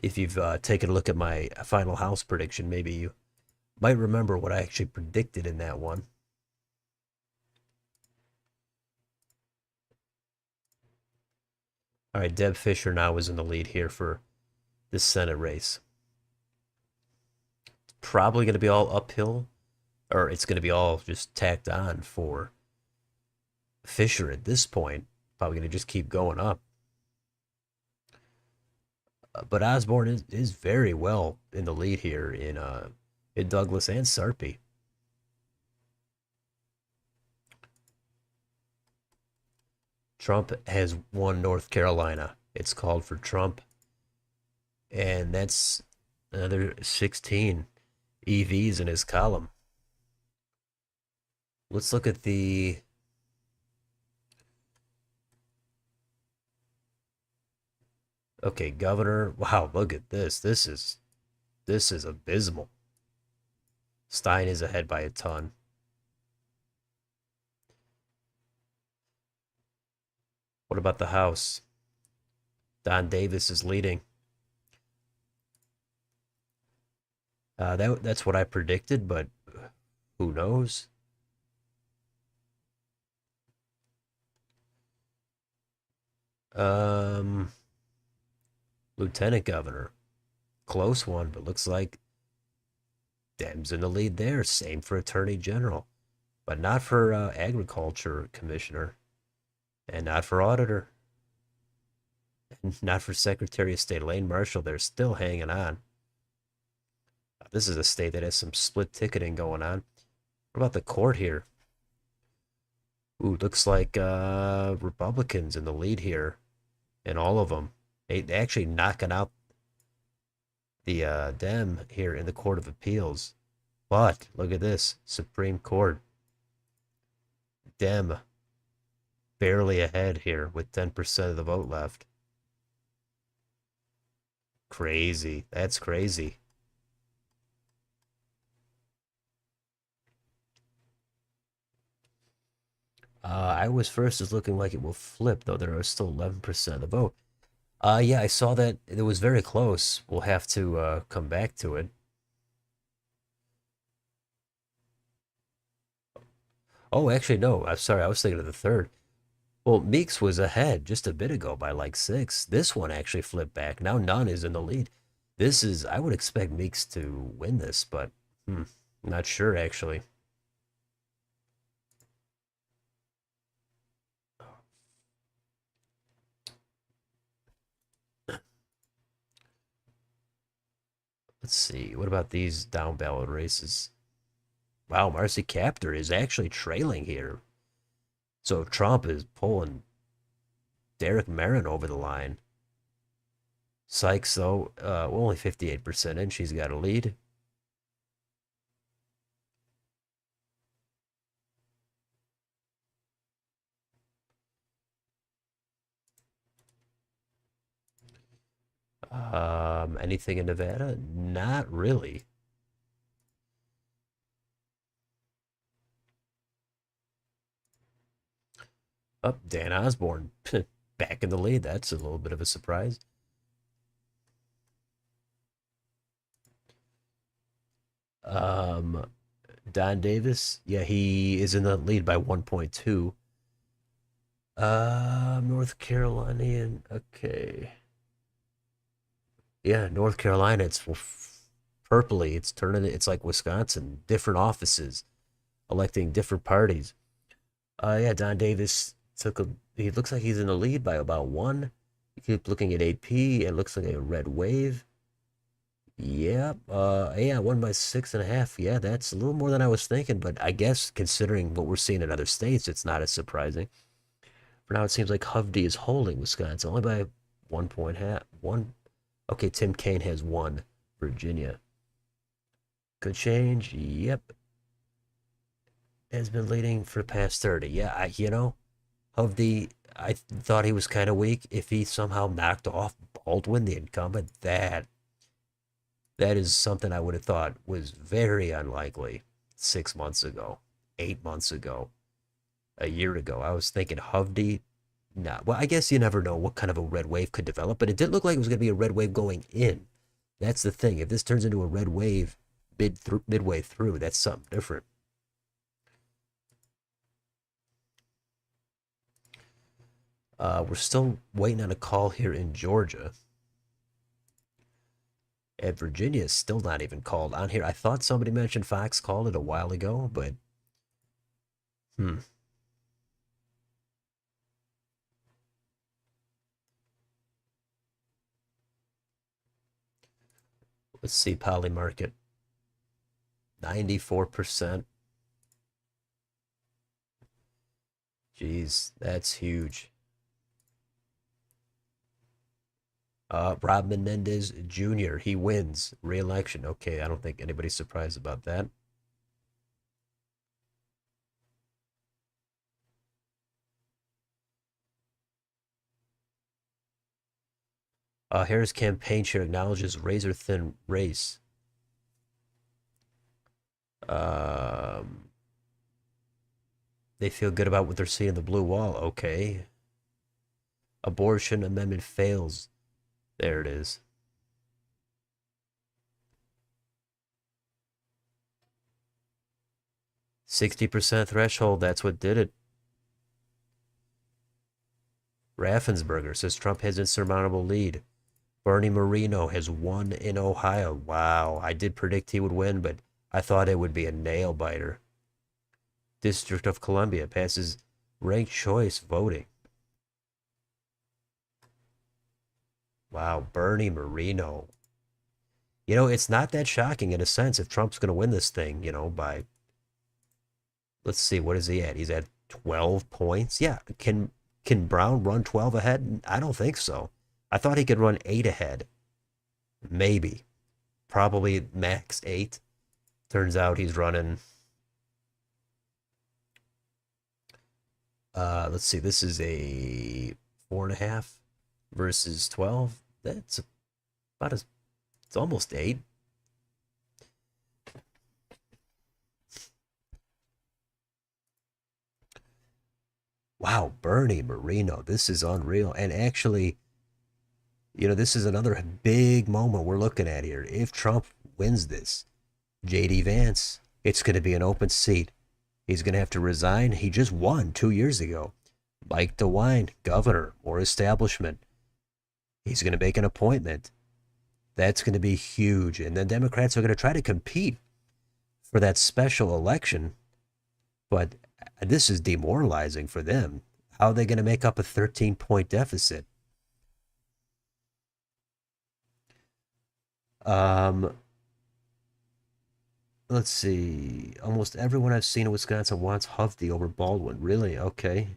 If you've taken a look at my final House prediction, maybe you might remember what I actually predicted in that one. All right, Deb Fisher now is in the lead here for this Senate race. Probably going to be all uphill, or it's going to be all just tacked on for Fisher at this point. Probably going to just keep going up. But Osborne is very well in the lead here in Douglas and Sarpy. Trump has won North Carolina. It's called for Trump, and that's another 16 EVs in his column. Let's look at the. Okay, governor. Wow, look at this. This is abysmal. Stein is ahead by a ton. What about the House? Don Davis is leading. That's what I predicted, but who knows? Um, Lieutenant Governor, close one, but looks like Dems in the lead there. Same for Attorney General, but not for Agriculture Commissioner, and not for Auditor, and not for Secretary of State. Elaine Marshall, they're still hanging on. This is a state that has some split ticketing going on. What about the court here? Ooh, looks like Republicans in the lead here, and all of them. They actually knocking out the Dem here in the Court of Appeals. But look at this Supreme Court. Dem barely ahead here with 10% of the vote left. Crazy. That's crazy. I was first is looking like it will flip, though there are still 11% of the vote. Yeah, I saw that it was very close. We'll have to come back to it. Oh, actually, no. I'm sorry. I was thinking of the third. Well, Meeks was ahead just a bit ago by like 6. This one actually flipped back. Now none is in the lead. I would expect Meeks to win this, but not sure actually. Let's see. What about these down ballot races? Wow, Marcy Kaptur is actually trailing here. So Trump is pulling Derek Marin over the line. Sykes, though, only 58% in. She's got a lead. Anything in Nevada? Not really. Up, Dan Osborne back in the lead. That's a little bit of a surprise. Um, Don Davis, yeah, he is in the lead by 1.2. North Carolinian, okay. Yeah, North Carolina, it's purpley. It's turning, it's like Wisconsin, different offices electing different parties. Yeah, Don Davis he looks like he's in the lead by about one. You keep looking at AP, it looks like a red wave. Yep. Yeah, won by 6.5. Yeah, that's a little more than I was thinking, but I guess considering what we're seeing in other states, it's not as surprising. For now, it seems like Hovde is holding Wisconsin only by 1 point half. One. Okay, Tim Kaine has one. Virginia. Good change. Yep. Has been leading for the past 30. Yeah, Hovde, I thought he was kind of weak. If he somehow knocked off Baldwin, the incumbent, that is something I would have thought was very unlikely 6 months ago, 8 months ago, a year ago. I was thinking Hovde. Nah, well, I guess you never know what kind of a red wave could develop, but it did look like it was going to be a red wave going in. That's the thing. If this turns into a red wave midway through, that's something different. We're still waiting on a call here in Georgia. And Virginia is still not even called on here. I thought somebody mentioned Fox called it a while ago, but hmm. Let's see, Poly Market. 94%. Jeez, that's huge. Rob Menendez Jr., he wins re-election. Okay, I don't think anybody's surprised about that. Harris campaign chair acknowledges razor-thin race. Um, they feel good about what they're seeing in the blue wall. Okay. Abortion amendment fails. There it is. 60% threshold, that's what did it. Raffensperger says Trump has insurmountable lead. Bernie Moreno has won in Ohio. Wow, I did predict he would win, but I thought it would be a nail biter. District of Columbia passes ranked choice voting. Wow, Bernie Moreno. It's not that shocking in a sense if Trump's going to win this thing, by, let's see, what is he at? He's at 12 points. Yeah, can Brown run 12 ahead? I don't think so. I thought he could run 8 ahead. Maybe. Probably max 8. Turns out he's running. Let's see. This is a 4.5 versus 12. That's about as. It's almost 8. Wow, Bernie Moreno. This is unreal. And actually, this is another big moment we're looking at here. If Trump wins this, J.D. Vance, it's going to be an open seat. He's going to have to resign. He just won 2 years ago. Mike DeWine, governor, more establishment. He's going to make an appointment. That's going to be huge. And then Democrats are going to try to compete for that special election. But this is demoralizing for them. How are they going to make up a 13-point deficit? Um, let's see. Almost everyone I've seen in Wisconsin wants Hovde over Baldwin. Really? Okay.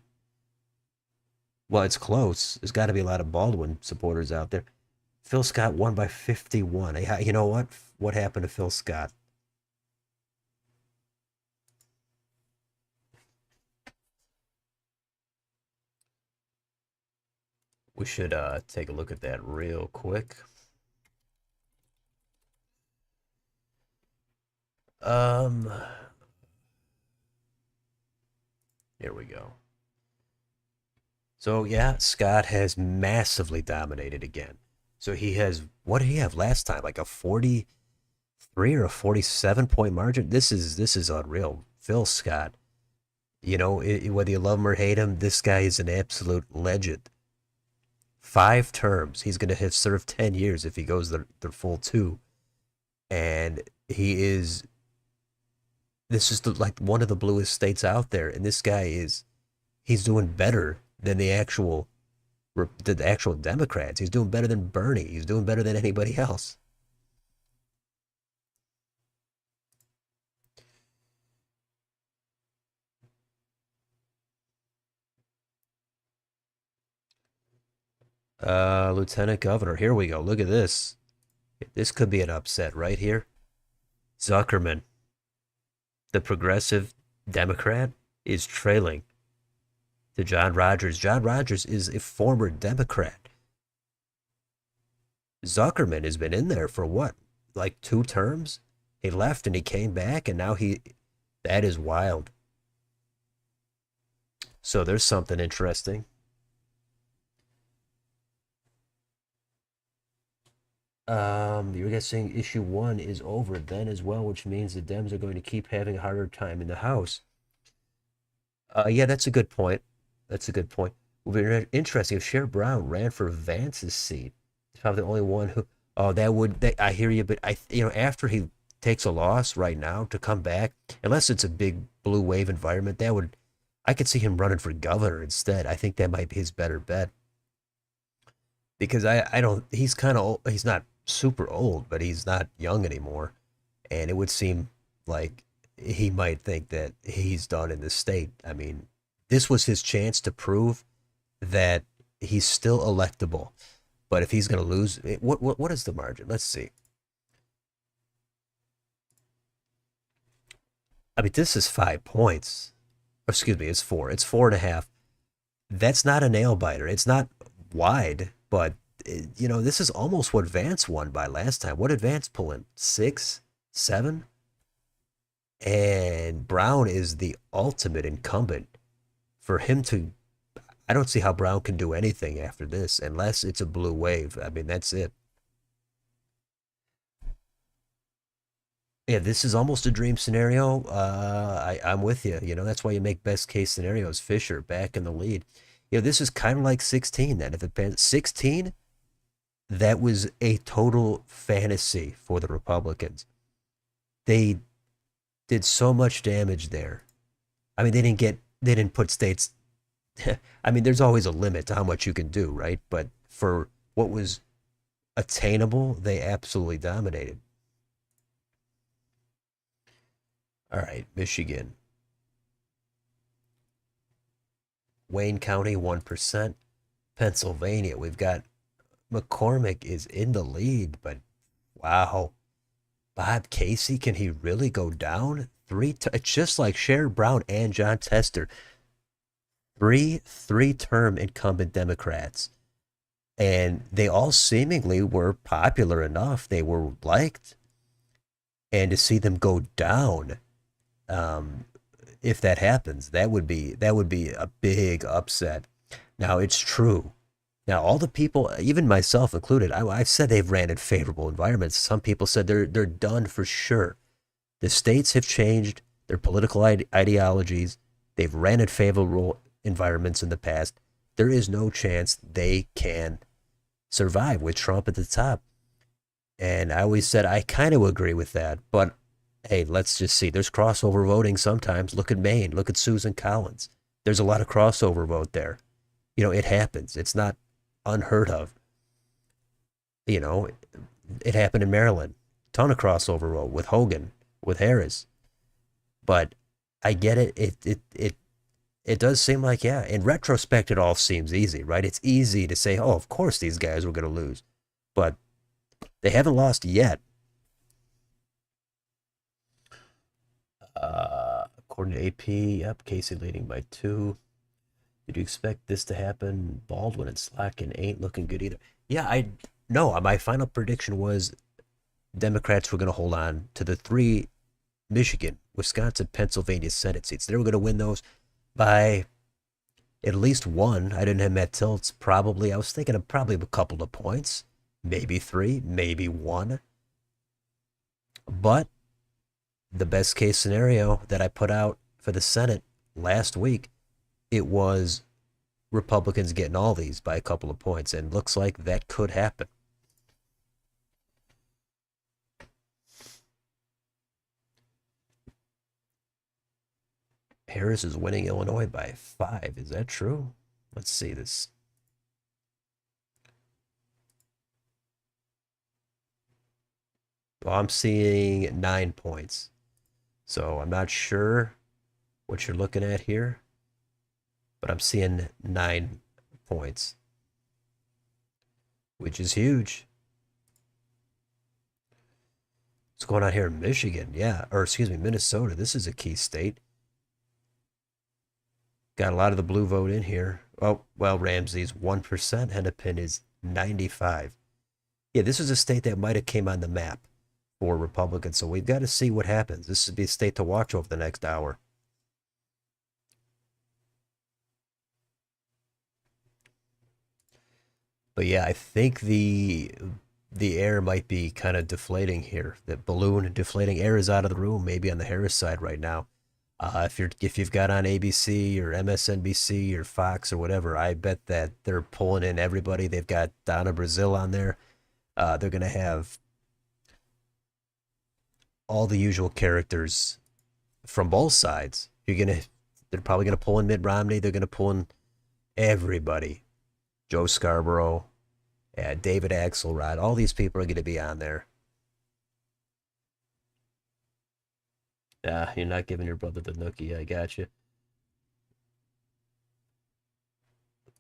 Well, it's close. There's got to be a lot of Baldwin supporters out there. Phil Scott won by 51. You know what? What happened to Phil Scott? We should take a look at that real quick. Um, Here we go. So yeah, Scott has massively dominated again. So he has, what did he have last time? Like a 40, 3 or a 47-point margin. This is unreal. Phil Scott, whether you love him or hate him, this guy is an absolute legend. 5 terms. He's going to have served 10 years if he goes the full two. And this is like one of the bluest states out there. And this guy he's doing better than the actual Democrats. He's doing better than Bernie. He's doing better than anybody else. Lieutenant Governor. Here we go. Look at this. This could be an upset right here. Zuckerman, the progressive Democrat, is trailing to John Rogers. John Rogers is a former Democrat. Zuckerman has been in there for what, like 2 terms? He left and he came back, and now that is wild. So there's something interesting. You're guessing issue 1 is over then as well, which means the Dems are going to keep having a harder time in the House. Yeah, that's a good point. That's a good point. It would be interesting if Sherrod Brown ran for Vance's seat. He's probably the only one who. Oh, I hear you, but after he takes a loss right now to come back, unless it's a big blue wave environment, I could see him running for governor instead. I think that might be his better bet because I don't. He's kind of old. He's not super old, but he's not young anymore, and it would seem like he might think that he's done in the state. I mean, this was his chance to prove that he's still electable. But if he's going to lose, what is the margin? Let's see. I mean, this is 5 points. Excuse me, it's 4. It's 4.5. That's not a nail biter. It's not wide, but this is almost what Vance won by last time. What did Vance pull in? 6, 7, and Brown is the ultimate incumbent. For him to, I don't see how Brown can do anything after this unless it's a blue wave. I mean, that's it. Yeah, this is almost a dream scenario. I'm with you. That's why you make best case scenarios. Fisher back in the lead. This is kind of like 16 then. If it 16, that was a total fantasy for the Republicans. They did so much damage there. I mean, they didn't put states. I mean, there's always a limit to how much you can do, right? But for what was attainable, they absolutely dominated. All right, Michigan. Wayne County, 1%. Pennsylvania, we've got McCormick is in the lead, but wow. Bob Casey, can he really go down? It's just like Sherrod Brown and John Tester. Three-term incumbent Democrats. And they all seemingly were popular enough. They were liked. And to see them go down, if that happens, that would be a big upset. Now, it's true. Now, all the people, even myself included, I've said they've ran in favorable environments. Some people said they're done for sure. The states have changed their political ideologies. They've ran in favorable environments in the past. There is no chance they can survive with Trump at the top. And I always said I kind of agree with that. But hey, let's just see. There's crossover voting sometimes. Look at Maine. Look at Susan Collins. There's a lot of crossover vote there. It happens. It's not unheard of. It happened in Maryland. Ton of crossover vote with Hogan, with Harris. But I get it. It does seem like, yeah, in retrospect, it all seems easy, right? It's easy to say, oh, of course these guys were going to lose. But they haven't lost yet. According to AP, yep, Casey leading by 2. Did you expect this to happen? Baldwin and Slotkin ain't looking good either. Yeah, no, my final prediction was Democrats were going to hold on to the 3 Michigan, Wisconsin, Pennsylvania Senate seats. They were going to win those by at least 1. I didn't have Matt Tilts. Probably, I was thinking of probably a couple of points, maybe 3, maybe 1. But the best case scenario that I put out for the Senate last week, it was Republicans getting all these by a couple of points, and looks like that could happen. Harris is winning Illinois by 5. Is that true? Let's see this. Well, I'm seeing 9 points. So I'm not sure what you're looking at here, but I'm seeing 9 points, which is huge. What's going on here in Michigan? Yeah, or excuse me, Minnesota. This is a key state. Got a lot of the blue vote in here. Oh, well, Ramsey's 1%. Hennepin is 95. Yeah, this is a state that might have came on the map for Republicans. So we've got to see what happens. This would be a state to watch over the next hour. But yeah, I think the air might be kind of deflating here. The balloon deflating air is out of the room, maybe on the Harris side right now. If you've got on ABC or MSNBC or Fox or whatever, I bet that they're pulling in everybody. They've got Donna Brazil on there. They're gonna have all the usual characters from both sides. They're probably gonna pull in Mitt Romney. They're gonna pull in everybody. Joe Scarborough, David Axelrod. All these people are gonna be on there. You're not giving your brother the nookie. I got you.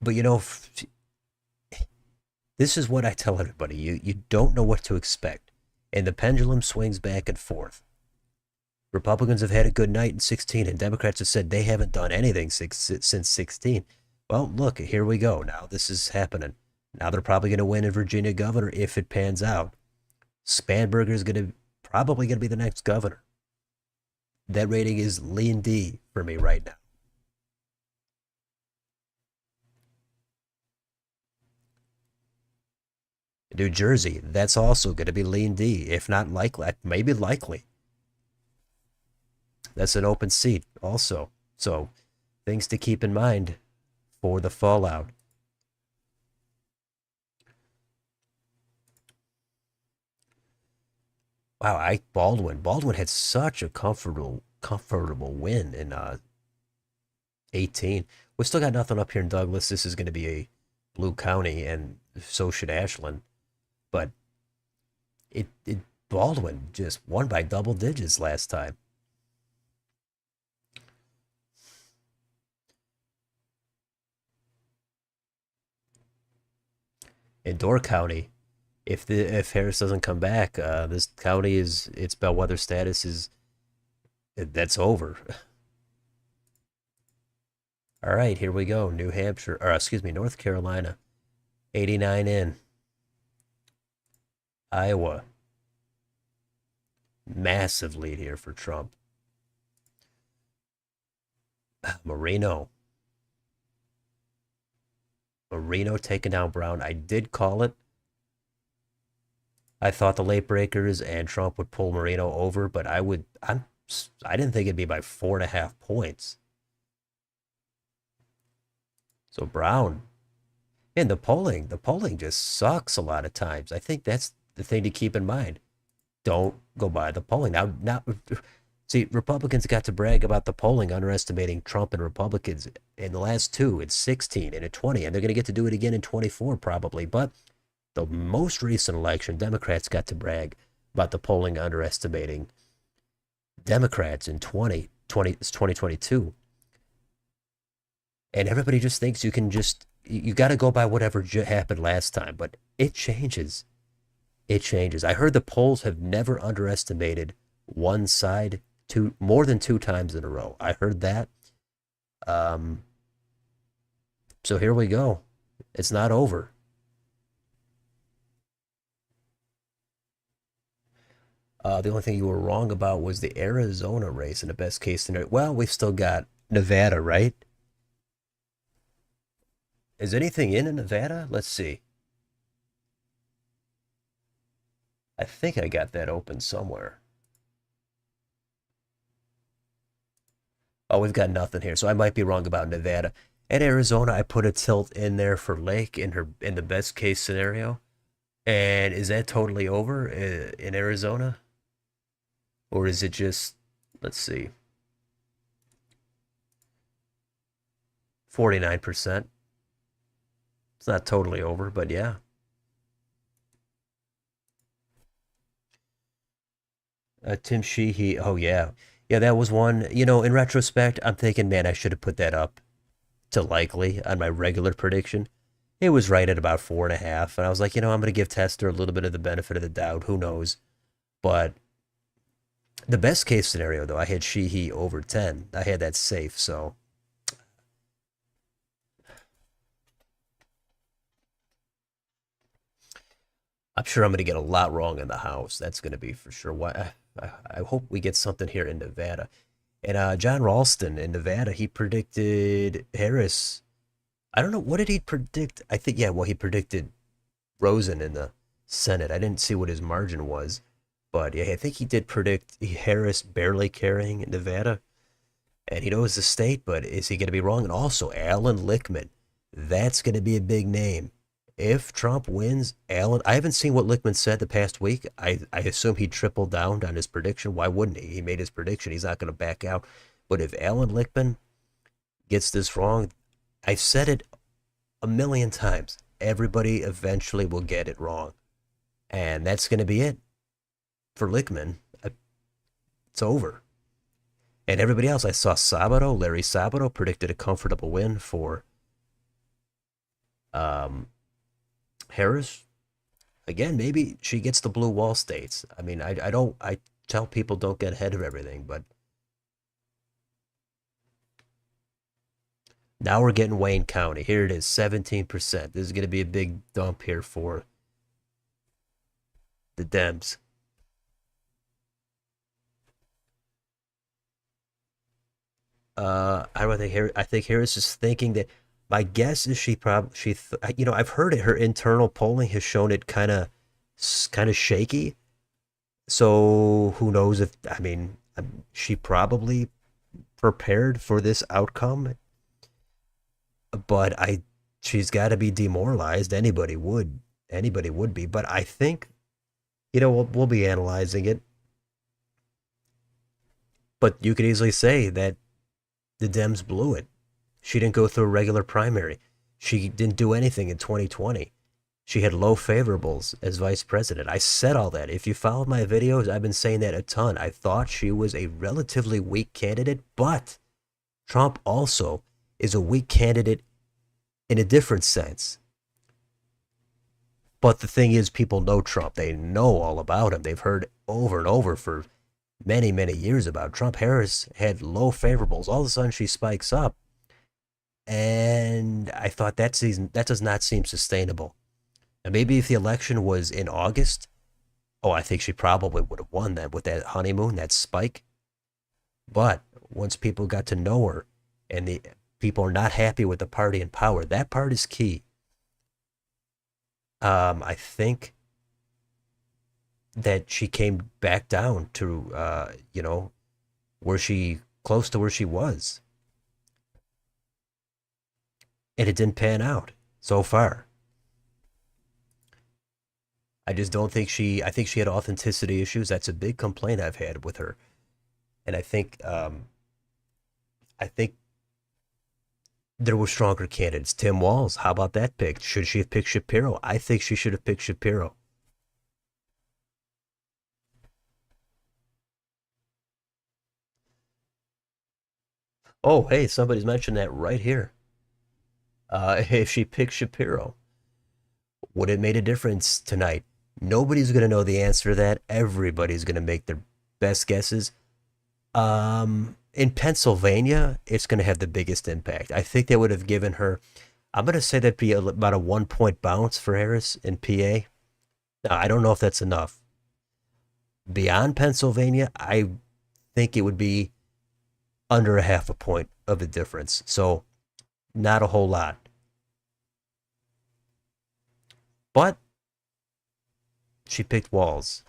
But this is what I tell everybody. You don't know what to expect, and the pendulum swings back and forth. Republicans have had a good night in 16, and Democrats have said they haven't done anything since 16. Well, look, here we go. Now this is happening. Now they're probably going to win in Virginia governor if it pans out. Spanberger is probably going to be the next governor. That rating is lean D for me right now. New Jersey, that's also going to be lean D, if not likely, maybe likely. That's an open seat also. So things to keep in mind for the fallout. Wow, Ike Baldwin. Baldwin had such a comfortable win in 18. We still got nothing up here in Douglas. This is going to be a blue county, and so should Ashland. But it Baldwin just won by double digits last time. In Door County, if Harris doesn't come back, this county is its bellwether status is that's over. All right, here we go. New Hampshire, or excuse me, North Carolina, 89 in. Iowa, massive lead here for Trump. Marino, taking down Brown. I did call it. I thought the late breakers and Trump would pull Marino over, but I didn't think it'd be by 4.5 points. So Brown, and the polling just sucks a lot of times. I think that's the thing to keep in mind. Don't go by the polling. Now, see, Republicans got to brag about the polling underestimating Trump and Republicans in the last two, in 16 and in 20, and they're going to get to do it again in 24 probably. But the most recent election, Democrats got to brag about the polling underestimating Democrats in 2022. And everybody just thinks you got to go by whatever happened last time, but it changes. It changes. I heard the polls have never underestimated one side more than 2 times in a row. I heard that. Um, so here we go. It's not over. The only thing you were wrong about was the Arizona race in the best case scenario. Well, we've still got Nevada, right? Is anything in Nevada? Let's see. I think I got that open somewhere. Oh, we've got nothing here, so I might be wrong about Nevada. And Arizona, I put a tilt in there for Lake in the best case scenario. And is that totally over in Arizona, or is it just, let's see, 49%? It's not totally over, but yeah. Tim Sheehy. Oh yeah, yeah. That was one. In retrospect, I'm thinking, man, I should have put that up to likely on my regular prediction. It was right at about 4.5, and I was like, I'm gonna give Tester a little bit of the benefit of the doubt. Who knows? But the best case scenario, though, I had Sheehy over 10. I had that safe, so I'm sure I'm gonna get a lot wrong in the house. That's gonna be for sure. Why? I hope we get something here in Nevada. And John Ralston in Nevada, he predicted Harris. I don't know, what did he predict? I think, yeah, well, he predicted Rosen in the Senate. I didn't see what his margin was, but yeah, I think he did predict Harris barely carrying Nevada. And he knows the state, but is he going to be wrong? And also, Alan Lichtman, that's going to be a big name. If Trump wins, Alan, I haven't seen what Lichtman said the past week. I assume he tripled down on his prediction. Why wouldn't he? He made his prediction. He's not going to back out. But if Alan Lichtman gets this wrong, I've said it a million times. Everybody eventually will get it wrong. And that's going to be it for Lichtman. It's over. And everybody else, I saw Larry Sabato predicted a comfortable win for um, Harris. Again, maybe she gets the blue wall states. I mean, I tell people don't get ahead of everything, but now we're getting Wayne County. Here it is, 17%. This is going to be a big dump here for the Dems. I don't think I think Harris is thinking that. My guess is I've heard it. Her internal polling has shown it kind of shaky. So who knows if I mean she probably prepared for this outcome, but she's got to be demoralized. Anybody would be. But I think we'll be analyzing it. But you could easily say that the Dems blew it. She didn't go through a regular primary. She didn't do anything in 2020. She had low favorables as vice president. I said all that. If you followed my videos, I've been saying that a ton. I thought she was a relatively weak candidate, but Trump also is a weak candidate in a different sense. But the thing is, people know Trump. They know all about him. They've heard over and over for many, many years about Trump. Harris had low favorables. All of a sudden, she spikes up. And I thought that does not seem sustainable. And maybe if the election was in August, oh, I think she probably would have won that with that honeymoon, that spike. But once people got to know her and the people are not happy with the party in power, that part is key. I think that she came back down to, where she, close to where she was. And it didn't pan out so far. I just don't think I think she had authenticity issues. That's a big complaint I've had with her. And I think there were stronger candidates. Tim Walz, how about that pick? Should she have picked Shapiro? I think she should have picked Shapiro. Oh, hey, somebody's mentioned that right here. If she picked Shapiro, would it made a difference tonight? Nobody's going to know the answer to that. Everybody's going to make their best guesses. In Pennsylvania, it's going to have the biggest impact. I think they would have given her. I'm going to say that'd be about a 1 point bounce for Harris in PA. Now, I don't know if that's enough. Beyond Pennsylvania, I think it would be under a half a point of a difference. So, not a whole lot. But she picked Walz.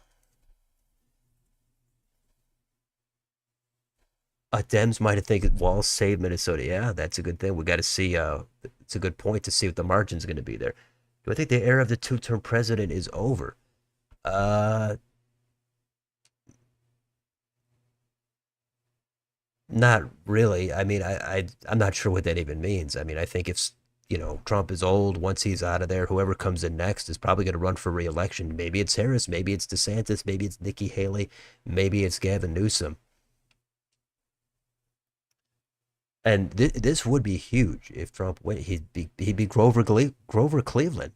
Dems might have think Walls saved Minnesota. Yeah, that's a good thing. We got to see. It's a good point to see what the margin's going to be there. Do I think the era of the two-term president is over? Uh, Not really. I mean, I'm not sure what that even means. I mean, I think if Trump is old, once he's out of there, whoever comes in next is probably going to run for re-election. Maybe it's Harris, maybe it's DeSantis, maybe it's Nikki Haley, maybe it's Gavin Newsom. And this would be huge if Trump went. He'd be Grover Cleveland,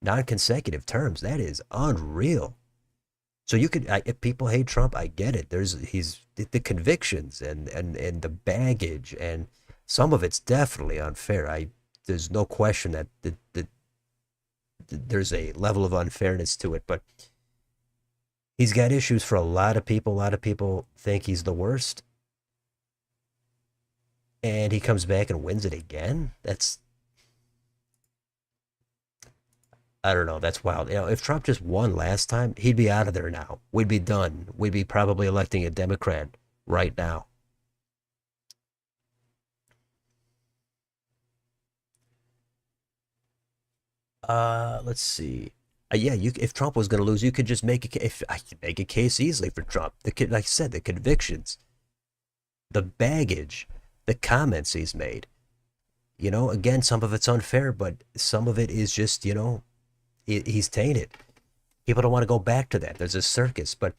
non-consecutive terms. That is unreal. So you could, if people hate Trump, I get it. He's the convictions and the baggage, and some of it's definitely unfair. There's no question that there's a level of unfairness to it, but he's got issues for a lot of people. A lot of people think he's the worst, and he comes back and wins it again. I don't know. That's wild. If Trump just won last time, he'd be out of there now. We'd be done. We'd be probably electing a Democrat right now. Let's see. Yeah, if Trump was going to lose, you could just if I could make a case easily for Trump. Like I said, the convictions, the baggage, the comments he's made. Again, some of it's unfair, but some of it is just, he's tainted. People don't want to go back to that. There's a circus, but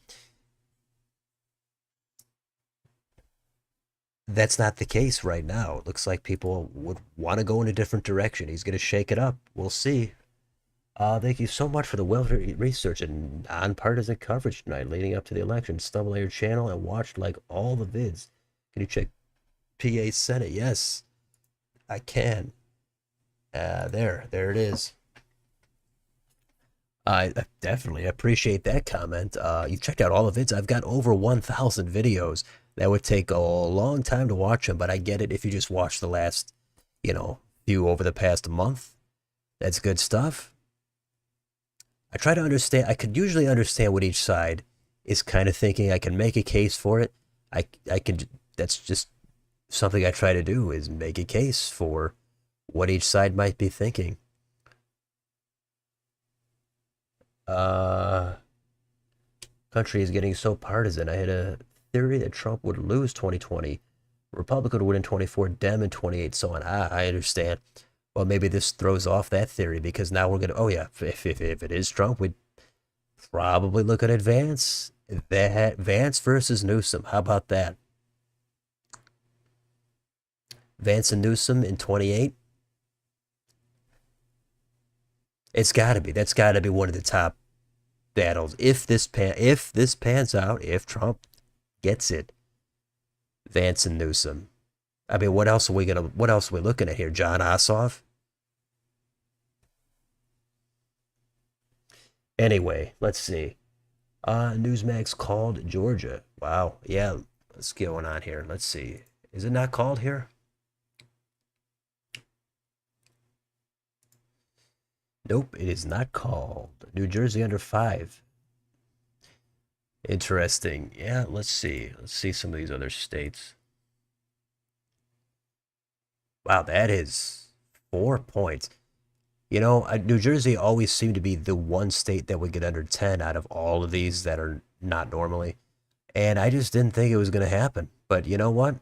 that's not the case right now. It looks like people would want to go in a different direction. He's going to shake it up. We'll see. Thank you so much for the research and nonpartisan coverage tonight leading up to the election. Stumble on your channel and watched like all the vids. Can you check PA Senate? Yes, I can. There it is. I definitely appreciate that comment. You've checked out all the vids. I've got over 1,000 videos. That would take a long time to watch them, but I get it if you just watch the last, few over the past month. That's good stuff. I try to understand. I could usually understand what each side is kind of thinking. I can make a case for it. I can. That's just something I try to do is make a case for what each side might be thinking. Uh, Country is getting so partisan. I had a theory that Trump would lose 2020, Republican would win in 24, Dem in 28, so on. I understand. Well, maybe this throws off that theory because now we're gonna. Oh yeah, if it is Trump, we'd probably look at Vance versus Newsom. How about that? Vance and Newsom in 28. It's got to be. That's got to be one of the top battles. If this pans out, if Trump gets it, Vance and Newsom. I mean, what else are we looking at here? John Ossoff? Anyway, let's see. Newsmax called Georgia. Wow. Yeah, what's going on here? Let's see. Is it not called here? Nope, it is not called. New Jersey under 5. Interesting. Yeah, let's see. Let's see some of these other states. Wow, that is 4 points. New Jersey always seemed to be the one state that would get under 10 out of all of these that are not normally. And I just didn't think it was going to happen. But you know what?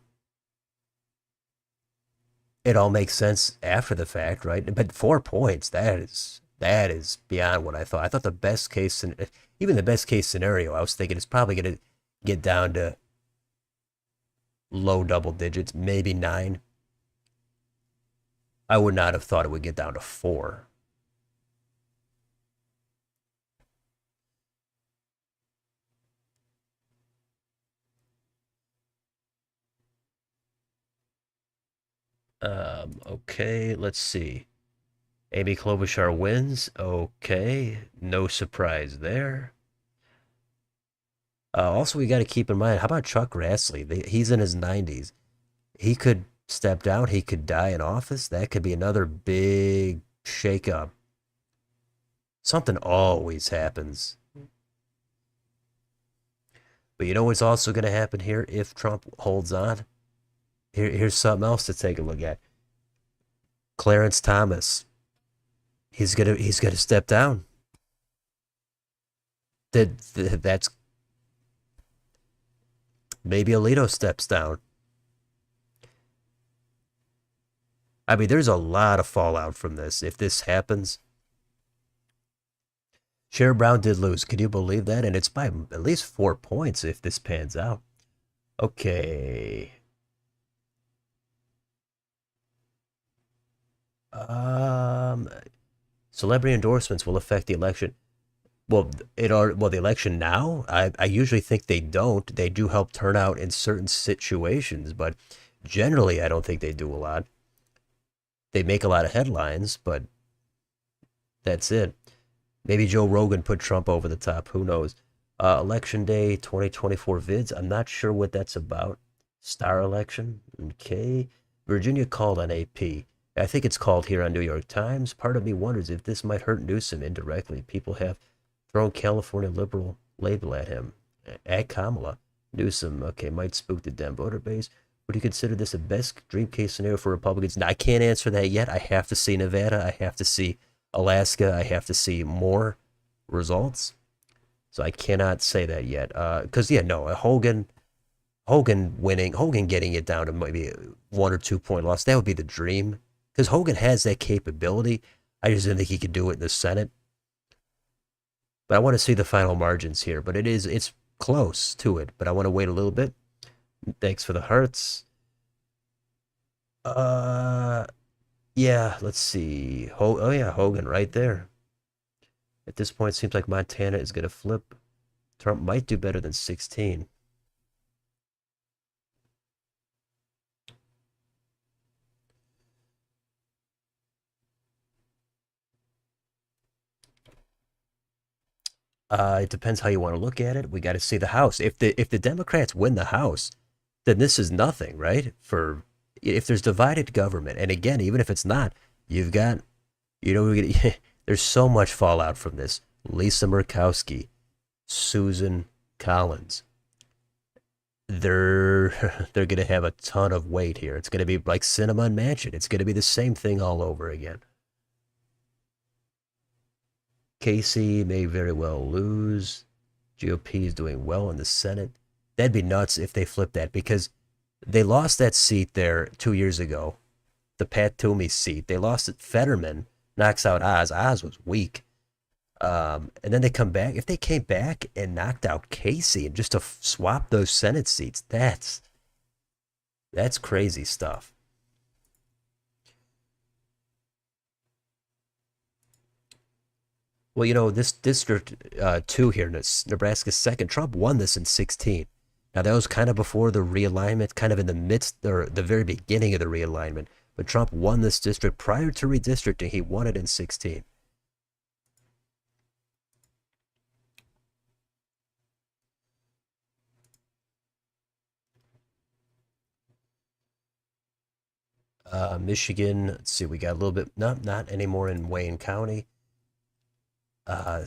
It all makes sense after the fact, right? But 4 points, that is beyond what I thought. I thought even the best case scenario, I was thinking it's probably going to get down to low double digits, maybe 9. I would not have thought it would get down to 4. Okay, let's see. Amy Klobuchar wins. Okay, no surprise there. Also, we got to keep in mind, how about Chuck Grassley? He's in his 90s. He could step down. He could die in office. That could be another big shakeup. Something always happens. But you know what's also going to happen here if Trump holds on? Here's something else to take a look at. Clarence Thomas. He's gonna step down. That's maybe Alito steps down. I mean, there's a lot of fallout from this if this happens. Sherrod Brown did lose. Could you believe that? And it's by at least 4 points if this pans out. Okay. Um, Celebrity endorsements will affect the election. Well, the election now. I usually think they don't. They do help turnout in certain situations, but generally, I don't think they do a lot. They make a lot of headlines, but that's it. Maybe Joe Rogan put Trump over the top. Who knows? Election Day 2024 vids. I'm not sure what that's about. Star election. Okay. Virginia called on AP. I think it's called here on New York Times. Part of me wonders if this might hurt Newsom indirectly. People have thrown California liberal label at him. At Kamala. Newsom, okay, might spook the Dem voter base. Would you consider this a best dream case scenario for Republicans? Now, I can't answer that yet. I have to see Nevada. I have to see Alaska. I have to see more results. So I cannot say that yet. Because, yeah, no, Hogan winning, Hogan getting it down to maybe a 1 or 2 point loss, that would be the dream. Because Hogan has that capability. I just didn't think he could do it in the Senate. But I want to see the final margins here. But it's close to it. But I want to wait a little bit. Thanks for the hearts. Yeah, let's see. Oh yeah, Hogan right there. At this point, it seems like Montana is going to flip. Trump might do better than 16. It depends how you want to look at it. We got to see the House. If the Democrats win the House, then this is nothing, right? For if there's divided government, and again, even if it's not, you've got, there's so much fallout from this. Lisa Murkowski, Susan Collins, they're gonna have a ton of weight here. It's gonna be like Cinema and Mansion. It's gonna be the same thing all over again. Casey may very well lose. GOP is doing well in the Senate. That'd be nuts if they flipped that because they lost that seat there 2 years ago. The Pat Toomey seat. They lost it. Fetterman knocks out Oz. Oz was weak. And then they come back. If they came back and knocked out Casey and just to swap those Senate seats, that's crazy stuff. Well, this District 2 here, Nebraska's second, Trump won this in 16. Now, that was kind of before the realignment, kind of in the midst or the very beginning of the realignment. But Trump won this district prior to redistricting. He won it in 16. Michigan, let's see, we got a little bit, not anymore in Wayne County. Uh,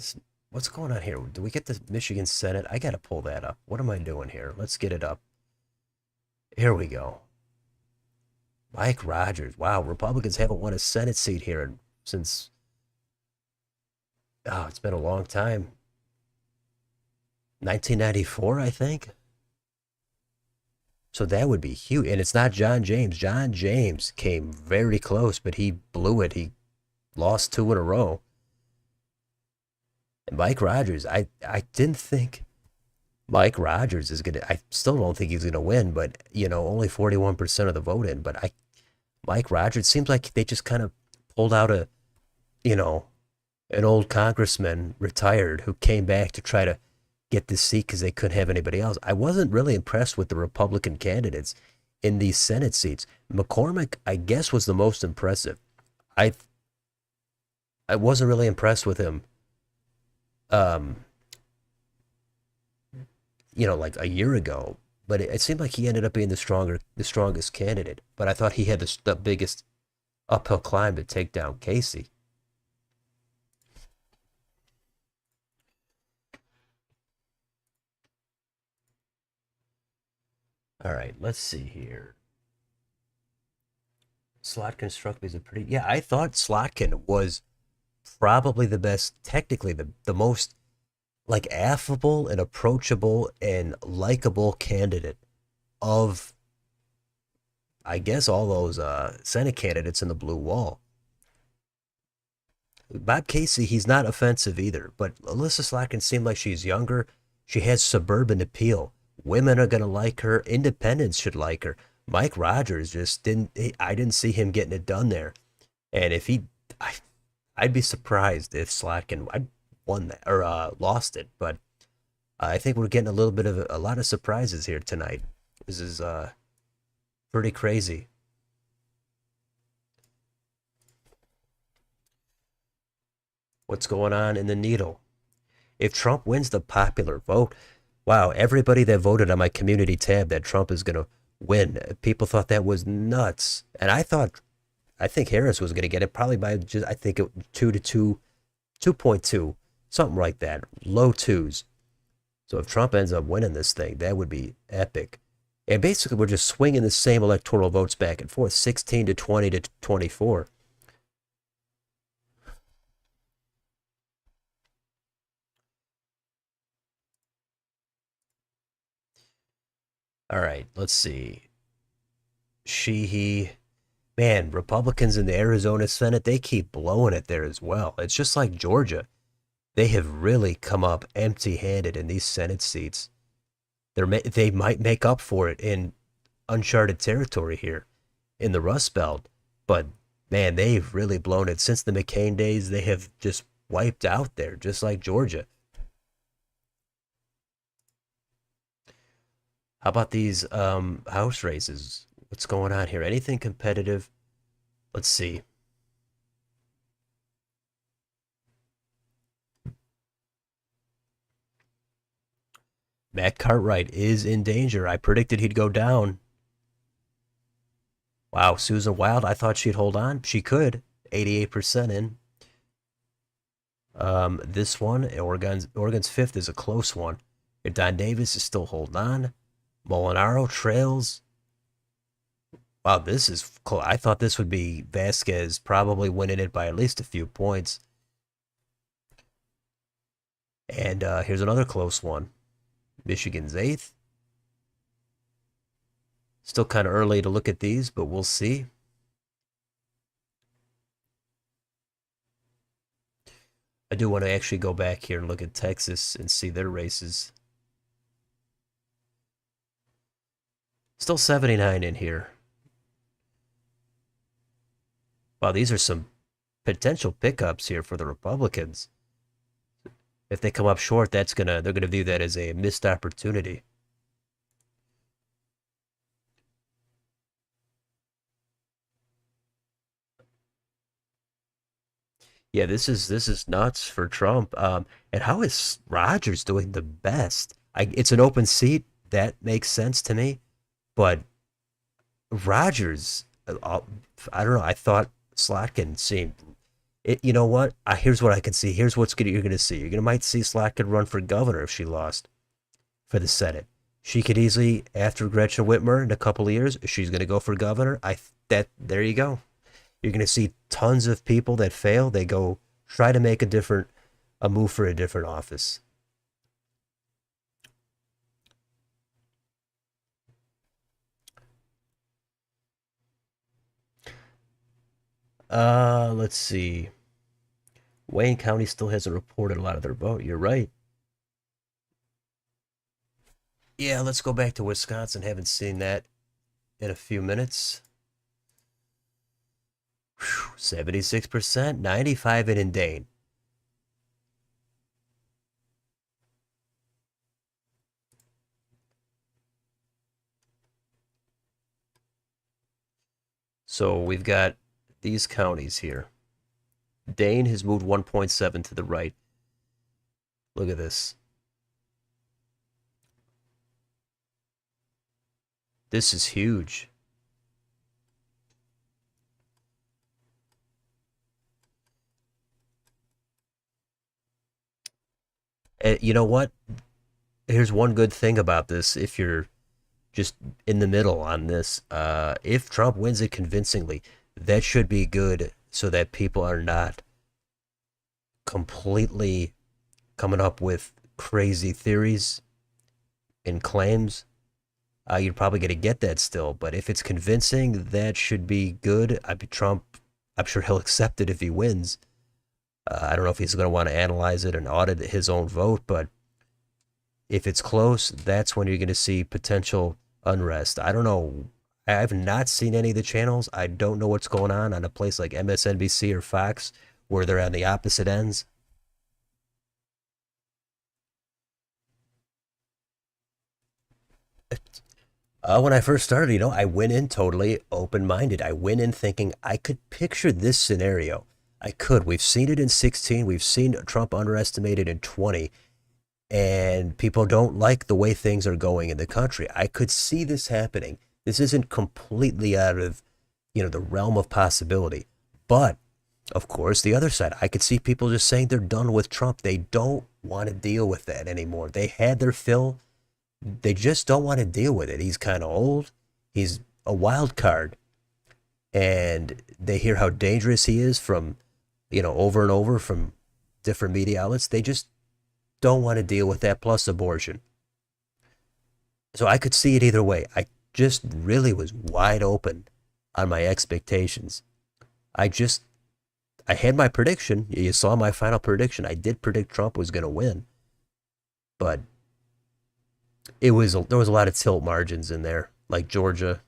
what's going on here? Do we get the Michigan Senate? I got to pull that up. What am I doing here? Let's get it up. Here we go. Mike Rogers. Wow, Republicans haven't won a Senate seat here since, oh, it's been a long time. 1994, I think. So that would be huge. And it's not John James. John James came very close, but he blew it. He lost two in a row. And Mike Rogers, I didn't think Mike Rogers is going to, I still don't think he's going to win, but, only 41% of the vote in. But Mike Rogers seems like they just kind of pulled out you know, an old congressman retired who came back to try to get this seat because they couldn't have anybody else. I wasn't really impressed with the Republican candidates in these Senate seats. McCormick, I guess, was the most impressive. I wasn't really impressed with him. Um, like a year ago, but it seemed like he ended up being the strongest candidate. But I thought he had the biggest uphill climb to take down Casey. All right, let's see here. Slotkin struck me as a pretty. Yeah, I thought Slotkin was probably the best, technically the most like affable and approachable and likable candidate of, I guess, all those Senate candidates in the blue wall. Bob Casey, he's not offensive either, but Alyssa Slotkin seemed like she's younger. She has suburban appeal. Women are gonna like her. Independents should like her. Mike Rogers just didn't. I didn't see him getting it done there. And if he, I, I'd be surprised if Slotkin I won that or lost it. But I think we're getting a little bit of a lot of surprises here tonight. This is pretty crazy. What's going on in the needle? If Trump wins the popular vote, wow, everybody that voted on my community tab that Trump is going to win, people thought that was nuts. And I think Harris was going to get it probably by just, I think, 2 to 2, 2.2, something like that, low twos. So if Trump ends up winning this thing, that would be epic. And basically, we're just swinging the same electoral votes back and forth, 16 to 20 to 24. All right, let's see. He, man, Republicans in the Arizona Senate, they keep blowing it there as well. It's just like Georgia. They have really come up empty-handed in these Senate seats. They might make up for it in uncharted territory here in the Rust Belt, but man, they've really blown it since the McCain days. They have just wiped out there, just like Georgia. How about these House races? What's going on here? Anything competitive? Let's see. Matt Cartwright is in danger. I predicted he'd go down. Wow, Susan Wild, I thought she'd hold on. She could. 88% in. This one, Oregon's fifth, is a close one. Don Davis is still holding on. Molinaro trails. Wow, this is close. I thought this would be Vasquez probably winning it by at least a few points. And here's another close one. Michigan's eighth. Still kind of early to look at these, but we'll see. I do want to actually go back here and look at Texas and see their races. Still 79 in here. Wow, these are some potential pickups here for the Republicans. If they come up short, they're gonna view that as a missed opportunity. Yeah, this is nuts for Trump. And how is Rogers doing the best? It's an open seat. That makes sense to me. But Rogers, I don't know. I thought Slotkin seemed. You know what? Here's what I can see. Here's you're gonna see. You're gonna might see Slotkin run for governor if she lost for the Senate. She could easily, after Gretchen Whitmer in a couple of years, she's gonna go for governor. That there you go. You're going to see tons of people that fail. They go try to make a move for a different office. Let's see. Wayne County still hasn't reported a lot of their vote. You're right. Yeah, let's go back to Wisconsin. Haven't seen that in a few minutes. 76%, 95 in Dane. So we've got these counties here. Dane has moved 1.7 to the right. Look at this. This is huge. You know what? Here's one good thing about this. If you're just in the middle on this. If Trump wins it convincingly, that should be good so that people are not completely coming up with crazy theories and claims. You're probably going to get that still, but if it's convincing, that should be good. Trump, I'm sure he'll accept it if he wins. I don't know if he's going to want to analyze it and audit his own vote, but if it's close, that's when you're going to see potential unrest. I don't know. I've not seen any of the channels. I don't know what's going on a place like MSNBC or Fox where they're on the opposite ends. When I first started, I went in totally open-minded. I went in thinking I could picture this scenario. I could. We've seen it in 16. We've seen Trump underestimated in 20. And people don't like the way things are going in the country. I could see this happening. This isn't completely out of, the realm of possibility. But, of course, the other side, I could see people just saying they're done with Trump. They don't want to deal with that anymore. They had their fill. They just don't want to deal with it. He's kind of old. He's a wild card. And they hear how dangerous he is from, over and over from different media outlets. They just don't want to deal with that, plus abortion. So I could see it either way. I just really was wide open on my expectations. I had my prediction. You saw my final prediction. I did predict Trump was going to win. But there was a lot of tilt margins in there, like Georgia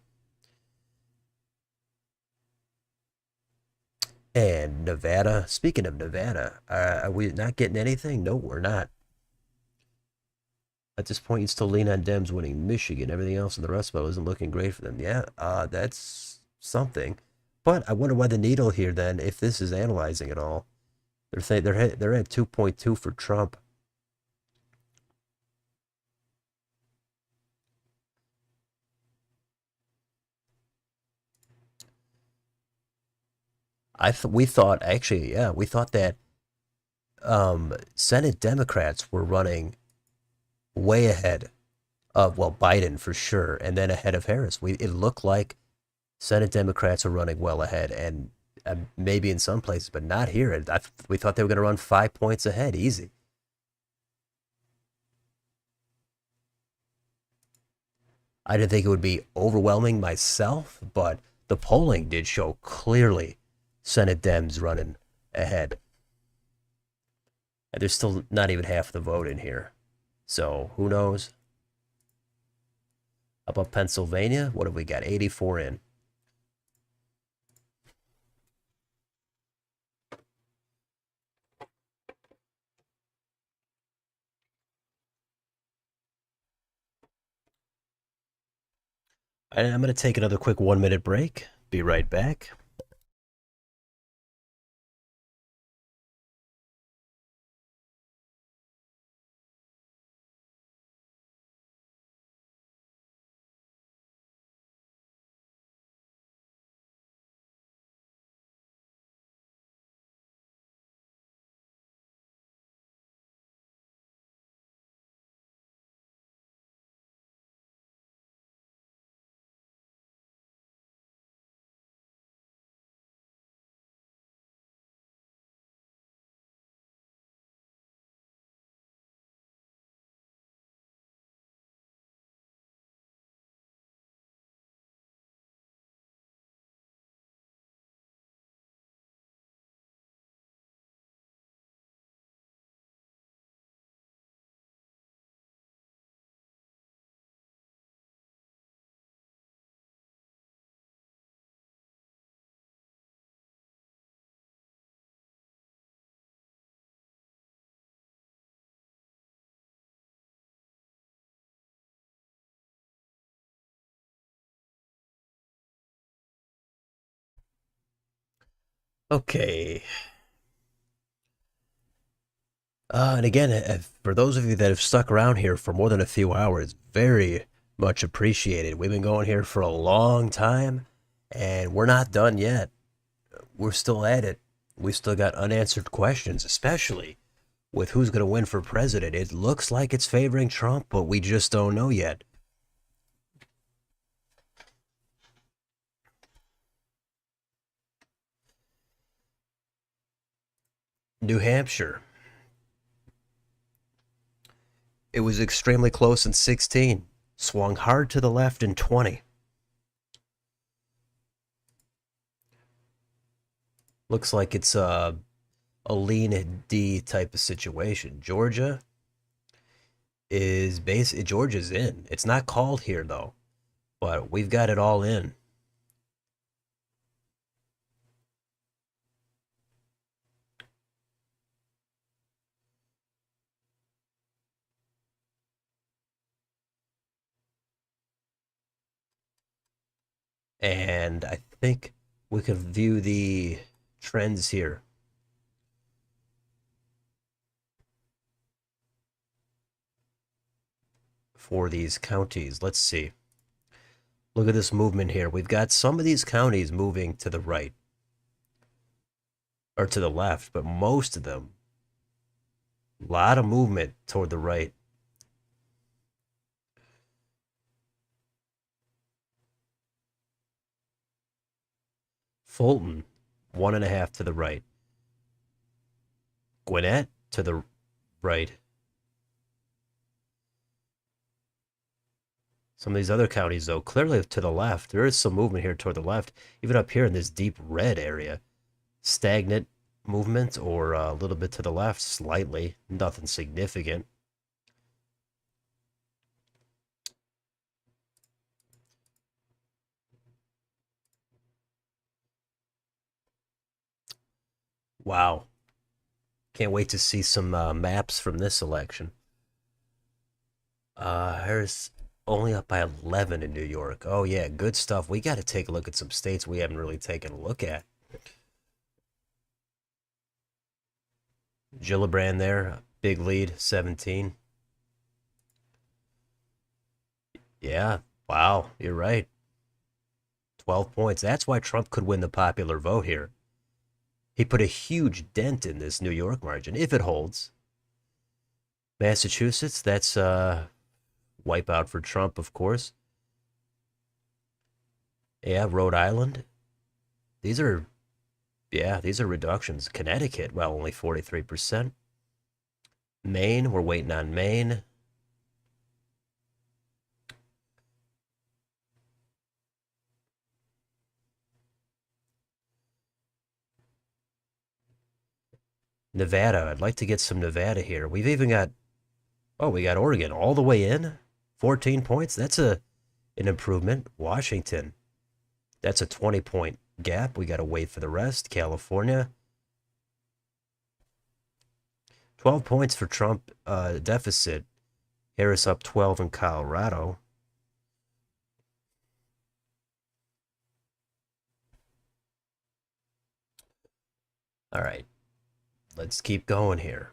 and Nevada. Speaking of Nevada, are we not getting anything? No, we're not. At this point, you'd still lean on Dems winning Michigan. Everything else in the Rust Belt isn't looking great for them. Yeah, that's something. But I wonder why the needle here then, if this is analyzing it all. They're at 2.2 for Trump. We thought that Senate Democrats were running way ahead of, well, Biden for sure, and then ahead of Harris. It looked like Senate Democrats were running well ahead, and maybe in some places, but not here. We thought they were going to run 5 points ahead, easy. I didn't think it would be overwhelming myself, but the polling did show clearly Senate Dems running ahead. And there's still not even half the vote in here. So who knows? How about Pennsylvania? What have we got? 84 in. I'm going to take another quick 1-minute break. Be right back. Okay. And again, for those of you that have stuck around here for more than a few hours, very much appreciated. We've been going here for a long time, and we're not done yet. We're still at it. We still got unanswered questions, especially with who's going to win for president. It looks like it's favoring Trump, but we just don't know yet. New Hampshire. It was extremely close in 16. Swung hard to the left in 20. Looks like it's a lean D type of situation. Georgia's in. It's not called here though, but we've got it all in. And I think we could view the trends here. For these counties. Let's see. Look at this movement here. We've got some of these counties moving to the right or to the left, but most of them, a lot of movement toward the right. Fulton, 1.5 to the right. Gwinnett to the right. Some of these other counties, though, clearly to the left. There is some movement here toward the left, even up here in this deep red area. Stagnant movement or a little bit to the left, slightly. Nothing significant. Wow. Can't wait to see some maps from this election. Harris only up by 11 in New York. Oh, yeah, good stuff. We got to take a look at some states we haven't really taken a look at. Gillibrand there, big lead, 17. Yeah, wow, you're right. 12 points. That's why Trump could win the popular vote here. He put a huge dent in this New York margin, if it holds. Massachusetts, that's wipeout for Trump, of course. Yeah, Rhode Island. These are, yeah, these are reductions. Connecticut, well, only 43%. Maine, we're waiting on Maine. Nevada, I'd like to get some Nevada here. We've even got, oh, we got Oregon all the way in. 14 points. That's an improvement. Washington, that's a 20-point gap. We got to wait for the rest. California, 12 points for Trump deficit. Harris up 12 in Colorado. All right, let's keep going here.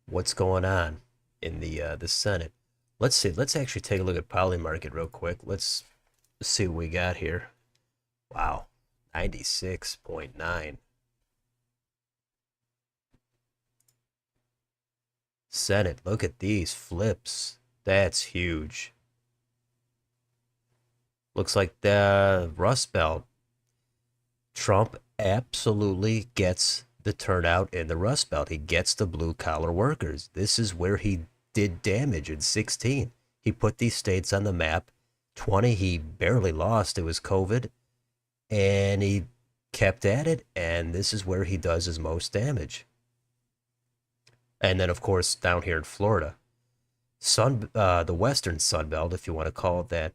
What's going on in the Senate? Let's see. Let's actually take a look at Polymarket real quick. Let's see what we got here. Wow, 96.9. Senate, look at these flips. That's huge. Looks like the Rust Belt. Trump absolutely gets the turnout in the Rust Belt. He gets the blue collar workers. This is where he did damage in 16. He put these states on the map. 20, he barely lost. It was COVID. And he kept at it. And this is where he does his most damage. And then, of course, down here in Florida, the Western Sun Belt, if you want to call it that,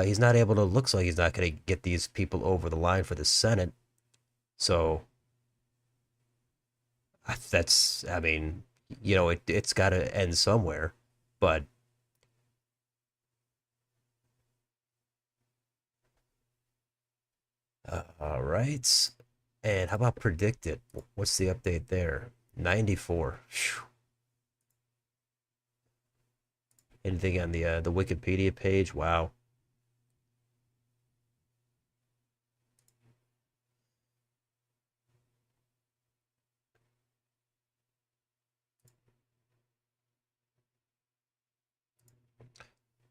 he's not able to. Looks like he's not going to get these people over the line for the Senate. So that's, I mean, it's got to end somewhere. But all right. And how about predicted? What's the update there? 94. Phew. Anything on the Wikipedia page? Wow.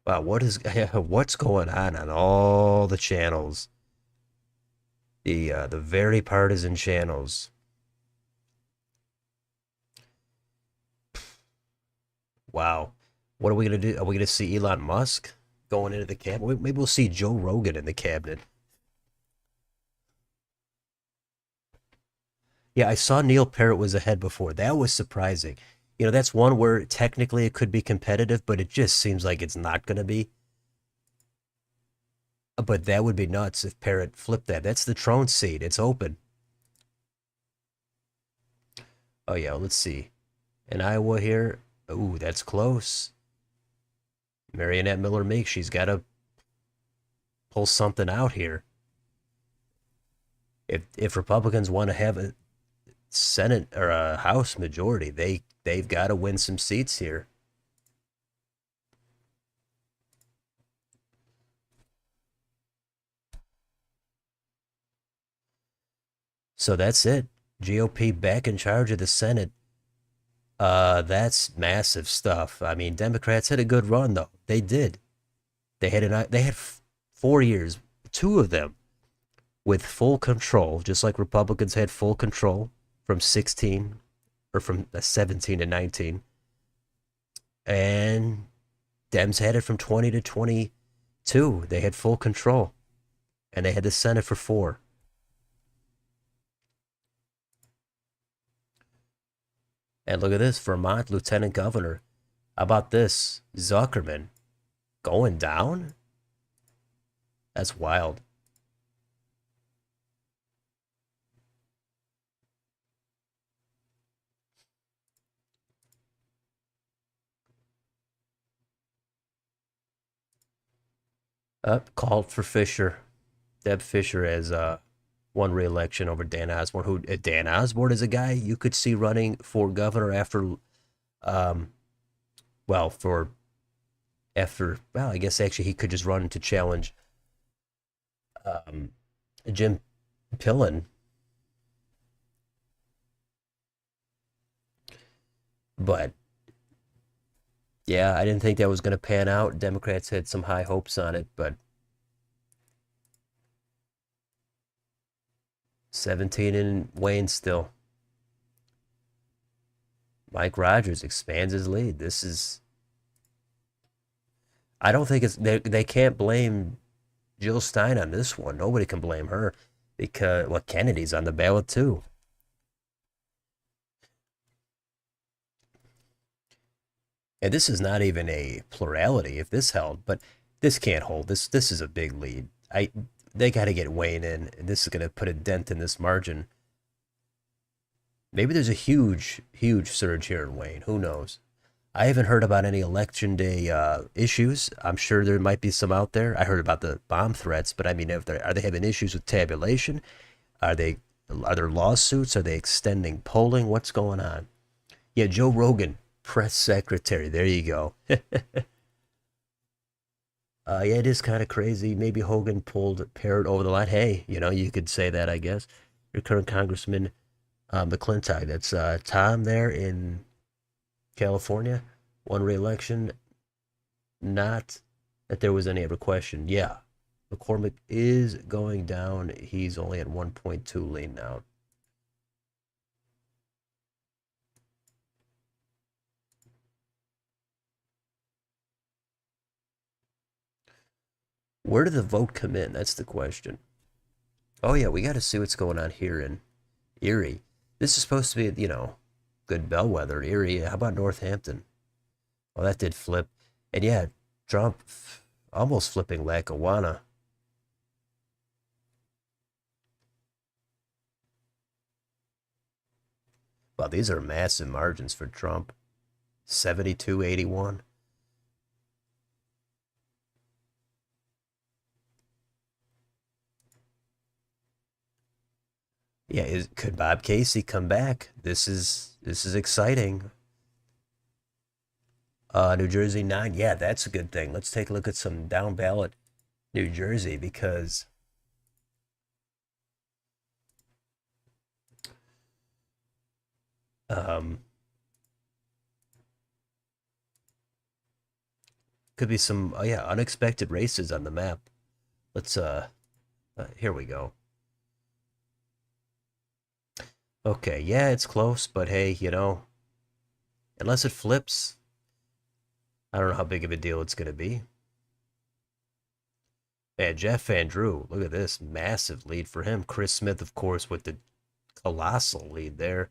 Wow, what's going on all the channels? The very partisan channels. Wow. What are we gonna do? Are we gonna see Elon Musk going into the cabinet? Maybe we'll see Joe Rogan in the cabinet. Yeah, I saw Neil Parrott was ahead before. That was surprising. You know, that's one where technically it could be competitive, but it just seems like it's not gonna be. But that would be nuts if Parrott flipped that. That's the Trone seat. It's open. Oh yeah, let's see. In Iowa here. Ooh, that's close. Marionette Miller Meek, she's got to pull something out here. If Republicans want to have a Senate or a House majority, they've got to win some seats here. So that's it. GOP back in charge of the Senate. That's massive stuff. I mean, Democrats had a good run though. They did. They had 4 years, two of them with full control, just like Republicans had full control from 16 or from 17 to 19, and Dems had it from 20 to 22. They had full control, and they had the Senate for 4. And look at this, Vermont Lieutenant Governor. How about this? Zuckerman going down? That's wild. Up, called for Fisher. Deb Fisher has won re-election over Dan Osborne. Who Dan Osborne is a guy you could see running for governor um, well, well, I guess actually he could just run to challenge um, Jim Pillen, but yeah, I didn't think that was going to pan out. Democrats had some high hopes on it, but 17 in Wayne still. Mike Rogers expands his lead. I don't think they can't blame Jill Stein on this one. Nobody can blame her because, well, Kennedy's on the ballot too. And this is not even a plurality if this held, but this can't hold. This is a big lead. They got to get Wayne in. And this is going to put a dent in this margin. Maybe there's a huge surge here in Wayne. Who knows? I haven't heard about any election day issues. I'm sure there might be some out there. I heard about the bomb threats, but I mean, are they having issues with tabulation? Are they are there lawsuits? Are they extending polling? What's going on? Yeah, Joe Rogan, press secretary. There you go. Yeah, it is kind of crazy. Maybe Hogan pulled Parrott over the line. Hey, you could say that, I guess. Your current Congressman McClintock. That's Tom there in California. Won re-election. Not that there was any other question. Yeah, McCormick is going down. He's only at 1.2 lean now. Where did the vote come in? That's the question. Oh yeah, we got to see what's going on here in Erie. This is supposed to be, good bellwether. Erie. How about Northampton? Well, that did flip. And yeah, Trump almost flipping Lackawanna. Well, these are massive margins for Trump. 72-81. Yeah, could Bob Casey come back? This is exciting. New Jersey 9. Yeah, that's a good thing. Let's take a look at some down ballot New Jersey because um, could be some yeah, unexpected races on the map. Let's here we go. Okay, yeah, it's close, but hey, unless it flips, I don't know how big of a deal it's going to be. And Jeff Van Drew, look at this massive lead for him. Chris Smith, of course, with the colossal lead there.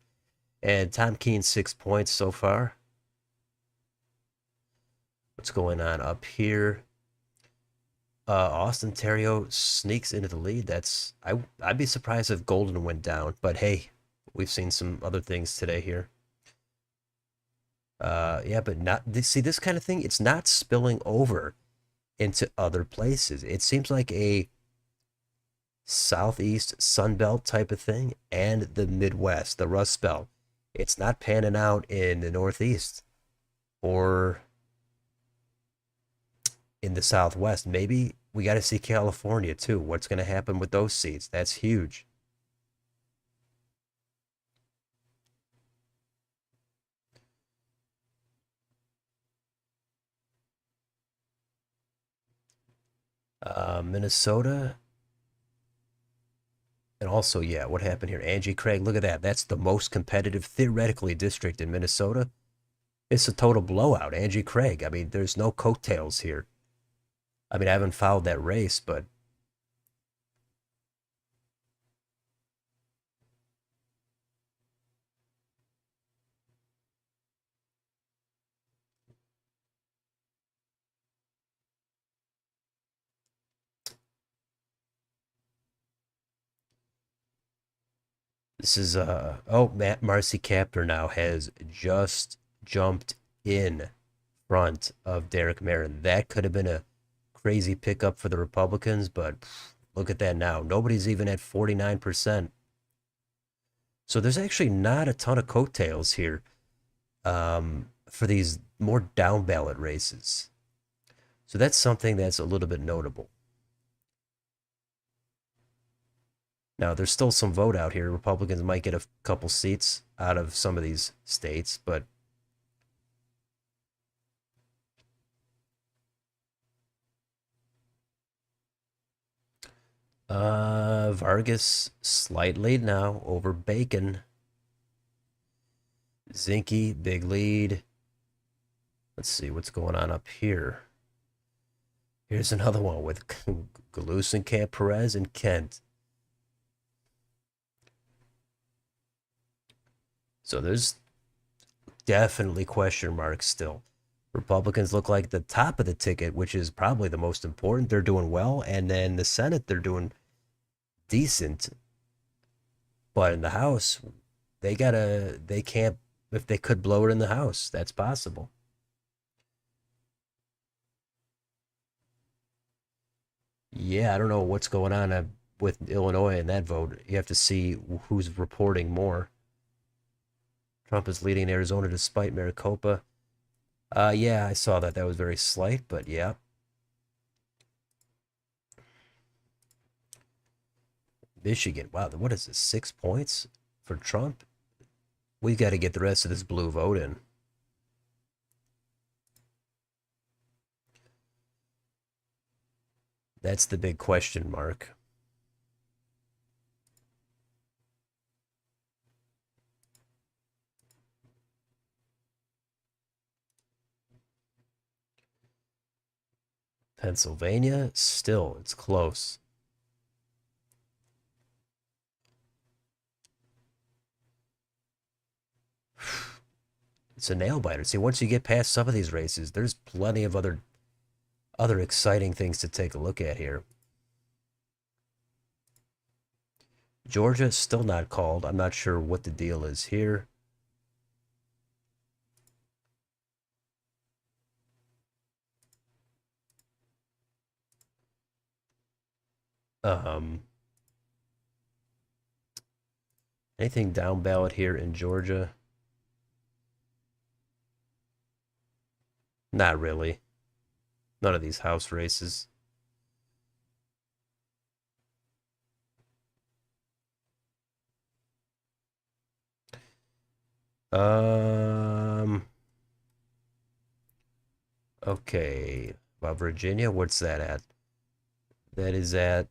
And Tom Keene, 6 points so far. What's going on up here? Austin Terrio sneaks into the lead. I'd be surprised if Golden went down, but hey, we've seen some other things today here. Yeah, but not see this kind of thing. It's not spilling over into other places. It seems like a Southeast Sunbelt type of thing and the Midwest, the Rust Belt. It's not panning out in the Northeast or in the Southwest. Maybe we got to see California too. What's going to happen with those seats? That's huge. Minnesota. And also, yeah, what happened here? Angie Craig, look at that. That's the most competitive, theoretically, district in Minnesota. It's a total blowout. Angie Craig. I mean, there's no coattails here. I mean, I haven't followed that race, but this is oh, Matt Marcy Captor now has just jumped in front of Derek Marin. That could have been a crazy pickup for the Republicans, but look at that now. Nobody's even at 49%. So there's actually not a ton of coattails here for these more down ballot races. So that's something that's a little bit notable. Now, there's still some vote out here. Republicans might get a couple seats out of some of these states, but Vargas slight lead now over Bacon. Zinke, big lead. Let's see what's going on up here. Here's another one with Galusenkamp, Perez, and Kent. So there's definitely question marks still. Republicans look like the top of the ticket, which is probably the most important. They're doing well. And then the Senate, they're doing decent. But in the House, they can't, if they could blow it in the House, that's possible. Yeah, I don't know what's going on with Illinois and that vote. You have to see who's reporting more. Trump is leading Arizona despite Maricopa. Yeah, I saw that. That was very slight, but yeah. Michigan. Wow, what is this? 6 points for Trump? We got to get the rest of this blue vote in. That's the big question mark. Pennsylvania, still, it's close. It's a nail biter. See, once you get past some of these races, there's plenty of other exciting things to take a look at here. Georgia still not called. I'm not sure what the deal is here. Anything down ballot here in Georgia? Not really. None of these House races. Okay. About Virginia, what's that at? That is at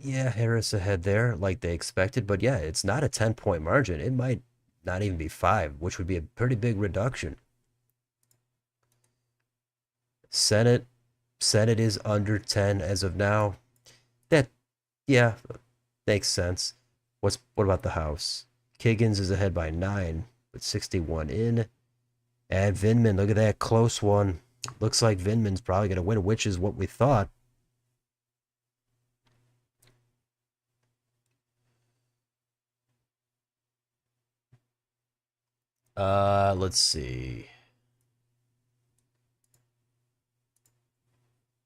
Yeah, Harris ahead there, like they expected, but yeah, it's not a 10-point margin. It might not even be five, which would be a pretty big reduction. Senate, Senate is under 10 as of now. That, yeah, makes sense. What about the House? Kiggins is ahead by 9 with 61 in. And Vindman, look at that close one. Looks like Vindman's probably going to win, which is what we thought. Let's see.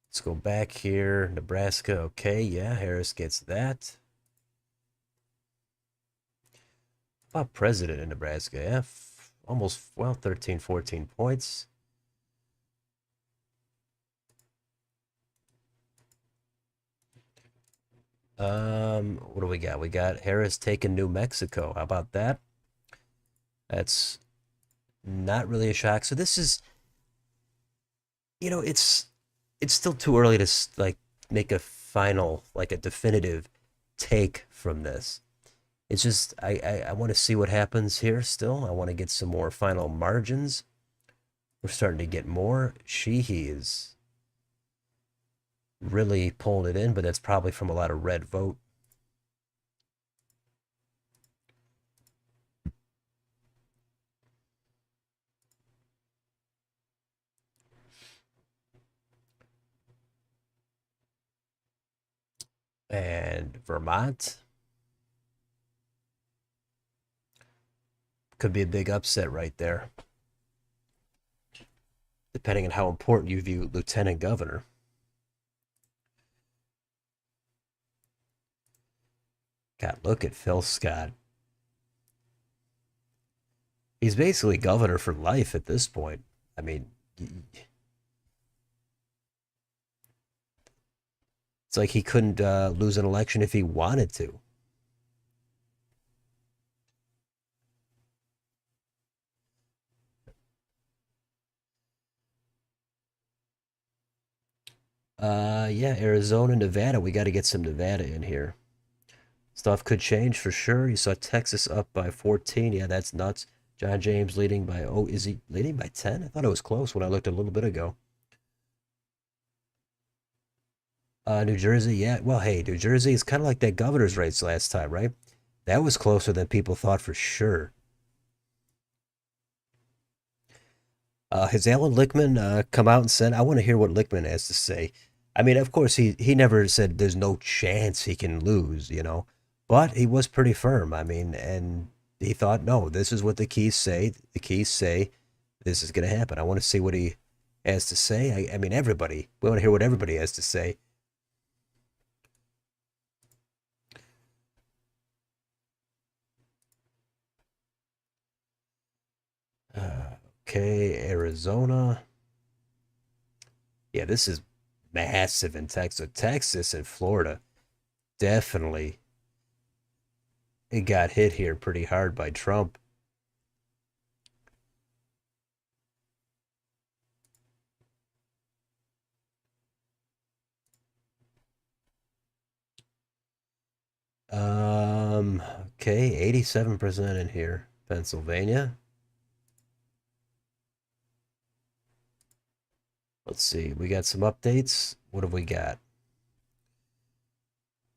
Let's go back here. Nebraska, okay, yeah, Harris gets that. How about president in Nebraska? Yeah, almost, well, 13, 14 points. What do we got? We got Harris taking New Mexico. How about that? That's not really a shock. So this is, it's still too early to like make a final, like a definitive take from this. It's just I want to see what happens here still. I want to get some more final margins. We're starting to get more. Sheehy is really pulling it in, but that's probably from a lot of red vote. And Vermont could be a big upset right there, depending on how important you view lieutenant governor. God, look at Phil Scott. He's basically governor for life at this point. I mean, it's like he couldn't lose an election if he wanted to. Yeah, Arizona, Nevada. We got to get some Nevada in here. Stuff could change for sure. You saw Texas up by 14. Yeah, that's nuts. John James leading by, oh, is he leading by 10? I thought it was close when I looked a little bit ago. New Jersey, yeah. Well, hey, New Jersey is kind of like that governor's race last time, right? That was closer than people thought for sure. Has Alan Lichtman come out and said, I want to hear what Lichtman has to say. I mean, of course, he never said there's no chance he can lose, but he was pretty firm. I mean, and he thought, no, this is what the keys say. The keys say this is going to happen. I want to see what he has to say. I mean, everybody, we want to hear what everybody has to say. Okay, Arizona. Yeah, this is massive in Texas. Texas and Florida definitely it got hit here pretty hard by Trump. Um, okay, 87% in here. Pennsylvania. Let's see. We got some updates. What have we got?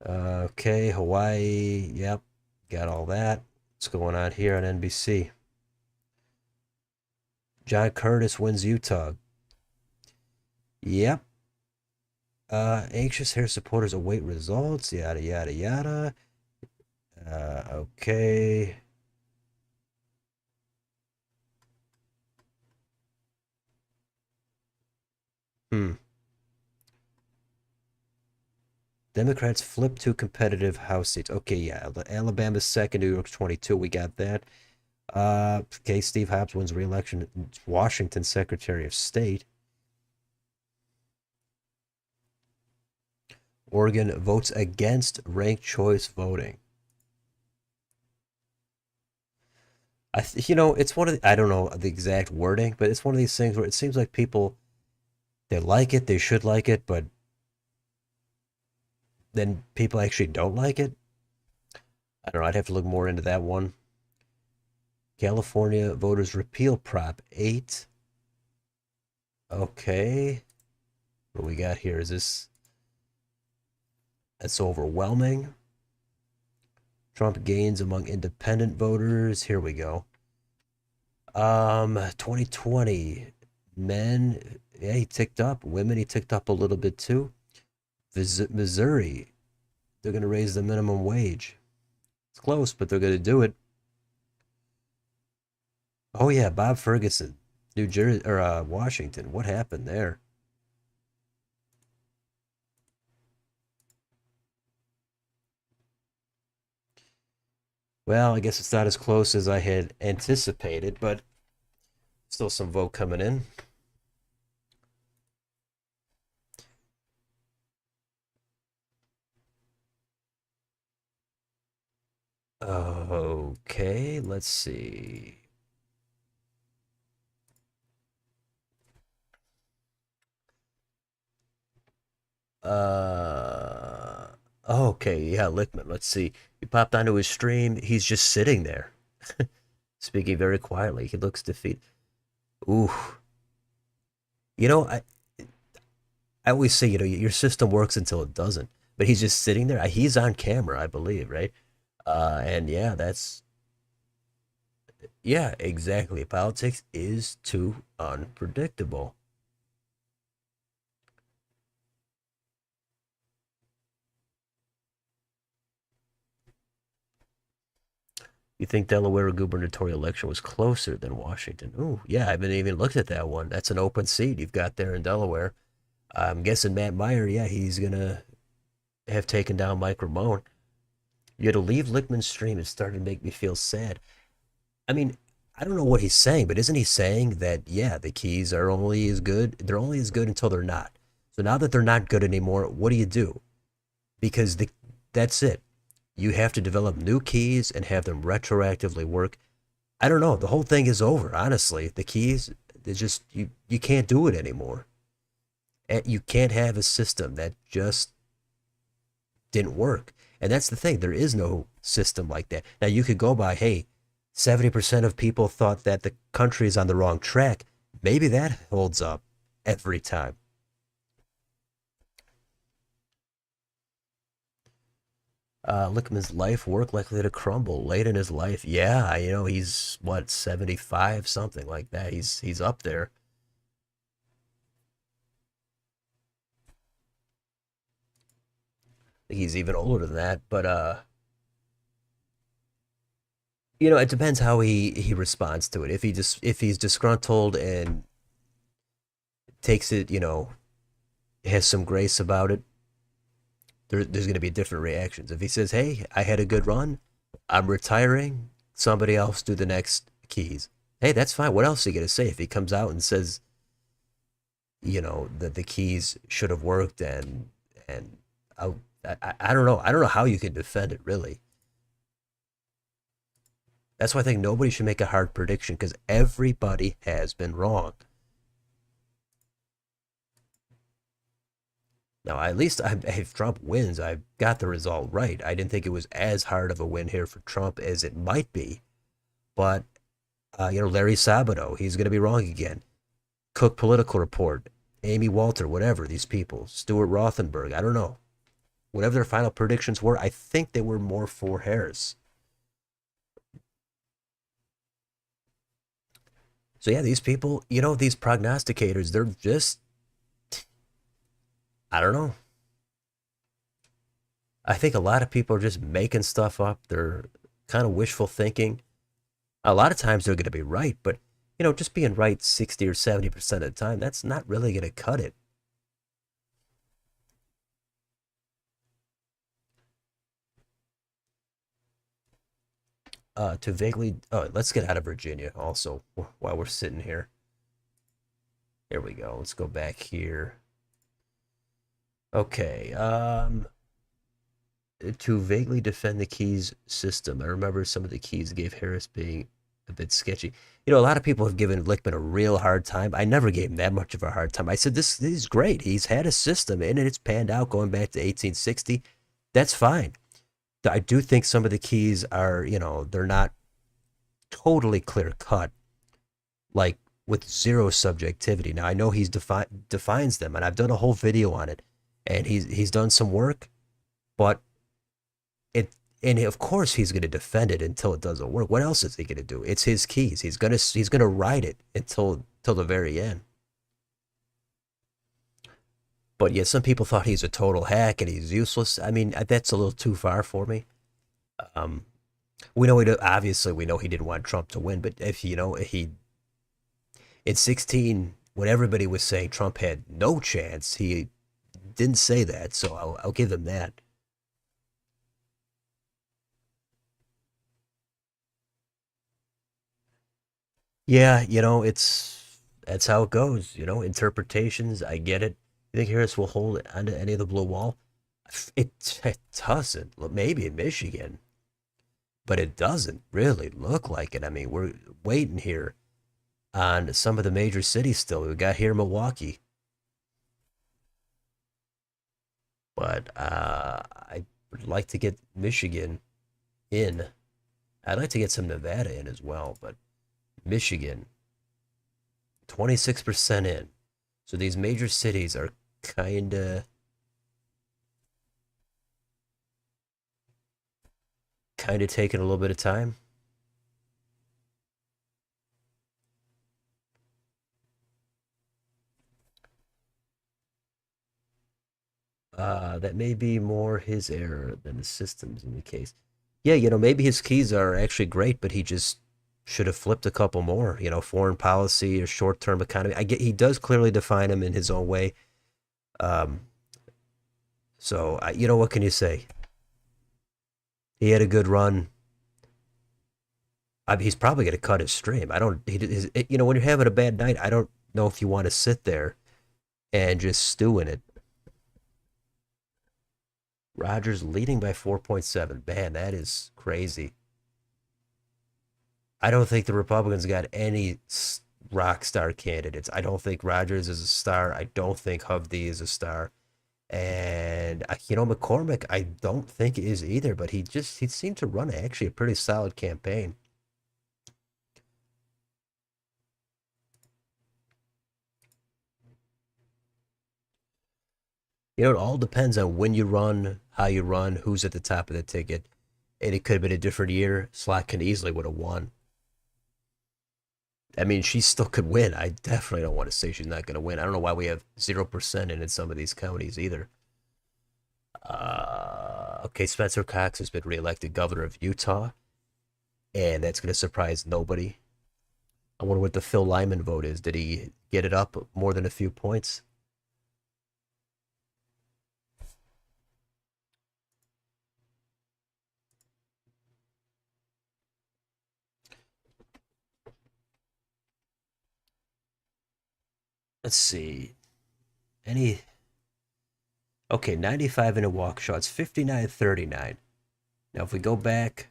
Okay, Hawaii. Yep, got all that. What's going on here on NBC? John Curtis wins Utah. Yep. Anxious hair supporters await results. Yada yada yada. Okay. Hmm. Democrats flip to competitive House seats. Okay, yeah. Alabama's second, New York's 22. We got that. Okay, Steve Hobbs wins re-election as Washington Secretary of State. Oregon votes against ranked choice voting. It's one of I don't know the exact wording, but it's one of these things where it seems like people they like it, they should like it, but then people actually don't like it. I don't know. I'd have to look more into that one. California voters repeal Prop 8. Okay. What do we got here? Is this that's overwhelming? Trump gains among independent voters. Here we go. 2020 men, yeah, he ticked up. Women, he ticked up a little bit too. Missouri, they're going to raise the minimum wage. It's close, but they're going to do it. Oh yeah, Bob Ferguson, New Jersey or Washington. What happened there? Well, I guess it's not as close as I had anticipated, but still some vote coming in. Okay, let's see. Okay, yeah, Lickman. Let's see. He popped onto his stream. He's just sitting there, speaking very quietly. He looks defeated. Ooh, you know, I always say, your system works until it doesn't. But he's just sitting there. He's on camera, I believe, right? And yeah, yeah, exactly. Politics is too unpredictable. You think Delaware gubernatorial election was closer than Washington? Ooh, yeah, I haven't even looked at that one. That's an open seat you've got there in Delaware. I'm guessing Matt Meyer, yeah, he's gonna have taken down Mike Ramone. You to leave Lickman's stream, it started to make me feel sad. I mean, I don't know what he's saying, but isn't he saying that, yeah, the keys are only as good, they're only as good until they're not. So now that they're not good anymore, what do you do? Because that's it. You have to develop new keys and have them retroactively work. I don't know. The whole thing is over, honestly. The keys, it's just, you can't do it anymore. You can't have a system that just didn't work. And that's the thing. There is no system like that. Now, you could go by, hey, 70% of people thought that the country is on the wrong track. Maybe that holds up every time. Lickman's life work likely to crumble late in his life. Yeah, he's what, 75, something like that. He's up there. I think he's even older than that, but it depends how he responds to it. If he's disgruntled and takes it, has some grace about it, there's going to be different reactions. If he says, "Hey, I had a good run, I'm retiring. Somebody else do the next keys." Hey, that's fine. What else are you going to say if he comes out and says, that the keys should have worked and I, I don't know. I don't know how you can defend it really. That's why I think nobody should make a hard prediction because everybody has been wrong. Now, at least if Trump wins, I've got the result right. I didn't think it was as hard of a win here for Trump as it might be. But, Larry Sabato, he's going to be wrong again. Cook Political Report, Amy Walter, whatever, these people, Stuart Rothenberg, I don't know. Whatever their final predictions were, I think they were more for Harris. So, yeah, these people, these prognosticators, they're just, I don't know. I think a lot of people are just making stuff up. They're kind of wishful thinking. A lot of times they're going to be right, but just being right 60 or 70% of the time, that's not really going to cut it. To vaguely, oh, let's get out of Virginia also while we're sitting here. Here we go. Let's go back here. Okay. To vaguely defend the keys system, I remember some of the keys gave Harris being a bit sketchy. A lot of people have given Lickman a real hard time. I never gave him that much of a hard time. I said this is great. He's had a system and it's panned out going back to 1860. That's fine. I do think some of the keys are, they're not totally clear cut, like with zero subjectivity. Now I know defines them, and I've done a whole video on it, and he's done some work, but it and of course he's going to defend it until it doesn't work. What else is he going to do? It's his keys. He's gonna ride it until the very end. But yet some people thought he's a total hack and he's useless. I mean, that's a little too far for me. Um, we know obviously we know he didn't want Trump to win, but if he in 16 when everybody was saying Trump had no chance, he didn't say that, so I'll give him that. Yeah, that's how it goes. Interpretations. I get it. You think Harris will hold it onto any of the blue wall? It doesn't. Maybe in Michigan, but it doesn't really look like it. I mean, we're waiting here on some of the major cities still. We got here Milwaukee, but I would like to get Michigan in. I'd like to get some Nevada in as well, but Michigan, 26% in. So these major cities are kind of taking a little bit of time. That may be more his error than the system's in the case. Yeah, maybe his keys are actually great, but he just should have flipped a couple more. Foreign policy or short-term economy. I get he does clearly define them in his own way. Um, so what can you say? He had a good run. He's probably going to cut his stream. I don't. When you're having a bad night, I don't know if you want to sit there and just stew in it. Rogers leading by 4.7. Man, that is crazy. I don't think the Republicans got any rock star candidates. I don't think Rogers is a star. I don't think Hovde is a star. And McCormick, I don't think is either. But he seemed to run actually a pretty solid campaign. It all depends on when you run, how you run, who's at the top of the ticket. And it could have been a different year. Slack can easily would have won. I mean, she still could win. I definitely don't want to say she's not going to win. I don't know why we have 0% in some of these counties either. Okay, Spencer Cox has been reelected governor of Utah, and that's going to surprise nobody. I wonder what the Phil Lyman vote is. Did he get it up more than a few points? Let's see. Any. Okay, 95 in a walk shot. It's 59-39. Now, if we go back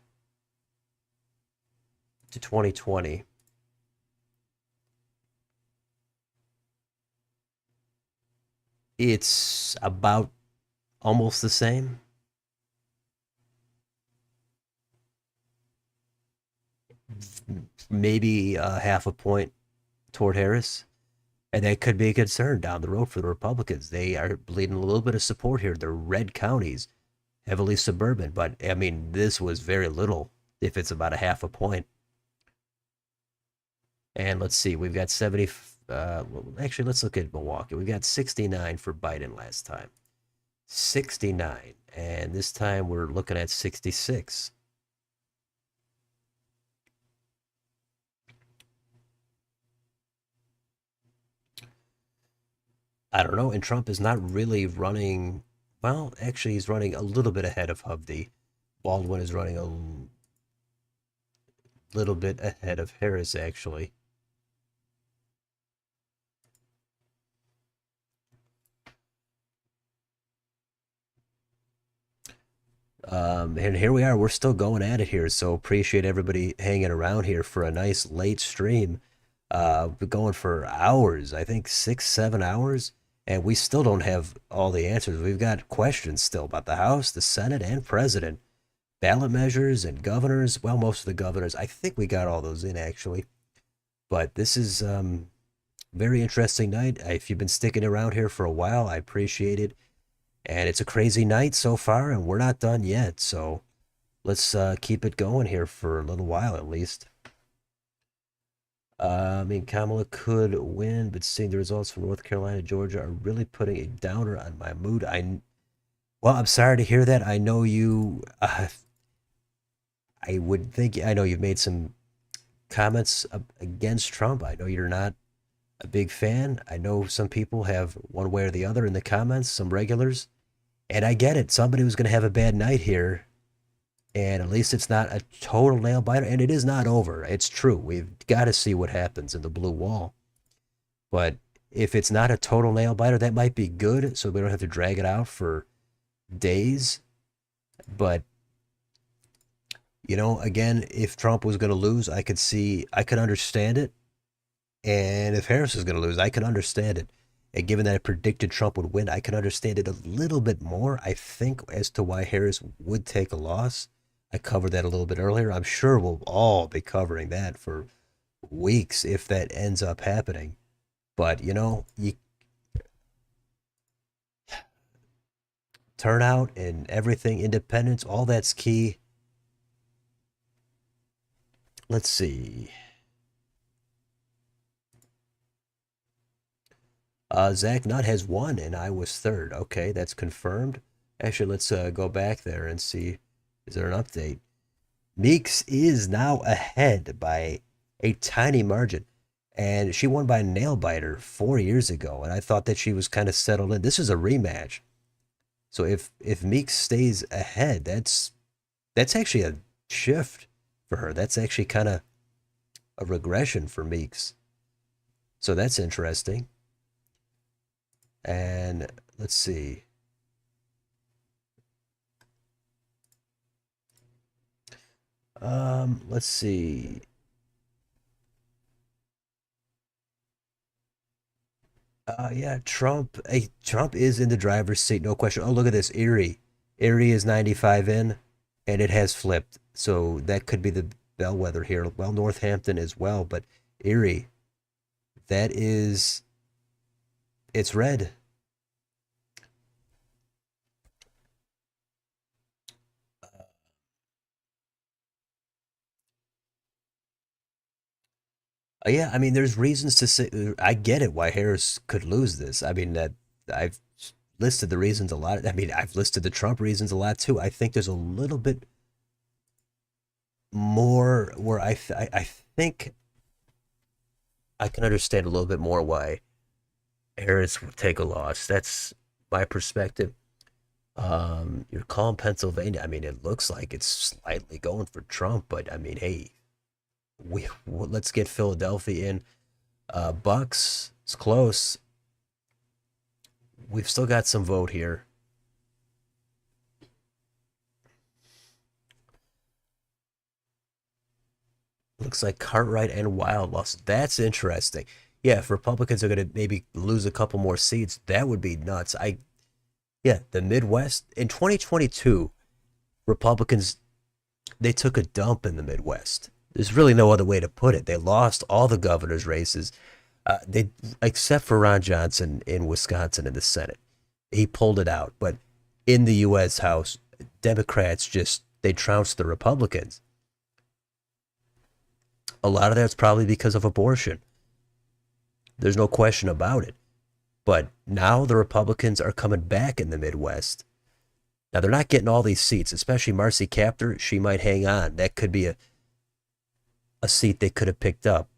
to 2020, it's about almost the same. Maybe half a point toward Harris. And that could be a concern down the road for the Republicans. They are bleeding a little bit of support here. They're red counties, heavily suburban. But, I mean, this was very little if it's about a half a point. And let's see, we've got 70. Actually, let's look at Milwaukee. We got 69 for Biden last time. 69. And this time we're looking at 66. I don't know. And Trump is not really running. Well, actually, he's running a little bit ahead of Hovde. Baldwin is running a little bit ahead of Harris, actually. And here we are. We're still going at it here. So appreciate everybody hanging around here for a nice late stream. We're going for hours. I think 6, 7 hours. And we still don't have all the answers. We've got questions still about the House, the Senate, and President, ballot measures, and governors. Well, most of the governors, I think we got all those in actually. But this is very interesting night. If you've been sticking around here for a while, I appreciate it. And it's a crazy night so far, and we're not done yet. So let's keep it going here for a little while at least. I mean, Kamala could win, but seeing the results from North Carolina, Georgia are really putting a downer on my mood. Well, I'm sorry to hear that. I know you. I would think I know you've made some comments against Trump. I know you're not a big fan. I know some people have one way or the other in the comments, some regulars, and I get it. Somebody was going to have a bad night here, and at least it's not a total nail biter, and it is not over. It's true. We've got to see what happens in the blue wall. But if it's not a total nail biter, that might be good, so we don't have to drag it out for days. But again, if Trump was going to lose, I could understand it. And if Harris is going to lose, I could understand it. And given that I predicted Trump would win, I can understand it a little bit more, I think, as to why Harris would take a loss. I covered that a little bit earlier. I'm sure we'll all be covering that for weeks if that ends up happening. But, turnout and everything, independence, all that's key. Let's see. Zach Nutt has won and I was third. Okay, that's confirmed. Actually, let's go back there and see. Is there an update? Meeks is now ahead by a tiny margin. And she won by a nail biter 4 years ago. And I thought that she was kind of settled in. This is a rematch. So if Meeks stays ahead, that's actually a shift for her. That's actually kind of a regression for Meeks. So that's interesting. And let's see. Let's see. Yeah, Trump is in the driver's seat, no question. Oh, look at this, Erie. Erie is 95 in, and it has flipped. So that could be the bellwether here. Well, Northampton as well, but Erie, that is, it's red. Yeah, I mean, there's reasons to say I get it why Harris could lose this. I mean that I've listed the reasons a lot. I mean, I've listed the Trump reasons a lot too. I think there's a little bit more where I think I can understand a little bit more why Harris would take a loss. That's my perspective. You're calling Pennsylvania. I mean, it looks like it's slightly going for Trump, but I mean, hey, let's get Philadelphia in. Bucks, it's close. We've still got some vote here. Looks like Cartwright and Wild lost. That's interesting. Yeah, if Republicans are going to maybe lose a couple more seats, that would be nuts. Yeah, the Midwest in 2022, Republicans they took a dump in the Midwest. There's really no other way to put it. They lost all the governor's races. They except for Ron Johnson in Wisconsin in the Senate. He pulled it out, but in the U.S. House, Democrats just they trounced the Republicans. A lot of that's probably because of abortion. There's no question about it. But now the Republicans are coming back in the Midwest. Now they're not getting all these seats, especially Marcy Kaptur. She might hang on. That could be a seat they could have picked up.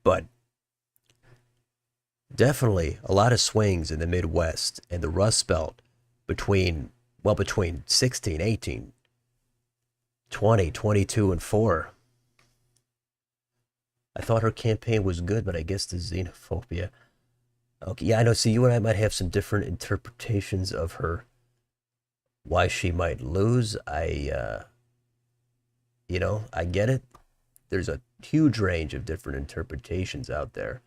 But definitely a lot of swings in the Midwest and the Rust Belt between 16, 18, 20, 22, and 4. I thought her campaign was good, but I guess the xenophobia. Okay, yeah, I know. See, you and I might have some different interpretations of her, why she might lose. I get it. There's a huge range of different interpretations out there,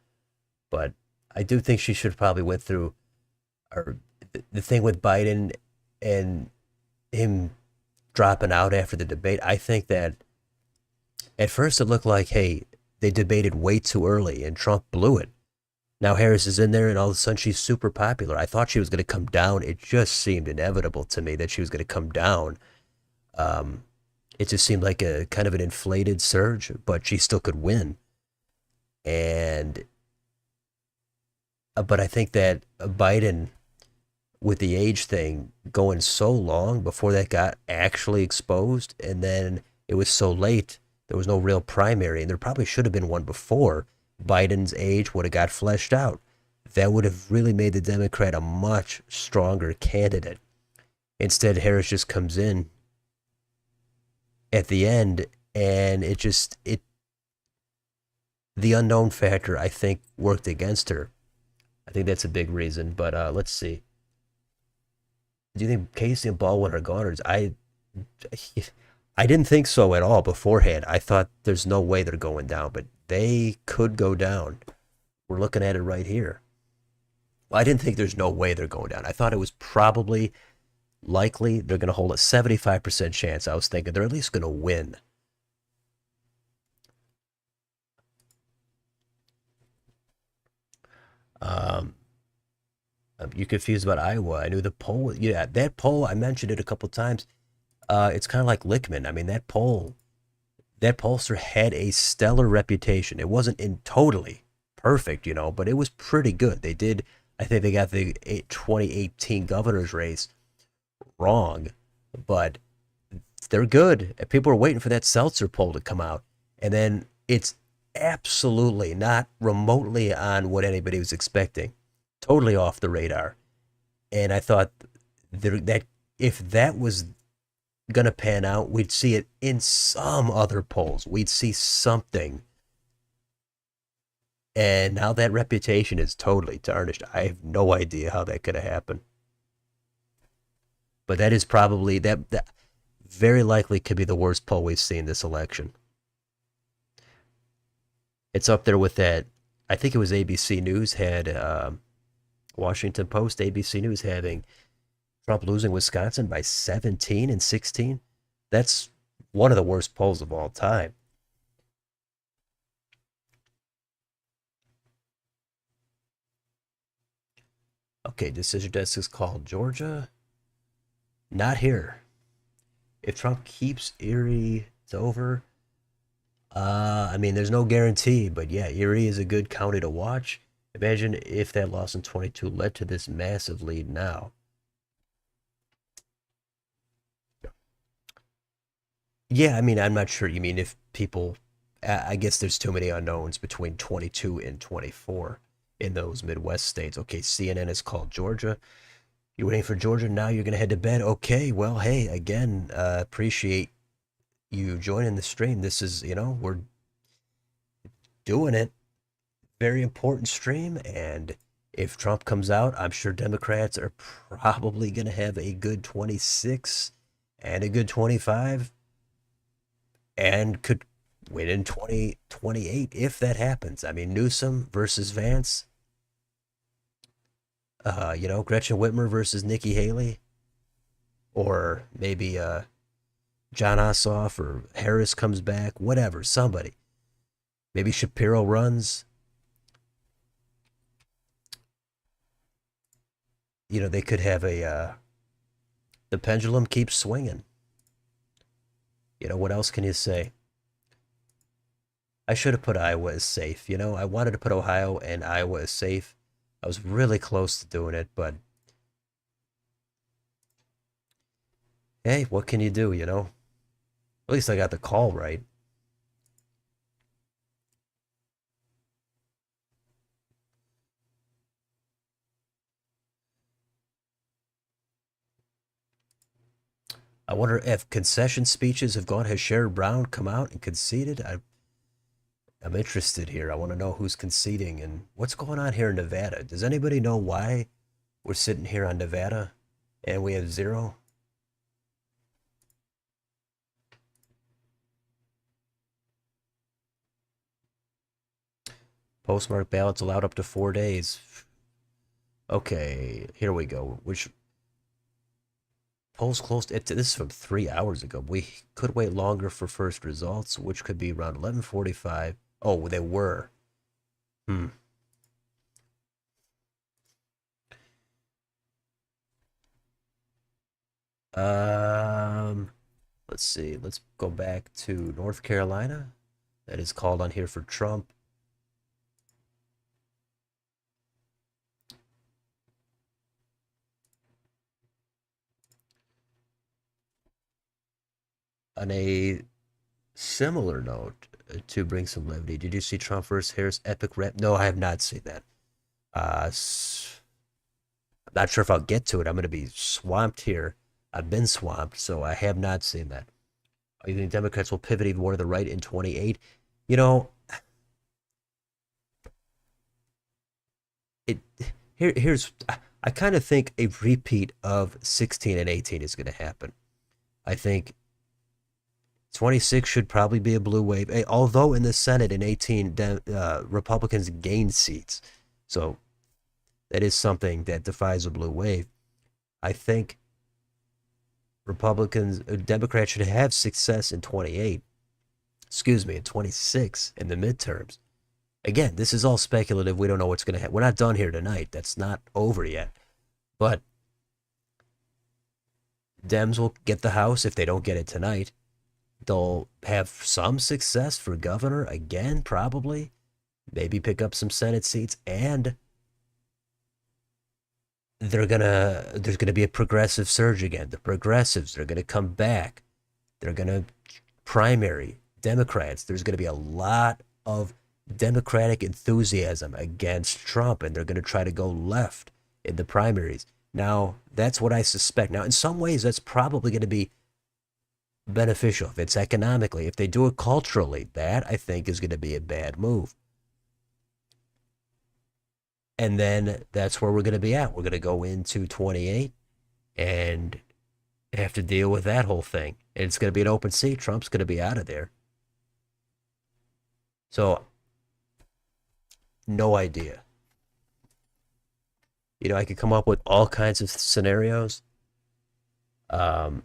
but I do think she should probably went through, or the thing with Biden and him dropping out after the debate. I think that at first it looked like, hey, they debated way too early and Trump blew it. Now Harris is in there and all of a sudden she's super popular. I thought she was going to come down. It just seemed inevitable to me that she was going to come down. Um, it just seemed like a kind of an inflated surge, but she still could win. And but I think that Biden, with the age thing going so long before that got actually exposed, and then it was so late, there was no real primary, and there probably should have been one before Biden's age would have got fleshed out. That would have really made the Democrat a much stronger candidate. Instead, Harris just comes in at the end, and the unknown factor, I think, worked against her. I think that's a big reason. But let's see. Do you think Casey and Baldwin are goners? I didn't think so at all beforehand. I thought there's no way they're going down, but they could go down. We're looking at it right here. Well, I didn't think there's no way they're going down. I thought it was probably likely they're going to hold a 75% chance. I was thinking they're at least going to win. You confused about Iowa? I knew the poll. Yeah, that poll, I mentioned it a couple times. It's kind of like Lickman. I mean, that pollster had a stellar reputation. It wasn't in totally perfect, but it was pretty good. They did, I think they got the 2018 governor's race wrong, but they're good. People are waiting for that Seltzer poll to come out, and then it's absolutely not remotely on what anybody was expecting. Totally off the radar. And I thought that if that was gonna pan out, we'd see it in some other polls. We'd see something. And now that reputation is totally tarnished. I have no idea how that could have happened. But that is probably that very likely could be the worst poll we've seen this election. It's up there with that. I think it was ABC News had Washington Post, ABC News having Trump losing Wisconsin by 17 and 16. That's one of the worst polls of all time. Okay, decision desk is called Georgia. Not here. If Trump keeps Erie, it's over. I mean, there's no guarantee, but yeah, Erie is a good county to watch. Imagine if that loss in 22 led to this massive lead now. Yeah, I mean, I'm not sure. You mean if people, I guess there's too many unknowns between 22 and 24 in those Midwest states. Okay, CNN is called Georgia. You're waiting for Georgia. Now you're going to head to bed. Okay, well, hey, again, appreciate you joining the stream. This is, we're doing it. Very important stream. And if Trump comes out, I'm sure Democrats are probably going to have a good 26 and a good 25 and could win in 2028 if that happens. I mean, Newsom versus Vance, Gretchen Whitmer versus Nikki Haley, or maybe John Ossoff or Harris comes back, whatever, somebody. Maybe Shapiro runs. They could have the pendulum keeps swinging. What else can you say? I should have put Iowa as safe. I wanted to put Ohio and Iowa as safe. I was really close to doing it, but hey, what can you do, At least I got the call right. I wonder if concession speeches have gone. Has Sherrod Brown come out and conceded? I'm interested here. I want to know who's conceding and what's going on here in Nevada. Does anybody know why we're sitting here on Nevada and we have 0? Postmark ballots allowed up to 4 days. Okay, here we go. Which polls closed? This is from 3 hours ago. We could wait longer for first results, which could be around 11:45. Oh, they were. Hmm. Um, let's see. Let's go back to North Carolina. That is called on here for Trump. On a similar note, to bring some levity, did you see Trump versus Harris epic rap? No, I have not seen that. Uh, I'm not sure if I'll get to it. I'm going to be swamped here. I've been swamped, so I have not seen that. You think Democrats will pivot even more to the right in 28? You know, it here's I kind of think a repeat of 16 and 18 is going to happen. I think 26 should probably be a blue wave, although in the Senate in 18 Republicans gained seats. So that is something that defies a blue wave. I think Democrats should have success in 28. Excuse me, in 26 in the midterms. Again, this is all speculative. We don't know what's going to happen. We're not done here tonight. That's not over yet. But Dems will get the House if they don't get it tonight. They'll have some success for governor again, probably. Maybe pick up some Senate seats, and there's gonna be a progressive surge again. The progressives are gonna come back. They're gonna primary Democrats. There's gonna be a lot of Democratic enthusiasm against Trump, and they're gonna try to go left in the primaries. Now, that's what I suspect. Now, in some ways, that's probably going to be beneficial if it's economically. If they do it culturally, that I think is going to be a bad move. And then that's where we're going to be at. We're going to go into 28 and have to deal with that whole thing. And it's going to be an open seat. Trump's going to be out of there. So, no idea. You know, I could come up with all kinds of scenarios. Um,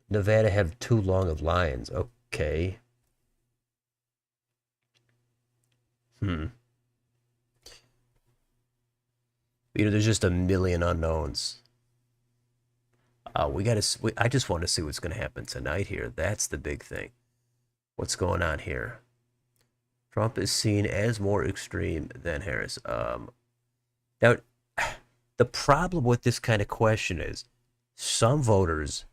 Nevada have too long of lines. Okay. Hmm. You know, there's just a million unknowns. I just want to see what's going to happen tonight here. That's the big thing. What's going on here? Trump is seen as more extreme than Harris. Now, the problem with this kind of question is some voters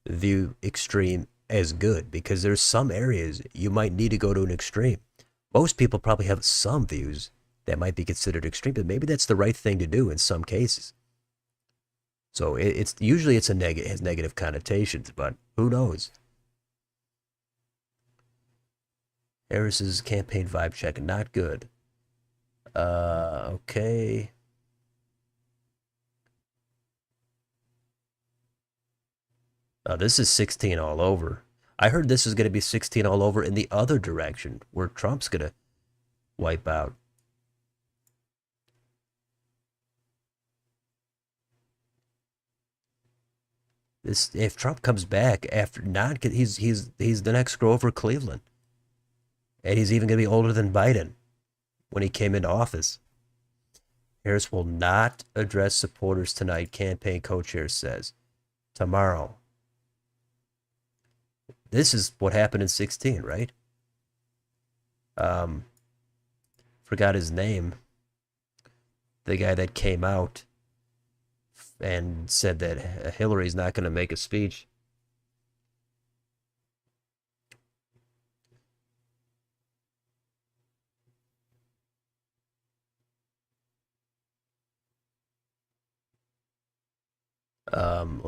view extreme as good because there's some areas you might need to go to an extreme. Most people probably have some views that might be considered extreme, but maybe that's the right thing to do in some cases. So it's usually it's a negative, has negative connotations, but who knows? Harris's campaign vibe check, not good. Okay. This is 16 all over. I heard this is going to be 16 all over in the other direction, where Trump's going to wipe out. This if Trump comes back after not, he's the next Grover Cleveland, and he's even going to be older than Biden when he came into office. Harris will not address supporters tonight, campaign co-chair says. Tomorrow. This is what happened in 16, right? Um, Forgot his name. The guy that came out and said that Hillary's not going to make a speech.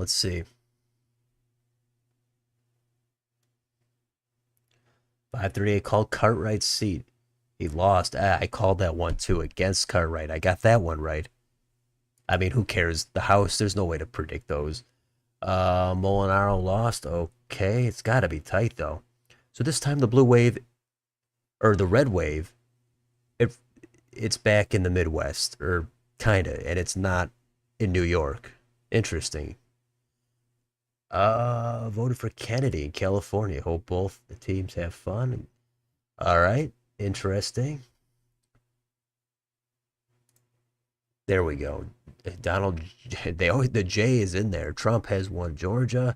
Let's see. 538 called Cartwright's seat. He lost. I called that one too against Cartwright. I got that one right. I mean, who cares? The House, there's no way to predict those. Molinaro lost. Okay, it's got to be tight though. So this time the blue wave or the red wave, it it's back in the Midwest, or kinda, and it's not in New York. Interesting. Voted for Kennedy in California. Hope both the teams have fun. All right, interesting. There we go. Donald, they always the J is in there. Trump has won Georgia.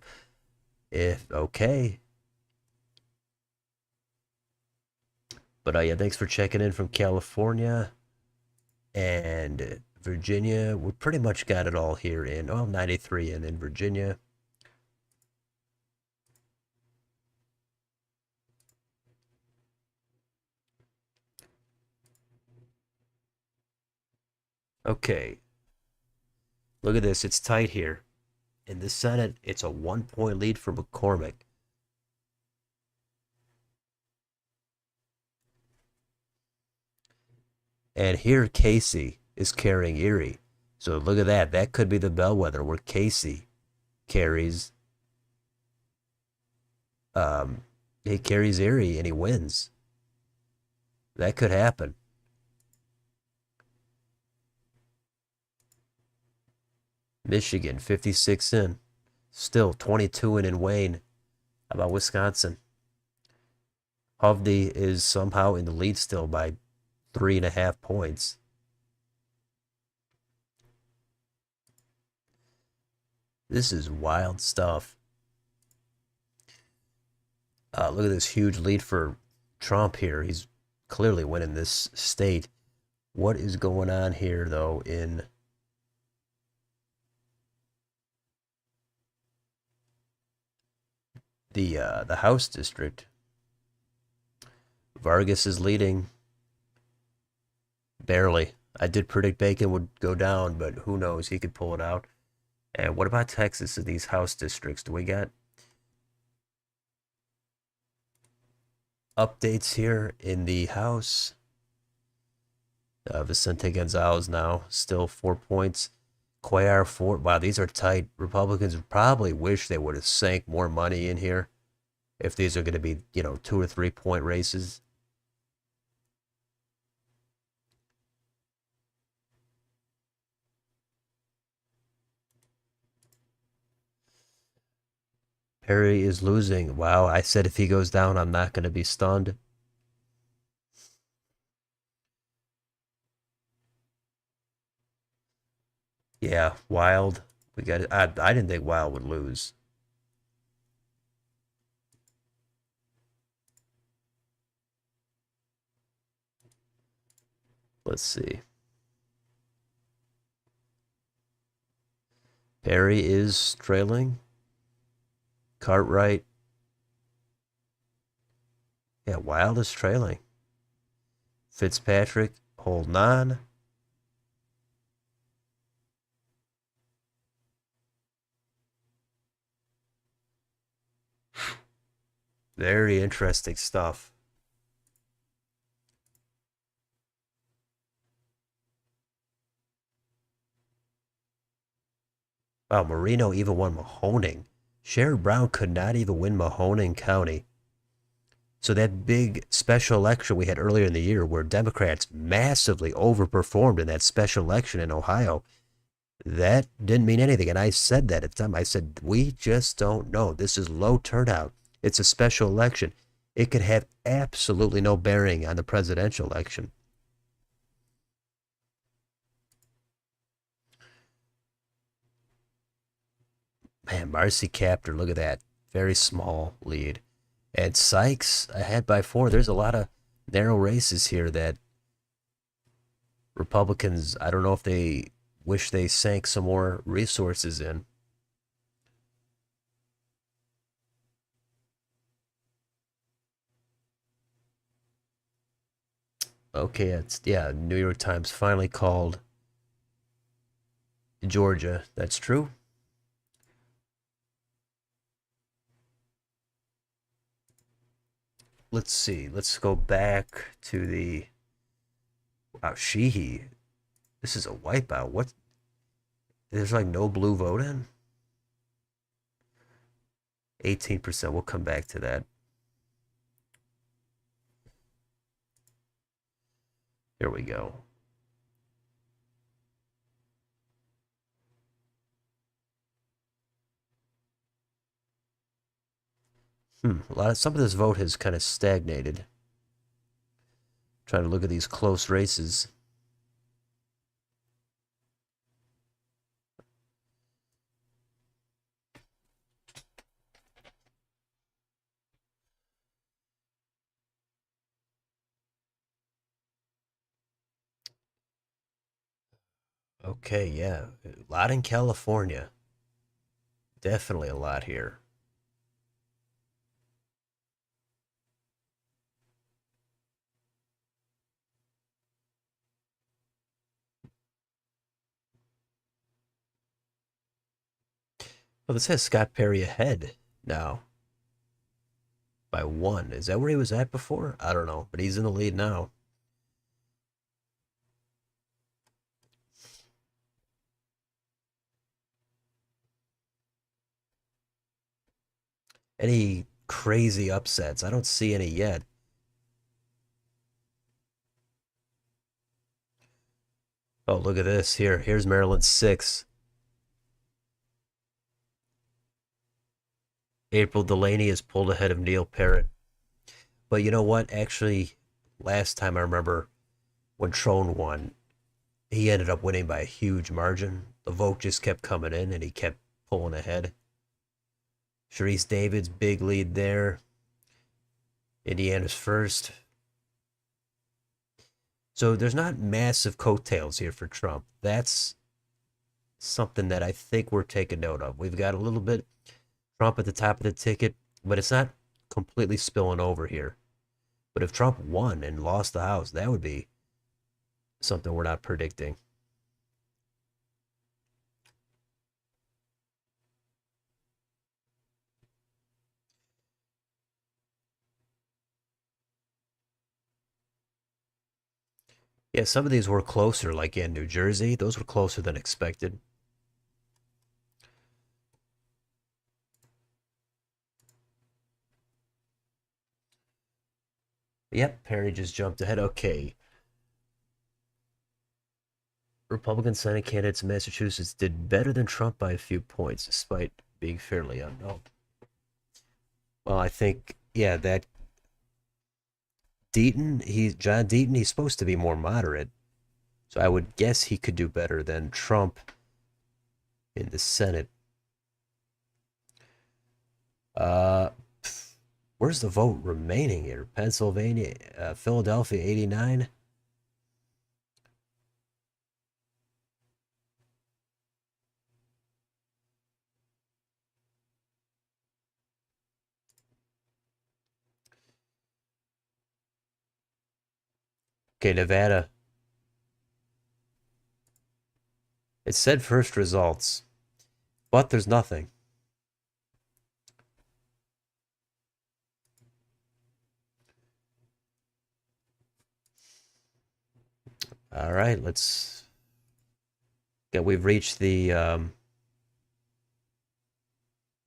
If okay, but yeah, thanks for checking in from California and Virginia. We pretty much got it all here in 93 and in Virginia. Okay, look at this. It's tight here. In the Senate, it's a 1 point lead for McCormick. And here Casey is carrying Erie. So look at that. That could be the bellwether where Casey carries he carries Erie and he wins. That could happen. Michigan 56 in. Still 22 in Wayne. How about Wisconsin? Hovde is somehow in the lead still by 3.5 points. This is wild stuff. Look at this huge lead for Trump here. He's clearly winning this state. What is going on here, though, in the House district? Vargas is leading. Barely. I did predict Bacon would go down, but who knows? He could pull it out. And what about Texas in these House districts? Do we got updates here in the House? Vicente Gonzalez now still 4 points. Cuellar 4. Wow, these are tight. Republicans probably wish they would have sank more money in here if these are going to be, 2 or 3 point races. Perry is losing. Wow, I said if he goes down, I'm not going to be stunned. Yeah, Wild. We got it. I didn't think Wild would lose. Let's see. Perry is trailing. Cartwright. Yeah, Wild is trailing. Fitzpatrick holding on. Very interesting stuff. Wow, Marino even won Mahoning. Sherrod Brown could not even win Mahoning County. So that big special election we had earlier in the year where Democrats massively overperformed in that special election in Ohio, that didn't mean anything. And I said that at the time. I said, we just don't know. This is low turnout. It's a special election. It could have absolutely no bearing on the presidential election. Man, Marcy Captor, look at that. Very small lead. And Sykes ahead by 4. There's a lot of narrow races here that Republicans, I don't know if they wish they sank some more resources in. Okay, it's yeah, New York Times finally called Georgia. That's true. Let's see. Let's go back to the wow, Sheehy. This is a wipeout. What? There's like no blue vote in? 18%. We'll come back to that. Here we go. Some of this vote has kind of stagnated. Trying to look at these close races. Okay, yeah. A lot in California. Definitely a lot here. Well, this has Scott Perry ahead now by one. Is that where he was at before? I don't know, but he's in the lead now. Any crazy upsets? I don't see any yet. Oh, look at this. Here's Maryland 6. April Delaney is pulled ahead of Neil Parrott. But you know what? Actually, last time I remember when Trone won, he ended up winning by a huge margin. The vote just kept coming in and he kept pulling ahead. Sharice Davids, big lead there. Indiana's first. So there's not massive coattails here for Trump. That's something that I think we're taking note of. We've got a little bit Trump at the top of the ticket, but it's not completely spilling over here. But if Trump won and lost the House, that would be something we're not predicting. Yeah, some of these were closer, like in New Jersey. Those were closer than expected. Yep, Perry just jumped ahead. Okay. Republican Senate candidates in Massachusetts did better than Trump by a few points, despite being fairly unknown. Well, I think, yeah, that John Deaton, he's supposed to be more moderate. So I would guess he could do better than Trump in the Senate. Uh, where's the vote remaining here? Pennsylvania, Philadelphia, 89. Okay, Nevada. It said first results, but there's nothing. All right, let's. Yeah, we've reached the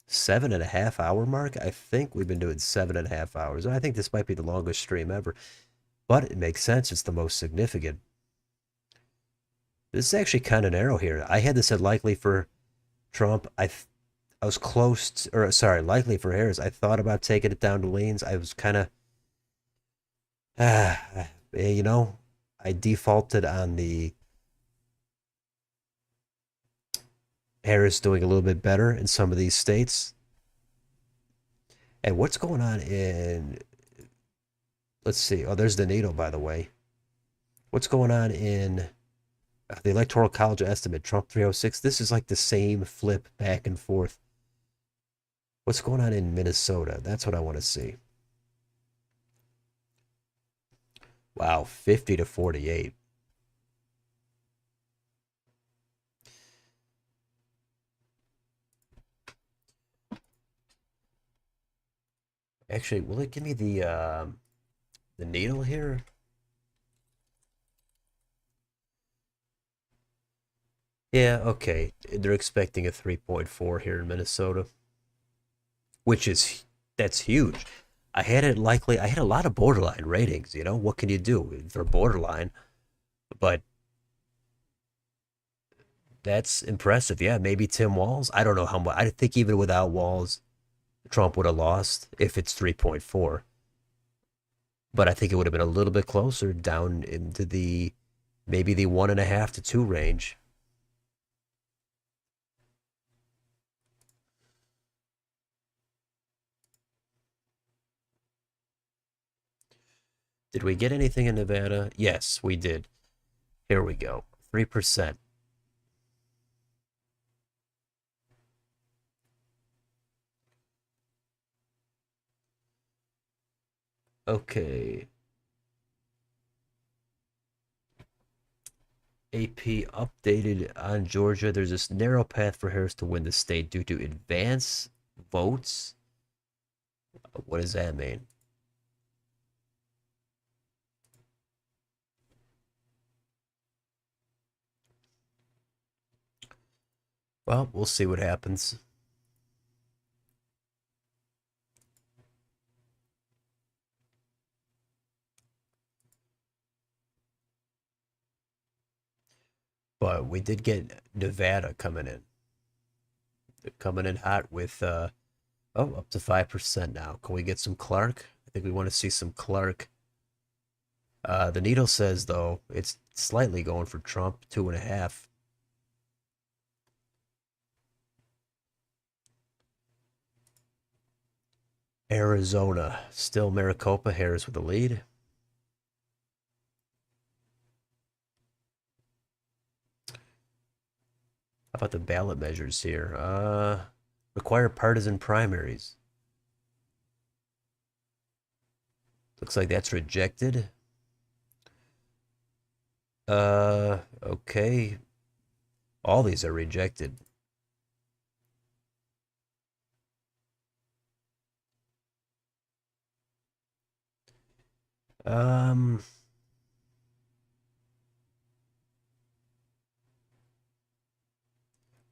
7.5 hour mark. I think we've been doing 7.5 hours. I think this might be the longest stream ever, but it makes sense. It's the most significant. This is actually kind of narrow here. I had this at likely for Trump. I was close to, or sorry, likely for Harris. I thought about taking it down to leans. I was kind of, you know, I defaulted on the Harris doing a little bit better in some of these states. And what's going on in, let's see. Oh, there's the needle, by the way. What's going on in the Electoral College estimate, Trump 306? This is like the same flip back and forth. What's going on in Minnesota? That's what I want to see. Wow, 50 to 48. Actually, will it give me the needle here? Yeah, okay. They're expecting a 3.4 here in Minnesota, which is that's huge. I had a lot of borderline ratings, you know? What can you do? They're borderline, but that's impressive. Yeah, maybe Tim Walz. I don't know how much. I think even without Walz, Trump would have lost if it's 3.4. But I think it would have been a little bit closer down into the maybe the 1.5 to 2 range. Did we get anything in Nevada? Yes, we did. Here we go. 3%. Okay. AP updated on Georgia. There's this narrow path for Harris to win the state due to advance votes. What does that mean? Well, we'll see what happens. But we did get Nevada coming in. They're coming in hot with up to 5% now. Can we get some Clark? I think we want to see some Clark. The needle says though it's slightly going for Trump, 2.5. Arizona, still Maricopa, Harris with the lead. How about the ballot measures here? Require partisan primaries. Looks like that's rejected. Okay. All these are rejected. Um,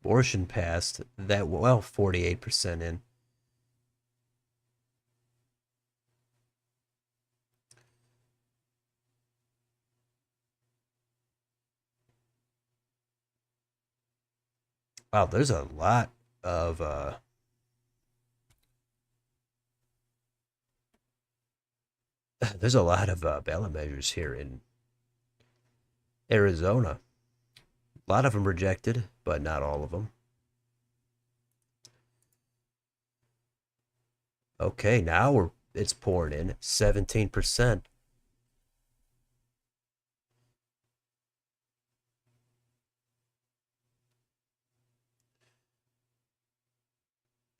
Abortion passed. That, well, 48% in. Wow, there's a lot of there's a lot of ballot measures here in Arizona. A lot of them rejected, but not all of them. Okay, now it's pouring in 17%.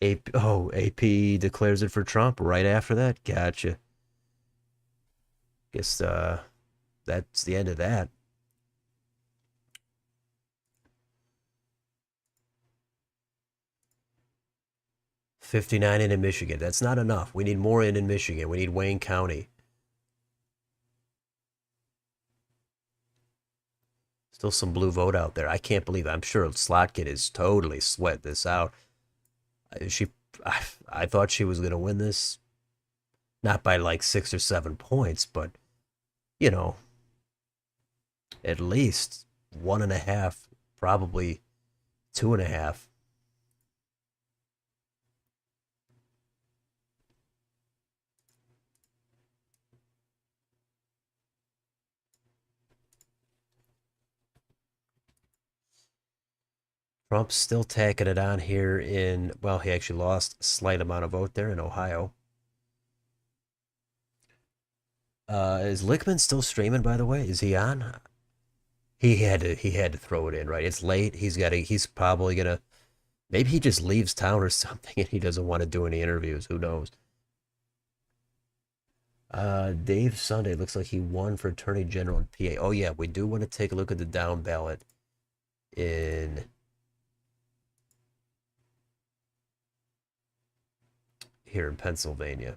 AP declares it for Trump right after that. Gotcha. Guess that's the end of that. '59 in Michigan. That's not enough. We need more in Michigan. We need Wayne County. Still some blue vote out there. I can't believe it. I'm sure Slotkin is totally sweat this out. She, I thought she was gonna win this, not by like 6 or 7 points, but you know, at least 1.5, probably 2.5. Trump's still tacking it on here in, well, he actually lost a slight amount of vote there in Ohio. Is Lickman still streaming, by the way? Is he on? He had to throw it in, right? It's late. He's probably gonna, maybe he just leaves town or something and he doesn't want to do any interviews. Who knows? Dave Sunday looks like he won for Attorney General in PA. Oh yeah, we do want to take a look at the down ballot in here in Pennsylvania.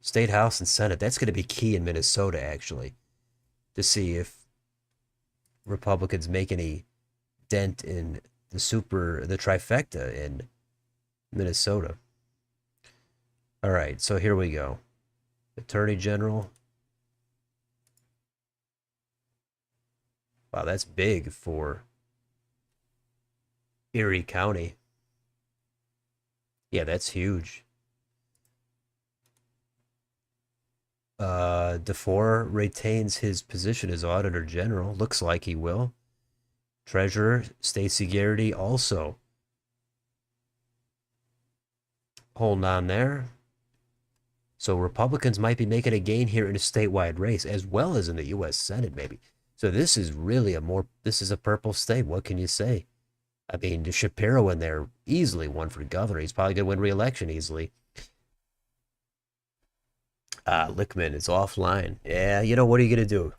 State House and Senate. That's going to be key in Minnesota, actually, to see if Republicans make any dent in the trifecta in Minnesota. All right, so here we go. Attorney General. Wow, that's big for Erie County. Yeah, that's huge. DeFore retains his position as Auditor General. Looks like he will. Treasurer Stacey Garrity also holding on there. So Republicans might be making a gain here in a statewide race as well as in the U.S. Senate, maybe. So this is really this is a purple state. What can you say? I mean, Shapiro in there easily won for governor. He's probably going to win re-election easily. Lickman is offline. Yeah, you know, what are you going to do?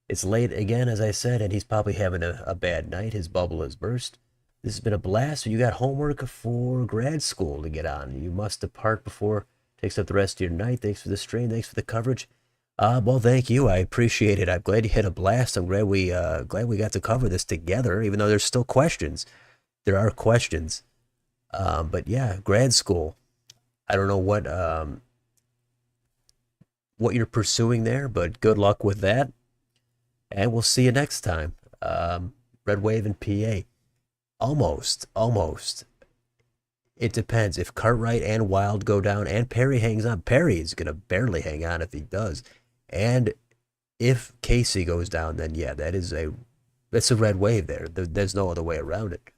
It's late again, as I said, and he's probably having a bad night. His bubble has burst. This has been a blast. You got homework for grad school to get on. You must depart before it takes up the rest of your night. Thanks for the stream. Thanks for the coverage. Well, thank you. I appreciate it. I'm glad you hit a blast. I'm glad we got to cover this together, even though there's still questions. There are questions. But yeah, grad school. I don't know what you're pursuing there, but good luck with that. And we'll see you next time. Red Wave in PA. Almost. It depends. If Cartwright and Wild go down and Perry hangs on, Perry is going to barely hang on if he does. And if Casey goes down, then yeah, that's a red wave there. There's no other way around it.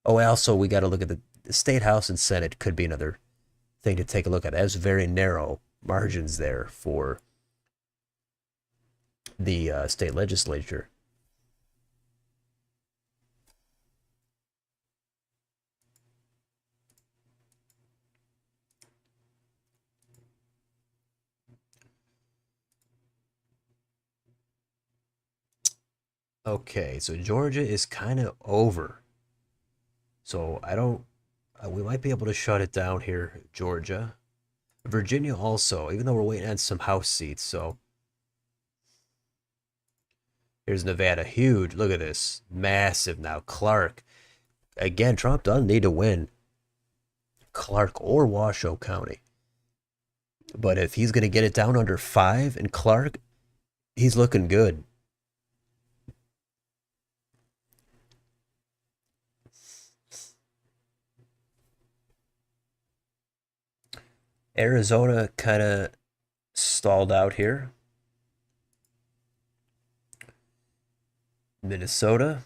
Oh, also, we got to look at the State House and Senate could be another thing to take a look at. There's very narrow margins there for the state legislature. Okay, so Georgia is kind of over. So I don't, we might be able to shut it down here, Georgia. Virginia also, even though we're waiting on some House seats. So here's Nevada, huge. Look at this, massive now. Clark, again, Trump doesn't need to win Clark or Washoe County. But if he's going to get it down under 5 in Clark, he's looking good. Arizona kind of stalled out here. Minnesota.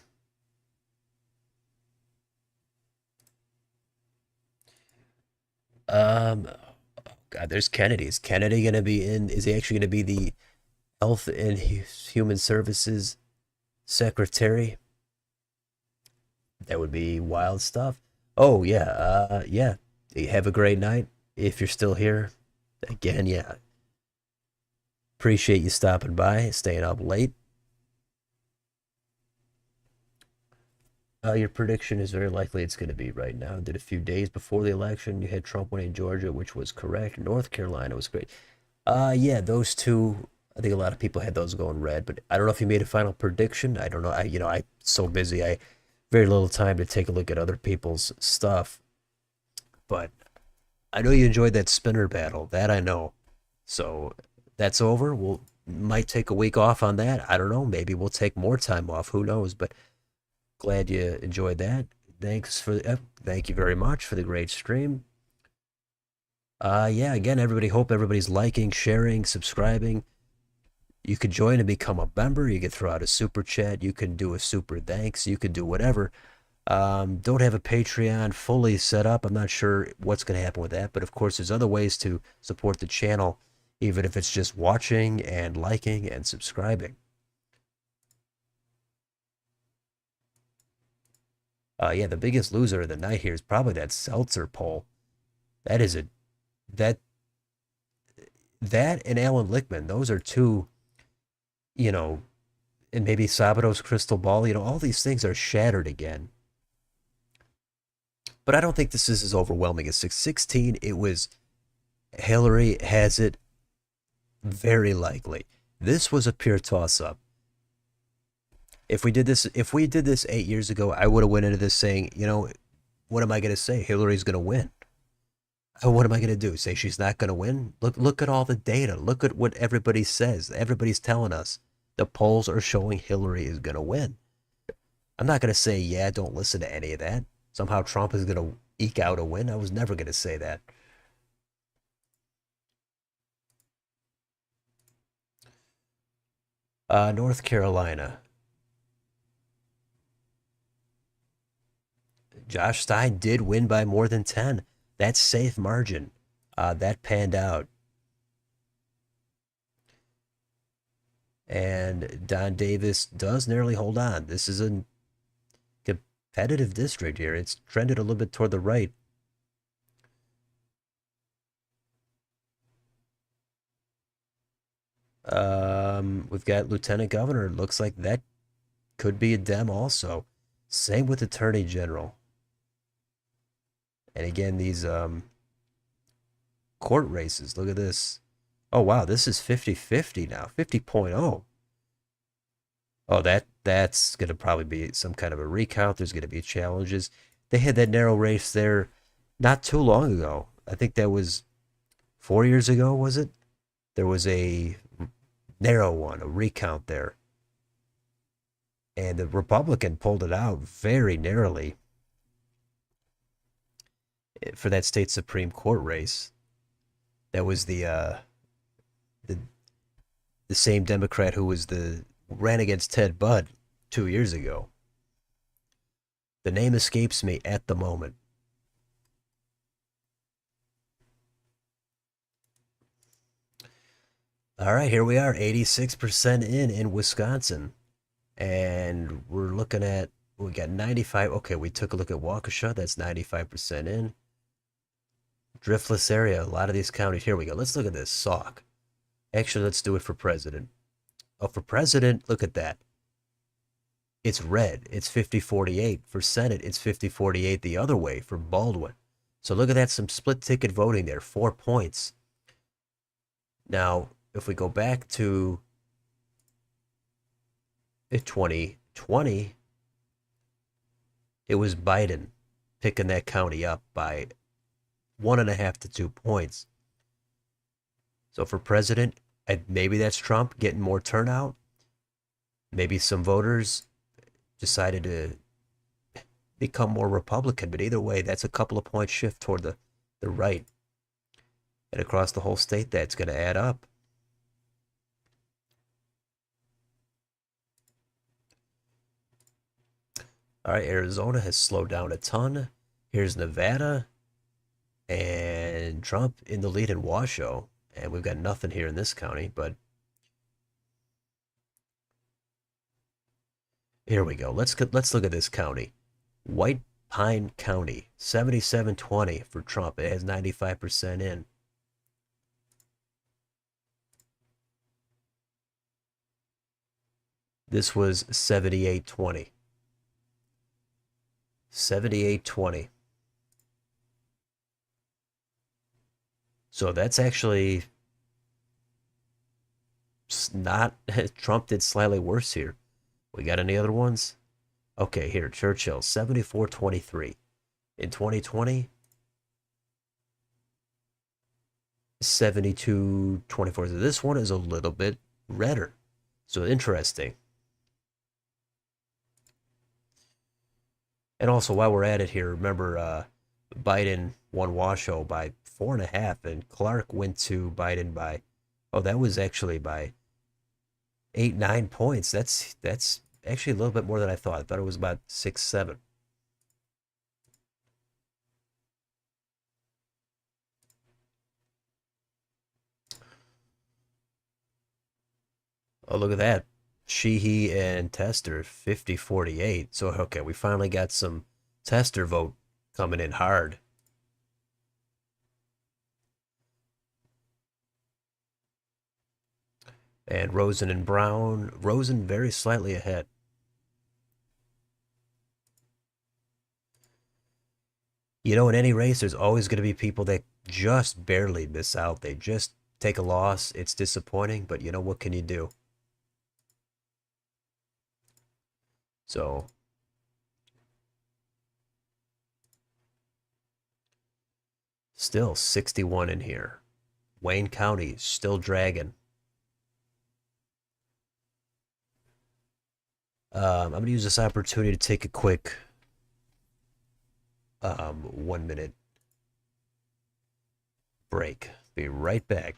Oh God, there's Kennedy. Is Kennedy going to be in? Is he actually going to be the Health and Human Services Secretary? That would be wild stuff. Oh yeah, yeah. Have a great night. If you're still here, again, yeah. Appreciate you stopping by, staying up late. Your prediction is very likely it's going to be right now. Did a few days before the election, you had Trump winning Georgia, which was correct. North Carolina was great. Yeah, those two. I think a lot of people had those going red, but I don't know if you made a final prediction. I don't know. I so busy. I very little time to take a look at other people's stuff. But I know you enjoyed that spinner battle. That I know. So that's over. We'll might take a week off on that. I don't know. Maybe we'll take more time off. Who knows? But glad you enjoyed that. Thank you very much for the great stream. Yeah, again, everybody, hope everybody's liking, sharing, subscribing. You could join and become a member. You could throw out a super chat. You can do a super thanks. You could do whatever. Don't have a Patreon fully set up. I'm not sure what's going to happen with that. But of course, there's other ways to support the channel, even if it's just watching and liking and subscribing. Yeah, the biggest loser of the night here is probably that Seltzer poll. That is that and Alan Lickman. Those are two, and maybe Sabato's crystal ball. All these things are shattered again. But I don't think this is as overwhelming as 616. It was Hillary has it very likely. This was a pure toss-up. If we did this 8 years ago, I would have went into this saying, what am I going to say? Hillary's going to win. What am I going to do? Say she's not going to win? Look at all the data. Look at what everybody says. Everybody's telling us. The polls are showing Hillary is going to win. I'm not going to say, yeah, don't listen to any of that. Somehow Trump is going to eke out a win. I was never going to say that. North Carolina. Josh Stein did win by more than 10. That's safe margin. That panned out. And Don Davis does nearly hold on. This is a competitive district here. It's trended a little bit toward the right. We've got Lieutenant Governor. Looks like that could be a Dem also. Same with Attorney General. And again, these court races. Look at this. Oh, wow. This is 50-50 now. 50.0. Oh, that's going to probably be some kind of a recount. There's going to be challenges. They had that narrow race there not too long ago. I think that was 4 years ago, was it? There was a narrow one, a recount there. And the Republican pulled it out very narrowly for that state Supreme Court race. That was the the same Democrat who was the ran against Ted Budd 2 years ago. The name escapes me at the moment. All right, here we are, 86% in Wisconsin. And we're looking at, we got 95. Okay, we took a look at Waukesha. That's 95% in. Driftless area, a lot of these counties. Here we go. Let's look at this. Sauk. Actually, let's do it for president. Oh, for president, look at that. It's red. It's 50-48. For Senate, it's 50-48 the other way for Baldwin. So look at that, some split ticket voting there, 4 points. Now, if we go back to 2020, it was Biden picking that county up by 1.5 to 2 points. So for president, maybe that's Trump getting more turnout. Maybe some voters decided to become more Republican. But either way, that's a couple of points shift toward the right. And across the whole state, that's going to add up. All right, Arizona has slowed down a ton. Here's Nevada. And Trump in the lead in Washoe. And we've got nothing here in this county, but here we go. Let's look at this county. White Pine County, 77-20 for Trump. It has 95% in. This was 78-20. 78-20. So that's actually not, Trump did slightly worse here. We got any other ones? Okay, here, Churchill, 74-23. In 2020, 72-24. So this one is a little bit redder. So interesting. And also, while we're at it here, remember Biden won Washoe by 4.5, and Clark went to Biden by, oh, that was actually by 8-9 points. That's actually a little bit more than I thought. I thought it was about 6-7. Oh, look at that. Sheehy and Tester, 50-48. So, okay, we finally got some Tester vote coming in hard. And Rosen and Brown. Rosen very slightly ahead. You know, in any race, there's always going to be people that just barely miss out. They just take a loss. It's disappointing, but you know, what can you do? So, still 61 in here. Wayne County still dragging. I'm going to use this opportunity to take a quick 1 minute break. Be right back.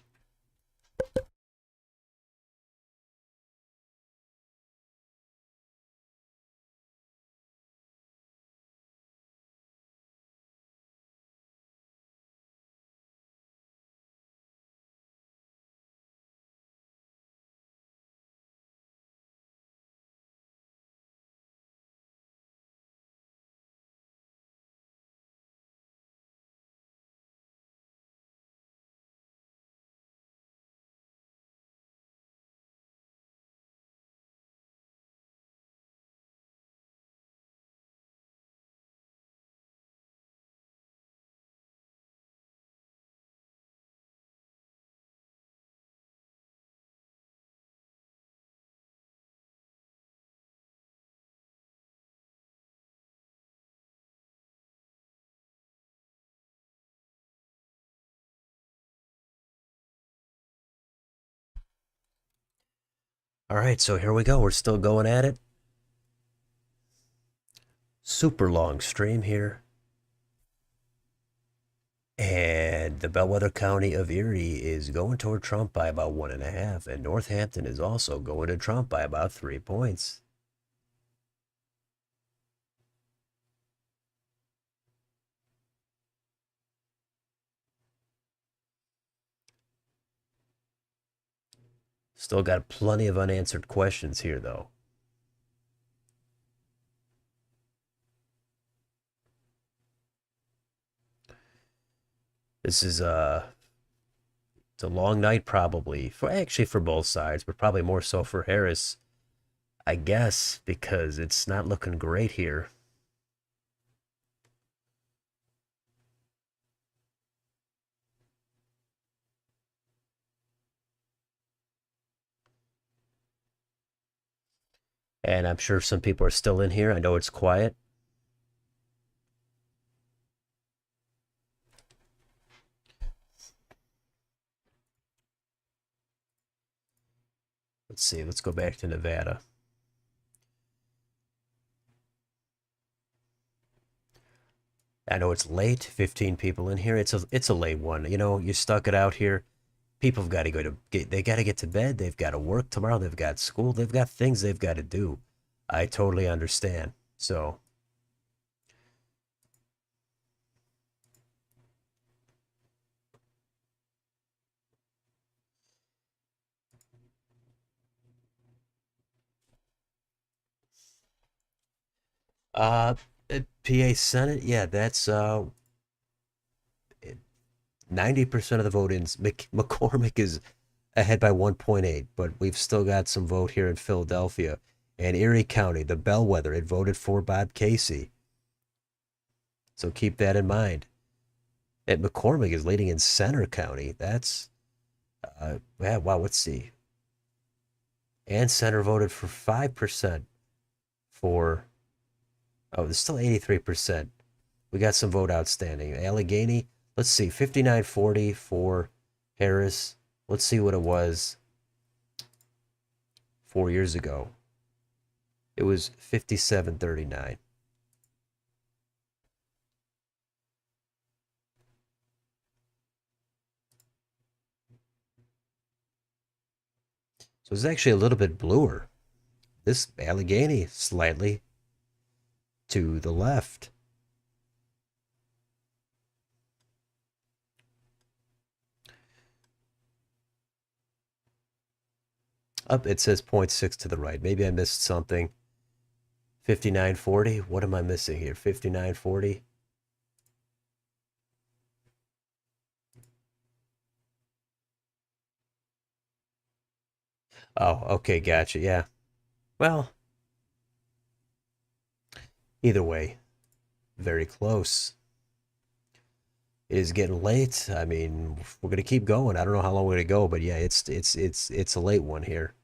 All right, so here we go. We're still going at it. Super long stream here. And the bellwether county of Erie is going toward Trump by about 1.5, and Northampton is also going to Trump by about 3 points. Still got plenty of unanswered questions here, though. This is it's a long night probably for both sides, but probably more so for Harris, I guess, because it's not looking great here. And I'm sure some people are still in here. I know it's quiet. Let's see. Let's go back to Nevada. I know it's late. 15 people in here. It's a late one. You know, you stuck it out here. People have got to they got to get to bed. They've got to work tomorrow. They've got school. They've got things they've got to do. I totally understand. So, uh, PA Senate, yeah, that's 90% of the vote-ins. McCormick is ahead by 1.8, but we've still got some vote here in Philadelphia and Erie County, the bellwether. It voted for Bob Casey. So keep that in mind. And McCormick is leading in Center County. That's, yeah, wow, let's see. And Center voted for 5% for, oh, there's still 83%. We got some vote outstanding. Allegheny, let's see, 5940 for Harris. Let's see what it was 4 years ago. It was 5739. So it's actually a little bit bluer. This Allegheny slightly to the left. Up, it says 0.6 to the right. Maybe I missed something. 5940. What am I missing here? 5940. Oh, okay, gotcha. Yeah. Well, either way, very close. It is getting late. I mean, we're gonna keep going. I don't know how long we're gonna go, but yeah, it's a late one here.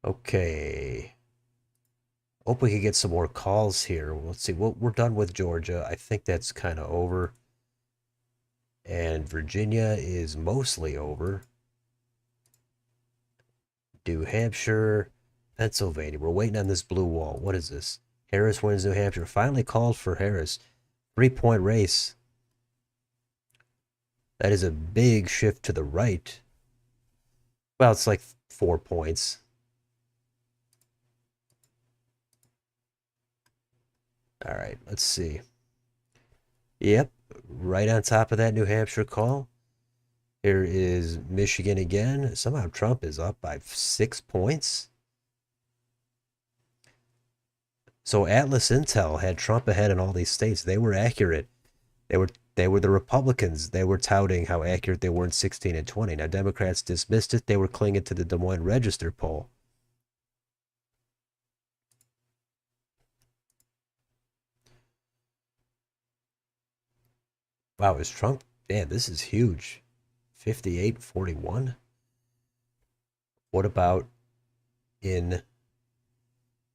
Okay. Hope we can get some more calls here. Let's see. Well, we're done with Georgia. I think that's kind of over. And Virginia is mostly over. New Hampshire, Pennsylvania. We're waiting on this blue wall. What is this? Harris wins New Hampshire. Finally called for Harris. 3-point race. That is a big shift to the right. Well, it's like 4 points. All right, let's see. Yep, right on top of that New Hampshire call. Here is Michigan again. Somehow Trump is up by 6 points. So Atlas Intel had Trump ahead in all these states. They were accurate. They were the Republicans. They were touting how accurate they were in 16 and 20. Now Democrats dismissed it. They were clinging to the Des Moines Register poll. Wow, is Trump? Man, this is huge. 58-41. What about in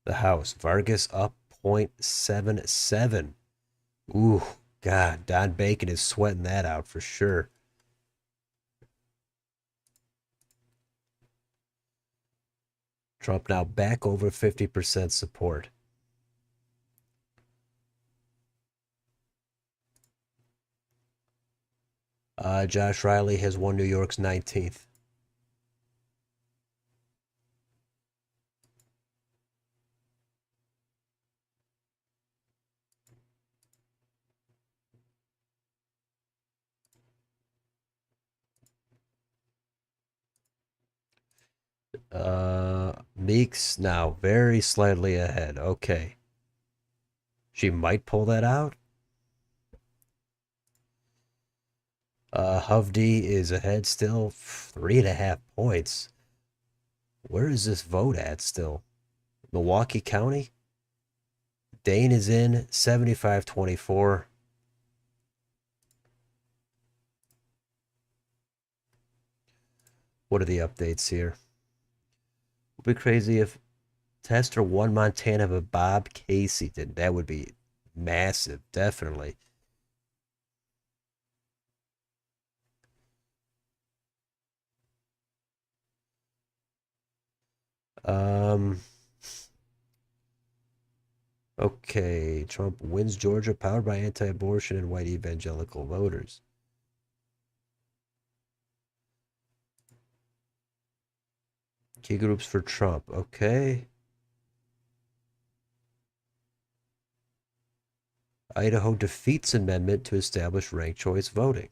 the House? Vargas up 0.77. Ooh, God, Don Bacon is sweating that out for sure. Trump now back over 50% support. Josh Riley has won New York's 19th. Meeks now very slightly ahead. Okay. She might pull that out. Hovde is ahead still, 3.5 points. Where is this vote at still? Milwaukee County? Dane is in, 75-24. What are the updates here? It would be crazy if Tester won Montana, but Bob Casey did. That would be massive, definitely. Okay, Trump wins Georgia, powered by anti-abortion and white evangelical voters. Key groups for Trump. Okay. Idaho defeats amendment to establish ranked choice voting.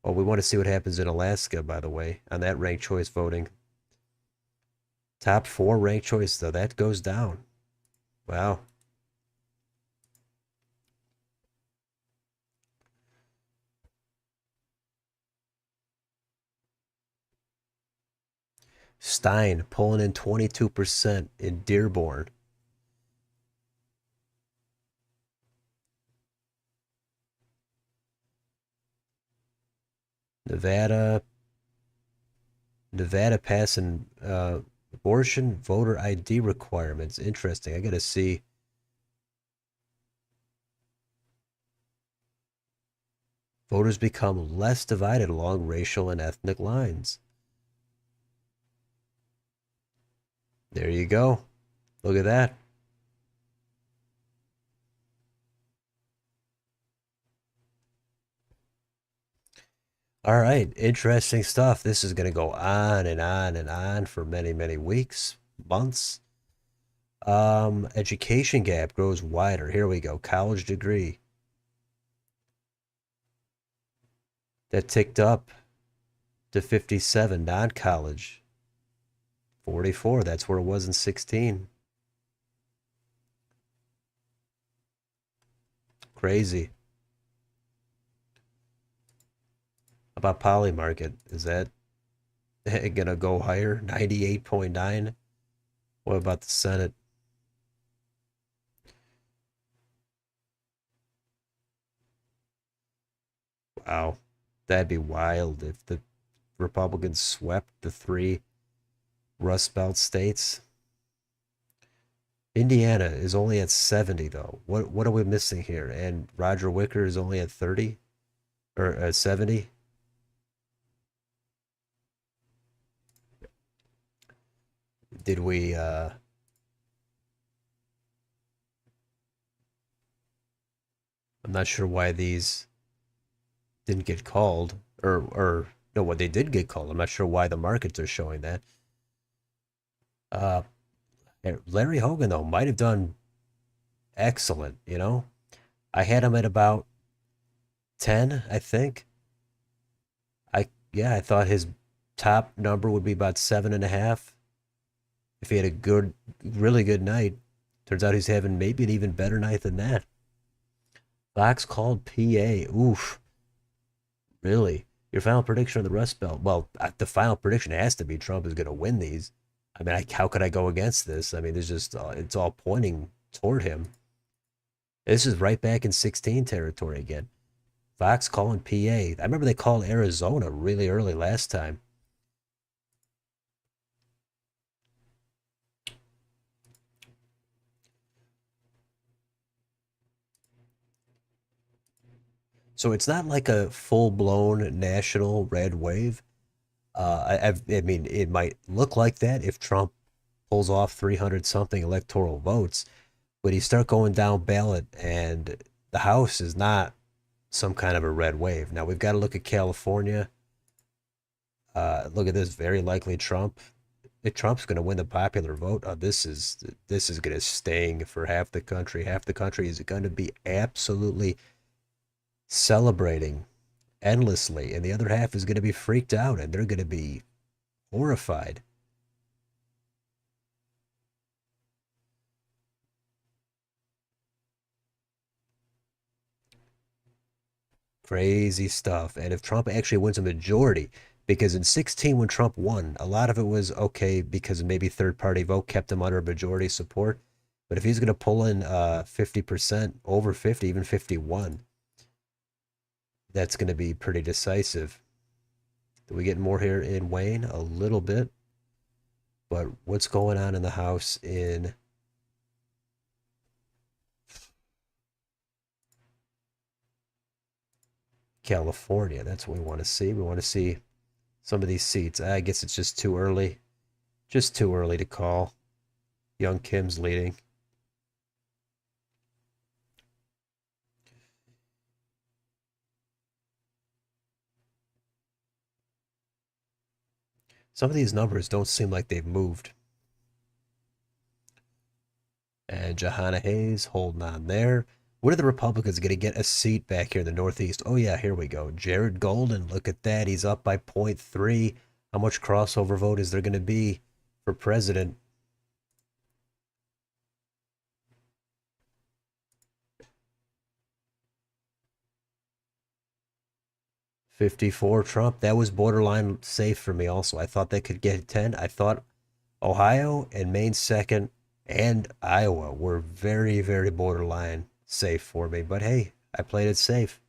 Well, we want to see what happens in Alaska, by the way, on that ranked choice voting. Top 4 ranked choice, though, that goes down. Wow. Stein pulling in 22% in Dearborn. Nevada passing abortion voter ID requirements. Interesting. I got to see. Voters become less divided along racial and ethnic lines. There you go. Look at that. All right, interesting stuff. This is going to go on and on and on for many, many weeks, months. Education gap grows wider. Here we go. College degree. That ticked up to 57. Non-college, 44. That's where it was in 16. Crazy. About poly market? Is that gonna go higher? 98.9. What about the Senate? Wow. That'd be wild if the Republicans swept the 3 Rust Belt states. Indiana is only at 70 though. What are we missing here? And Roger Wicker is only at 30 or at 70. Did we I'm not sure why these didn't get called or no, what they did get called. I'm not sure why the markets are showing that. Uh Larry Hogan though might have done excellent, you know? I had him at about 10, I think. I thought his top number would be about 7.5 if he had a good, really good night. Turns out he's having maybe an even better night than that. Fox called PA. Oof, really? Your final prediction on the Rust Belt? Well, the final prediction has to be Trump is going to win these. I mean, how could I go against this? I mean, there's just it's all pointing toward him. This is right back in 16 territory again. Fox calling PA. I remember they called Arizona really early last time. So it's not like a full-blown national red wave. I mean, it might look like that if Trump pulls off 300 something electoral votes, but you start going down ballot and the House is not some kind of a red wave. Now we've got to look at California. Look at this, very likely Trump. If Trump's going to win the popular vote, this is going to sting for half the country. Half the country is going to be absolutely celebrating endlessly, and the other half is going to be freaked out and they're going to be horrified. Crazy stuff. And if Trump actually wins a majority, because in 16 when Trump won, a lot of it was okay because maybe third party vote kept him under majority support. But if he's going to pull in 50%, over 50, even 51, that's going to be pretty decisive. Do we get more here in Wayne? A little bit. But what's going on in the House in California? That's what we want to see. We want to see some of these seats. I guess it's just too early. Just too early to call. Young Kim's leading. Some of these numbers don't seem like they've moved. And Johanna Hayes holding on there. When are the Republicans going to get a seat back here in the Northeast? Oh, yeah, here we go. Jared Golden, look at that. He's up by 0.3. How much crossover vote is there going to be for president? $54 Trump. That was borderline safe for me also. I thought they could get 10. I thought Ohio and Maine second and Iowa were very, very borderline safe for me. But hey, I played it safe.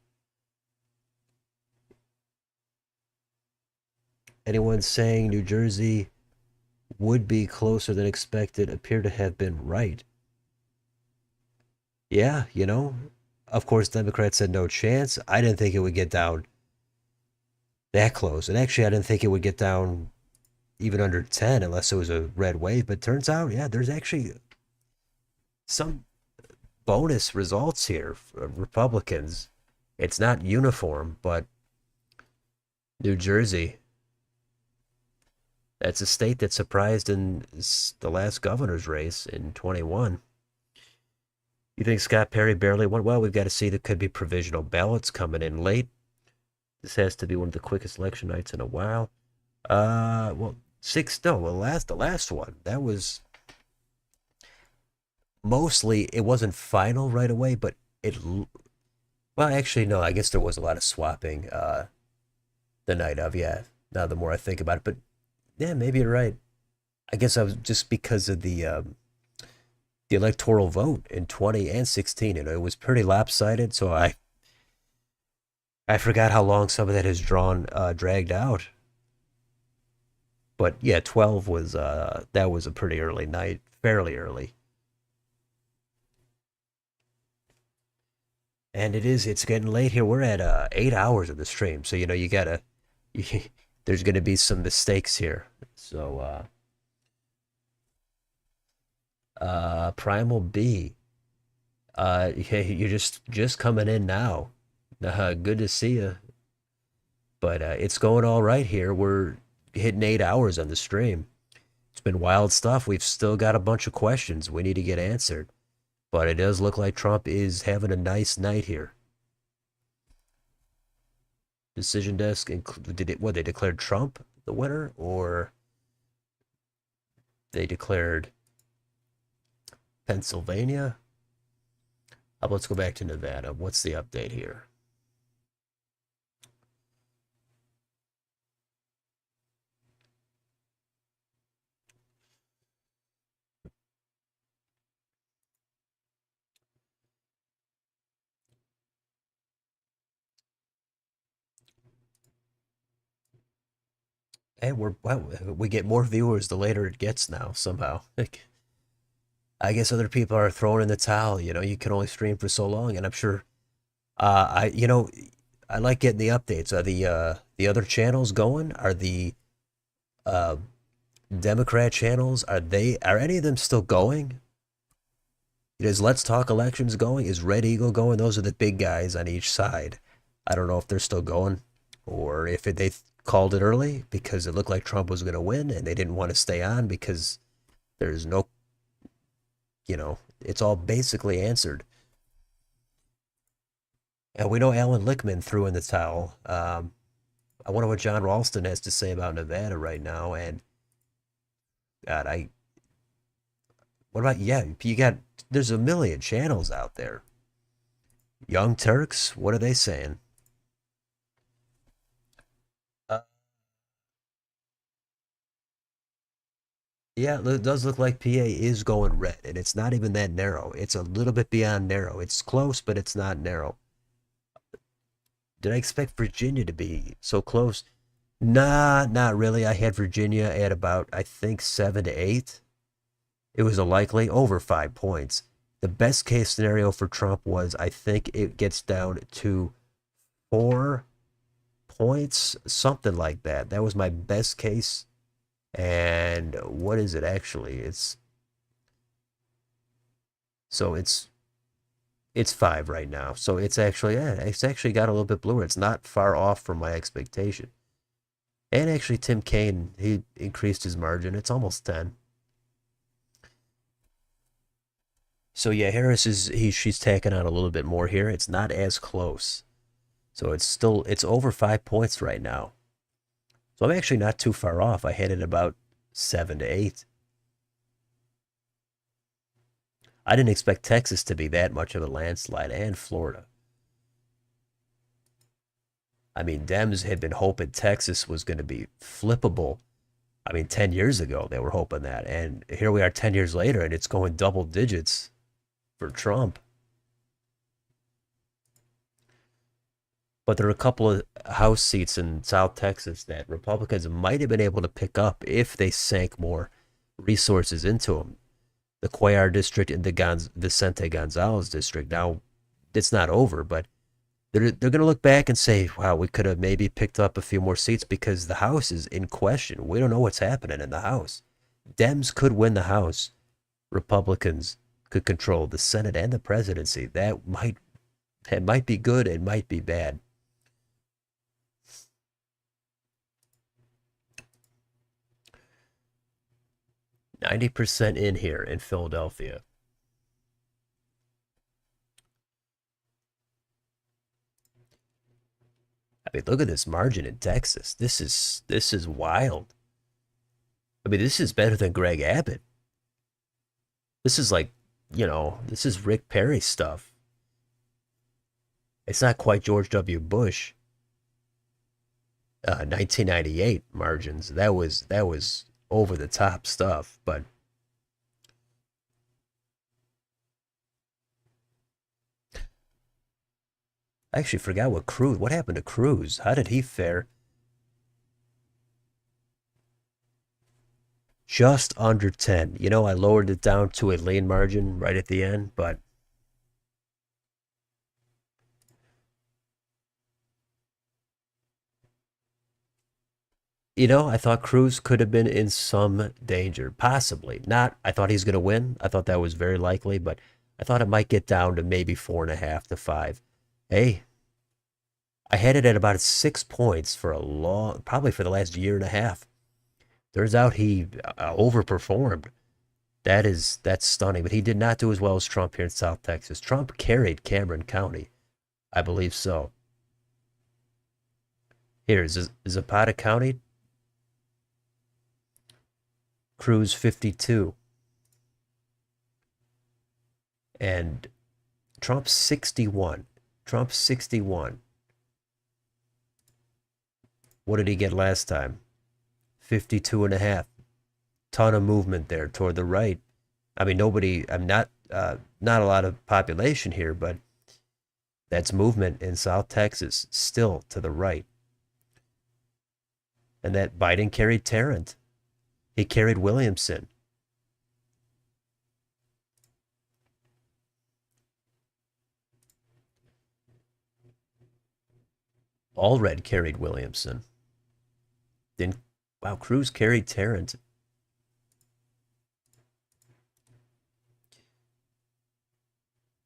Anyone saying New Jersey would be closer than expected appear to have been right. Yeah, of course, Democrats said no chance. I didn't think it would get down that close. And actually, I didn't think it would get down even under 10 unless it was a red wave. But turns out, yeah, there's actually some bonus results here for Republicans. It's not uniform, but New Jersey, that's a state that surprised in the last governor's race in 21. You think Scott Perry barely won? Well, we've got to see. There could be provisional ballots coming in late. This has to be one of the quickest election nights in a while. Well, the last one, that was mostly, it wasn't final right away, but well, actually, no, I guess there was a lot of swapping the night of, yeah. Now, the more I think about it, but yeah, maybe you're right. I guess I was just because of the electoral vote in 20 and 16, it was pretty lopsided, so I forgot how long some of that has dragged out. But yeah, 12 was that was a pretty early night, fairly early. And it's getting late here. We're at 8 hours of the stream, so you gotta, you, there's gonna be some mistakes here. So Primal B, yeah, you're just coming in now. Good to see you. But it's going all right here. We're hitting 8 hours on the stream. It's been wild stuff. We've still got a bunch of questions we need to get answered. But it does look like Trump is having a nice night here. Decision desk did it what they declared Trump the winner, or they declared Pennsylvania? Let's go back to Nevada. What's the update here? Hey, we get more viewers the later it gets now somehow. Like, I guess other people are throwing in the towel. You can only stream for so long, and I'm sure. I like getting the updates. Are the other channels going? Are the uh Democrat channels, are any of them still going? Is Let's Talk Elections going? Is Red Eagle going? Those are the big guys on each side. I don't know if they're still going, or if they called it early because it looked like Trump was going to win and they didn't want to stay on because there's no, it's all basically answered. And we know Alan Lichtman threw in the towel. I wonder what John Ralston has to say about Nevada right now. And God, what about, yeah, there's a million channels out there. Young Turks, what are they saying? Uh, yeah, it does look like PA is going red, and it's not even that narrow. It's a little bit beyond narrow. It's close, but it's not narrow. Did I expect Virginia to be so close? Nah, not really. I had Virginia at about, I think, 7 to 8. It was a likely over 5 points. The best case scenario for Trump was, I think it gets down to 4 points, something like that. That was my best case. And what is it actually? So it's 5 right now. So it's actually got a little bit bluer. It's not far off from my expectation. And actually, Tim Kaine, he increased his margin. It's almost 10. So yeah, Harris she's tacking on a little bit more here. It's not as close. So it's over 5 points right now. So I'm actually not too far off. I had it about 7 to 8. I didn't expect Texas to be that much of a landslide, and Florida. I mean, Dems had been hoping Texas was going to be flippable. I mean, 10 years ago, they were hoping that. And here we are 10 years later, and it's going double digits for Trump. But there are a couple of House seats in South Texas that Republicans might have been able to pick up if they sank more resources into them. The Cuellar district and the Vicente Gonzalez district. Now, it's not over, but they're going to look back and say, wow, we could have maybe picked up a few more seats because the House is in question. We don't know what's happening in the House. Dems could win the House. Republicans could control the Senate and the presidency. That might be good. It might be bad. 90% in here in Philadelphia. I mean, look at this margin in Texas. This is wild. I mean, this is better than Greg Abbott. This is like, this is Rick Perry stuff. It's not quite George W. Bush, 1998 margins. That was over the top stuff, but I actually forgot what happened to Cruz? How did he fare? Just under 10. I lowered it down to a lane margin right at the end, but You know, I thought Cruz could have been in some danger, possibly. Not, I thought he's going to win. I thought that was very likely, but I thought it might get down to maybe 4.5 to 5. Hey, I had it at about 6 points for a long, probably for the last year and a half. Turns out he overperformed. That's stunning, but he did not do as well as Trump here in South Texas. Trump carried Cameron County, I believe so. Here is Zapata County, Cruz 52, and Trump 61. Trump 61. What did he get last time? 52 and a half. Ton of movement there toward the right. I mean, nobody. I'm not a lot of population here, but that's movement in South Texas still to the right. And that Biden carried Tarrant. He carried Williamson. Allred carried Williamson. Then, wow, Cruz carried Tarrant.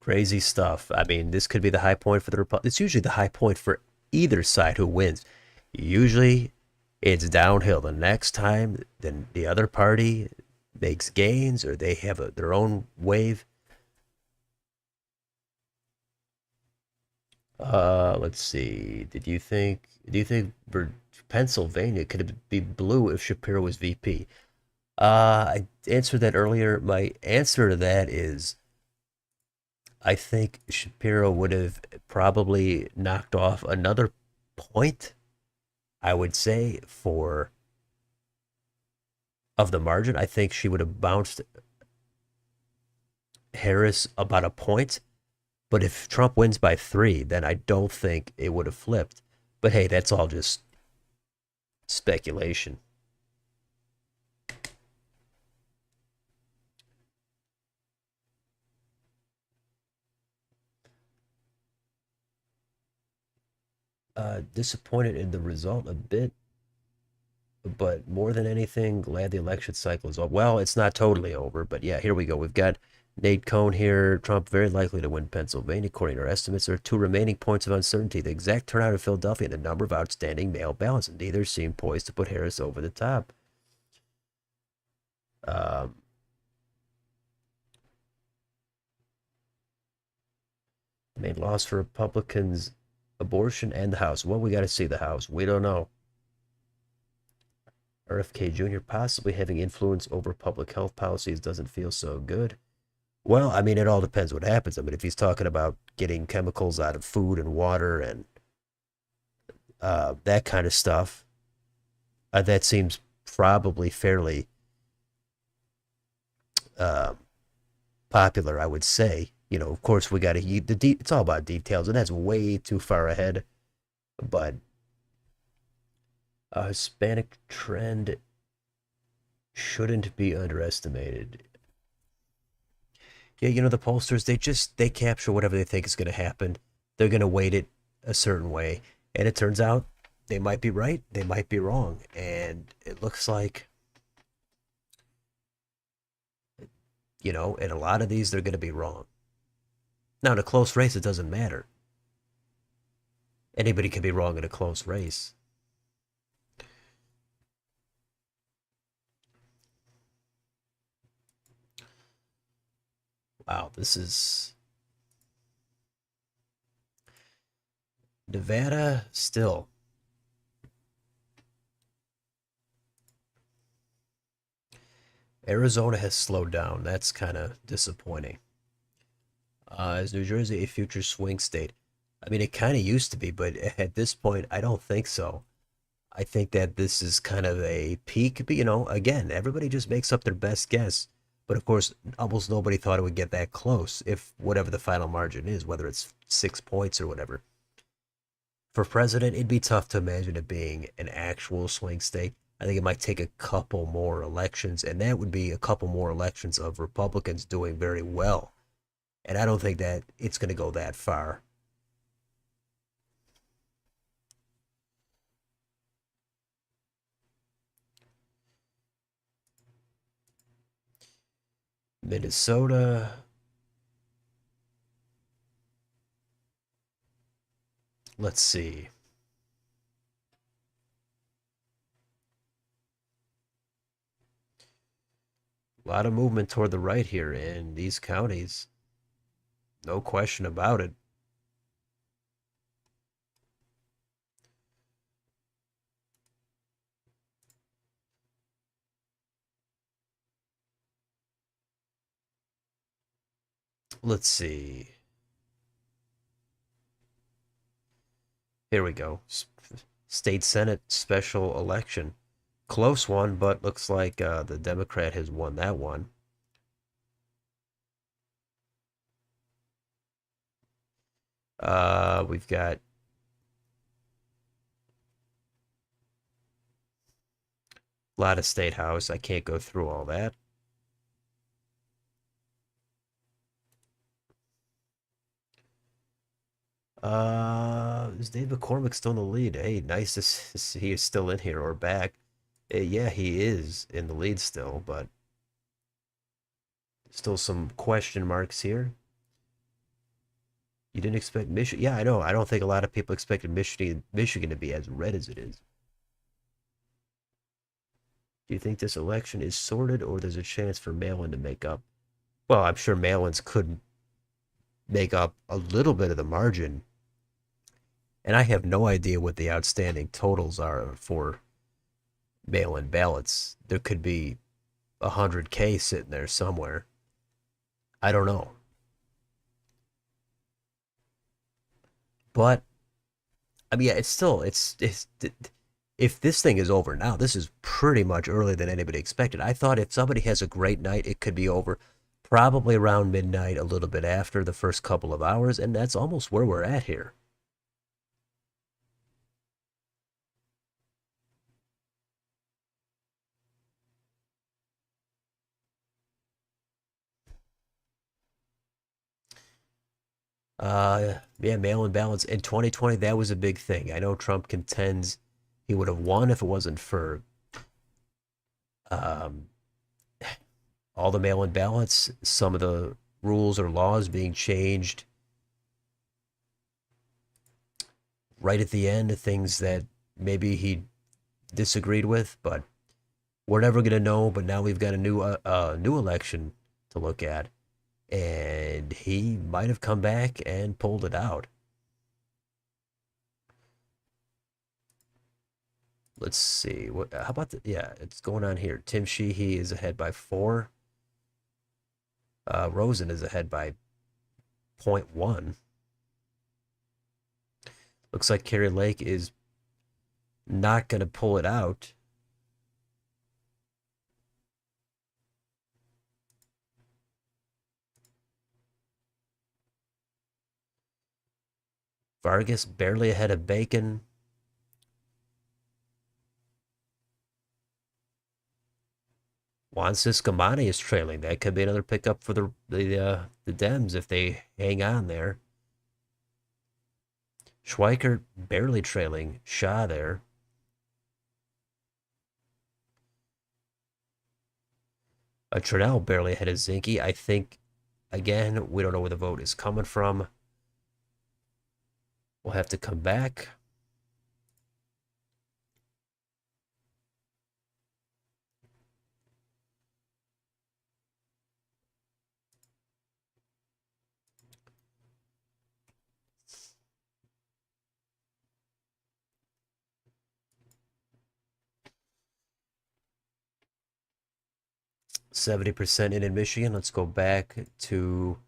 Crazy stuff. I mean, this could be the high point for the Republic. It's usually the high point for either side who wins. Usually, it's downhill. The next time, then the other party makes gains or they have their own wave. Let's see. Do you think Pennsylvania could be blue if Shapiro was VP? I answered that earlier. My answer to that is I think Shapiro would have probably knocked off another point, I would say, for of the margin. I think she would have bounced Harris about a point. But if Trump wins by 3, then I don't think it would have flipped. But hey, that's all just speculation. Disappointed in the result a bit, but more than anything, glad the election cycle is over. Well, it's not totally over, but yeah, here we go. We've got Nate Cohn here. Trump very likely to win Pennsylvania, according to our estimates. There are 2 remaining points of uncertainty: the exact turnout in Philadelphia and the number of outstanding mail ballots, and neither seem poised to put Harris over the top. Um, Main loss for Republicans: abortion and the House. Well, we got to see the House. We don't know. RFK Jr. possibly having influence over public health policies doesn't feel so good. Well, I mean, it all depends what happens. I mean, if he's talking about getting chemicals out of food and water and that kind of stuff, that seems probably fairly uh, popular, I would say. You know, of course, we got to, it's all about details, and that's way too far ahead. But Hispanic trend shouldn't be underestimated. Yeah, you know, the pollsters, they capture whatever they think is going to happen. They're going to weight it a certain way, and it turns out they might be right, they might be wrong, and it looks like, you know, in a lot of these they're going to be wrong. Now, in a close race, it doesn't matter. Anybody can be wrong in a close race. Wow, this is Nevada still. Arizona has slowed down. That's kind of disappointing. Is New Jersey a future swing state? I mean, it kind of used to be, but at this point, I don't think so. I think that this is kind of a peak, but you know, again, everybody just makes up their best guess. But of course, almost nobody thought it would get that close, if whatever the final margin is, whether it's 6 points or whatever. For president, it'd be tough to imagine it being an actual swing state. I think it might take a couple more elections, and that would be a couple more elections of Republicans doing very well. And I don't think that it's going to go that far. Minnesota. Let's see. A lot of movement toward the right here in these counties. No question about it. Let's see. Here we go. State Senate special election. Close one, but looks like the Democrat has won that one. We've got a lot of state house. I can't go through all that. Is Dave McCormick still in the lead? Hey, nice to see he's still in here or back. Yeah, he is in the lead still, but still some question marks here. You didn't expect Michigan? Yeah, I know. I don't think a lot of people expected Michigan to be as red as it is. Do you think this election is sorted, or there's a chance for mail-in to make up? Well, I'm sure mail-ins could make up a little bit of the margin, and I have no idea what the outstanding totals are for mail-in ballots. There could be 100K sitting there somewhere. I don't know. But I mean, yeah, it's if this thing is over now, this is pretty much earlier than anybody expected. I thought if somebody has a great night, it could be over probably around midnight, a little bit after the first couple of hours, and that's almost where we're at here. Yeah, mail-in ballots in 2020, that was a big thing. I know Trump contends he would have won if it wasn't for um, all the mail-in ballots, some of the rules or laws being changed right at the end, things that maybe he disagreed with, but we're never going to know. But now we've got a new election to look at, and he might have come back and pulled it out. Let's see. What? How about the? Yeah, it's going on here. Tim Sheehy is ahead by 4. Rosen is ahead by point 0.1. Looks like Kerry Lake is not going to pull it out. Vargas barely ahead of Bacon. Juan Ciscomani is trailing. That could be another pickup for the Dems if they hang on there. Schweikert barely trailing Shaw there. Trinnell barely ahead of Zinke. I think, again, we don't know where the vote is coming from. We'll have to come back. %70 in Michigan. Let's go back to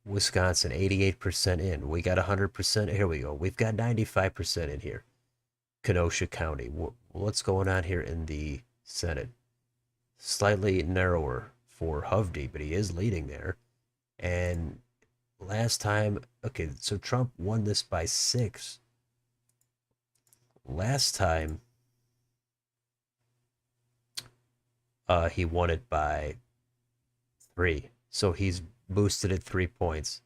Wisconsin. 88% in. We got 100%. Here we go. We've got 95% in here. Kenosha County. What's going on here in the Senate? Slightly narrower for Hovde, but he is leading there. And last time, okay, so Trump won this by 6. Last time, he won it by 3. So he's boosted it 3 points.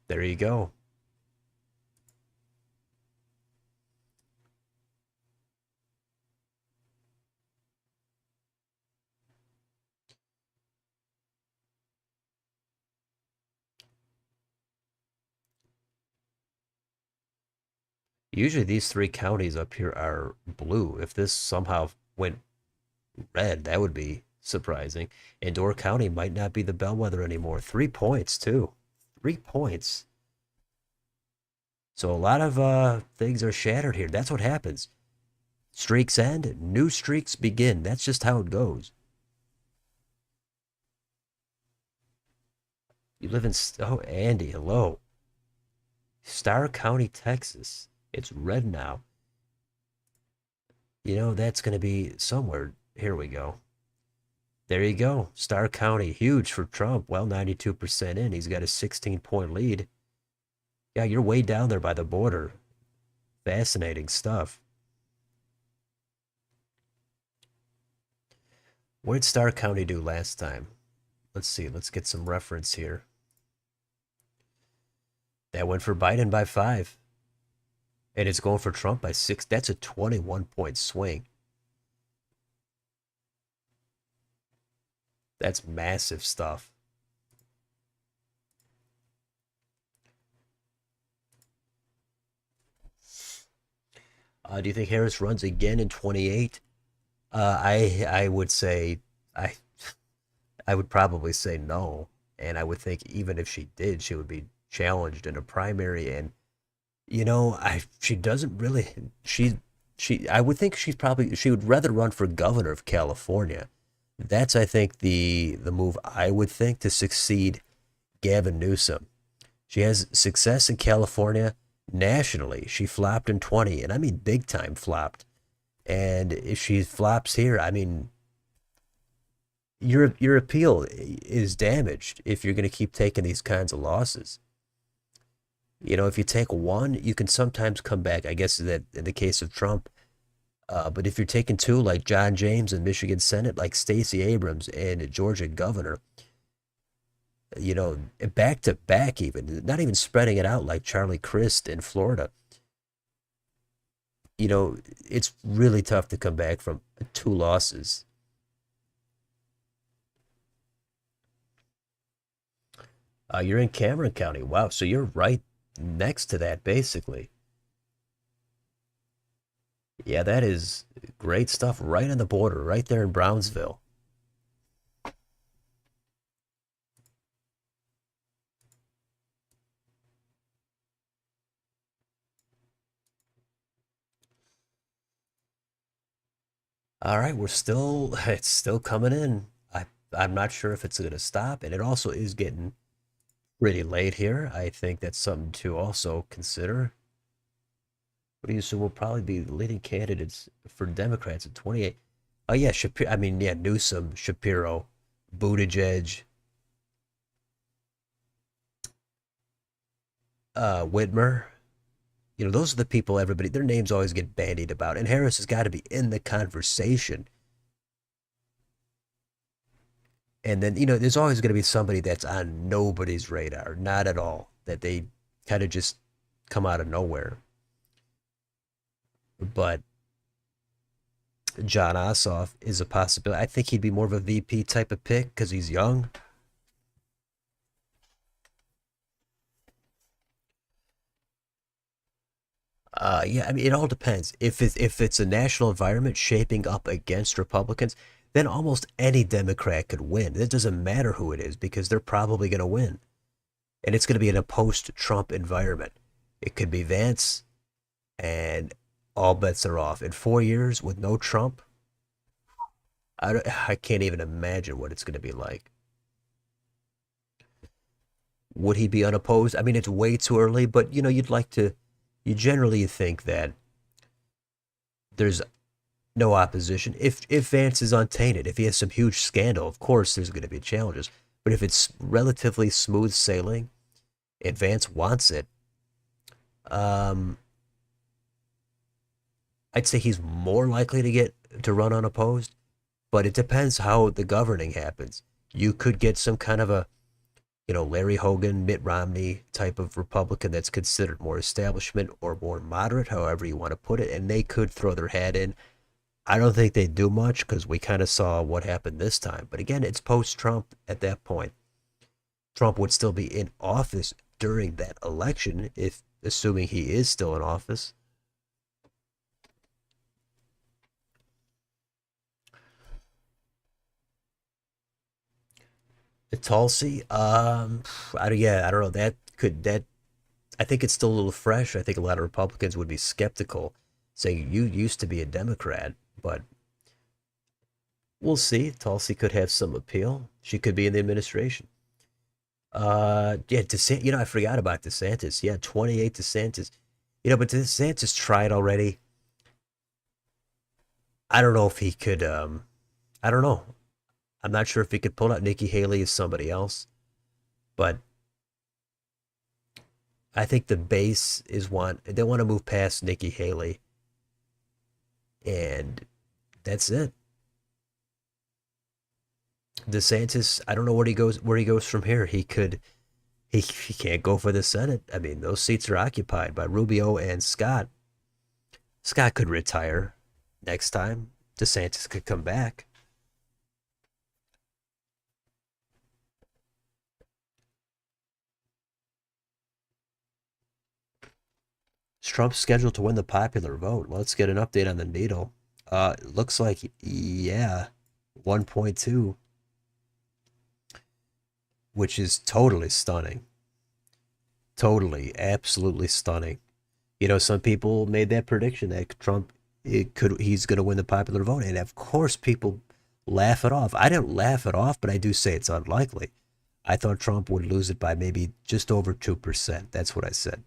There you go. Usually these three counties up here are blue. If this somehow went red, that would be surprising. And Door County might not be the bellwether anymore. 3 points, too. 3 points. So a lot of things are shattered here. That's what happens. Streaks end, new streaks begin. That's just how it goes. You live in, oh, Andy, hello. Starr County, Texas. It's red now. You know, that's going to be somewhere. Here we go. There you go. Starr County, huge for Trump. Well, 92% in. He's got a 16-point lead. Yeah, you're way down there by the border. Fascinating stuff. What did Starr County do last time? Let's see. Let's get some reference here. That went for Biden by 5. And it's going for Trump by 6. That's a 21-point swing. That's massive stuff. Do you think Harris runs again in 28? I would say I I would probably say no, and I would think even if she did, she would be challenged in a primary. And I she doesn't really she I would think she would rather run for governor of California. That's, I think, the move I would think to succeed Gavin Newsom. She has success in California. Nationally, she flopped in 20, and I mean big time flopped. And if she flops here, I mean your appeal is damaged if you're going to keep taking these kinds of losses. If you take one, you can sometimes come back. I guess that in the case of Trump. But if you're taking two, like John James in Michigan Senate, like Stacey Abrams and Georgia governor, back to back, even not even spreading it out like Charlie Crist in Florida. It's really tough to come back from two losses. You're in Cameron County. Wow. So you're right next to that, basically. Yeah, that is great stuff. Right on the border, right there in Brownsville. All right, it's still coming in. I'm not sure if it's going to stop, and it also is getting pretty late here. I think that's something to also consider. What do you assume will probably be the leading candidates for Democrats in 28? Oh yeah, Shapiro. I mean, yeah, Newsom, Shapiro, Buttigieg, Whitmer. Those are the people everybody their names always get bandied about, and Harris has got to be in the conversation. And then there's always going to be somebody that's on nobody's radar, not at all, that they kind of just come out of nowhere. But John Ossoff is a possibility. I think he'd be more of a VP type of pick because he's young. Yeah, I mean, it all depends. If it's a national environment shaping up against Republicans, then almost any Democrat could win. It doesn't matter who it is because they're probably going to win, and it's going to be in a post-Trump environment. It could be Vance, and all bets are off. In 4 years with no Trump, I can't even imagine what it's going to be like. Would he be unopposed? I mean, it's way too early, but you generally think that there's no opposition. If Vance is untainted, if he has some huge scandal, of course there's going to be challenges. But if it's relatively smooth sailing and Vance wants it, um, I'd say he's more likely to run unopposed. But it depends how the governing happens. You could get some kind of a Larry Hogan, Mitt Romney type of Republican that's considered more establishment or more moderate, however you want to put it, and they could throw their hat in. I don't think they'd do much because we kind of saw what happened this time. But again, it's post-Trump at that point. Trump would still be in office during that election, if assuming he is still in office. Tulsi, I don't know. I think it's still a little fresh. I think a lot of Republicans would be skeptical, saying you used to be a Democrat, but we'll see. Tulsi could have some appeal. She could be in the administration. Yeah, DeSantis. I forgot about DeSantis. Yeah, 28 DeSantis. But DeSantis tried already. I don't know if he could. I don't know. I'm not sure if he could pull out Nikki Haley as somebody else, but I think the base is they want to move past Nikki Haley, and that's it. DeSantis, I don't know where he goes from here. He can't go for the Senate. I mean, those seats are occupied by Rubio and Scott. Scott could retire next time. DeSantis could come back. Is Trump scheduled to win the popular vote? Let's get an update on the needle. It looks like, yeah, 1.2, which is totally stunning. Totally, absolutely stunning. Some people made that prediction that he's going to win the popular vote, and of course people laugh it off. I don't laugh it off, but I do say it's unlikely. I thought Trump would lose it by maybe just over 2%. That's what I said.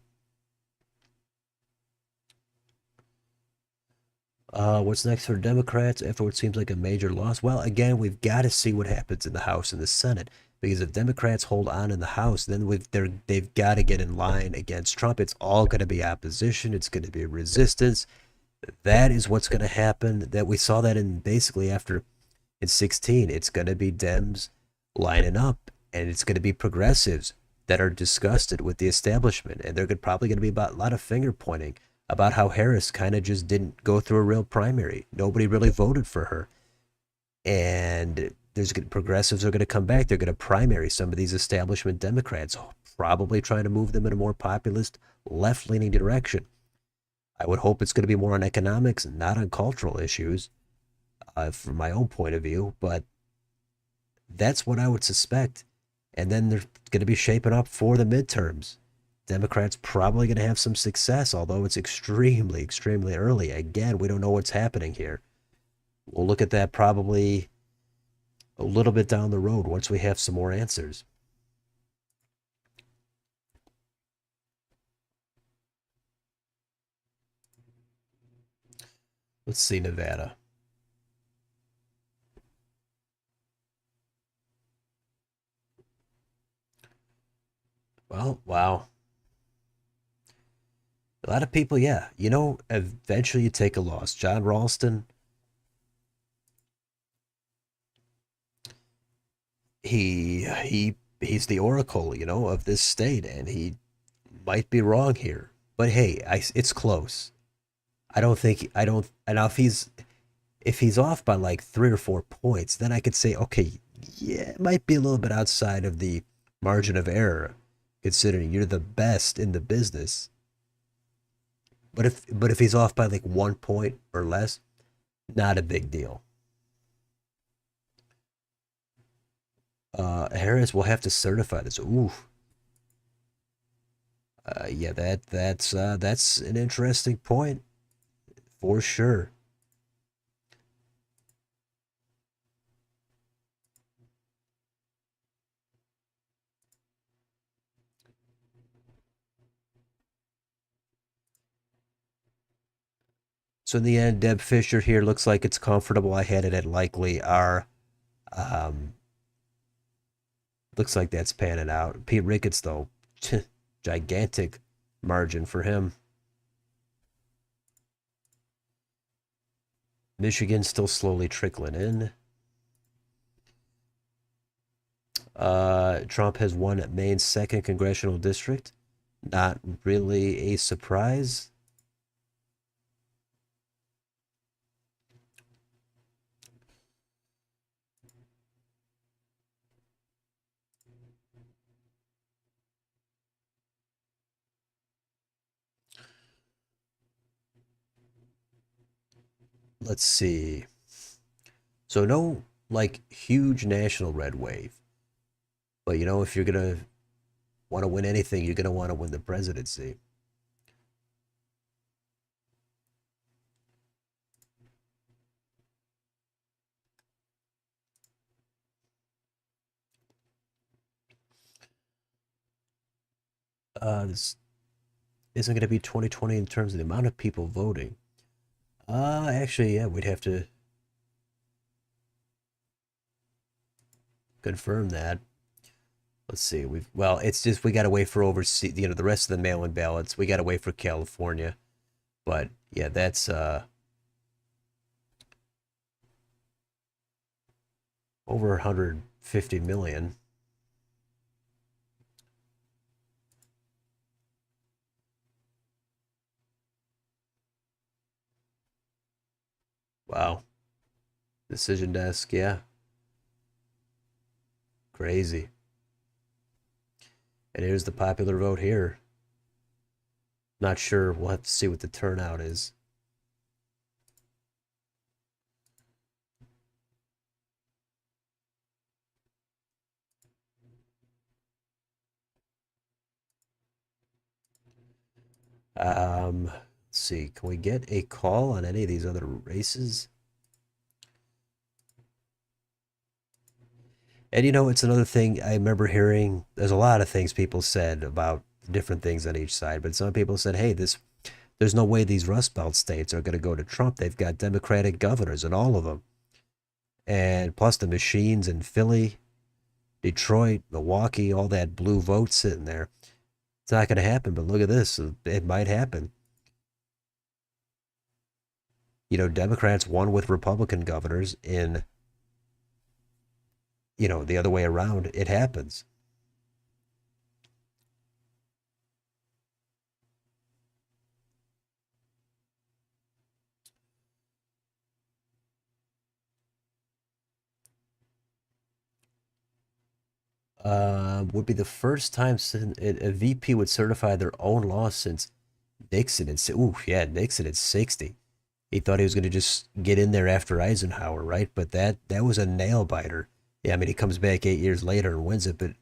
What's next for Democrats after what seems like a major loss? Well, again, we've got to see what happens in the House and the Senate, because if Democrats hold on in the House, then they've got to get in line against Trump. It's all going to be opposition. It's going to be resistance. That is what's going to happen. That we saw that in basically after in 16. It's going to be Dems lining up, and it's going to be progressives that are disgusted with the establishment, and they're probably going to be about a lot of finger pointing about how Harris kind of just didn't go through a real primary. Nobody really voted for her, and progressives are going to come back. They're going to primary some of these establishment Democrats, probably trying to move them in a more populist, left-leaning direction. I would hope it's going to be more on economics and not on cultural issues, from my own point of view. But that's what I would suspect. And then they're going to be shaping up for the midterms. Democrats probably going to have some success, although it's extremely, extremely early. Again, we don't know what's happening here. We'll look at that probably a little bit down the road once we have some more answers. Let's see Nevada. Well, wow. A lot of people, yeah. Eventually you take a loss. John Ralston, he's the oracle, of this state, and he might be wrong here. But hey, it's close. I don't, and if he's off by like 3 or 4 points, then I could say, okay, yeah, it might be a little bit outside of the margin of error, considering you're the best in the business. But if he's off by like 1 point or less, not a big deal. Harris will have to certify this. Ooh, yeah, that's an interesting point for sure. So in the end, Deb Fisher here looks like it's comfortable. I had it at likely R. Um, Looks like that's panning out. Pete Ricketts, though, gigantic margin for him. Michigan still slowly trickling in. Trump has won Maine's second congressional district. Not really a surprise. Let's see. So no like huge national red wave. But you know, if you're gonna want to win anything, you're gonna want to win the presidency. This isn't going to be 2020 in terms of the amount of people voting. Actually, yeah, we'd have to confirm that. Let's see. Well, it's just we got to wait for overseas, the rest of the mail-in ballots. We got to wait for California. But yeah, that's over 150 million. Wow. Decision desk, yeah. Crazy. And here's the popular vote here. Not sure. We'll have to see what the turnout is. Let's see. Can we get a call on any of these other races? And you know, it's another thing I remember hearing. There's a lot of things people said about different things on each side, but some people said, "Hey, there's no way these Rust Belt states are going to go to Trump. They've got Democratic governors in all of them, and plus the machines in Philly, Detroit, Milwaukee, all that blue vote sitting there. It's not going to happen." But look at this; it might happen. You know, Democrats won with Republican governors in, the other way around. It happens. Would be the first time since a VP would certify their own law since Nixon. And ooh, yeah, Nixon at 60. He thought he was going to just get in there after Eisenhower, right? But that was a nail biter. Yeah, I mean, he comes back 8 years later and wins it. But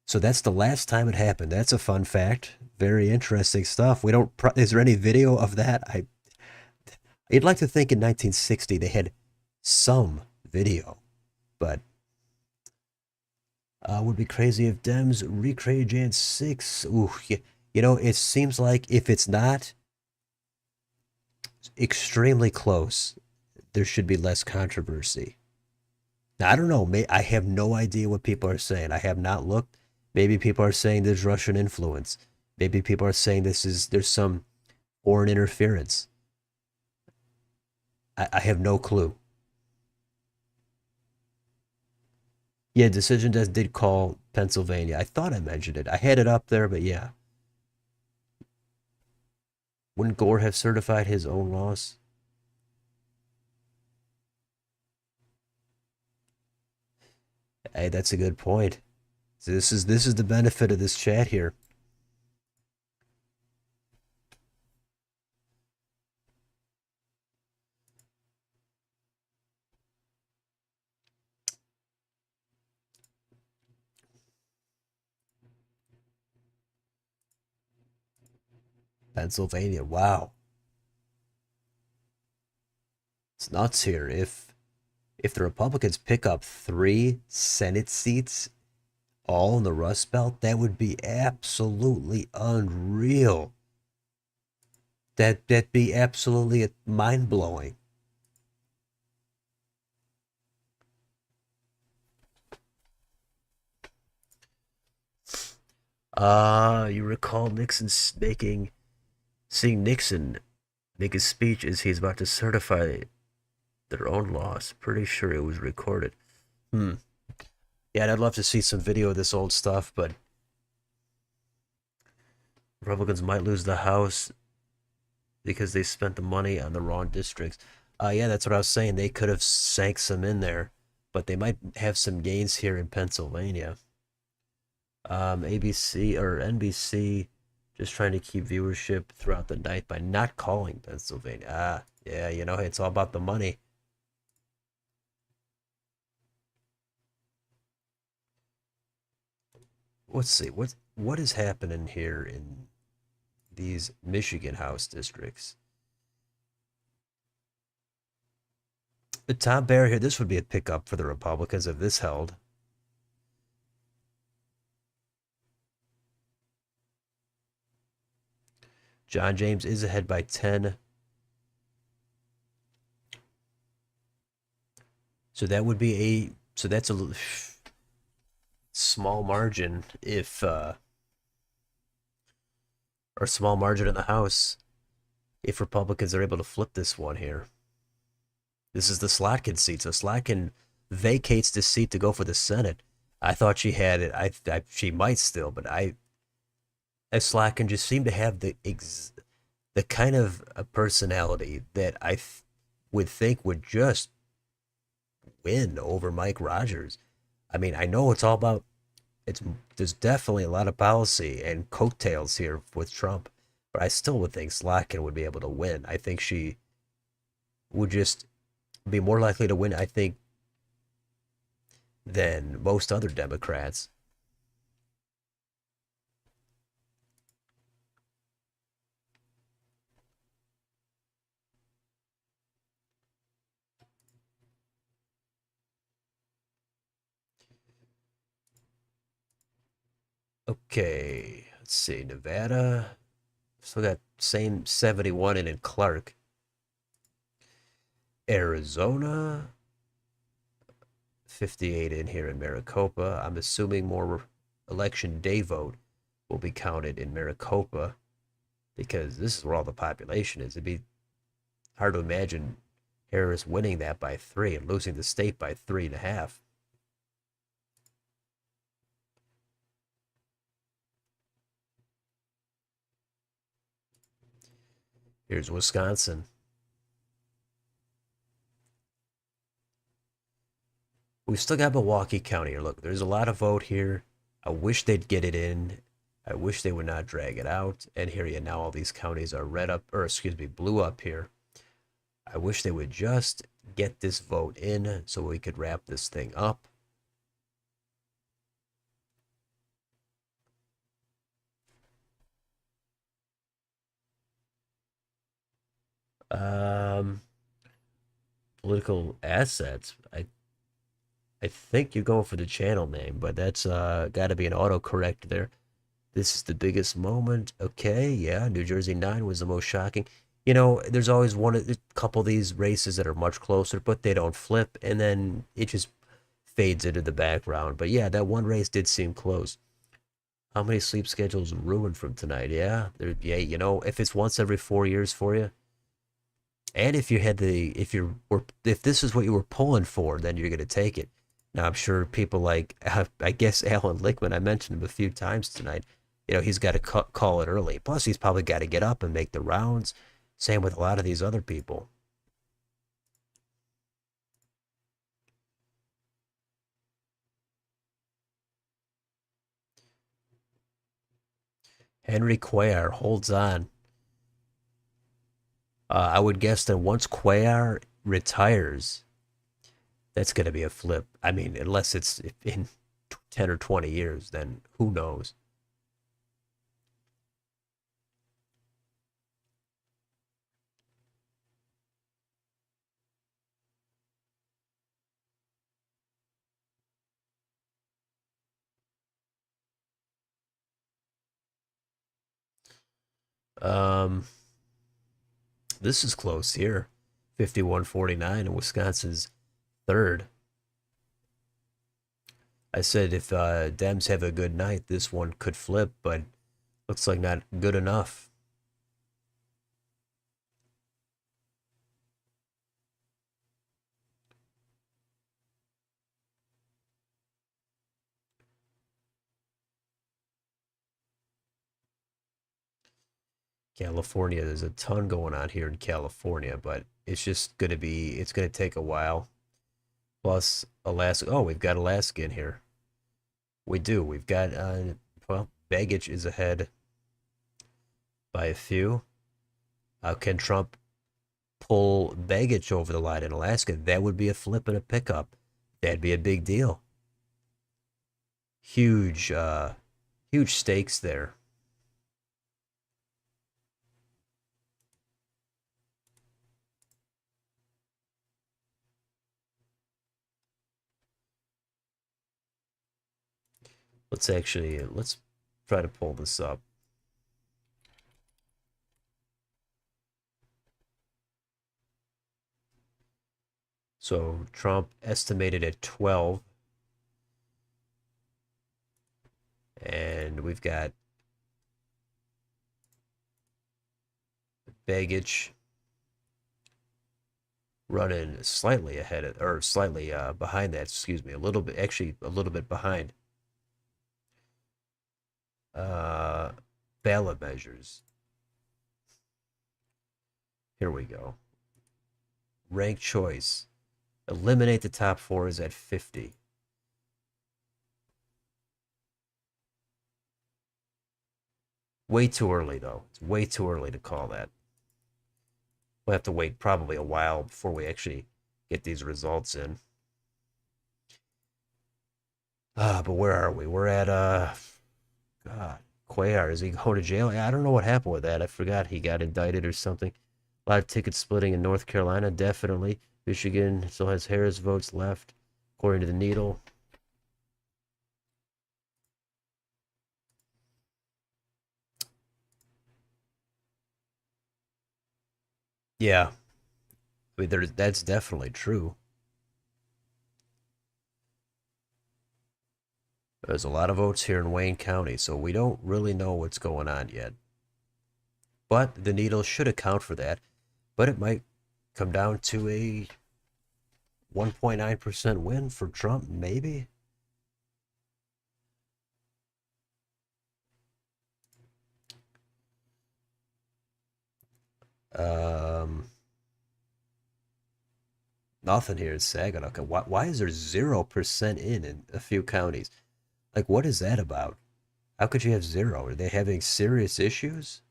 so that's the last time it happened. That's a fun fact. Very interesting stuff. We don't. Is there any video of that? I'd like to think in 1960 they had some video, but would be crazy if Dems recreate Jan 6. Ooh, yeah. You know, it seems like if it's not extremely close, there should be less controversy. Now, I don't know. I have no idea what people are saying. I have not looked. Maybe people are saying there's Russian influence. Maybe people are saying there's some foreign interference. I have no clue. Yeah, Decision Desk did call Pennsylvania. I thought I mentioned it. I had it up there, but yeah. Wouldn't Gore have certified his own loss? Hey, that's a good point. So this is the benefit of this chat here. Pennsylvania, wow. It's nuts here. If the Republicans pick up 3 Senate seats all in the Rust Belt, that would be absolutely unreal. That'd be absolutely mind blowing. You recall Nixon seeing Nixon make a speech as he's about to certify their own loss. Pretty sure it was recorded. Hmm. Yeah, I'd love to see some video of this old stuff, but Republicans might lose the House because they spent the money on the wrong districts. Yeah, that's what I was saying. They could have sank some in there, but they might have some gains here in Pennsylvania. ABC or NBC just trying to keep viewership throughout the night by not calling Pennsylvania. Yeah, it's all about the money. let's see what is happening here in these Michigan House districts. The Tom Bear here, this would be a pickup for the Republicans if this held. John James is ahead by 10. So that would be so that's a small margin if or small margin in the House if Republicans are able to flip this one here. This is the Slotkin seat. So Slotkin vacates the seat to go for the Senate. I thought she had it. She might still, but Slotkin just seemed to have the kind of a personality that would think would just win over Mike Rogers. I mean, I know it's all about there's definitely a lot of policy and coattails here with Trump, but I still would think Slotkin would be able to win. I think she would just be more likely to win, I think, than most other Democrats. Okay, let's see. Nevada, still got same 71 in Clark. Arizona, 58 in here in Maricopa. I'm assuming more election day vote will be counted in Maricopa because this is where all the population is. It'd be hard to imagine Harris winning that by 3 and losing the state by 3.5. Here's Wisconsin. We've still got Milwaukee County here. Look, there's a lot of vote here. I wish they'd get it in. I wish they would not drag it out. And here you now all these counties are red up, or excuse me, blue up here. I wish they would just get this vote in so we could wrap this thing up. Um, Political assets. I think you're going for the channel name, but that's got to be an autocorrect there. This is the biggest moment. Okay, yeah, New Jersey 9 was the most shocking. You know, there's always a couple of these races that are much closer, but they don't flip, and then it just fades into the background. But yeah, that one race did seem close. How many sleep schedules ruined from tonight? Yeah, yeah, you know, if it's once every 4 years for you, and if you had if this is what you were pulling for, then you're gonna take it. Now I'm sure people like I guess Alan Lickman, I mentioned him a few times tonight. You know, he's got to call it early. Plus, he's probably got to get up and make the rounds. Same with a lot of these other people. Henry Cuellar holds on. I would guess that once Cuellar retires, that's going to be a flip. I mean, unless it's in 10 or 20 years, then who knows? Um, this is close here. 51-49 and Wisconsin's third. I said if Dems have a good night, this one could flip, but looks like not good enough. California, there's a ton going on here in California, but it's going to take a while. Plus, Alaska. Oh, we've got Alaska in here. We do. We've got, well, baggage is ahead by a few. Can Trump pull baggage over the line in Alaska? That would be a flip and a pickup. That'd be a big deal. Huge. Huge stakes there. Let's try to pull this up. So Trump estimated at 12, and we've got baggage running slightly ahead of, or slightly behind that. Excuse me, a little bit, actually a little bit behind. Uh, Ballot measures. Here we go. Rank choice. Eliminate the top four is at 50. Way too early, though. It's way too early to call that. We'll have to wait probably a while before we actually get these results in. But where are we? We're at, God, Cuellar. Is he going to jail? I don't know what happened with that. I forgot he got indicted or something. A lot of ticket splitting in North Carolina, definitely. Michigan still has Harris votes left, according to the Needle. Yeah, I mean, that's definitely true. There's a lot of votes here in Wayne County, so we don't really know what's going on yet. But the Needle should account for that. But it might come down to a 1.9% win for Trump, maybe. Um, Nothing here in Saginaw. Okay, why is there 0% in a few counties? Like, what is that about? How could you have zero? Are they having serious issues?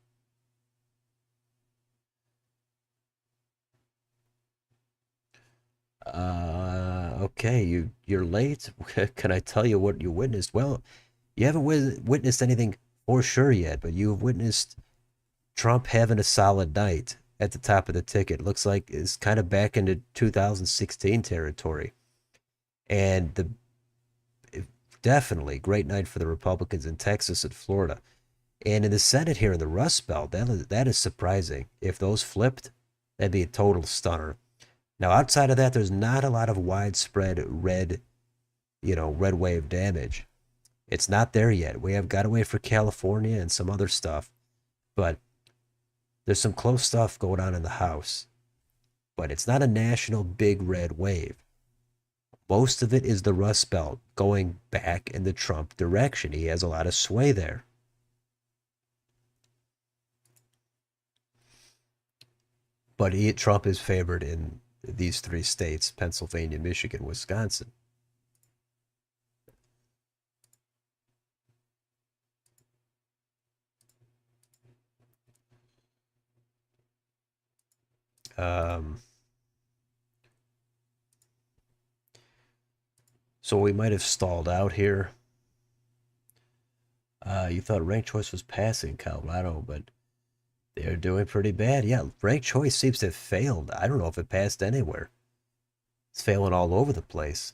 Okay, you're late. Can I tell you what you witnessed? Well, you haven't witnessed anything for sure yet, but you've witnessed Trump having a solid night at the top of the ticket. Looks like it's kind of back into 2016 territory. And the definitely great night for the Republicans in Texas and Florida. And in the Senate here in the Rust Belt, that is surprising. If those flipped, that'd be a total stunner. Now, outside of that, there's not a lot of widespread red wave damage. It's not there yet. We have got to wait for California and some other stuff, but there's some close stuff going on in the House. But it's not a national big red wave. Most of it is the Rust Belt going back in the Trump direction. He has a lot of sway there. But Trump is favored in these three states: Pennsylvania, Michigan, Wisconsin. Um, so we might have stalled out here. You thought ranked choice was passing Colorado, but they're doing pretty bad. Yeah, ranked choice seems to have failed. I don't know if it passed anywhere. It's failing all over the place.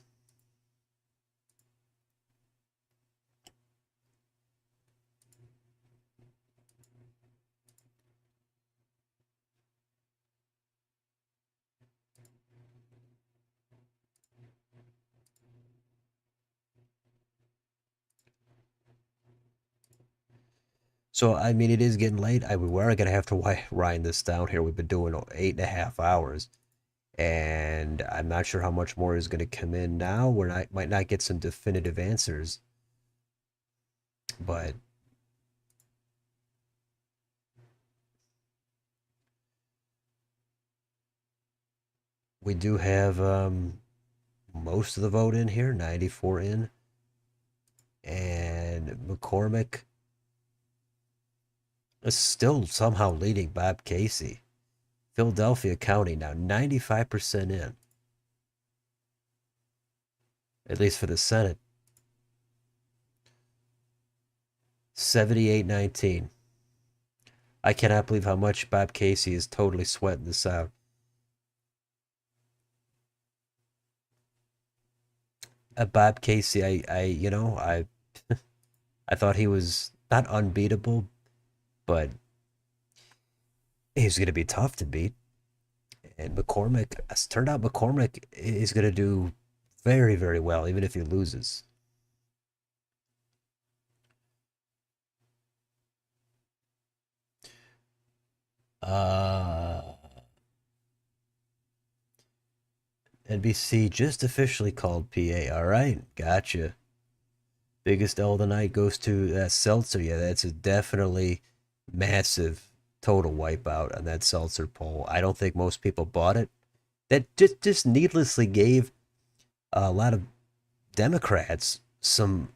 So, I mean, it is getting late. We're going to have to wind this down here. We've been doing 8.5 hours, and I'm not sure how much more is going to come in now. Might not get some definitive answers, but we do have most of the vote in here, 94 in, and McCormick is still somehow leading Bob Casey. Philadelphia County now 95% in, at least for the Senate. 78-19. I cannot believe how much Bob Casey is totally sweating this out. Bob Casey, I thought he was not unbeatable, but he was going to be tough to beat. And McCormick, as turned out, McCormick is going to do very, very well, even if he loses. Uh, NBC just officially called PA. All right, gotcha. Biggest L of the night goes to that Seltzer. Yeah, that's a definitely massive total wipeout on that Seltzer poll. I don't think most people bought it. That just needlessly gave a lot of Democrats some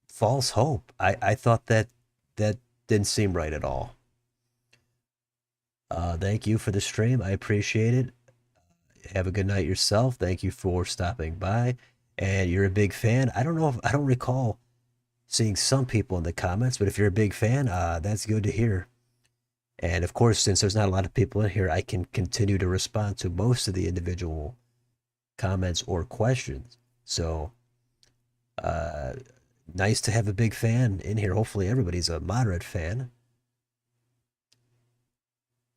false hope. I thought that didn't seem right at all. Thank you for the stream. I appreciate it. Have a good night yourself. Thank you for stopping by. And you're a big fan. I don't know if I don't recall seeing some people in the comments, but if you're a big fan, that's good to hear. And of course, since there's not a lot of people in here, I can continue to respond to most of the individual comments or questions. So, uh, nice to have a big fan in here. Hopefully, everybody's a moderate fan.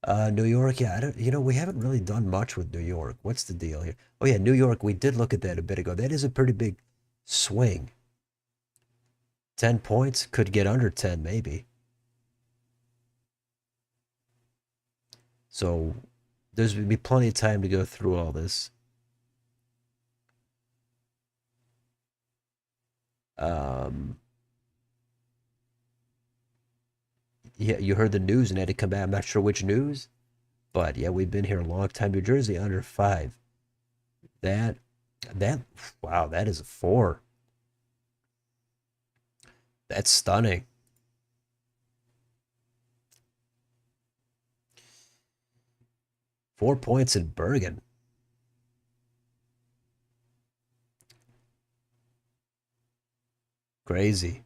New York, yeah, I don't, we haven't really done much with New York. What's the deal here? Oh yeah, New York, we did look at that a bit ago. That is a pretty big swing. 10 points could get under 10 maybe. So there's gonna be plenty of time to go through all this. Um, yeah, you heard the news and had to come back. I'm not sure which news, but yeah, we've been here a long time. New Jersey under 5. That that wow, that is a 4. That's stunning. Four points in Bergen. Crazy.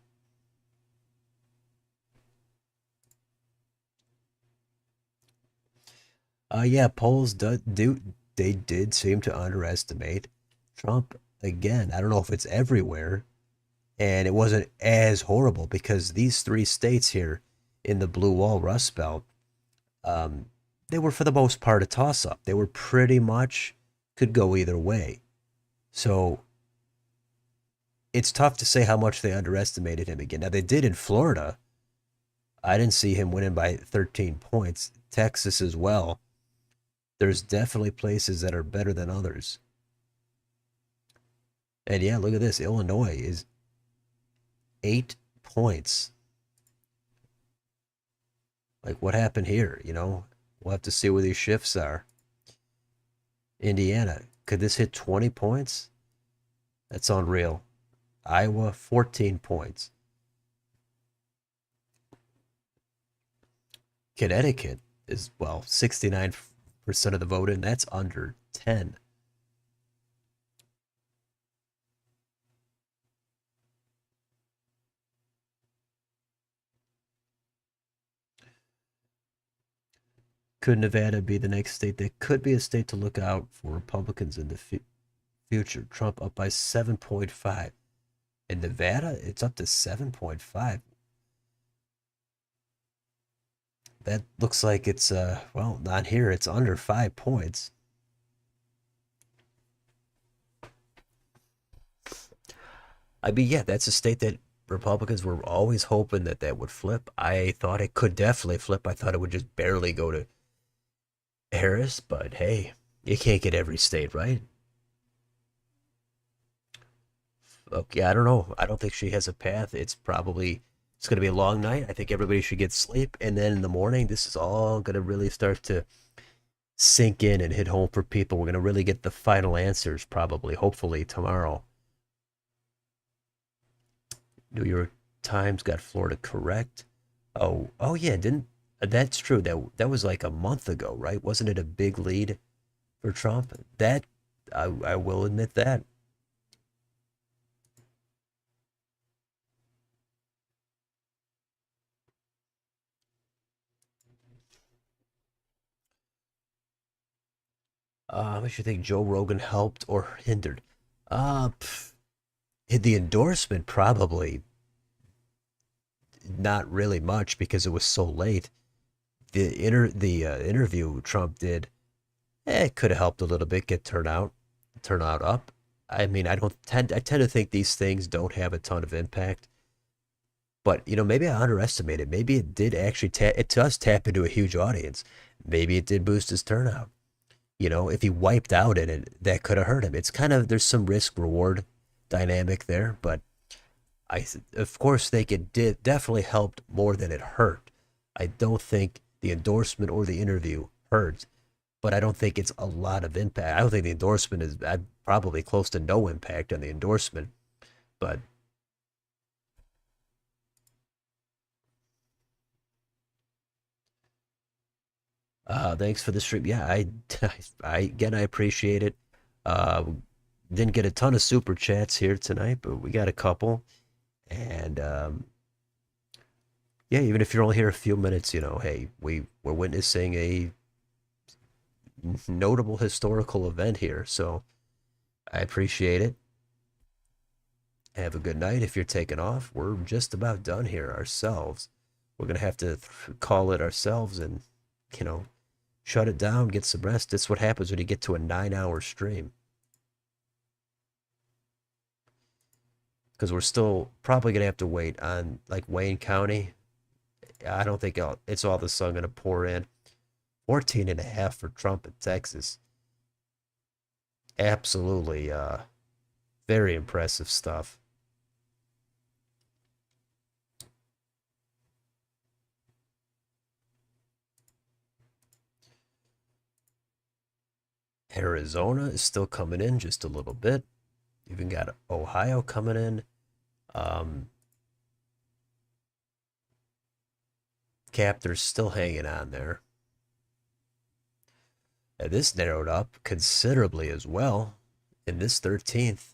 Yeah, polls they did seem to underestimate Trump again. I don't know if it's everywhere, and it wasn't as horrible because these three states here in the Blue Wall Rust Belt, um, they were for the most part a toss-up. They were pretty much could go either way. So it's tough to say how much they underestimated him again. Now they did in Florida. I didn't see him winning by 13 points. Texas as well. There's definitely places that are better than others. And yeah, look at this. Illinois is 8 points. Like, what happened here? We'll have to see where these shifts are. Indiana, could this hit 20 points? That's unreal. Iowa, 14 points. Connecticut is, well, 69% of the vote, and that's under 10. Could Nevada be the next state that could be a state to look out for Republicans in the future? Trump up by 7.5. In Nevada, it's up to 7.5. That looks like it's, well, not here. It's under 5 points. I mean, yeah, that's a state that Republicans were always hoping that would flip. I thought it could definitely flip. I thought it would just barely go to Harris, but hey, you can't get every state, right? Okay, I don't know. I don't think she has a path. It's going to be a long night. I think everybody should get sleep, and then in the morning, this is all going to really start to sink in and hit home for people. We're going to really get the final answers probably, hopefully tomorrow. New York Times got Florida correct. Oh yeah, didn't that's true. That was like a month ago, right? Wasn't it a big lead for Trump? That I will admit that. How much you think Joe Rogan helped or hindered? Pff, the endorsement probably not really much because it was so late. The interview Trump did, it could have helped a little bit get turnout up. I mean, I tend to think these things don't have a ton of impact, but maybe I underestimated. Maybe it did actually it does tap into a huge audience. Maybe it did boost his turnout. If he wiped out in it, that could have hurt him. It's kind of there's some risk reward dynamic there, but of course think it did definitely helped more than it hurt. I don't think the endorsement or the interview hurt, but I don't think it's a lot of impact. I don't think the endorsement is probably close to no impact on the endorsement, but thanks for the stream. Yeah, I appreciate it. Uh, didn't get a ton of super chats here tonight, but we got a couple. And yeah, even if you're only here a few minutes, hey, we're witnessing a notable historical event here. So I appreciate it. Have a good night. If you're taking off, we're just about done here ourselves. We're gonna have to call it ourselves and you know shut it down, get some rest. That's what happens when you get to a 9-hour stream. Because we're still probably gonna have to wait on like Wayne County. I don't think it's all of a sudden gonna pour in. 14 and a half for Trump in Texas. Absolutely, very impressive stuff. Arizona is still coming in just a little bit. Even got Ohio coming in. Um, Captor's still hanging on there. And this narrowed up considerably as well in this 13th.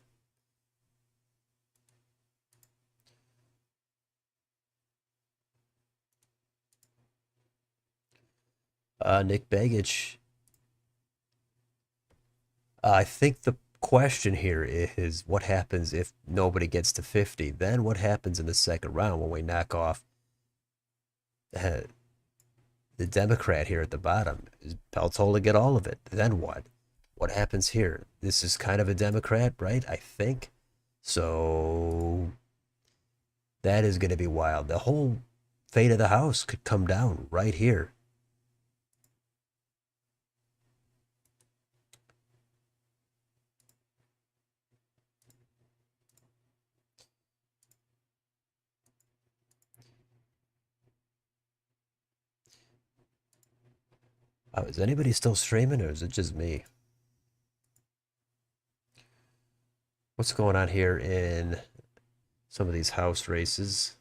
Nick Begich. I think the question here is what happens if nobody gets to 50? Then what happens in the second round when we knock off uh, the Democrat here at the bottom? Is Peltola get all of it? Then what? What happens here? This is kind of a Democrat, right? I think. So that is going to be wild. The whole fate of the House could come down right here. Is anybody still streaming or is it just me? What's going on here in some of these House races?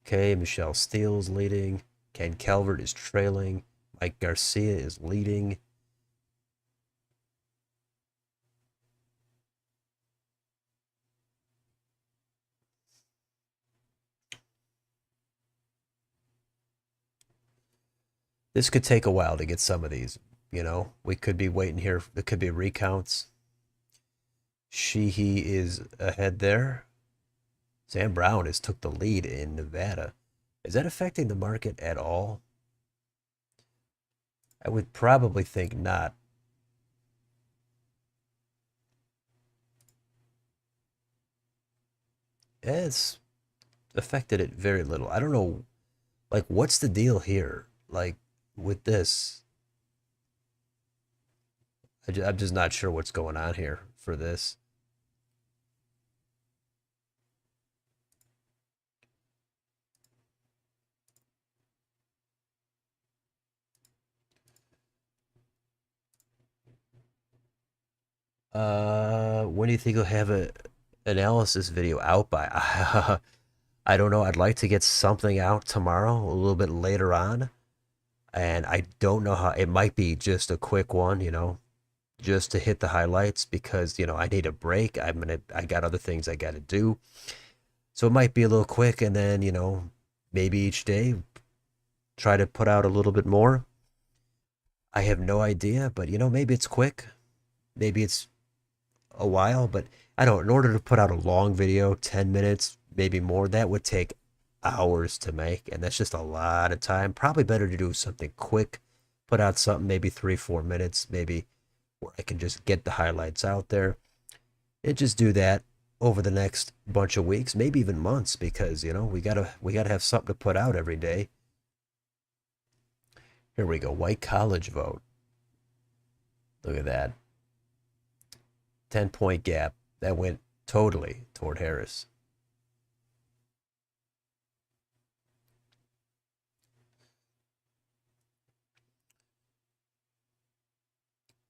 Okay, Michelle Steele's leading. Ken Calvert is trailing. Mike Garcia is leading. This could take a while to get some of these. We could be waiting here. There could be recounts. Sheehy is ahead there. Sam Brown has took the lead in Nevada. Is that affecting the market at all? I would probably think not. It's affected it very little. I don't know, like, what's the deal here? Like, with this, I'm just not sure what's going on here for this. When do you think you'll have a analysis video out by? I don't know. I'd like to get something out tomorrow, a little bit later on. And I don't know how, it might be just a quick one, just to hit the highlights because, I need a break. I got other things I got to do. So it might be a little quick and then, maybe each day try to put out a little bit more. I have no idea, but maybe it's quick. Maybe it's a while, but I don't. In order to put out a long video, 10 minutes, maybe more, that would take hours to make, and that's just a lot of time. Probably better to do something quick, put out something maybe 3, 4 minutes, maybe where I can just get the highlights out there and just do that over the next bunch of weeks, maybe even months, because we gotta have something to put out every day. Here we go, white college vote. Look at that, 10-point gap that went totally toward Harris.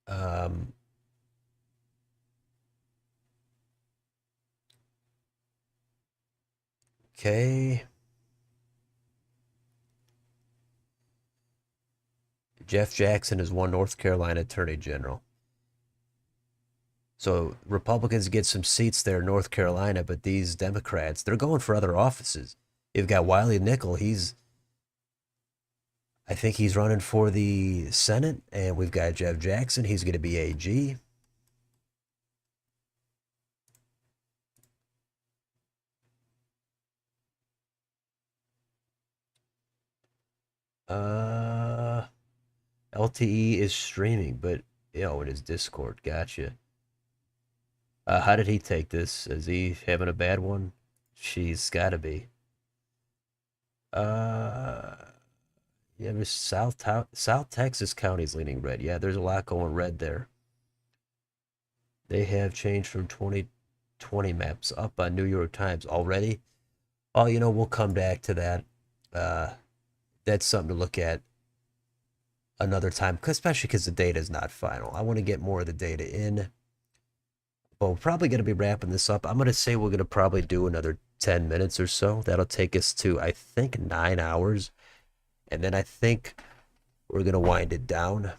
Um, okay, Jeff Jackson is one North Carolina Attorney General. So Republicans get some seats there in North Carolina, but these Democrats, they're going for other offices. You've got Wiley Nickel. I think he's running for the Senate, and we've got Jeff Jackson. He's going to be AG. Uh, LTE is streaming, but it is Discord. Gotcha. How did he take this? Is he having a bad one? She's got to be. Uh, yeah, there's South Texas county's leaning red. Yeah, there's a lot going red there. They have changed from 2020 maps up on New York Times already. Oh, we'll come back to that. Uh, that's something to look at another time, especially because the data is not final. I want to get more of the data in. But we're probably going to be wrapping this up. I'm going to say we're going to probably do another 10 minutes or so. That'll take us to, I think, 9 hours. And then I think we're going to wind it down.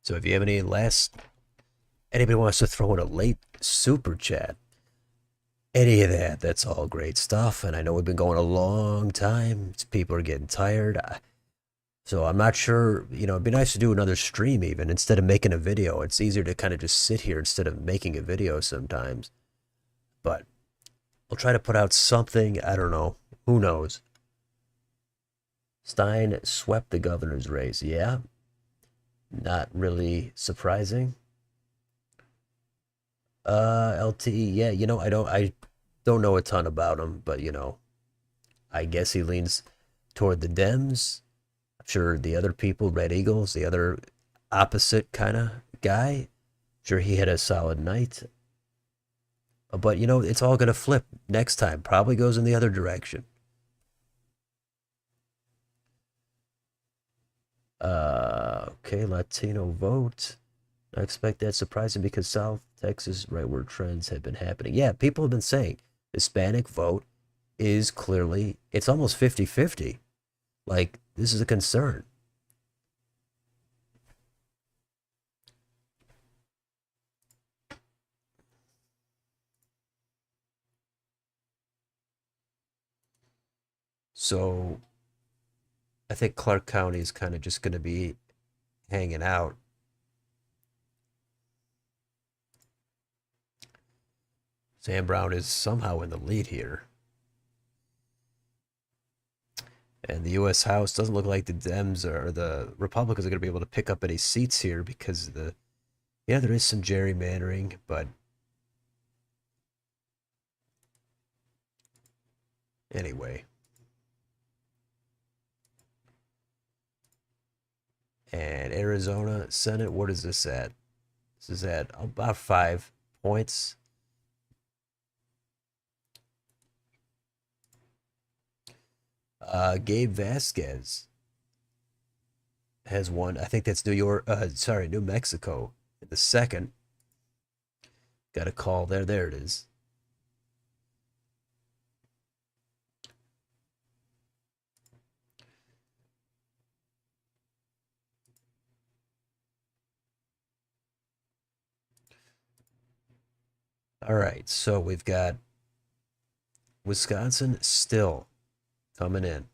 So if you have anybody wants to throw in a late super chat, any of that, that's all great stuff. And I know we've been going a long time. People are getting tired. So I'm not sure, it'd be nice to do another stream even instead of making a video. It's easier to kind of just sit here instead of making a video sometimes. But we'll try to put out something. I don't know. Who knows? Stein swept the governor's race. Yeah, not really surprising. LTE. Yeah, I don't know a ton about him, but I guess he leans toward the Dems. I'm sure the other people, Red Eagles, the other opposite kind of guy. Sure, he had a solid night. But it's all gonna flip next time. Probably goes in the other direction. Okay, Latino vote. I expect that surprising because South Texas rightward trends have been happening. Yeah, people have been saying Hispanic vote is clearly, it's almost 50-50. Like, this is a concern. So I think Clark County is kind of just going to be hanging out. Sam Brown is somehow in the lead here. And the U.S. House doesn't look like the Dems or the Republicans are going to be able to pick up any seats here because there is some gerrymandering, but anyway. And Arizona Senate, what is this at? This is at about 5 points. Gabe Vasquez has won. I think that's New Mexico in the second. Got a call there. There it is. All right, so we've got Wisconsin still coming in.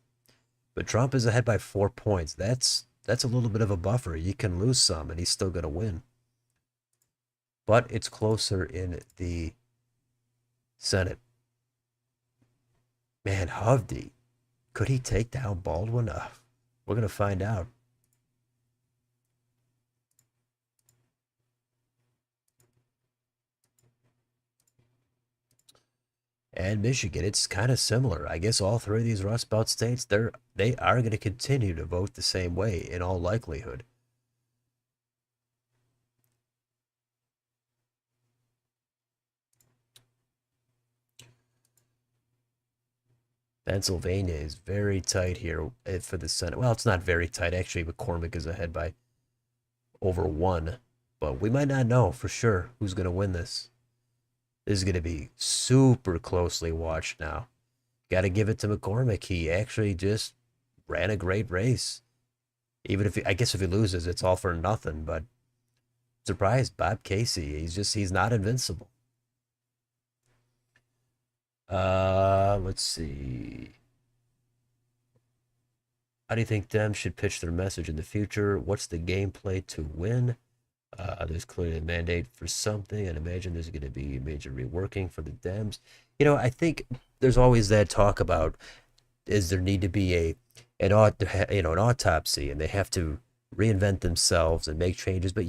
But Trump is ahead by 4 points. That's a little bit of a buffer. You can lose some, and he's still going to win. But it's closer in the Senate. Man, Hovde, could he take down Baldwin? We're going to find out. And Michigan, it's kind of similar. I guess all three of these Rust Belt states, they are going to continue to vote the same way in all likelihood. Pennsylvania is very tight here for the Senate. Well, it's not very tight. Actually, McCormick is ahead by over one. But we might not know for sure who's going to win this. This is going to be super closely watched now. Got to give it to McCormick. He actually just ran a great race. Even if I guess if he loses, it's all for nothing. But surprised, Bob Casey. He's not invincible. Let's see. How do you think Dems should pitch their message in the future? What's the gameplay to win? There's clearly a mandate for something, and imagine there's going to be major reworking for the Dems. I think there's always that talk about is there need to be an autopsy, and they have to reinvent themselves and make changes. But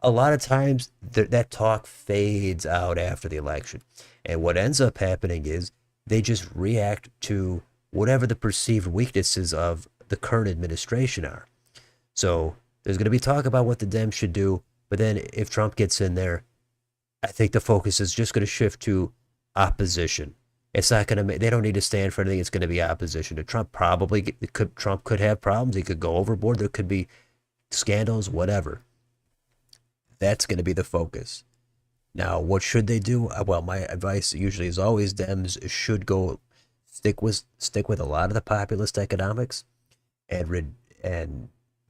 a lot of times that talk fades out after the election, and what ends up happening is they just react to whatever the perceived weaknesses of the current administration are. So there's going to be talk about what the Dems should do, but then if Trump gets in there, I think the focus is just going to shift to opposition. It's not going to. They don't need to stand for anything. It's going to be opposition to Trump. Trump could have problems. He could go overboard. There could be scandals, whatever. That's going to be the focus. Now, what should they do? Well, my advice usually is always Dems should go stick with a lot of the populist economics, and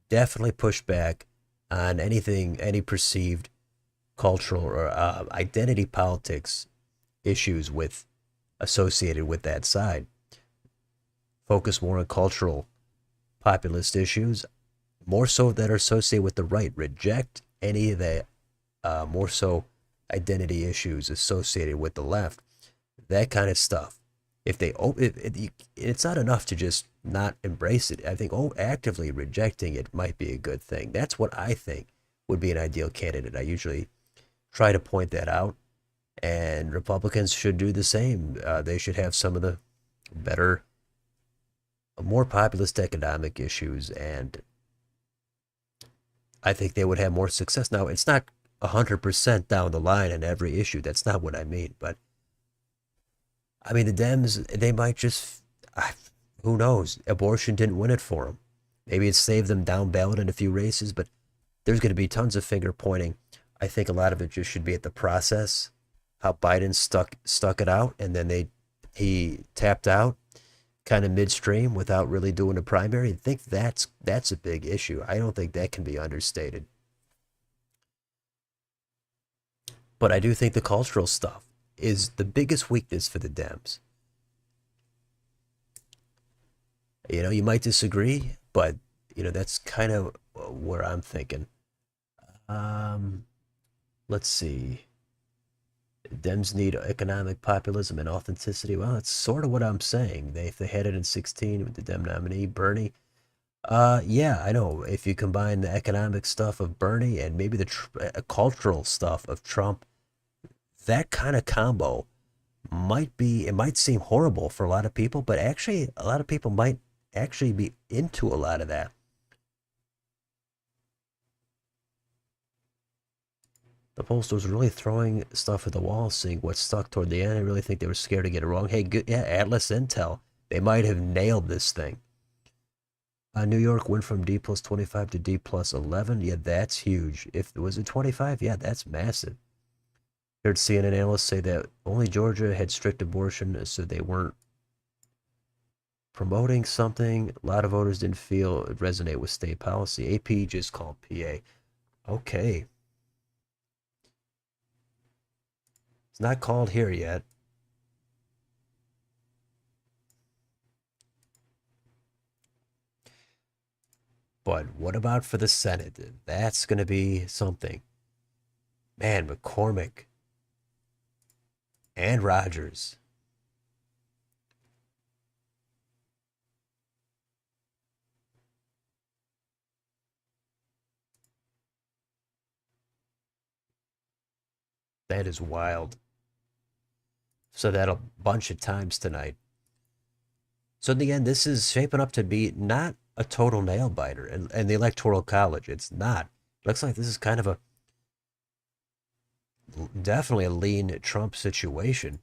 definitely push back on any perceived cultural or identity politics issues associated with that side. Focus more on cultural populist issues, more so that are associated with the right. Reject any of the more so identity issues associated with the left. That kind of stuff. It's not enough to just not embrace it. I think actively rejecting it might be a good thing. That's what I think would be an ideal candidate. I usually try to point that out, and Republicans should do the same. They should have some of the better, more populist economic issues, and I think they would have more success. Now, it's not 100% down the line on every issue. That's not what I mean, but I mean, the Dems, they might just, who knows? Abortion didn't win it for them. Maybe it saved them down ballot in a few races, but there's going to be tons of finger pointing. I think a lot of it just should be at the process, how Biden stuck it out, and then he tapped out kind of midstream without really doing a primary. I think that's a big issue. I don't think that can be understated. But I do think the cultural stuff is the biggest weakness for the Dems. You might disagree, but that's kind of where I'm thinking. Um, let's see. Dems need economic populism and authenticity. Well, that's sort of what I'm saying. If they had it in 16 with the Dem nominee Bernie, yeah, I know. If you combine the economic stuff of Bernie and maybe the cultural stuff of Trump, that kind of combo it might seem horrible for a lot of people, but actually a lot of people might actually be into a lot of that. The pollsters really throwing stuff at the wall, seeing what stuck toward the end. I really think they were scared to get it wrong. Hey, good, yeah, Atlas Intel. They might have nailed this thing. New York went from D plus 25 to D plus 11. Yeah, that's huge. If it was a 25, yeah, that's massive. Heard CNN analysts say that only Georgia had strict abortion, so they weren't promoting something. A lot of voters didn't feel it resonate with state policy. AP just called PA. Okay. It's not called here yet. But what about for the Senate? That's going to be something. Man, McCormick and Rogers. That is wild. So that a bunch of times tonight. So in the end, this is shaping up to be not a total nail biter. And the Electoral College, it's not. Looks like this is kind of a definitely a lean Trump situation.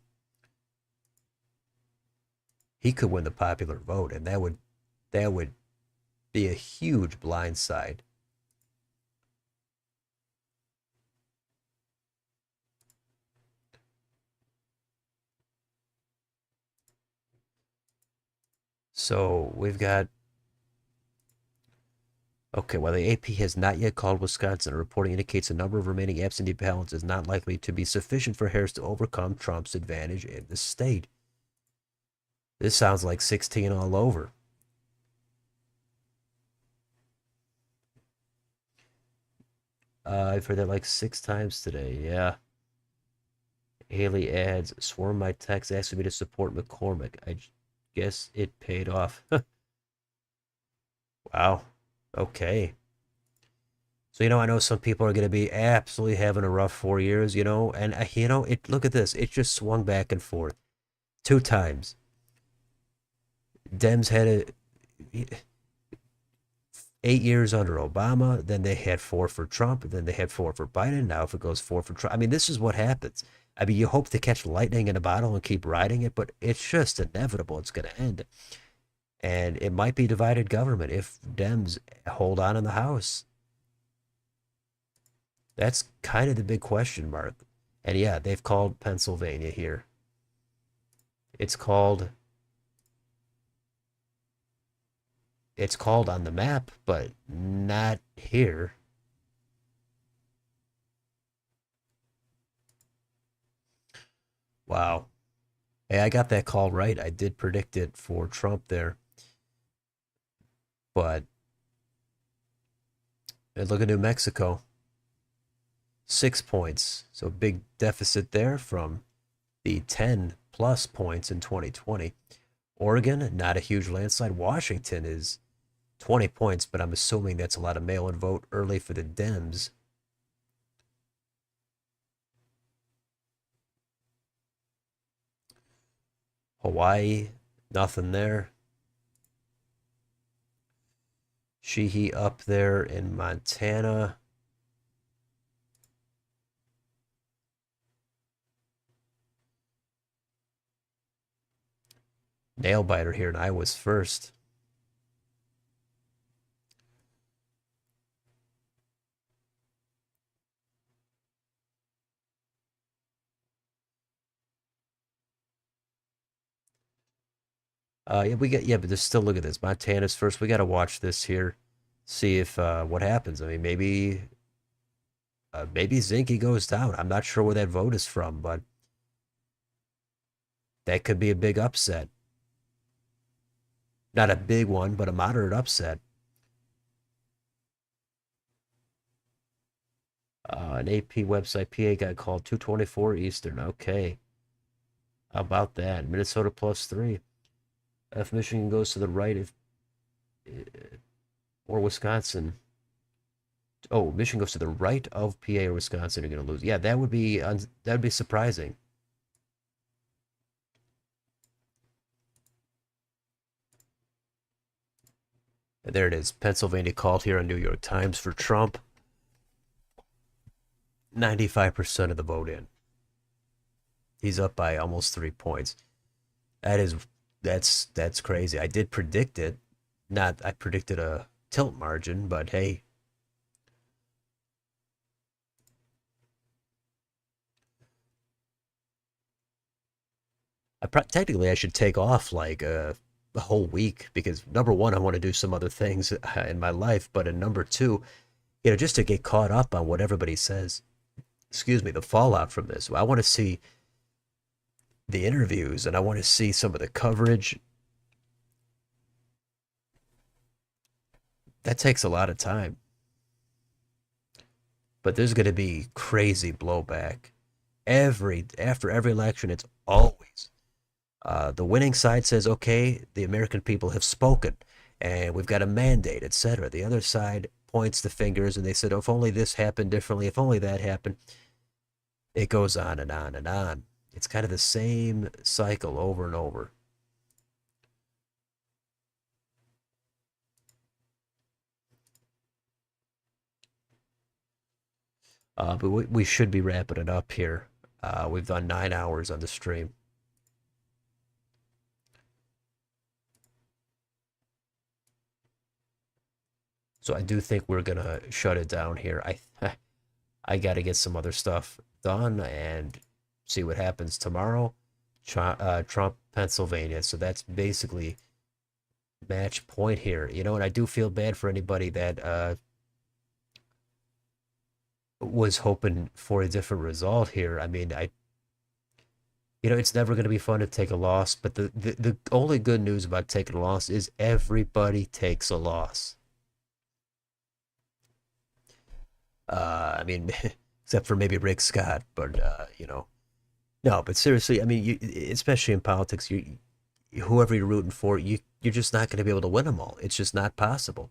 He could win the popular vote, and that would be a huge blindside. So we've got okay. While the AP has not yet called Wisconsin, a reporting indicates the number of remaining absentee ballots is not likely to be sufficient for Harris to overcome Trump's advantage in the state. This sounds like 16 all over. I've heard that like 6 times today. Yeah. Haley adds, swarm my text asking me to support McCormick. Guess it paid off. Wow. Okay. So, I know some people are going to be absolutely having a rough 4 years, and, look at this. It just swung back and forth 2 times. Dems had 8 years under Obama, then they had 4 for Trump, then they had 4 for Biden. Now, if it goes 4 for Trump, this is what happens. You hope to catch lightning in a bottle and keep riding it, but it's just inevitable. It's going to end. And it might be divided government if Dems hold on in the House. That's kind of the big question mark. And yeah, they've called Pennsylvania here. It's called on the map, but not here. Wow. Hey, I got that call right. I did predict it for Trump there. But look at New Mexico. 6 points. So big deficit there from the 10 plus points in 2020. Oregon, not a huge landslide. Washington is 20 points, but I'm assuming that's a lot of mail-in vote early for the Dems. Hawaii, nothing there. Sheehy up there in Montana. Nail biter here in Iowa's first. But there's still, look at this. Montana's first. We got to watch this here, see if what happens. Maybe Zinke goes down. I'm not sure where that vote is from, but that could be a big upset. Not a big one, but a moderate upset. An AP website, PA got called 224 Eastern. Okay. How about that? Minnesota +3. If Michigan goes to the right, or Wisconsin. Oh, Michigan goes to the right of PA or Wisconsin, you're going to lose. Yeah, that would be surprising. There it is. Pennsylvania called here on New York Times for Trump. 95% of the vote in. He's up by almost 3 points. That's crazy. I did predict it. Not I predicted a tilt margin, but hey. Technically I should take off like a whole week because number one, I want to do some other things in my life, but in number two, just to get caught up on what everybody says. Excuse me, the fallout from this. I want to see the interviews and I want to see some of the coverage That takes a lot of time. But there's going to be crazy blowback. After every election, it's always the winning side says, okay, the American people have spoken and we've got a mandate, etc. The other side points the fingers and they said, oh, if only this happened differently, if only that happened. It goes on and on and on. It's kind of the same cycle over and over. But we should be wrapping it up here. We've done 9 hours on the stream. So I do think we're gonna shut it down here. I got to get some other stuff done and see what happens tomorrow. Trump, Pennsylvania. So that's basically match point here. You know, and I do feel bad for anybody that was hoping for a different result here. I mean, it's never going to be fun to take a loss, but the only good news about taking a loss is everybody takes a loss. I mean, except for maybe Rick Scott, but no. But seriously, I mean, especially in politics, whoever you're rooting for, you're just not going to be able to win them all. It's just not possible.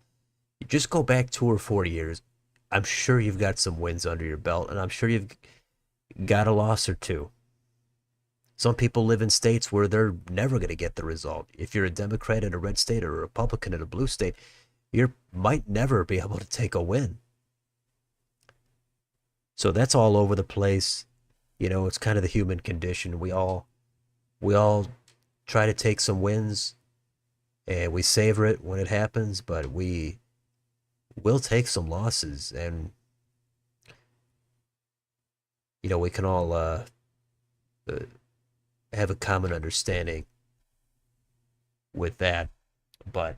You just go back 2 or 4 years. I'm sure you've got some wins under your belt, and I'm sure you've got a loss or two. Some people live in states where they're never going to get the result. If you're a Democrat in a red state or a Republican in a blue state, you might never be able to take a win. So that's all over the place. It's kind of the human condition. We all try to take some wins and we savor it when it happens, but we will take some losses, and we can all uh, have a common understanding with that. But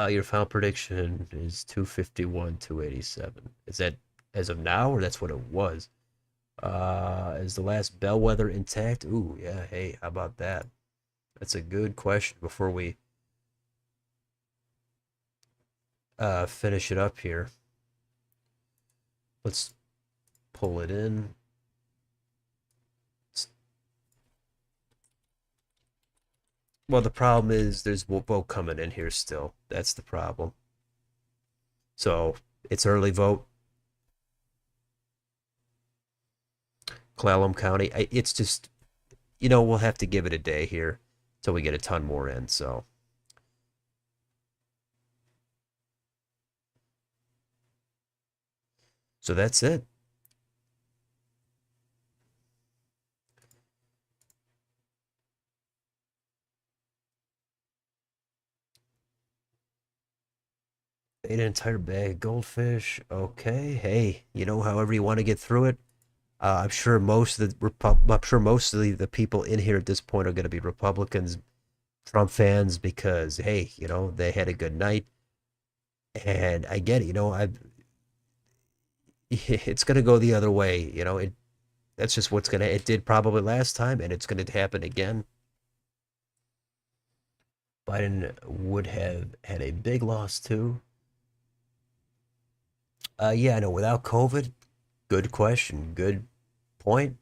your final prediction is 251, 287. Is that as of now, or that's what it was? Is the last bellwether intact? Ooh, yeah. Hey, how about that? That's a good question before we finish it up here. Let's pull it in. Well, the problem is there's vote coming in here still. That's the problem. So it's early vote. Clallam County. It's just, we'll have to give it a day here till we get a ton more in. So that's it. Ate an entire bag of goldfish. Okay. Hey, however you want to get through it. I'm sure most of the people in here at this point are going to be Republicans, Trump fans, because hey, they had a good night, and I get it. It's going to go the other way. That's just it did probably last time, and it's going to happen again. Biden would have had a big loss too. Yeah, I know. Without COVID, good question, good point.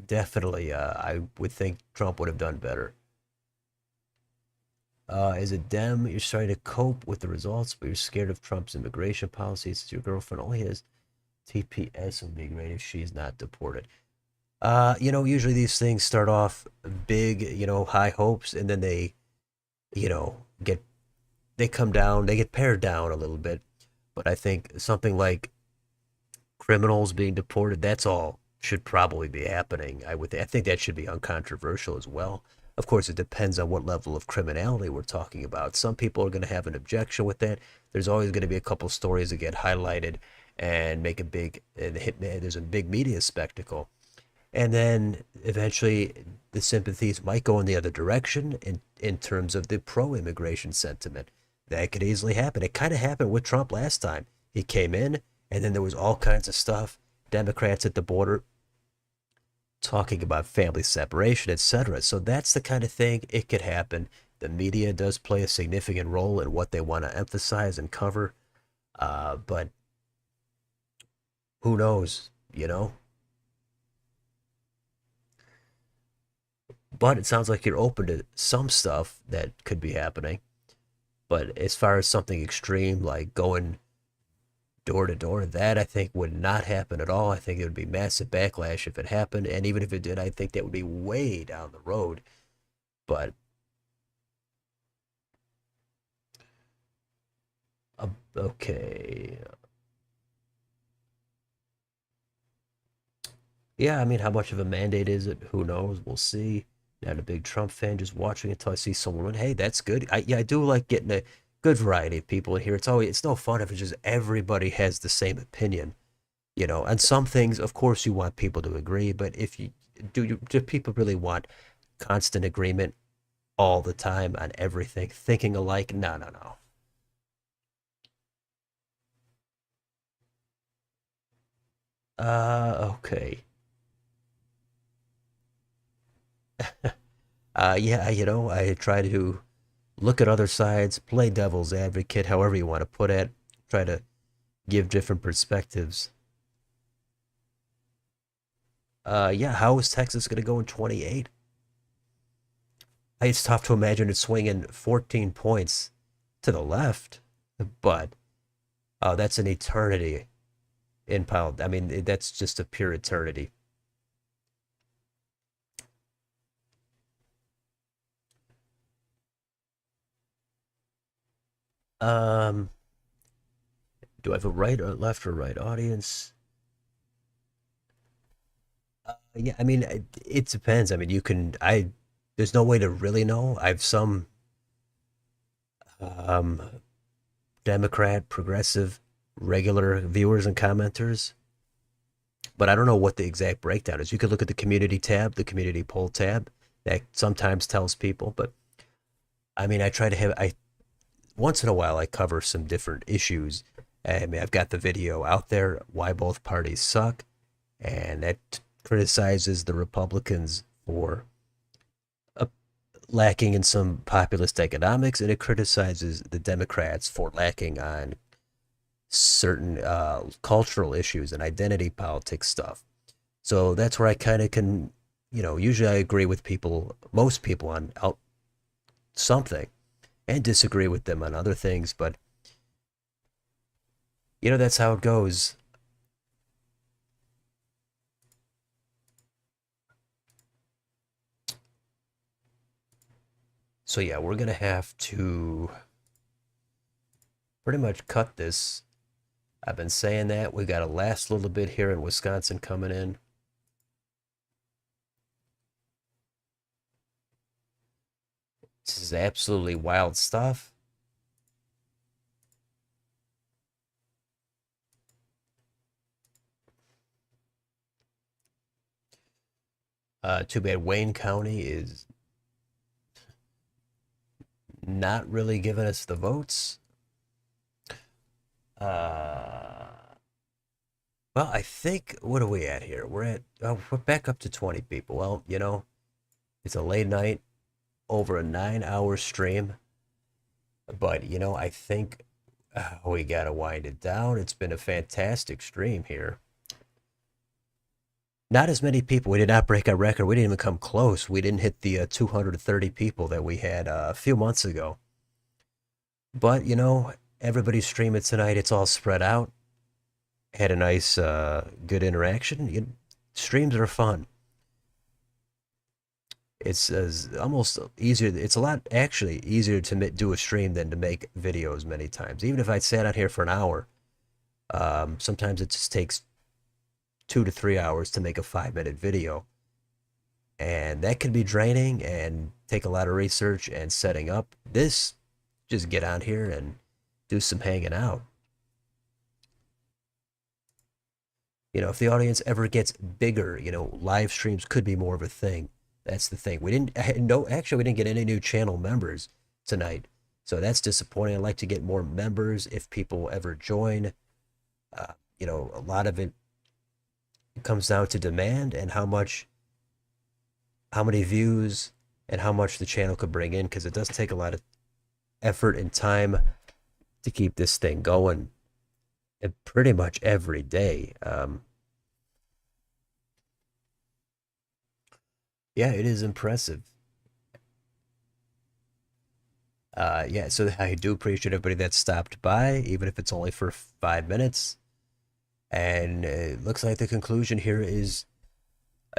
Definitely, I would think Trump would have done better. As a Dem, you're starting to cope with the results, but you're scared of Trump's immigration policies. Your girlfriend only has TPS would be great if she's not deported. Usually these things start off big, high hopes, and then you know, get they come down, they get pared down a little bit. But I think something like criminals being deported, that's all should probably be happening. I think that should be uncontroversial as well. Of course, it depends on what level of criminality we're talking about. Some people are going to have an objection with that. There's always going to be a couple stories that get highlighted and make a big there's a big media spectacle. And then eventually the sympathies might go in the other direction in terms of the pro-immigration sentiment. That could easily happen. It kind of happened with Trump last time. He came in, and then there was all kinds of stuff. Democrats at the border talking about family separation, etc. So that's the kind of thing it could happen. The media does play a significant role in what they want to emphasize and cover, but who knows, you know? But it sounds like you're open to some stuff that could be happening. But as far as something extreme like going door to door, that I think would not happen at all. I think it would be massive backlash if it happened. And even if it did, I think that would be way down the road. But okay. Yeah, I mean, how much of a mandate is it? Who knows? We'll see. Not a big Trump fan, just watching until I see someone. Hey, that's good. Yeah, I do like getting a good variety of people in here. It's no fun if it's just everybody has the same opinion, you know. And some things, of course, you want people to agree, but if you do people really want constant agreement all the time on everything, thinking alike? No, no, no. Okay. Yeah, you know, I try to look at other sides, play devil's advocate, however you want to put it, try to give different perspectives. Yeah, how is Texas going to go in 28? It's tough to imagine it swinging 14 points to the left, but that's an eternity in pound. I mean, that's just a pure eternity. Um, do I have a right or left or right audience? Yeah, I mean, it depends. I mean, there's no way to really know. I've some um, Democrat, progressive, regular viewers and commenters, but I don't know what the exact breakdown is. You could look at the community tab, the community poll tab, that sometimes tells people. But I mean, I once in a while I cover some different issues. I mean, I've got the video out there, why both parties suck, and that criticizes the Republicans for uh, lacking in some populist economics, and it criticizes the Democrats for lacking on certain cultural issues and identity politics stuff. So that's where I kind of can, usually I agree with people, most people on something, and disagree with them on other things. But that's how it goes. So yeah, we're gonna have to pretty much cut this. I've been saying that we got a last little bit here in Wisconsin coming in. This is absolutely wild stuff. Too bad Wayne County is not really giving us the votes. Uh, well, I think, what are we at here? We're back up to 20 people. Well, it's a late night over a 9-hour stream, but I think we got to wind it down. It's been a fantastic stream here. Not as many people. We did not break our record. We didn't even come close. We didn't hit the 230 people that we had a few months ago. But, everybody's streaming tonight. It's all spread out. Had a nice, good interaction. Streams are fun. It's almost easier. It's a lot actually easier to do a stream than to make videos many times. Even if I sat out here for an hour, sometimes it just takes 2 to 3 hours to make a 5-minute video. And that can be draining and take a lot of research and setting up. This, just get on here and do some hanging out. If the audience ever gets bigger, live streams could be more of a thing. That's the thing. We didn't, no, actually, we didn't get any new channel members tonight. So that's disappointing. I'd like to get more members if people ever join. A lot of it comes down to demand and how much how many views and how much the channel could bring in, because it does take a lot of effort and time to keep this thing going and pretty much every day. Yeah, it is impressive. Yeah, so I do appreciate everybody that stopped by, even if it's only for 5 minutes. And it looks like the conclusion here is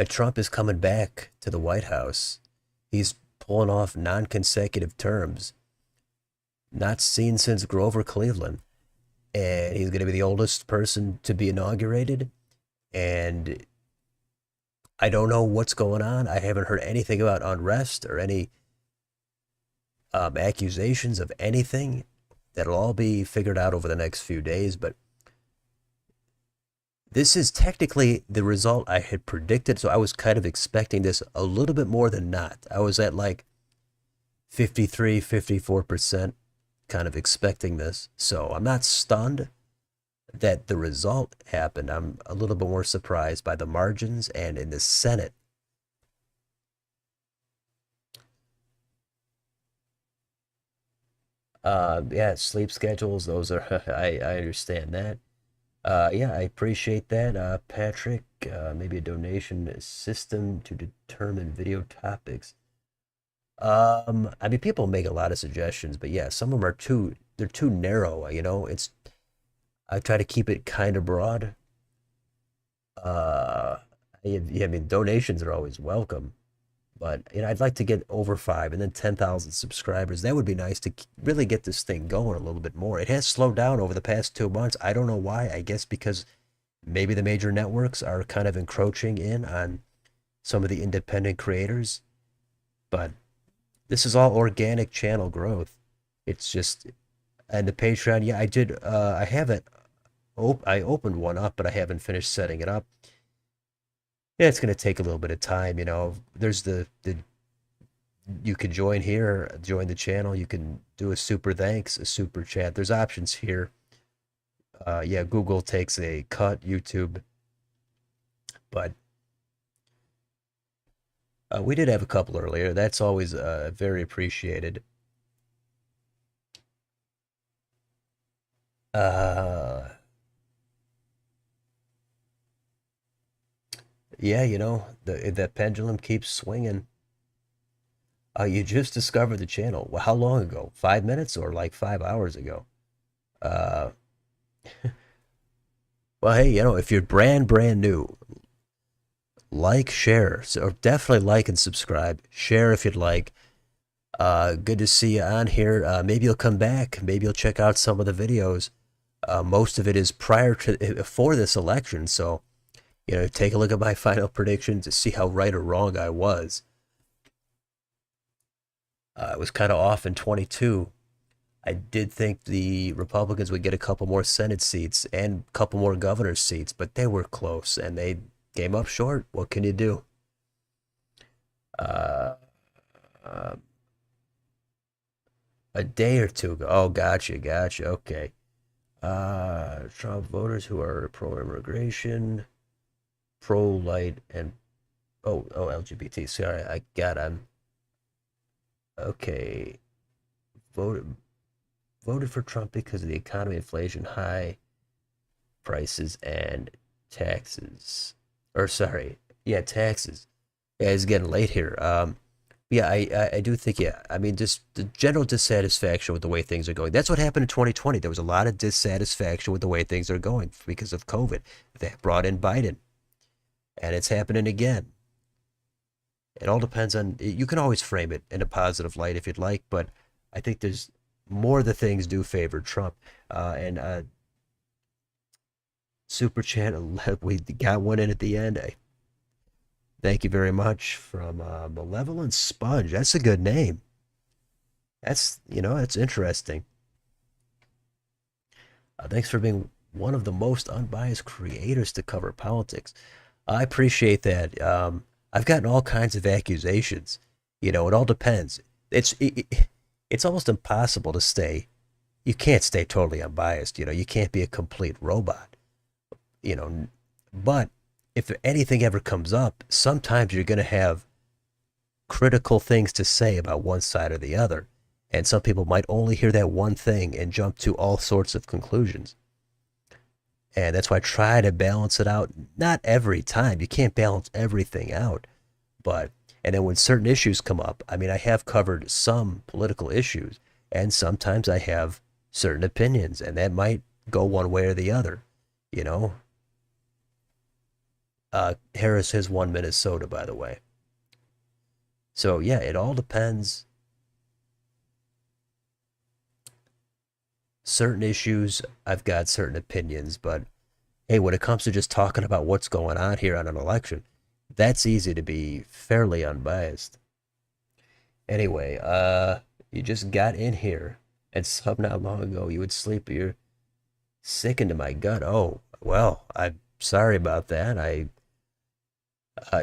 Trump is coming back to the White House. He's pulling off non-consecutive terms, not seen since Grover Cleveland. And he's going to be the oldest person to be inaugurated. And I don't know what's going on. I haven't heard anything about unrest or any accusations of anything. That'll all be figured out over the next few days. But this is technically the result I had predicted. So I was kind of expecting this a little bit more than not. I was at like 53, 54% kind of expecting this. So I'm not stunned that the result happened. I'm a little bit more surprised by the margins and in the Senate. Yeah, sleep schedules, those are, I understand that. Yeah, I appreciate that. Patrick, maybe a donation system to determine video topics. I mean, people make a lot of suggestions, but yeah, some of them are they're too narrow, you know? I try to keep it kind of broad. Uh, yeah, I mean, donations are always welcome, but I'd like to get over five and then 10,000 subscribers. That would be nice to really get this thing going a little bit more. It has slowed down over the past 2 months. I don't know why. I guess because maybe the major networks are kind of encroaching in on some of the independent creators, but this is all organic channel growth. It's just, and the Patreon, yeah, I did, I haven't, I opened one up, but I haven't finished setting it up. Yeah, it's going to take a little bit of time, you know. There's you can join here, join the channel. You can do a super thanks, a super chat. There's options here. Yeah, Google takes a cut, YouTube, but we did have a couple earlier. That's always very appreciated. Uh, yeah, you know, the pendulum keeps swinging. You just discovered the channel. Well, how long ago? 5 minutes or like 5 hours ago? Uh, well, hey, you know, if you're brand new, like, share. So definitely like and subscribe. Share if you'd like. Good to see you on here. Maybe you'll come back. Maybe you'll check out some of the videos. Most of it is prior to for this election, so take a look at my final prediction to see how right or wrong I was. I was kind of off in 22. I did think the Republicans would get a couple more Senate seats and a couple more governor's seats, but they were close and they came up short. What can you do? Uh, uh, a day or two ago. Oh, gotcha. Okay. Trump voters who are pro-immigration, pro-light, and LGBT. Sorry, I'm okay. Voted for Trump because of the economy, inflation, high prices, and taxes. Or sorry, yeah, taxes. Yeah, it's getting late here. Yeah, I do think, yeah. I mean, just the general dissatisfaction with the way things are going. That's what happened in 2020. There was a lot of dissatisfaction with the way things are going because of COVID. They brought in Biden, and it's happening again. It all depends on, you can always frame it in a positive light if you'd like, but I think there's more of the things do favor Trump. And Super Chat, we got one in at the end. Thank you very much from Malevolent Sponge. That's a good name. That's interesting. Thanks for being one of the most unbiased creators to cover politics. I appreciate that. I've gotten all kinds of accusations. It all depends. It's almost impossible to stay. You can't stay totally unbiased. You can't be a complete robot. But if anything ever comes up, sometimes you're going to have critical things to say about one side or the other. And some people might only hear that one thing and jump to all sorts of conclusions. And that's why I try to balance it out. Not every time. You can't balance everything out. But, and then when certain issues come up, I mean, I have covered some political issues, and sometimes I have certain opinions, and that might go one way or the other. You know, Harris has won Minnesota, by the way. So yeah, it all depends. Certain issues, I've got certain opinions, but hey, when it comes to just talking about what's going on here on an election, that's easy to be fairly unbiased. Anyway, you just got in here, and some not long ago you would sleep. You're sickened to my gut. Oh, well, I'm sorry about that.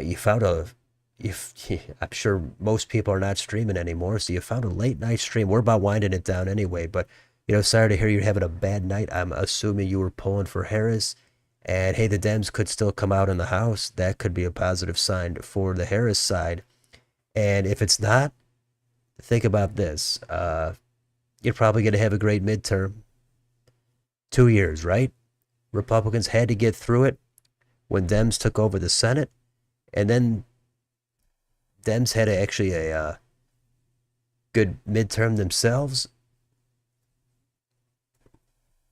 You found a, if I'm sure most people are not streaming anymore, so you found a late night stream. We're about winding it down anyway, but sorry to hear you're having a bad night. I'm assuming you were pulling for Harris, and hey, the Dems could still come out in the House. That could be a positive sign for the Harris side. And if it's not, think about this. You're probably going to have a great midterm. 2 years, right? Republicans had to get through it when Dems took over the Senate, and then Dems had actually a good midterm themselves,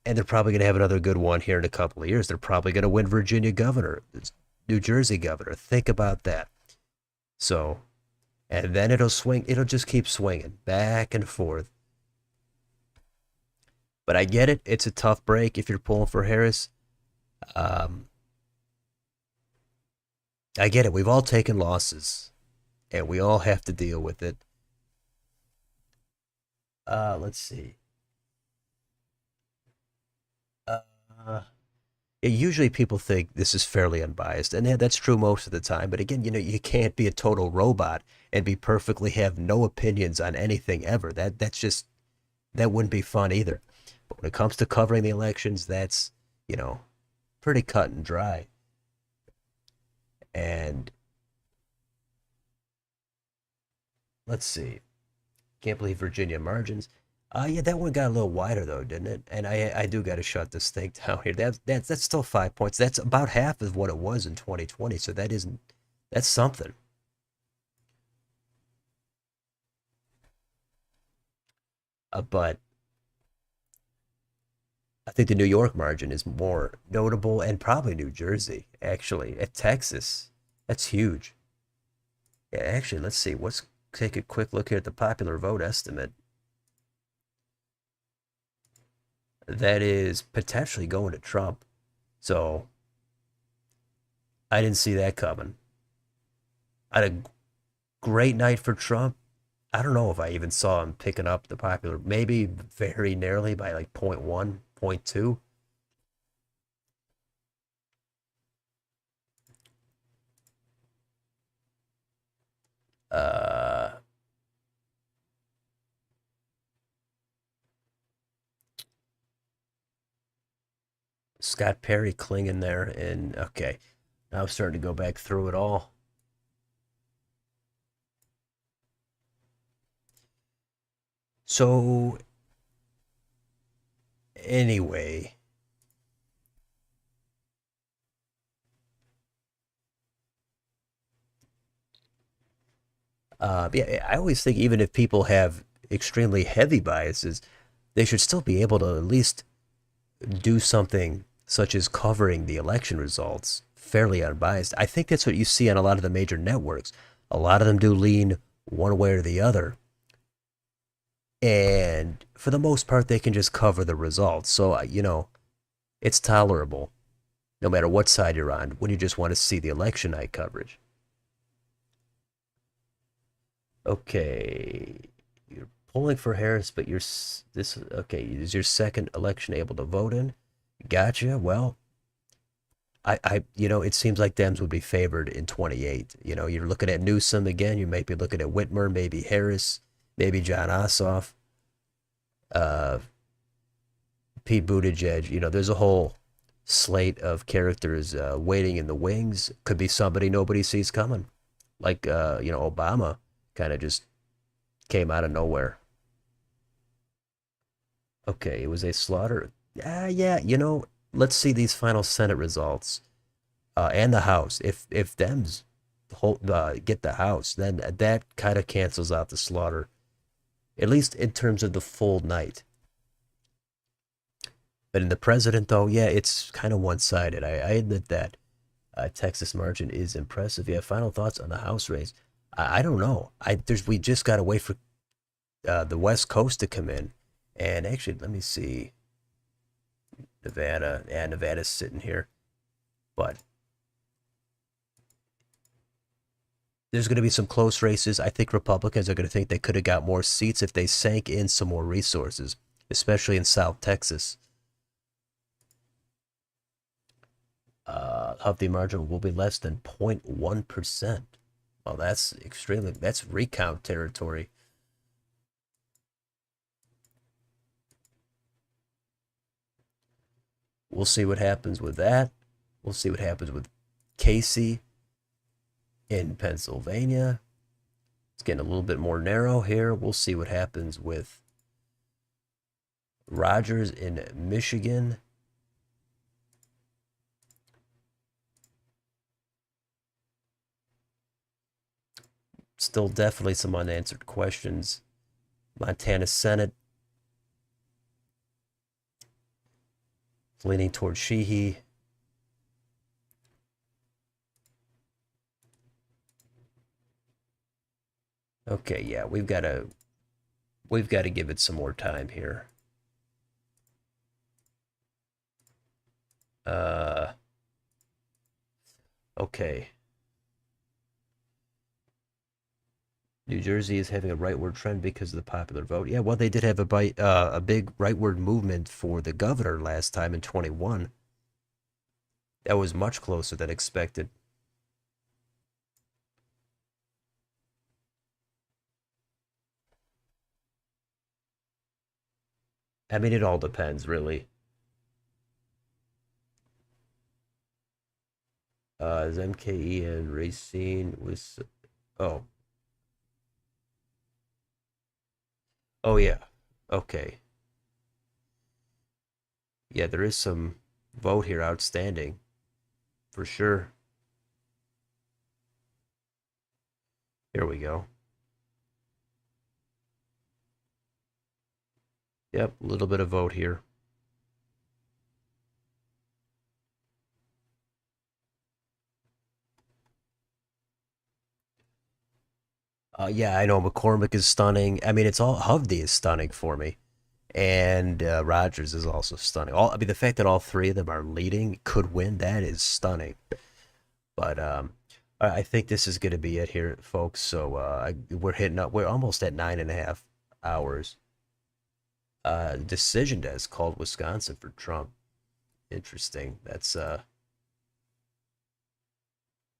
and they're probably going to have another good one here in a couple of years. They're probably going to win Virginia governor, New Jersey governor. Think about that. So, and then it'll swing. It'll just keep swinging back and forth. But I get it. It's a tough break if you're pulling for Harris. Um, I get it. We've all taken losses, and we all have to deal with it. Let's see. Uh, Usually people think this is fairly unbiased, and yeah, that's true most of the time. But again, you can't be a total robot and be perfectly have no opinions on anything ever. That wouldn't be fun either. But when it comes to covering the elections, that's you know pretty cut and dry. And let's see. Can't believe Virginia margins. Yeah, that one got a little wider though, didn't it? And I do got to shut this thing down here. That's still 5 points. That's about half of what it was in 2020. So that's something. But I think the New York margin is more notable, and probably New Jersey actually. At Texas, that's huge. Yeah, actually, let's see. Let's take a quick look here at the popular vote estimate. That is potentially going to Trump. So I didn't see that coming. I had a great night for Trump. I don't know if I even saw him picking up the popular, maybe very narrowly by like point 0.1, point 0.2. Uh, Scott Perry clinging there, and okay, now I'm starting to go back through it all. So anyway, yeah, I always think even if people have extremely heavy biases, they should still be able to at least do something such as covering the election results fairly unbiased. I think that's what you see on a lot of the major networks. A lot of them do lean one way or the other. And for the most part, they can just cover the results. So, it's tolerable no matter what side you're on when you just want to see the election night coverage. Okay. You're polling for Harris, but okay, is your second election able to vote in? Gotcha. Well, it seems like Dems would be favored in 28. You're looking at Newsom again. You may be looking at Whitmer, maybe Harris, maybe John Ossoff, uh, Pete Buttigieg. There's a whole slate of characters waiting in the wings. Could be somebody nobody sees coming, like Obama. Kind of just came out of nowhere. Okay, it was a slaughter. Yeah, let's see these final Senate results and the House. If Dems get the House, then that kind of cancels out the slaughter, at least in terms of the full night. But in the president, though, yeah, it's kind of one-sided. I admit that. Texas margin is impressive. Yeah, final thoughts on the House race. I don't know. We just got to wait for the West Coast to come in. And actually, let me see. Nevada. Yeah, Nevada's sitting here. But there's going to be some close races. I think Republicans are going to think they could have got more seats if they sank in some more resources, especially in South Texas. Of the margin will be less than 0.1%. Well, that's recount territory. We'll see what happens with that. We'll see what happens with Casey in Pennsylvania. It's getting a little bit more narrow here. We'll see what happens with Rogers in Michigan. Still definitely some unanswered questions. Montana Senate leaning towards Sheehy. Okay, yeah, we've got to give it some more time here. Okay. New Jersey is having a rightward trend because of the popular vote. Yeah, well, they did have a big rightward movement for the governor last time in 21. That was much closer than expected. I mean, it all depends, really. Is MKE and Racine was oh oh yeah, okay, yeah, there is some vote here outstanding for sure. Here we go. Yep, a little bit of vote here. Yeah, I know McCormick is stunning. I mean, it's all Hovde is stunning for me, and Rogers is also stunning. I mean, the fact that all three of them are leading could win, that is stunning. But I think this is going to be it here, folks. So we're hitting up. We're almost at 9.5 hours. Decision desk called Wisconsin for Trump. Interesting. That's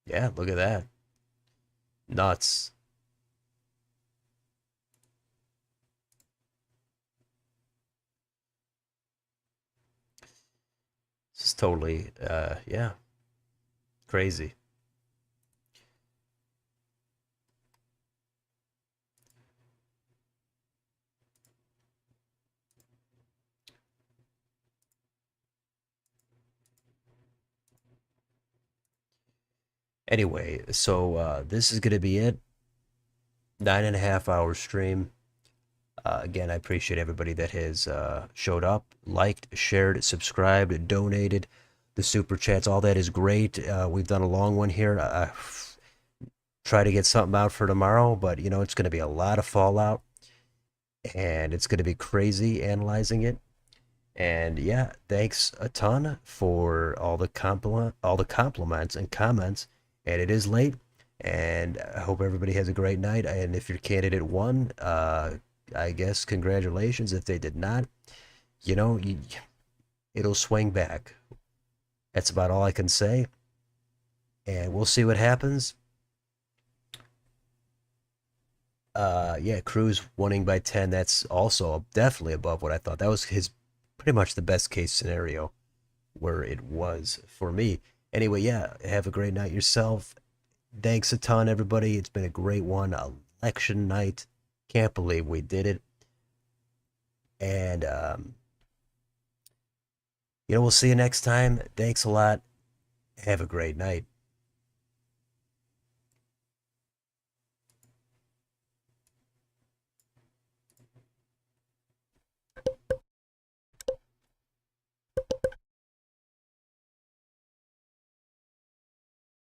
yeah. Look at that. Nuts. This is totally yeah, crazy. Anyway, so this is going to be it. 9.5 hour stream. Again, I appreciate everybody that has showed up, liked, shared, subscribed, donated, the super chats. All that is great. We've done a long one here. Try to get something out for tomorrow, but it's going to be a lot of fallout, and it's going to be crazy analyzing it. And yeah, thanks a ton for all the compliments and comments. And it is late, and I hope everybody has a great night. And if your candidate won, I guess congratulations. If they did not, you know, you, it'll swing back. That's about all I can say. And we'll see what happens. Yeah, Cruz winning by 10. That's also definitely above what I thought. That was his pretty much the best case scenario where it was for me. Anyway, yeah, have a great night yourself. Thanks a ton, everybody. It's been a great one. A election night. Can't believe we did it. And, we'll see you next time. Thanks a lot. Have a great night.